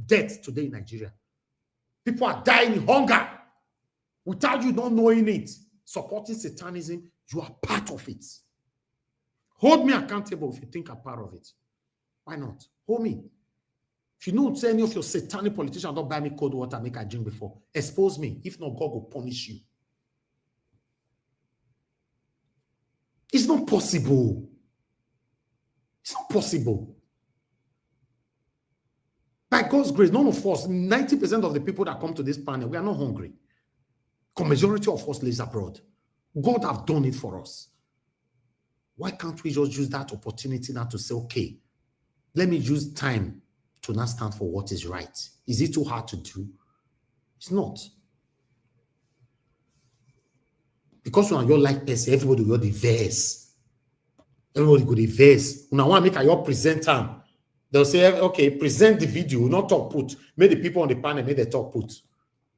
death today in Nigeria. People are dying in hunger. Without you not knowing it, supporting satanism, you are part of it. Hold me accountable if you think I'm part of it. Why not? Hold me. If you know say any of your satanic politicians don't buy me cold water, make I drink before, expose me. If not, God will punish you. It's not possible. It's not possible. By God's grace, none of us, 90% of the people that come to this panel, we are not hungry. The majority of us lives abroad. God have done it for us. Why can't we just use that opportunity now to say, okay, let me use time to not stand for what is right? Is it too hard to do? It's not. Because when you like person, everybody will the verse. Everybody go the verse. When I want to make a present time, they'll say, okay, present the video, not talk put. Make the people on the panel make the talk put.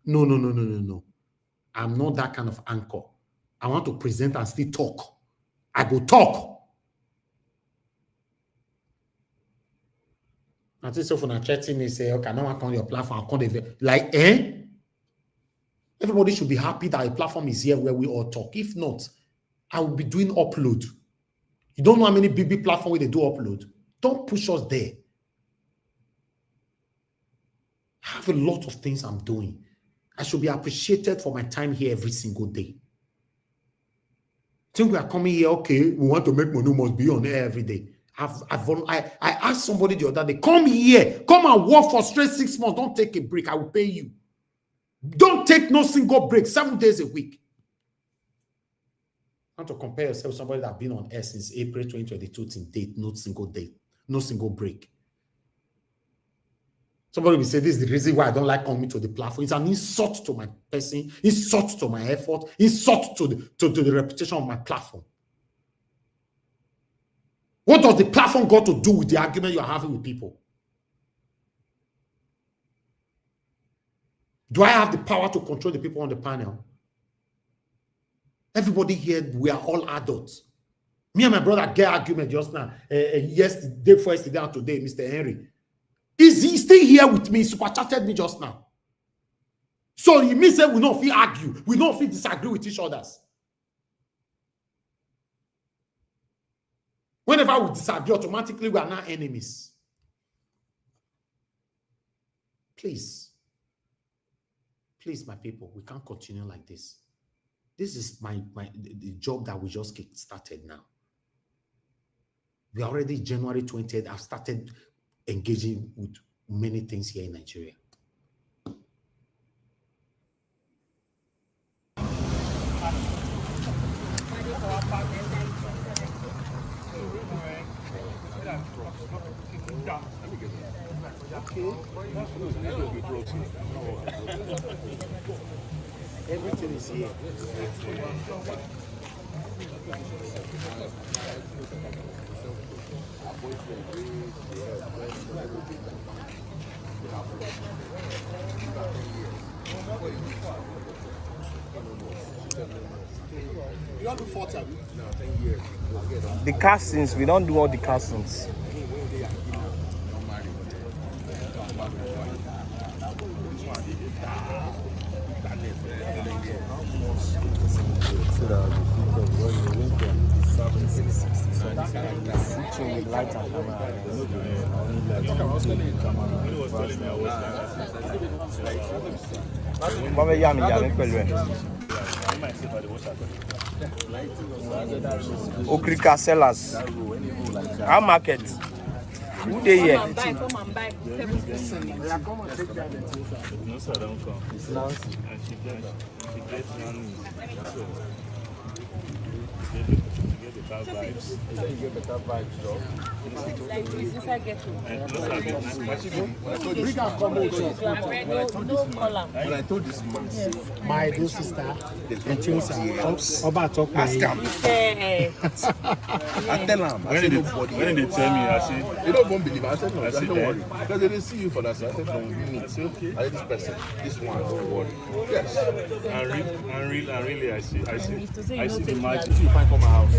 No. I'm not that kind of anchor. I want to present and still talk. I go talk. I think so for na chatting me say, okay, now I come on your platform, I come like, Everybody should be happy that a platform is here where we all talk. If not, I will be doing upload. You don't know how many big platforms where they do upload. Don't push us there. I have a lot of things I'm doing. I should be appreciated for my time here every single day. Think we are coming here, okay, we want to make money, must be on air every day. I asked somebody the other day, come here, come and work for straight 6 months. Don't take a break. I will pay you. Don't take no single break, 7 days a week. Not to compare yourself with somebody that's been on air since April 2022 to date, no single break. Somebody will say, this is the reason why I don't like coming to the platform. It's an insult to my person, insult to my effort, insult to the reputation of my platform. What does the platform got to do with the argument you're having with people? Do I have the power to control the people on the panel? Everybody here, we are all adults. Me and my brother get argument just now. Yesterday, first day and today, Mr. Henry. Is he still here with me? Super chatted me just now. So it means that we don't feel argue. We don't feel disagree with each other. Whenever we disagree, automatically we are now enemies. Please, my people, we can't continue like this. This is the job that we just started now. We are already January 20th. I've started engaging with many things here in Nigeria. Everything is here. You don't do 40, no, 10 years. The castings, we don't do all the castings. Okrika sellers. Our market. Who they here? When I told this man, my dear sister, ask him. I tell him, I said nobody. When they tell me, I say, they don't even believe. I said no, don't yeah. worry. Because they didn't see you for that. So I said no, we meet. Say okay. I said this person, this one, don't worry. Yes. And really, I see the magic. You find for my house.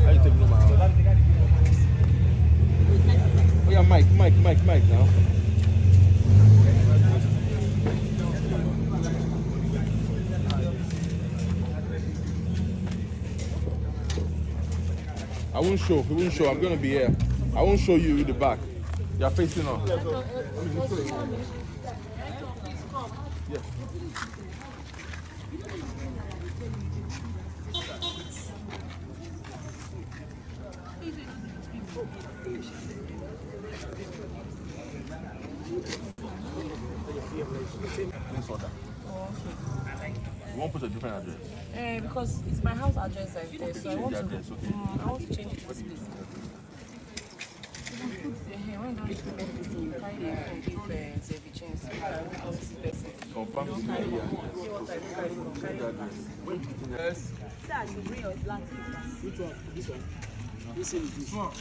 How you take me to my house? Oh yeah, Mike now. I won't show. He won't show. I'm gonna be here. I won't show you the back. You're facing on. Yeah. You won't put a different address? Because it's my house address that's there, so I want to change it to this place. Yes. Sir, you bring your black paper. Which one? This one? This is this one.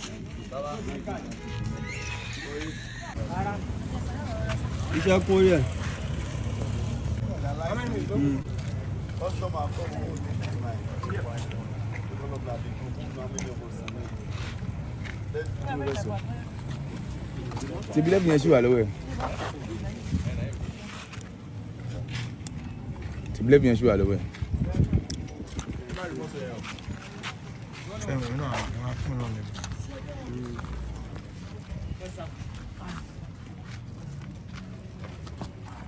Is that Korean? Tu billet bien sûr alors. Tu billet bien sûr alors.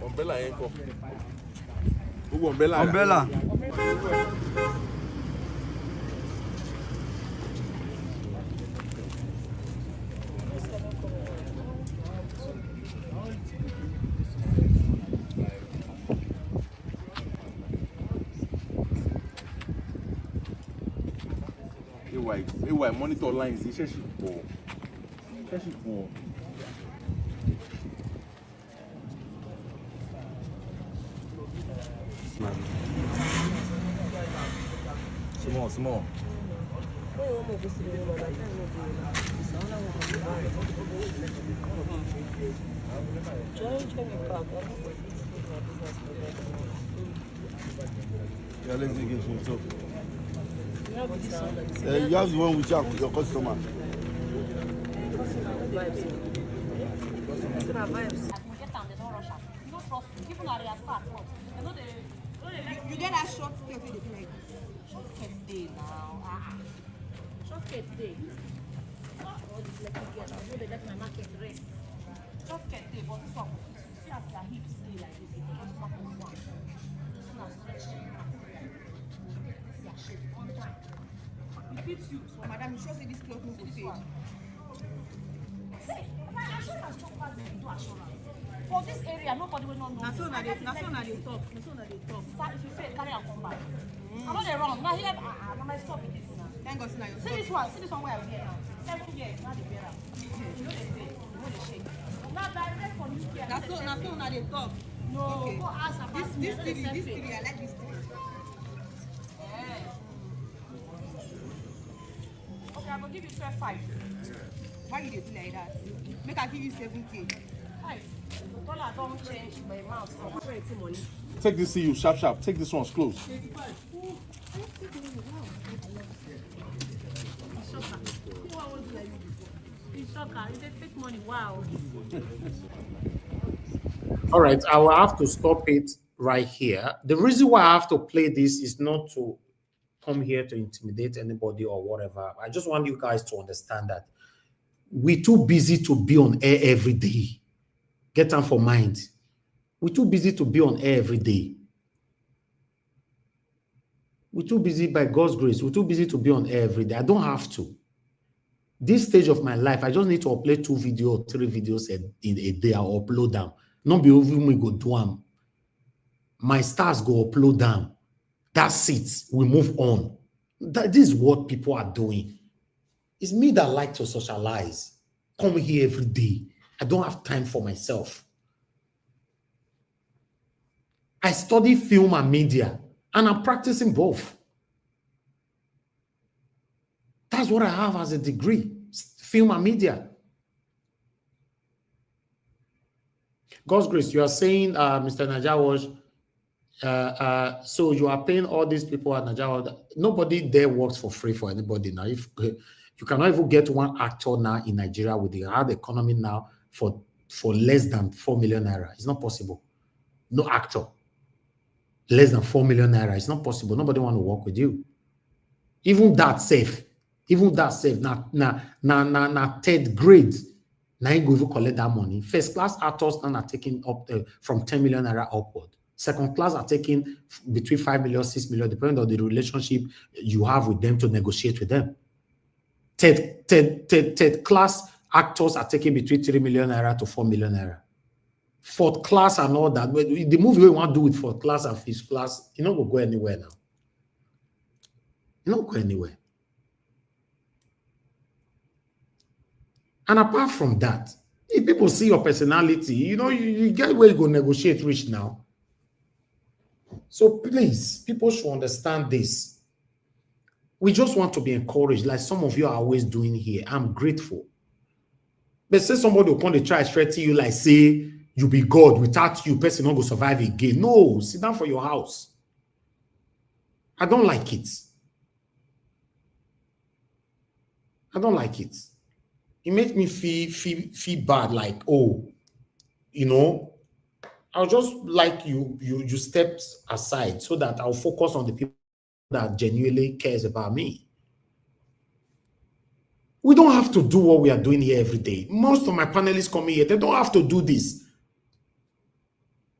Umbrella ain't go. Who umbrella? Umbrella. Anyway, monitor lines. Iṣẹ́ ṣì pọ̀. Small. Yeah, let's dig into it. You have the one with your customer. You get that short skirt with the like short skirt day now. Short skirt day. All this like you get, I know they let my market rest. Short skirt day, but some see as their hips day like this, it just mark on one. So now stretch them out. This is their shape on time. It fits you. So madam, you sure say this cloth no go fade? See, my assurance just pass the do assurance. For this area, nobody will not know. That's all they talk. If you fail, carry and come back. I'm not wrong. Now here, I'm my stop with this now. Thank God, see this one where I'm here now. 7 years, now they bear up. You know they fail, you know they shake. Now direct from you here. That's all now they talk. No, okay. Go ask about this three, I like this three. Yeah. Okay, I'm gonna give you 12.5. Why you do like that? Make I give you 7K. Hi. Dollar don't change my amount from money. Take this CU, sharp. Take this one, close. Wow. All right, I will have to stop it right here. The reason why I have to play this is not to come here to intimidate anybody or whatever. I just want you guys to understand that we're too busy to be on air every day. Get them for mind. We're too busy to be on air every day. We're too busy, by God's grace, we're too busy to be on air every day. I don't have to. This stage of my life, I just need to upload 2 videos or 3 videos in a day. I'll upload them. Not be over me go do them. My stars go upload them. That's it. We move on. This is what people are doing. It's me that like to socialize. Come here every day. I don't have time for myself. I study film and media, and I'm practicing both. That's what I have as a degree, film and media. God's grace, you are saying, Mr. Najawash, so you are paying all these people at Najawash. Nobody there works for free for anybody now. If you cannot even get one actor now in Nigeria with the hard economy now for less than 4 million naira. It's not possible. No actor. Less than 4 million naira. It's not possible. Nobody want to work with you. Even that safe. Now 3rd grade. Now you go even collect that money. First class actors now are taking up from 10 million naira upward. Second class are taking between 5 million, 6 million, depending on the relationship you have with them to negotiate with them. Third class actors are taking between 3 million naira to 4 million naira. 4th class and all that. But the movie we want to do with 4th class and 5th class, you know, will go anywhere now. You don't go anywhere. And apart from that, if people see your personality, you know, you get where you go negotiate rich now. So please, people should understand this. We just want to be encouraged, like some of you are always doing here. I'm grateful. But say somebody will come to try to threaten you, like say you be God, without you, person not go survive again. No, sit down for your house. I don't like it. I don't like it. It makes me feel bad, like, oh, you know, I'll just like you stepped aside so that I'll focus on the people that genuinely cares about me. We don't have to do what we are doing here every day. Most of my panelists coming here, they don't have to do this.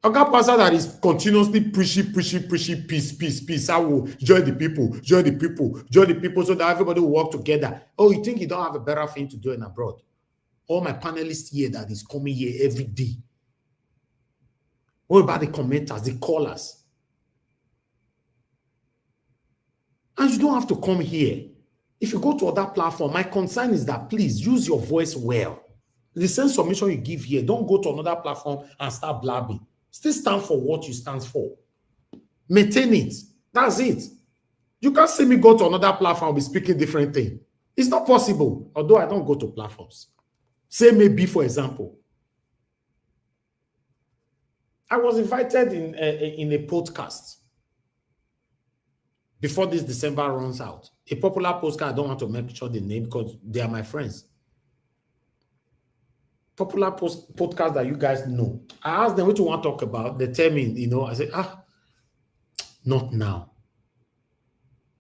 A pastor that is continuously preaching, peace. I will join the people, so that everybody will work together. Oh, you think you don't have a better thing to do in abroad? All my panelists here that is coming here every day. What about the commenters, the callers? And you don't have to come here. If you go to other platform, my concern is that please use your voice well. The same submission you give here, don't go to another platform and start blabbing. Still stand for what you stand for. Maintain it. That's it. You can't see me go to another platform and be speaking different thing. It's not possible, although I don't go to platforms. Say maybe, for example, I was invited in a podcast before this December runs out. A popular podcast, I don't want to make sure the name because they are my friends. Popular podcast that you guys know. I asked them what you want to talk about. They tell me, I said, not now.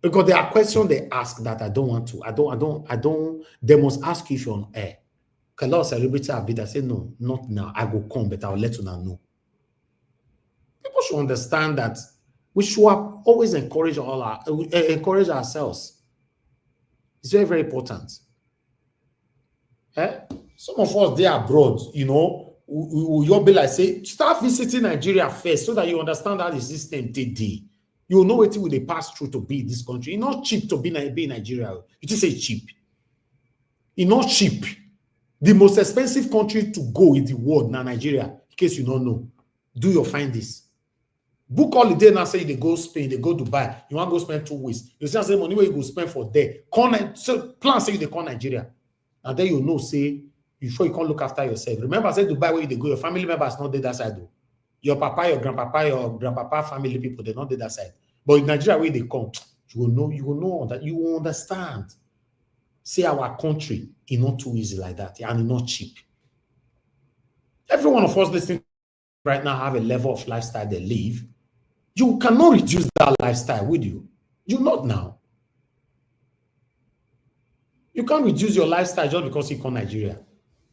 Because there are questions they ask that I don't want to. I don't, they must ask you if you're on air. A lot of celebrities have been, I say, no, not now. I will come, but I'll let you know. People should understand that we should always encourage ourselves. It's very, very important. Some of us, they are abroad, you'll be like, say, start visiting Nigeria first so that you understand how the system did. You know what they pass through to be in this country. It's not cheap to be in Nigeria. You just say cheap. It's not cheap. The most expensive country to go in the world now, Nigeria, in case you don't know. Do your findings. Book holiday now, say they go Spain, they go Dubai. You want to go spend 2 weeks. You say money where you go spend for there. Plan say they call Nigeria. And then you know, say, before you can't look after yourself. Remember, say Dubai where you go, your family members not there that side though. Your papa, your grandpapa family people, they're not there that side. But in Nigeria where they come, you will know that you will understand. Say our country is not too easy like that, and it's not cheap. Every one of us listening right now have a level of lifestyle they live. You cannot reduce that lifestyle, would you? You not now. You can't reduce your lifestyle just because you come Nigeria.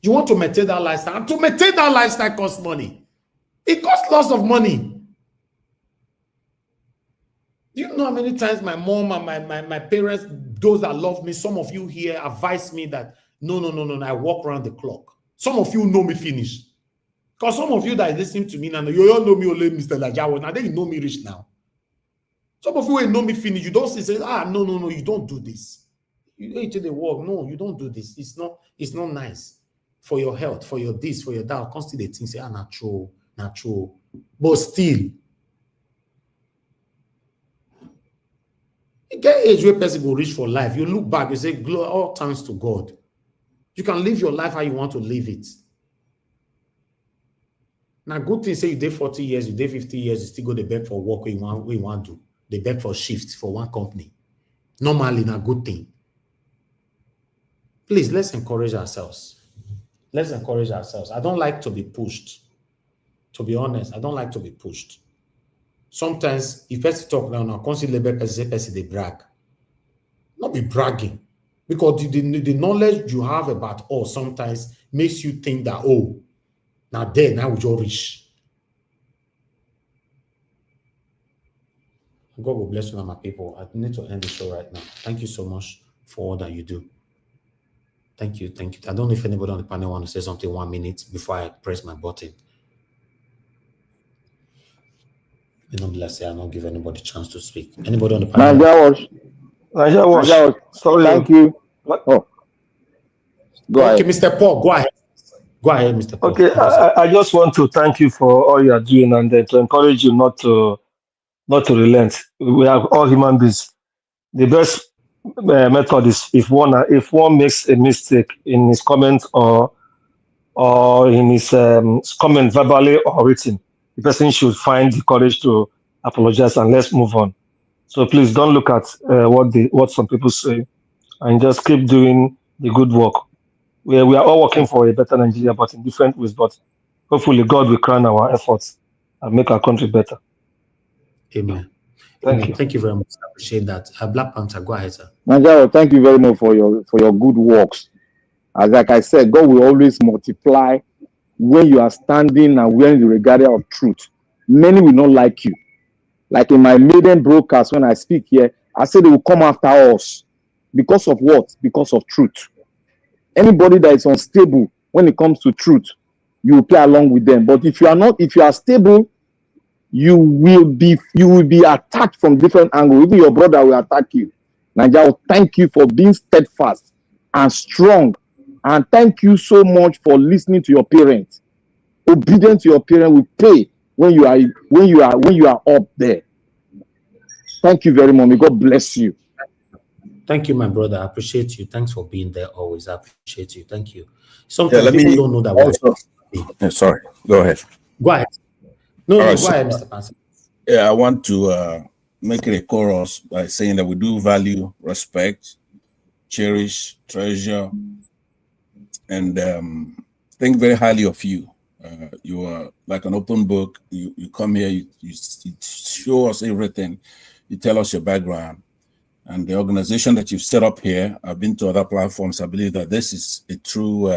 You want to maintain that lifestyle, and to maintain that lifestyle costs money. It costs lots of money. Do you know how many times my mom and my parents, those that love me, some of you here advise me that no, I walk around the clock. Some of you know me finish. Because some of you that are listening to me now, you all know me only Mr. Lajawo. Now they know me rich now. Some of you will know me finish. You don't say, no, you don't do this. You go into the work. No, you don't do this. It's not nice for your health, for your this, for your that. Constantly things say, natural. But still, you get age where person will reach for life. You look back, you say, all thanks to God. You can live your life how you want to live it. Now, good thing say you did 40 years, you did 50 years, you still go to beg for work where you want to. They beg for shifts for one company. Normally, not good thing. Please, let's encourage ourselves. Let's encourage ourselves. I don't like to be pushed. To be honest, I don't like to be pushed. Sometimes, if person talk now, constantly label person they brag. Not be bragging. Because the knowledge you have about us sometimes makes you think that, now we just reach. God will bless you, my people. I need to end the show right now. Thank you so much for all that you do. Thank you. I don't know if anybody on the panel want to say something 1 minute before I press my button. Nonetheless, I'll not give anybody a chance to speak. Anybody on the panel? Naija, sorry. Thank you. Oh. Go ahead. Mr. Paul, go ahead. Go ahead, Mr. Paul. Okay, I just want to thank you for all you are doing and to encourage you not to relent. We are all human beings. The best method is if one makes a mistake in his comment or in his comment verbally or written, the person should find the courage to apologize and let's move on. So please don't look at what some people say and just keep doing the good work. We are all working for a better Nigeria, but in different ways. But hopefully God will crown our efforts and make our country better. Amen. Thank you very much. I appreciate that. Black Panther, go ahead, sir. Najaro, thank you very much for your good works. As like I said, God will always multiply when you are standing and wearing the regalia of truth. Many will not like you. Like in my maiden broadcast, when I speak here, I said they will come after us. Because of what? Because of truth. Anybody that is unstable when it comes to truth, you will play along with them. But if you are stable, you will be attacked from different angles. Even your brother will attack you. Najao, thank you for being steadfast and strong. And thank you so much for listening to your parents. Obedience to your parents will pay when you are up there. Thank you very much. May God bless you. Thank you, my brother. I appreciate you. Thanks for being there always. I appreciate you. Thank you. Sometimes people don't know that we're sorry. Go ahead. Go ahead. No, go ahead, Mr. Pansa. Yeah, I want to make it a chorus by saying that we do value, respect, cherish, treasure, and think very highly of you. You are like an open book. You come here, you show us everything. You tell us your background. And the organization that you've set up here, I've been to other platforms. I believe that this is a true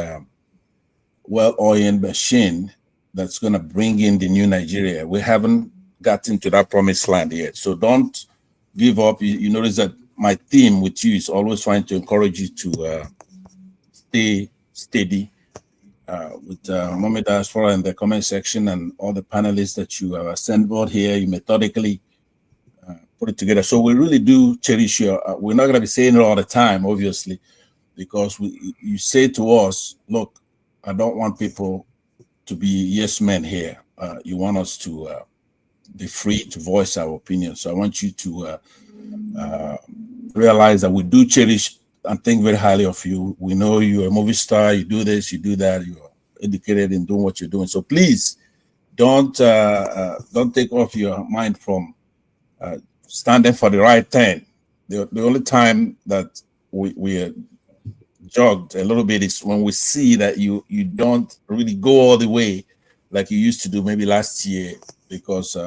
well-oiled machine that's going to bring in the new Nigeria. We haven't gotten to that promised land yet. So don't give up. You notice that my theme with you is always trying to encourage you to stay steady. With Mohammed Diaspora in the comment section and all the panelists that you have assembled here, you methodically put it together. So we really do cherish your, we're not going to be saying it all the time, obviously, because you say to us, look, I don't want people to be yes men here. You want us to be free to voice our opinion. So I want you to realize that we do cherish and think very highly of you. We know you're a movie star, you do this, you do that, you're educated in doing what you're doing. So please don't take off your mind from standing for the right thing. The only time that we are jogged a little bit is when we see that you don't really go all the way like you used to do maybe last year, because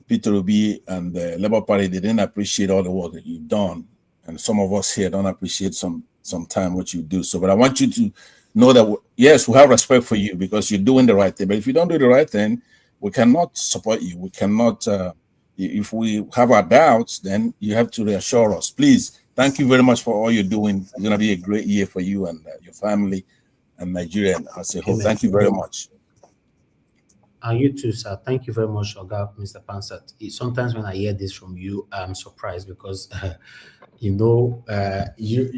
Peter Obi and the Labour Party, they didn't appreciate all the work that you've done. And some of us here don't appreciate sometimes what you do. So, but I want you to know that, yes, we have respect for you because you're doing the right thing. But if you don't do the right thing, we cannot support you. We cannot, if we have our doubts, then you have to reassure us. Please, thank you very much for all you're doing. It's going to be a great year for you and your family and Nigeria as a whole. Amen. Thank you very much. You too, sir. Thank you very much, Oga, Mr. Pansat. Sometimes when I hear this from you, I'm surprised because, you know, you,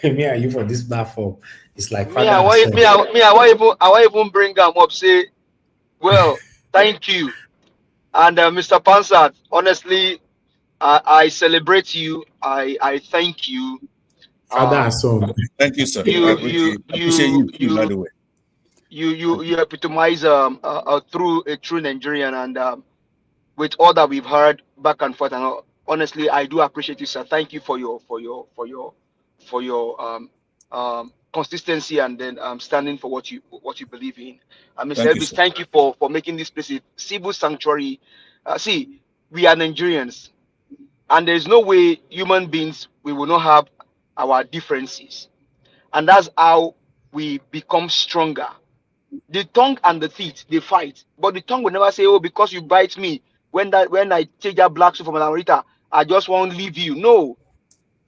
me and you for this platform, it's like father and son. I want even bring them up. Say, well, thank you, and Mr. Pansat. Honestly, I celebrate you. I thank you. Father and son. Thank you, sir. I appreciate you too, by the way. You epitomize through a true Nigerian, and with all that we've heard back and forth, and honestly, I do appreciate you, sir. Thank you for your consistency and then standing for what you believe in. Mr. Elvis, thank you for making this place a civil sanctuary. See, we are Nigerians, and there's no way human beings we will not have our differences, and that's how we become stronger. The tongue and the teeth, they fight, but the tongue will never say, "Oh, because you bite me, when I take that black suit from America, I just won't leave you." No,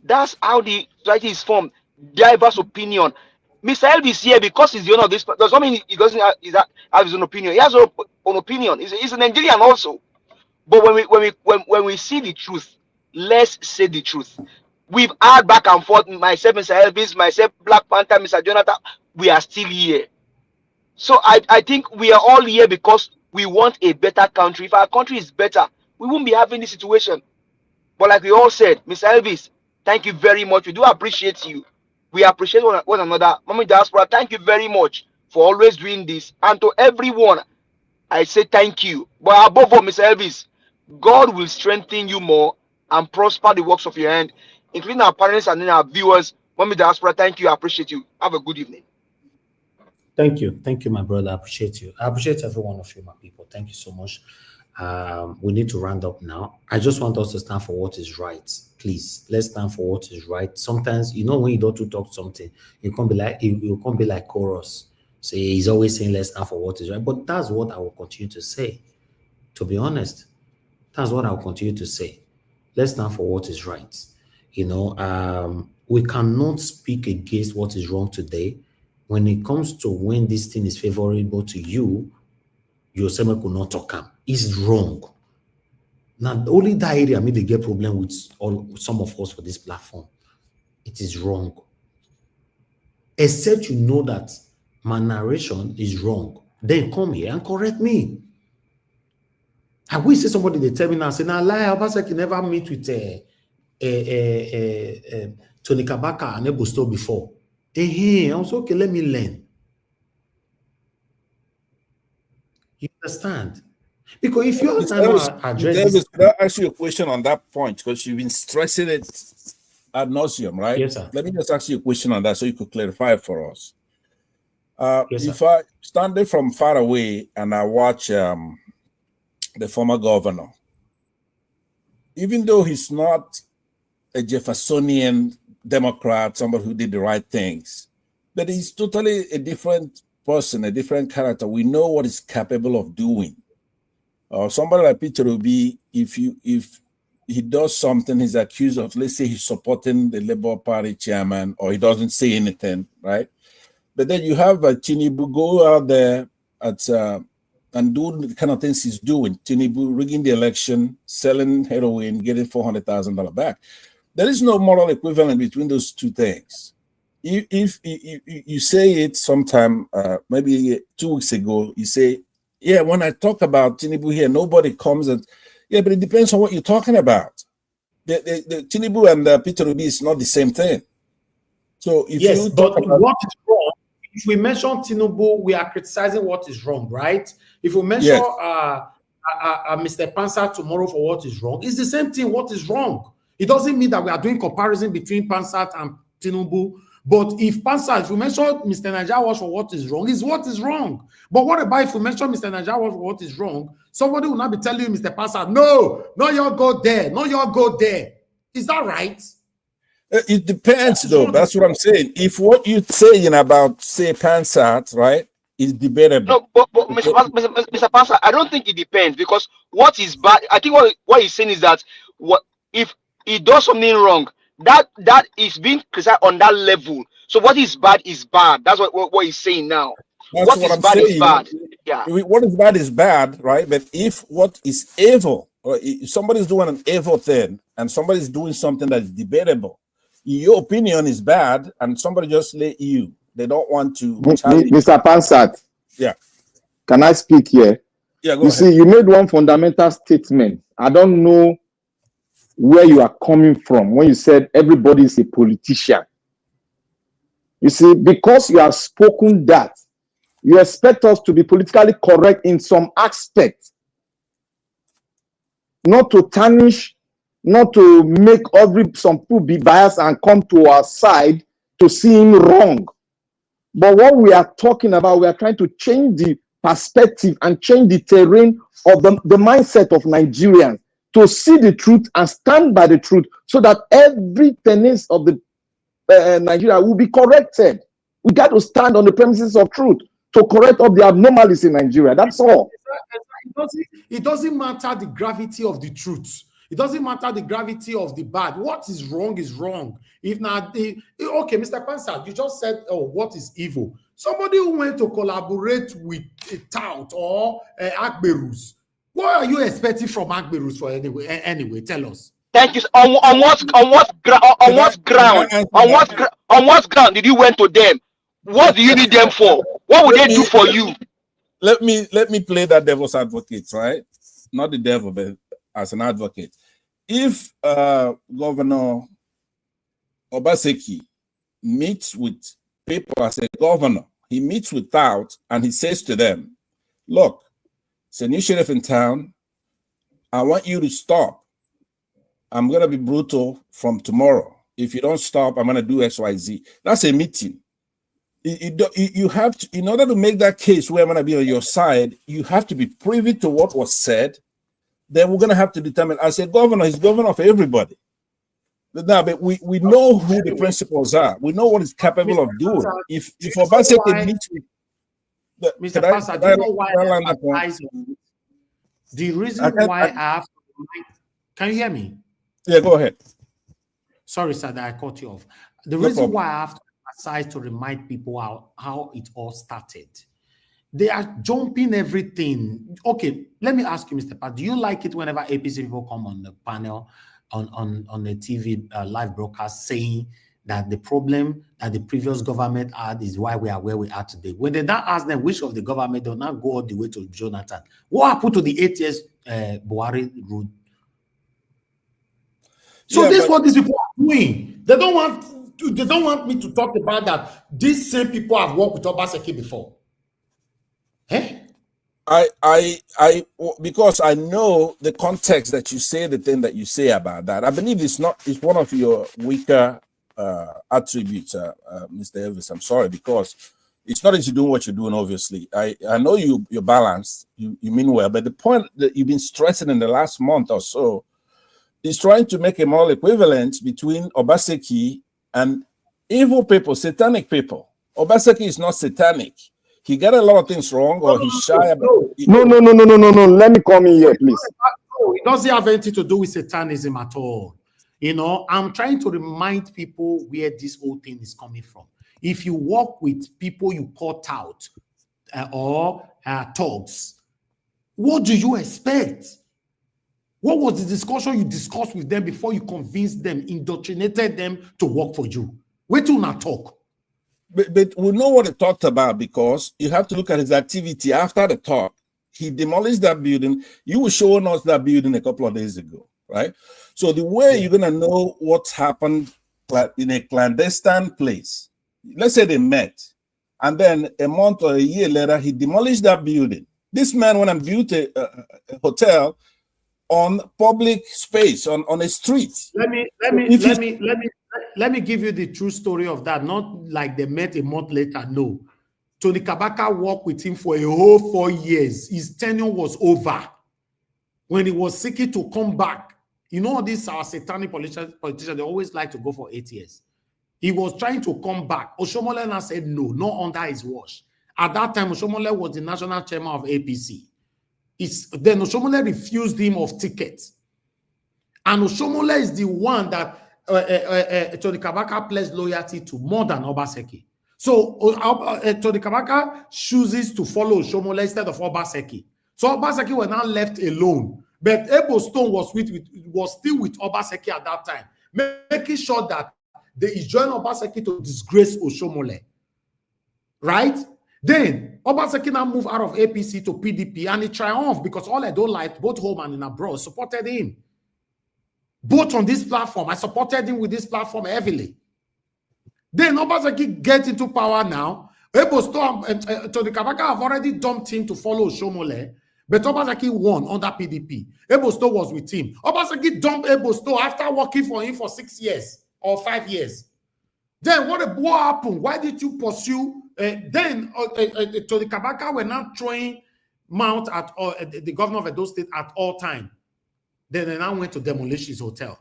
that's how the society is formed. Diverse opinion. Mr. Elvis here because he's the owner of this. Does not mean he doesn't have his own opinion. He has his own opinion. He's a Nigerian also. But when we see the truth, let's say the truth. We've had back and forth. Myself, Mr. Elvis, myself, Black Panther, Mr. Jonathan. We are still here. So I think we are all here because we want a better country. If our country is better, we won't be having this situation. But like we all said, Mr. Elvis, thank you very much. We do appreciate you. We appreciate one another. Mama Diaspora, thank you very much for always doing this. And to everyone, I say thank you. But above all, Mr. Elvis, God will strengthen you more and prosper the works of your hand, including our parents and then our viewers. Mama Diaspora, thank you. I appreciate you. Have a good evening. Thank you, my brother. I appreciate you. I appreciate every one of you, my people. Thank you so much. We need to round up now. I just want us to stand for what is right. Please, let's stand for what is right. Sometimes, you know, when you don't talk something, you can't be like chorus. So he's always saying, let's stand for what is right. But that's what I will continue to say. To be honest, that's what I'll continue to say. Let's stand for what is right. You know, we cannot speak against what is wrong today. When it comes to when this thing is favorable to you, your semen could not talk. It's wrong. Now, only that area made they get problem with some of us for this platform. It is wrong. Except you know that my narration is wrong, then come here and correct me. I wish somebody they tell me now, say, now lie, Obaseki never meet with Tony Kabaka and Edo State before. I was okay, let me learn. You understand? Because if you address this, could I ask you a question on that point? Because you've been stressing it ad nauseum, right? Yes, sir. Let me just ask you a question on that so you could clarify it for us. Yes, if I stand from far away and I watch the former governor, even though he's not a Jeffersonian Democrat, somebody who did the right things, but he's totally a different person, a different character. We know what he's capable of doing. Somebody like Peter Obi, if he does something, he's accused of, let's say he's supporting the Labour Party chairman, or he doesn't say anything, right? But then you have Tinubu go out there and do the kind of things he's doing. Tinubu rigging the election, selling heroin, getting $400,000 back. There is no moral equivalent between those two things. If you say it sometime, maybe 2 weeks ago, you say, yeah, when I talk about Tinubu here, nobody comes and, yeah, but it depends on what you're talking about. The Tinubu and Peter Obi is not the same thing. So if yes, you but talk about, what is wrong? If we mention Tinubu, we are criticizing what is wrong, right? If we mention Mr. Pansa tomorrow for what is wrong, it's the same thing. What is wrong? It doesn't mean that we are doing comparison between Pansa and Tinubu. But if Pansa, if we mention Mr. Najawash for what is wrong, is what is wrong. But what about if we mention Mr. Najawash for what is wrong? Somebody will not be telling you, Mr. Pansa, no, you go there, no, you go there. Is that right? it depends, though. That's what I'm saying. If what you're saying about, say, Pansat, right, is debatable. No, but Mr. Pastor, I don't think it depends, because what is bad, I think what he's saying is that what if he does something wrong, that is being criticized on that level. So what is bad is bad. That's what he's saying now. That's what what is I'm bad saying. is bad. Yeah. What is bad is bad, right? But if what is evil, or if somebody's doing an evil thing and somebody's doing something that is debatable, your opinion is bad, and somebody just let you. They don't want to challenge. Mr. Pansat. Yeah. Can I speak here? Yeah, go you ahead. See, you made one fundamental statement. I don't know where you are coming from when you said everybody is a politician. You see, because you have spoken that, you expect us to be politically correct in some aspect, not to tarnish, not to make some people be biased and come to our side to see him wrong. But what we are talking about, we are trying to change the perspective and change the terrain of the mindset of Nigerians to see the truth and stand by the truth, so that every tenet of the Nigeria will be corrected. We got to stand on the premises of truth to correct all the abnormalities in Nigeria. That's all. It doesn't matter the gravity of the truth. It doesn't matter the gravity of the bad. What is wrong is wrong. If not, okay, Mr. Pansa, you just said, oh, what is evil? Somebody who went to collaborate with a tout or Akberus. What are you expecting from Akberus for anyway? Tell us. Thank you. On what ground did you went to them? What do you need them for? What would they do for you? Let me play that devil's advocate, right? Not the devil, but as an advocate. If Governor Obaseki meets with people as a governor, he meets with tout and he says to them, look, it's a new sheriff in town. I want you to stop. I'm going to be brutal from tomorrow. If you don't stop, I'm going to do XYZ. That's a meeting. You have to, in order to make that case where I'm going to be on your side, you have to be privy to what was said then we're going to have to determine, as a governor, he's governor for everybody. Now, but we know who the principals are. We know what he's capable of doing. If Obaseki meets with Mr. Pastor, do you know why the reason why I have to remind, can you hear me? Yeah, go ahead. Sorry, sir, that I cut you off. The reason why I have to emphasize to remind people how it all started. They are jumping everything. Okay, let me ask you, Mr. Pat, do you like it whenever APC people come on the panel on the TV live broadcast saying that the problem that the previous government had is why we are where we are today? When they now ask them which of the government, they'll not go all the way to Jonathan. What happened to the 8 years Buhari rule? So this is what these people are doing. They don't want me to talk about that. These same people have worked with Obaseki before. Eh? Because I know the context that you say the thing that you say about that. I believe it's one of your weaker attributes, Mr. Elvis. I'm sorry, because it's not easy doing what you're doing, obviously. I know you're balanced, you mean well, but the point that you've been stressing in the last month or so is trying to make a moral equivalence between Obaseki and evil people, satanic people. Obaseki is not satanic. He got a lot of things wrong, or he's shy about it. No. Let me come in here, please. No, it doesn't have anything to do with satanism at all. You know, I'm trying to remind people where this whole thing is coming from. If you work with people you caught out or thugs, what do you expect? What was the discussion you discussed with them before you convinced them, indoctrinated them to work for you? Wait till not talk. But we know what he talked about, because you have to look at his activity after the talk. He demolished that building. You were showing us that building a couple of days ago, right? So the way you're going to know what's happened in a clandestine place, let's say they met, and then a month or a year later, he demolished that building. This man went and built a hotel on public space, on a street. Let me give you the true story of that. Not like they met a month later. No. Tony Kabaka worked with him for a whole 4 years. His tenure was over. When he was seeking to come back, you know, these are satanic politicians, they always like to go for 8 years. He was trying to come back. Oshomole said no, not under his watch. At that time, Oshomole was the national chairman of APC. Then Oshomole refused him of tickets. And Oshomole is the one that Tony Kabaka pledged loyalty to more than Obaseki. So Tony Kabaka chooses to follow Oshomole instead of Obaseki. So Obaseki was now left alone. But Edo State was still with Obaseki at that time, making sure that they joined Obaseki to disgrace Oshomole. Right? Then Obaseki now moved out of APC to PDP, and he triumphed because all I don't like, both home and in abroad, supported him. Both on this platform. I supported him with this platform heavily. Then Obaseki gets into power now. Edo State, Tony Kabaka have already dumped him to follow Oshomole, but Obaseki won under PDP. Edo State was with him. Obaseki dumped Edo State after working for him for 6 years or 5 years. Then what happened? Why did you pursue? Then Tony Kabaka were now throwing mount at the governor of Edo State at all time. Then they now went to demolish his hotel.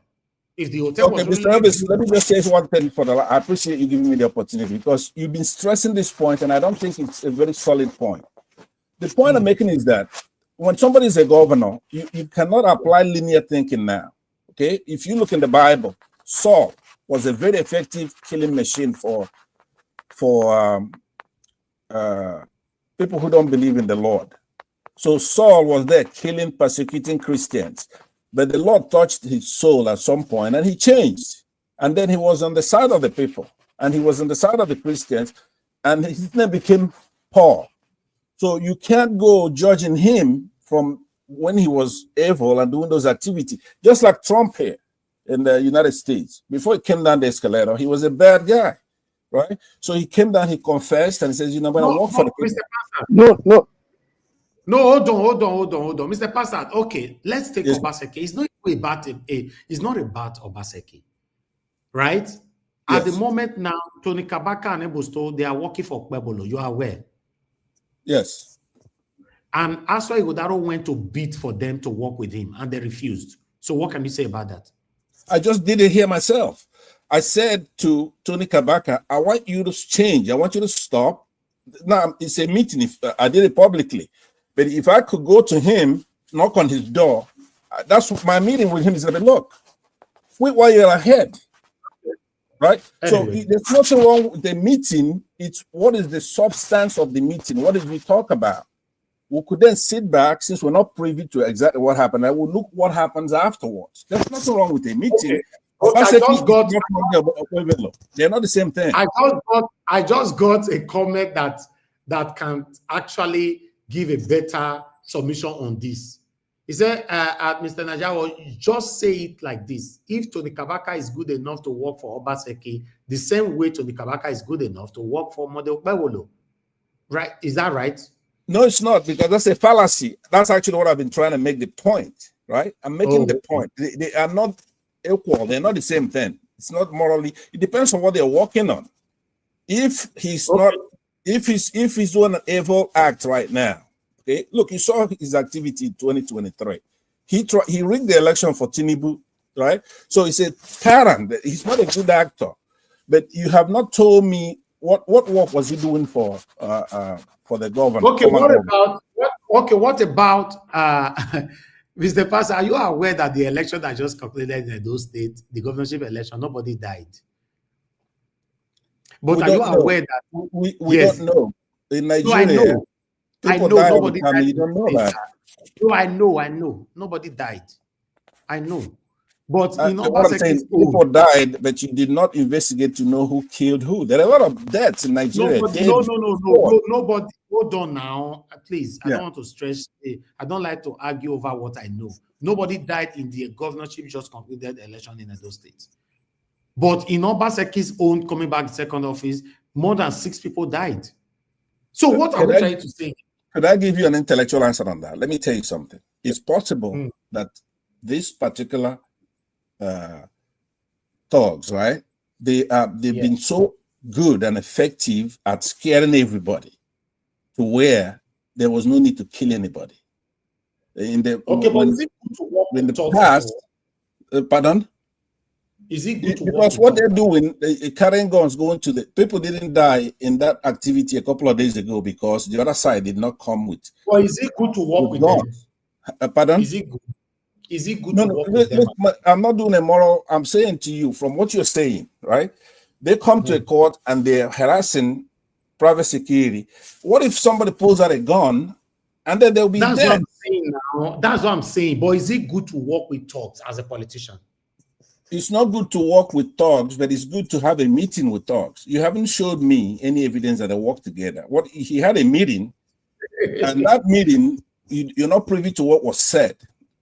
If the hotel was Mr. Elvis, let me just say one thing for I appreciate you giving me the opportunity, because you've been stressing this point, and I don't think it's a very solid point. The point I'm making is that when somebody is a governor, you cannot apply linear thinking now. Okay, if you look in the Bible, Saul was a very effective killing machine for people who don't believe in the Lord. So Saul was there killing, persecuting Christians. But the Lord touched his soul at some point, and he changed. And then he was on the side of the people, and he was on the side of the Christians, and his name became Paul. So you can't go judging him from when he was evil and doing those activities. Just like Trump here in the United States. Before he came down the escalator, he was a bad guy, right? So he came down, he confessed, and he says, I'm going to work for the people. No, hold on. Mr. Pastor, okay, let's take Obaseki. It's not about Obaseki, right? Yes. At the moment now, Tony Kabaka and Edo State, they are working for Kwebolo. You are aware? Yes. And Aswa Igodalo went to bid for them to work with him, and they refused. So what can you say about that? I just did it here myself. I said to Tony Kabaka, I want you to change. I want you to stop. Now, it's a meeting. If I did it publicly. But if I could go to him, knock on his door, that's what my meeting with him is. Look, wait while you're ahead. Right? Anyway. So there's nothing wrong with the meeting. It's what is the substance of the meeting? What did we talk about? We could then sit back, since we're not privy to exactly what happened, I will look what happens afterwards. There's nothing wrong with a meeting. Okay. They're not the same thing. I just got a comment that can actually give a better submission on this. He said, Mr. Najawo, just say it like this. If Tony Kabaka is good enough to work for Obaseki, the same way Tony Kabaka is good enough to work for Model Bewolo. Right? Is that right? No, it's not, because that's a fallacy. That's actually what I've been trying to make the point, right? I'm making the point. They are not equal. They're not the same thing. It's not morally. It depends on what they're working on. If he's not, if he's doing an evil act right now, okay, look, you saw his activity in 2023. He rigged the election for Tinubu, right? So he's a tyrant. He's not a good actor. But you have not told me what work was he doing for the governor. Okay, what about Mr. Pastor? Are you aware that the election that just concluded in Edo State, the governorship election, nobody died? But are you aware that we don't know in Nigeria? I know nobody died. You don't know that. No, I know. Nobody died. I know. But you know what I'm saying, people died, but you did not investigate to know who killed who. There are a lot of deaths in Nigeria. No. Nobody. Hold on now, please. I don't want to stress. I don't like to argue over what I know. Nobody died in the governorship just concluded election in Edo State. But in Obaseki's own coming back second office, more than 6 people died. So what are we trying to say? Could I give you an intellectual answer on that? Let me tell you something. It's possible that this particular thugs, right? They've been so good and effective at scaring everybody to where there was no need to kill anybody. In the past, pardon? Is it good to because what they're doing, carrying guns, going to the people didn't die in that activity a couple of days ago because the other side did not come with. Well, is it good to work with them? Pardon? Is it good? Is it good to work with them? I'm not doing a moral. I'm saying to you from what you're saying, right? They come to a court and they're harassing private security. What if somebody pulls out a gun and then they'll be dead? What I'm saying now. That's what I'm saying. But is it good to work with thugs as a politician? It's not good to work with thugs, but it's good to have a meeting with thugs. You haven't showed me any evidence that they work together. What he had a meeting, and that meeting, you're not privy to what was said.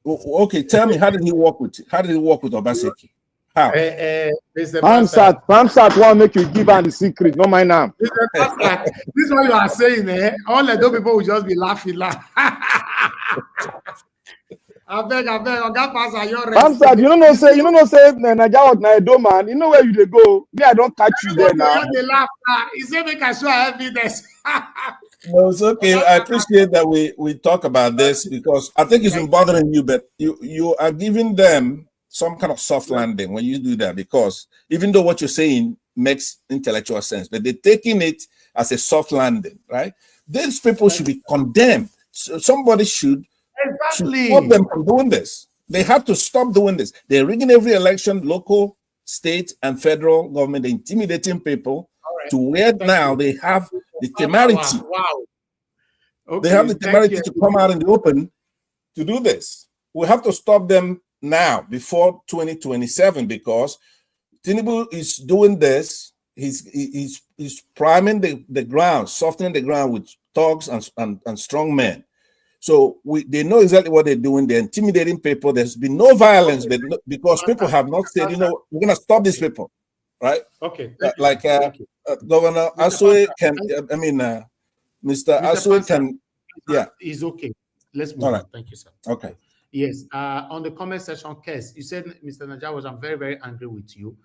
Okay, tell me, how did he work with Obaseki? How? Pamsat want make you give her the secret, no mind now. This is what you are saying, eh? All the people will just be laughing. I beg, Oga Pastor, you're right. Pamsat, you don't know say Naija na Edo man. You know where you dey go. Me, I don't catch you there now. They laugh. He said make I show evidence. No, it's okay. I appreciate that we talk about this because I think it's been bothering you, but you are giving them some kind of soft landing when you do that, because even though what you're saying makes intellectual sense, but they're taking it as a soft landing, right? These people should be condemned. Somebody should stop them from doing this. They have to stop doing this. They're rigging every election, local, state, and federal government. They're intimidating people to where now they have the temerity. Okay, they have the temerity to come out in the open to do this. We have to stop them now before 2027 because Tinubu is doing this. He's priming the ground, softening the ground with thugs and strong men. So they know exactly what they're doing. They're intimidating people. There's been no violence, but because people have not said, we're going to stop these people, right? Okay. Like Governor Aswe can, Mr. Aswe can, He's okay. Let's move on. Thank you, sir. Okay. Yes. On the comment section, Kes, you said, Mr. Najawas, I'm very, very angry with you.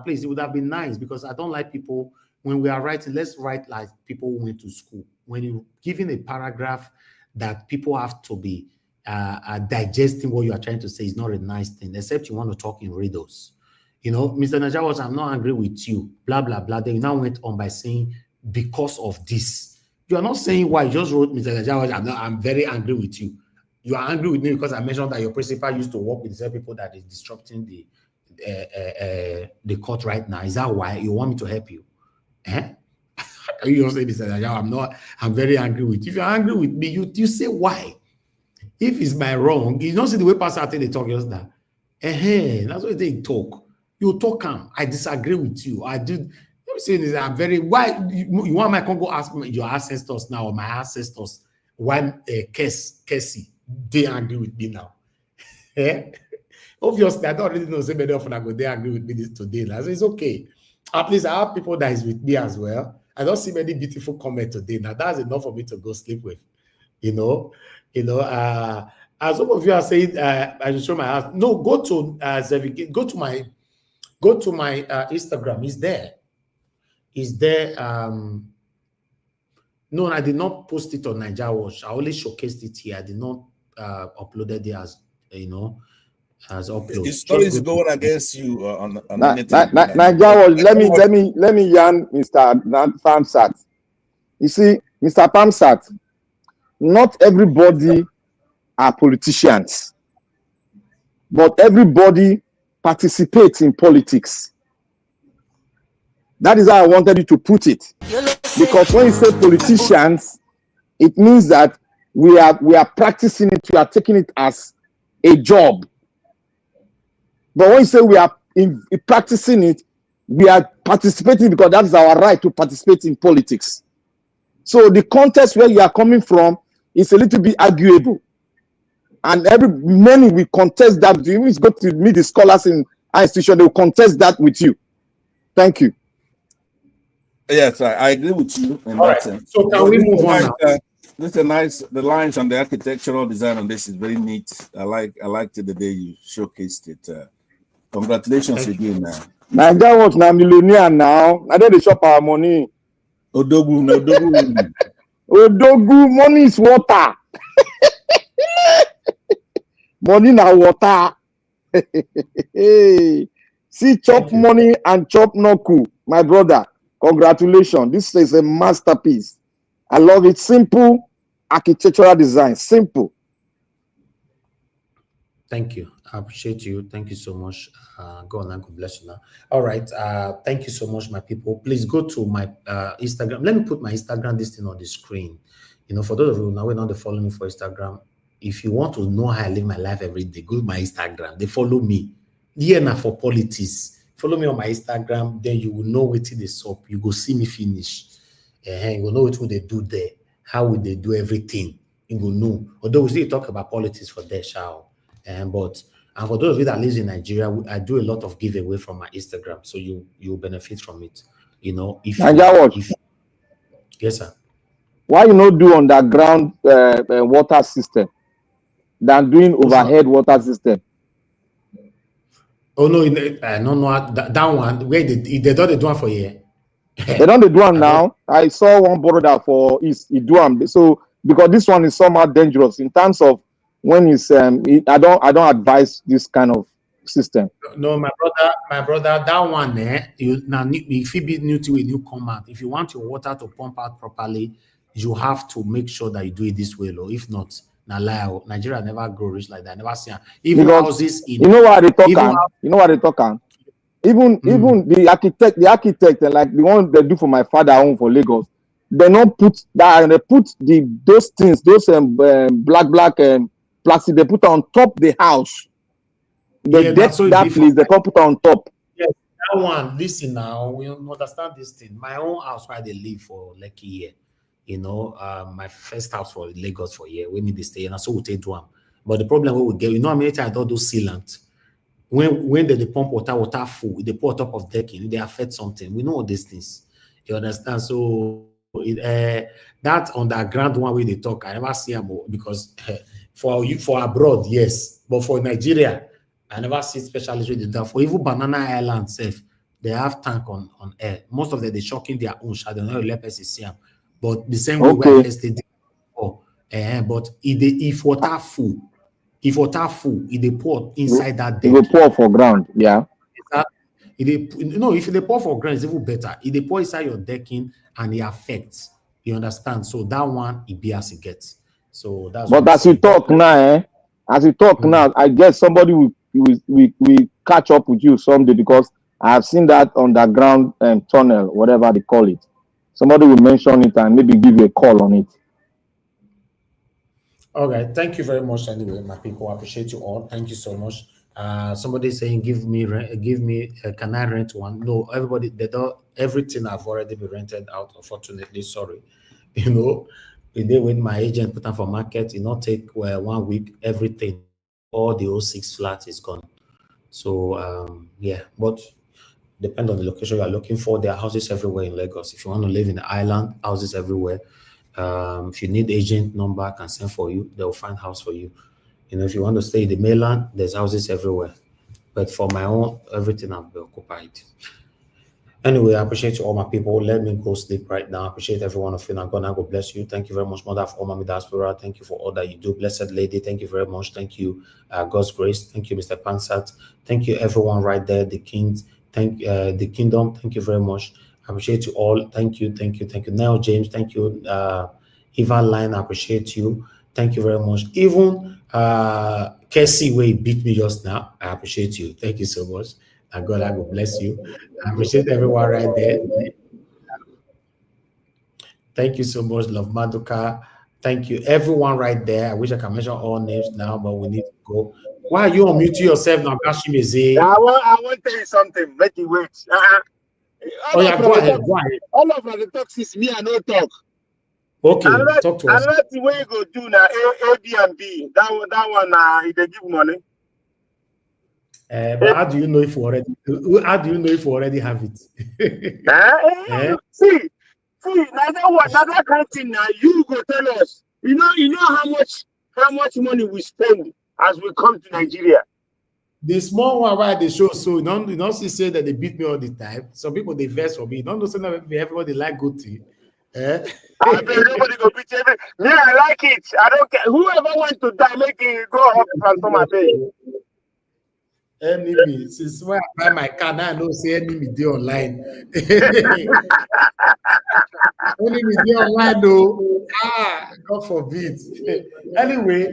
Please, it would have been nice because I don't like people, when we are writing, let's write like people who went to school. When you're giving a paragraph that people have to be digesting what you are trying to say is not a nice thing, except you want to talk in riddles. You know, Mr. Najawas, I'm not angry with you, blah, blah, blah. Then you now went on by saying, because of this. You are not saying why. You just wrote, Mr. Najawas, I'm very angry with you. You are angry with me because I mentioned that your principal used to work with the same people that is disrupting the court right now. Is that why you want me to help you? You don't say this, I'm very angry with you. If you're angry with me, you say why. If it's my wrong, you don't see the way Pastor they talk just that. That's why they talk. You talk calm. I disagree with you. I do. I'm saying is I'm very why you want my Congo ask your ancestors now or my ancestors why Kessie they agree with me now. Obviously, I don't really know so many of them go they agree with me this today. So it's okay. At least I have people that is with me as well. I don't see many beautiful comments today. Now that's enough for me to go sleep with. As some of you are saying, I should show my house. No, go to my Instagram. It's there. It's there. No, I did not post it on Naija Watch. I only showcased it here. I did not upload it as as upload. The story is going against you on anything. Naija Watch. Let me yarn Mr. Pamsat. You see, Mr. Pamsat, not everybody are politicians, but everybody participates in politics. That is how I wanted you to put it. Because when you say politicians, it means that we are practicing it, we are taking it as a job. But when you say we are practicing it, we are participating because that is our right to participate in politics. So the context where you are coming from is a little bit arguable. And many will contest that. If you go to meet the scholars in our institution, they will contest that with you. Thank you. Yes, I agree with you in All that right. sense. So can we move on now? This is a nice. The lines and the architectural design on this is very neat. I liked it the day you showcased it. Congratulations again. Naija was na millionaire now. I did the shop our money. Odogu. Odogu, money is water. Money na water. See, chop money and chop no cool, my brother. Congratulations. This is a masterpiece. I love it. Simple architectural design. Simple. Thank you. I appreciate you. Thank you so much. God bless you now. All right. Thank you so much, my people. Please go to my Instagram. Let me put my Instagram this thing on the screen. For those of you now, we're not following me for Instagram. If you want to know how I live my life every day, go to my Instagram. They follow me. Yeah, now for politics. Follow me on my Instagram, then you will know what it is up. You go see me finish. You will know what they do there. How would they do everything? You will know. Although we still talk about politics for their show. But for those of you that live in Nigeria, I do a lot of giveaway from my Instagram, so you benefit from it. Yes, sir. Why you not do underground water system than doing overhead water system? Oh no, that one where they don't do one for you. They don't do one now. I saw one brother for East. He do one. So because this one is somehow dangerous in terms of when it's I don't advise this kind of system. No, my brother, that one if you be new to a new command, if you want your water to pump out properly, you have to make sure that you do it this way, or if not, Nigeria never grow rich like that. I never see even because houses in. You know what they talk on? Even the architect, like the one they do for my father home for Lagos, they don't put that, and they put those things, those black plastic, they put on top the house. They get that place, they can put on top. Yes, that one. Listen now, we understand this thing. My own house where they live for like a year. My first house for Lagos for a year. We need to stay, and so we take one. But the problem we will get, how many times I don't do sealant. When they pump water full, they pour on top of decking, they affect something. We know all these things. You understand? So that underground one way they talk, I never see them because for abroad, yes, but for Nigeria, I never see specialists with that. For even Banana Island self, they have tank on air. Most of them they shocking their own shadow. They don't let us see them. But the same way we invested But if water full, if they pour inside that deck, it will pour for ground. Yeah. If they pour for ground, it's even better. If they pour inside your decking and it affects, you understand? So that one, it be as it gets. So that's. But as you talk now, now, I guess somebody will catch up with you someday, because I have seen that underground tunnel, whatever they call it. Somebody will mention it and maybe give you a call on it. All right, thank you very much. Anyway, my people, I appreciate you all. Thank you so much. Somebody saying, give me, can I rent one? No, everybody, everything I've already been rented out. Unfortunately, sorry. The day when my agent put on for market, it not take 1 week. Everything, all the 06 flat is gone. So yeah, but depend on the location you are looking for. There are houses everywhere in Lagos. If you want to live in the island, houses everywhere. If you need agent number, I can send for you. They'll find house for you. If you want to stay in the mainland, there's houses everywhere. But for my own, everything I've been occupied. Anyway, I appreciate you all, my people. Let me go sleep right now. I appreciate every one of you. And God bless you. Thank you very much, Mother of all Mommy Diaspora. Thank you for all that you do. Blessed Lady, thank you very much. Thank you, God's grace. Thank you, Mr. Pansat. Thank you, everyone right there. The Kings, the Kingdom. Thank you very much. I appreciate you all. Thank you. Neil James, thank you. Eva Line, I appreciate you. Thank you very much. Even Casey, where he beat me just now, I appreciate you. Thank you so much. And God will bless you. I appreciate everyone right there. Thank you so much, Love Maduka. Thank you, everyone right there. I wish I can mention all names now, but we need to go. Why are you unmuting yourself now? I want to tell you something. Make you wait. Go ahead. All of the talk is me and no talk. Okay, talk to us. Another thing we go do now, A, B, and B. That one, they give money. But how do you know if we already have it? See, another kind of thing now. You go tell us. You know how much money we spend as we come to Nigeria. The small one why they show so you don't see say that they beat me all the time. Some people they vex for me. You don't know say everybody like good thing. Nobody go beat every. Yeah, I like it. I don't care. Whoever wants to die, make it go up transformer day. Enemy, since when I buy my car, now I know say enemy day online. Enemy day online though. God forbid. Anyway,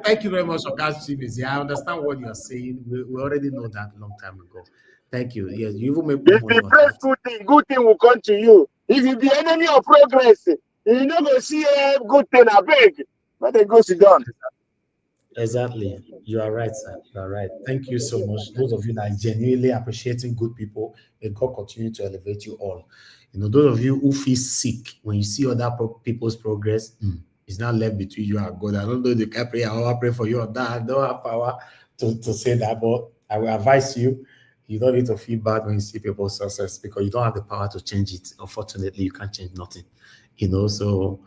thank you very much for God's Chiefs. I understand what you're saying. We already know that a long time ago. Thank you. Yes, you even make if the first good thing will come to you. If you be enemy of progress, you not gonna see a good thing. I beg, but they go sit down. Exactly. You are right, sir. You are right. Thank you so much. Those of you that are genuinely appreciating good people, may God continue to elevate you all. Those of you who feel sick when you see other people's progress, it's not left between you and God. I don't know if you can pray. I will pray for you or that. I don't have power to say that, but I will advise you. You don't need to feel bad when you see people's success because you don't have the power to change it. Unfortunately, you can't change nothing. So,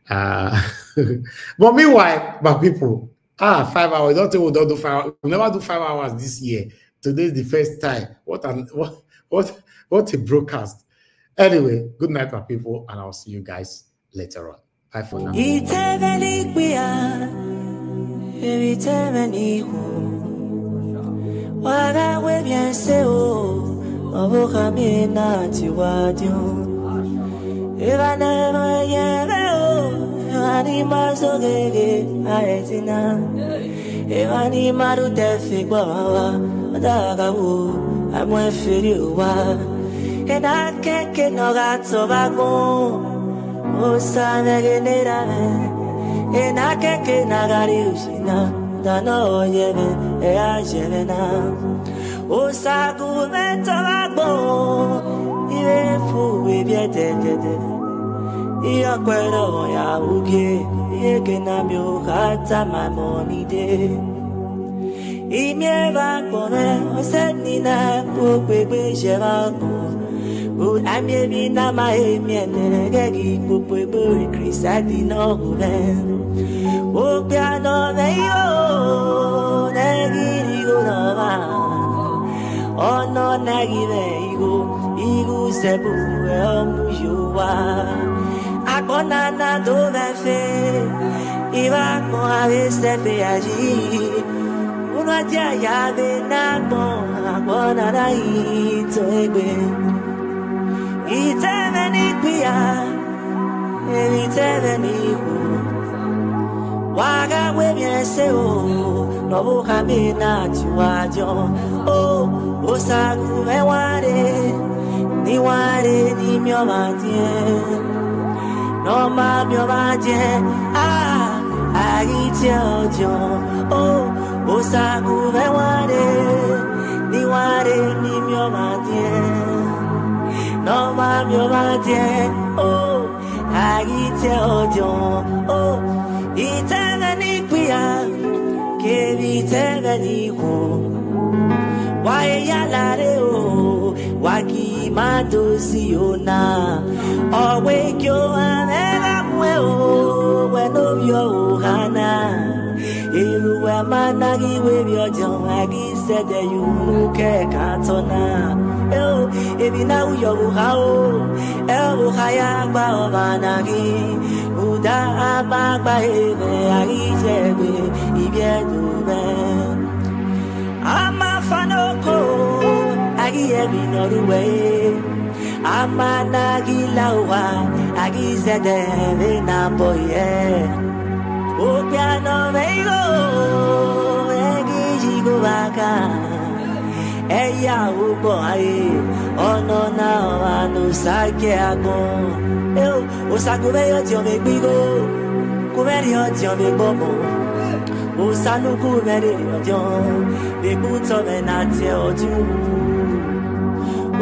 but meanwhile, my people, 5 hours. Don't think we don't do 5 hours. We'll never do 5 hours this year. Today is the first time. What a broadcast. Anyway, good night, my people, and I'll see you guys later on. Bye for now. Evani maru tefi gwawa adagawu amwe firiwa ena keke no gatso bago osana genera ena keke nagari ushina dano yebe e ajena osagu meto bago ibe fu bietete ia kwero ya uge que na mi hata mamoni de y me va poner o se ni na po pepe jeva ko o amie bi na ma e mi ne gegi po pepe Christi no ben o piano me yo ne gi go no va o no na gi ve igu se bu e o mu yo wa bonana do vefe iba con a veces fe allí uno allá ya de bona rai toegbe ite veni pia ite veni waga we bien se o no boca me na chuajo o osagu me ware ni mio matien no ma mio matien agite ojo o osagu me ware ni mio matien no ma mio matien o agite ojo o iteveni quia che viteveni ho why yalare o waki madosiona awake yo amela mwe when of your hana iluwa managi we biojo agi said you ke katona ebi na uyo hao haya ba obanagi uda abagba ebe agijebe ibiedume ama fanoko agiyebi noruwe ama nagilawa agizede na boye opiano meigo egijigo baka eya ugo aye ono na anu sake agon osagobe yo ti o me gbigo kumeri yo ti o me gbomo osanu kumeri ojo be buto me na ti oju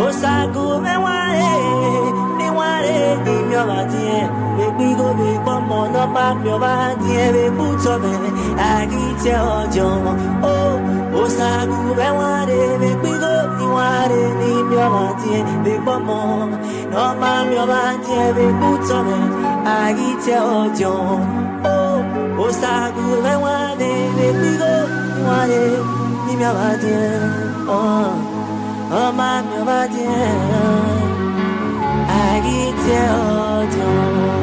osagobe ware ni mi o ba ti be gbigo be gbomo no pa mi o ba ti be buto me agi ti ojo osagobe ware be gbigo ni ware ni mi o ba ti be gbomo no ma mi o ba ti be buto me agi ti ojo osagobe ware be gbigo ni ware ni mi o ba ti oh ma mi o ba ti agi ti ojo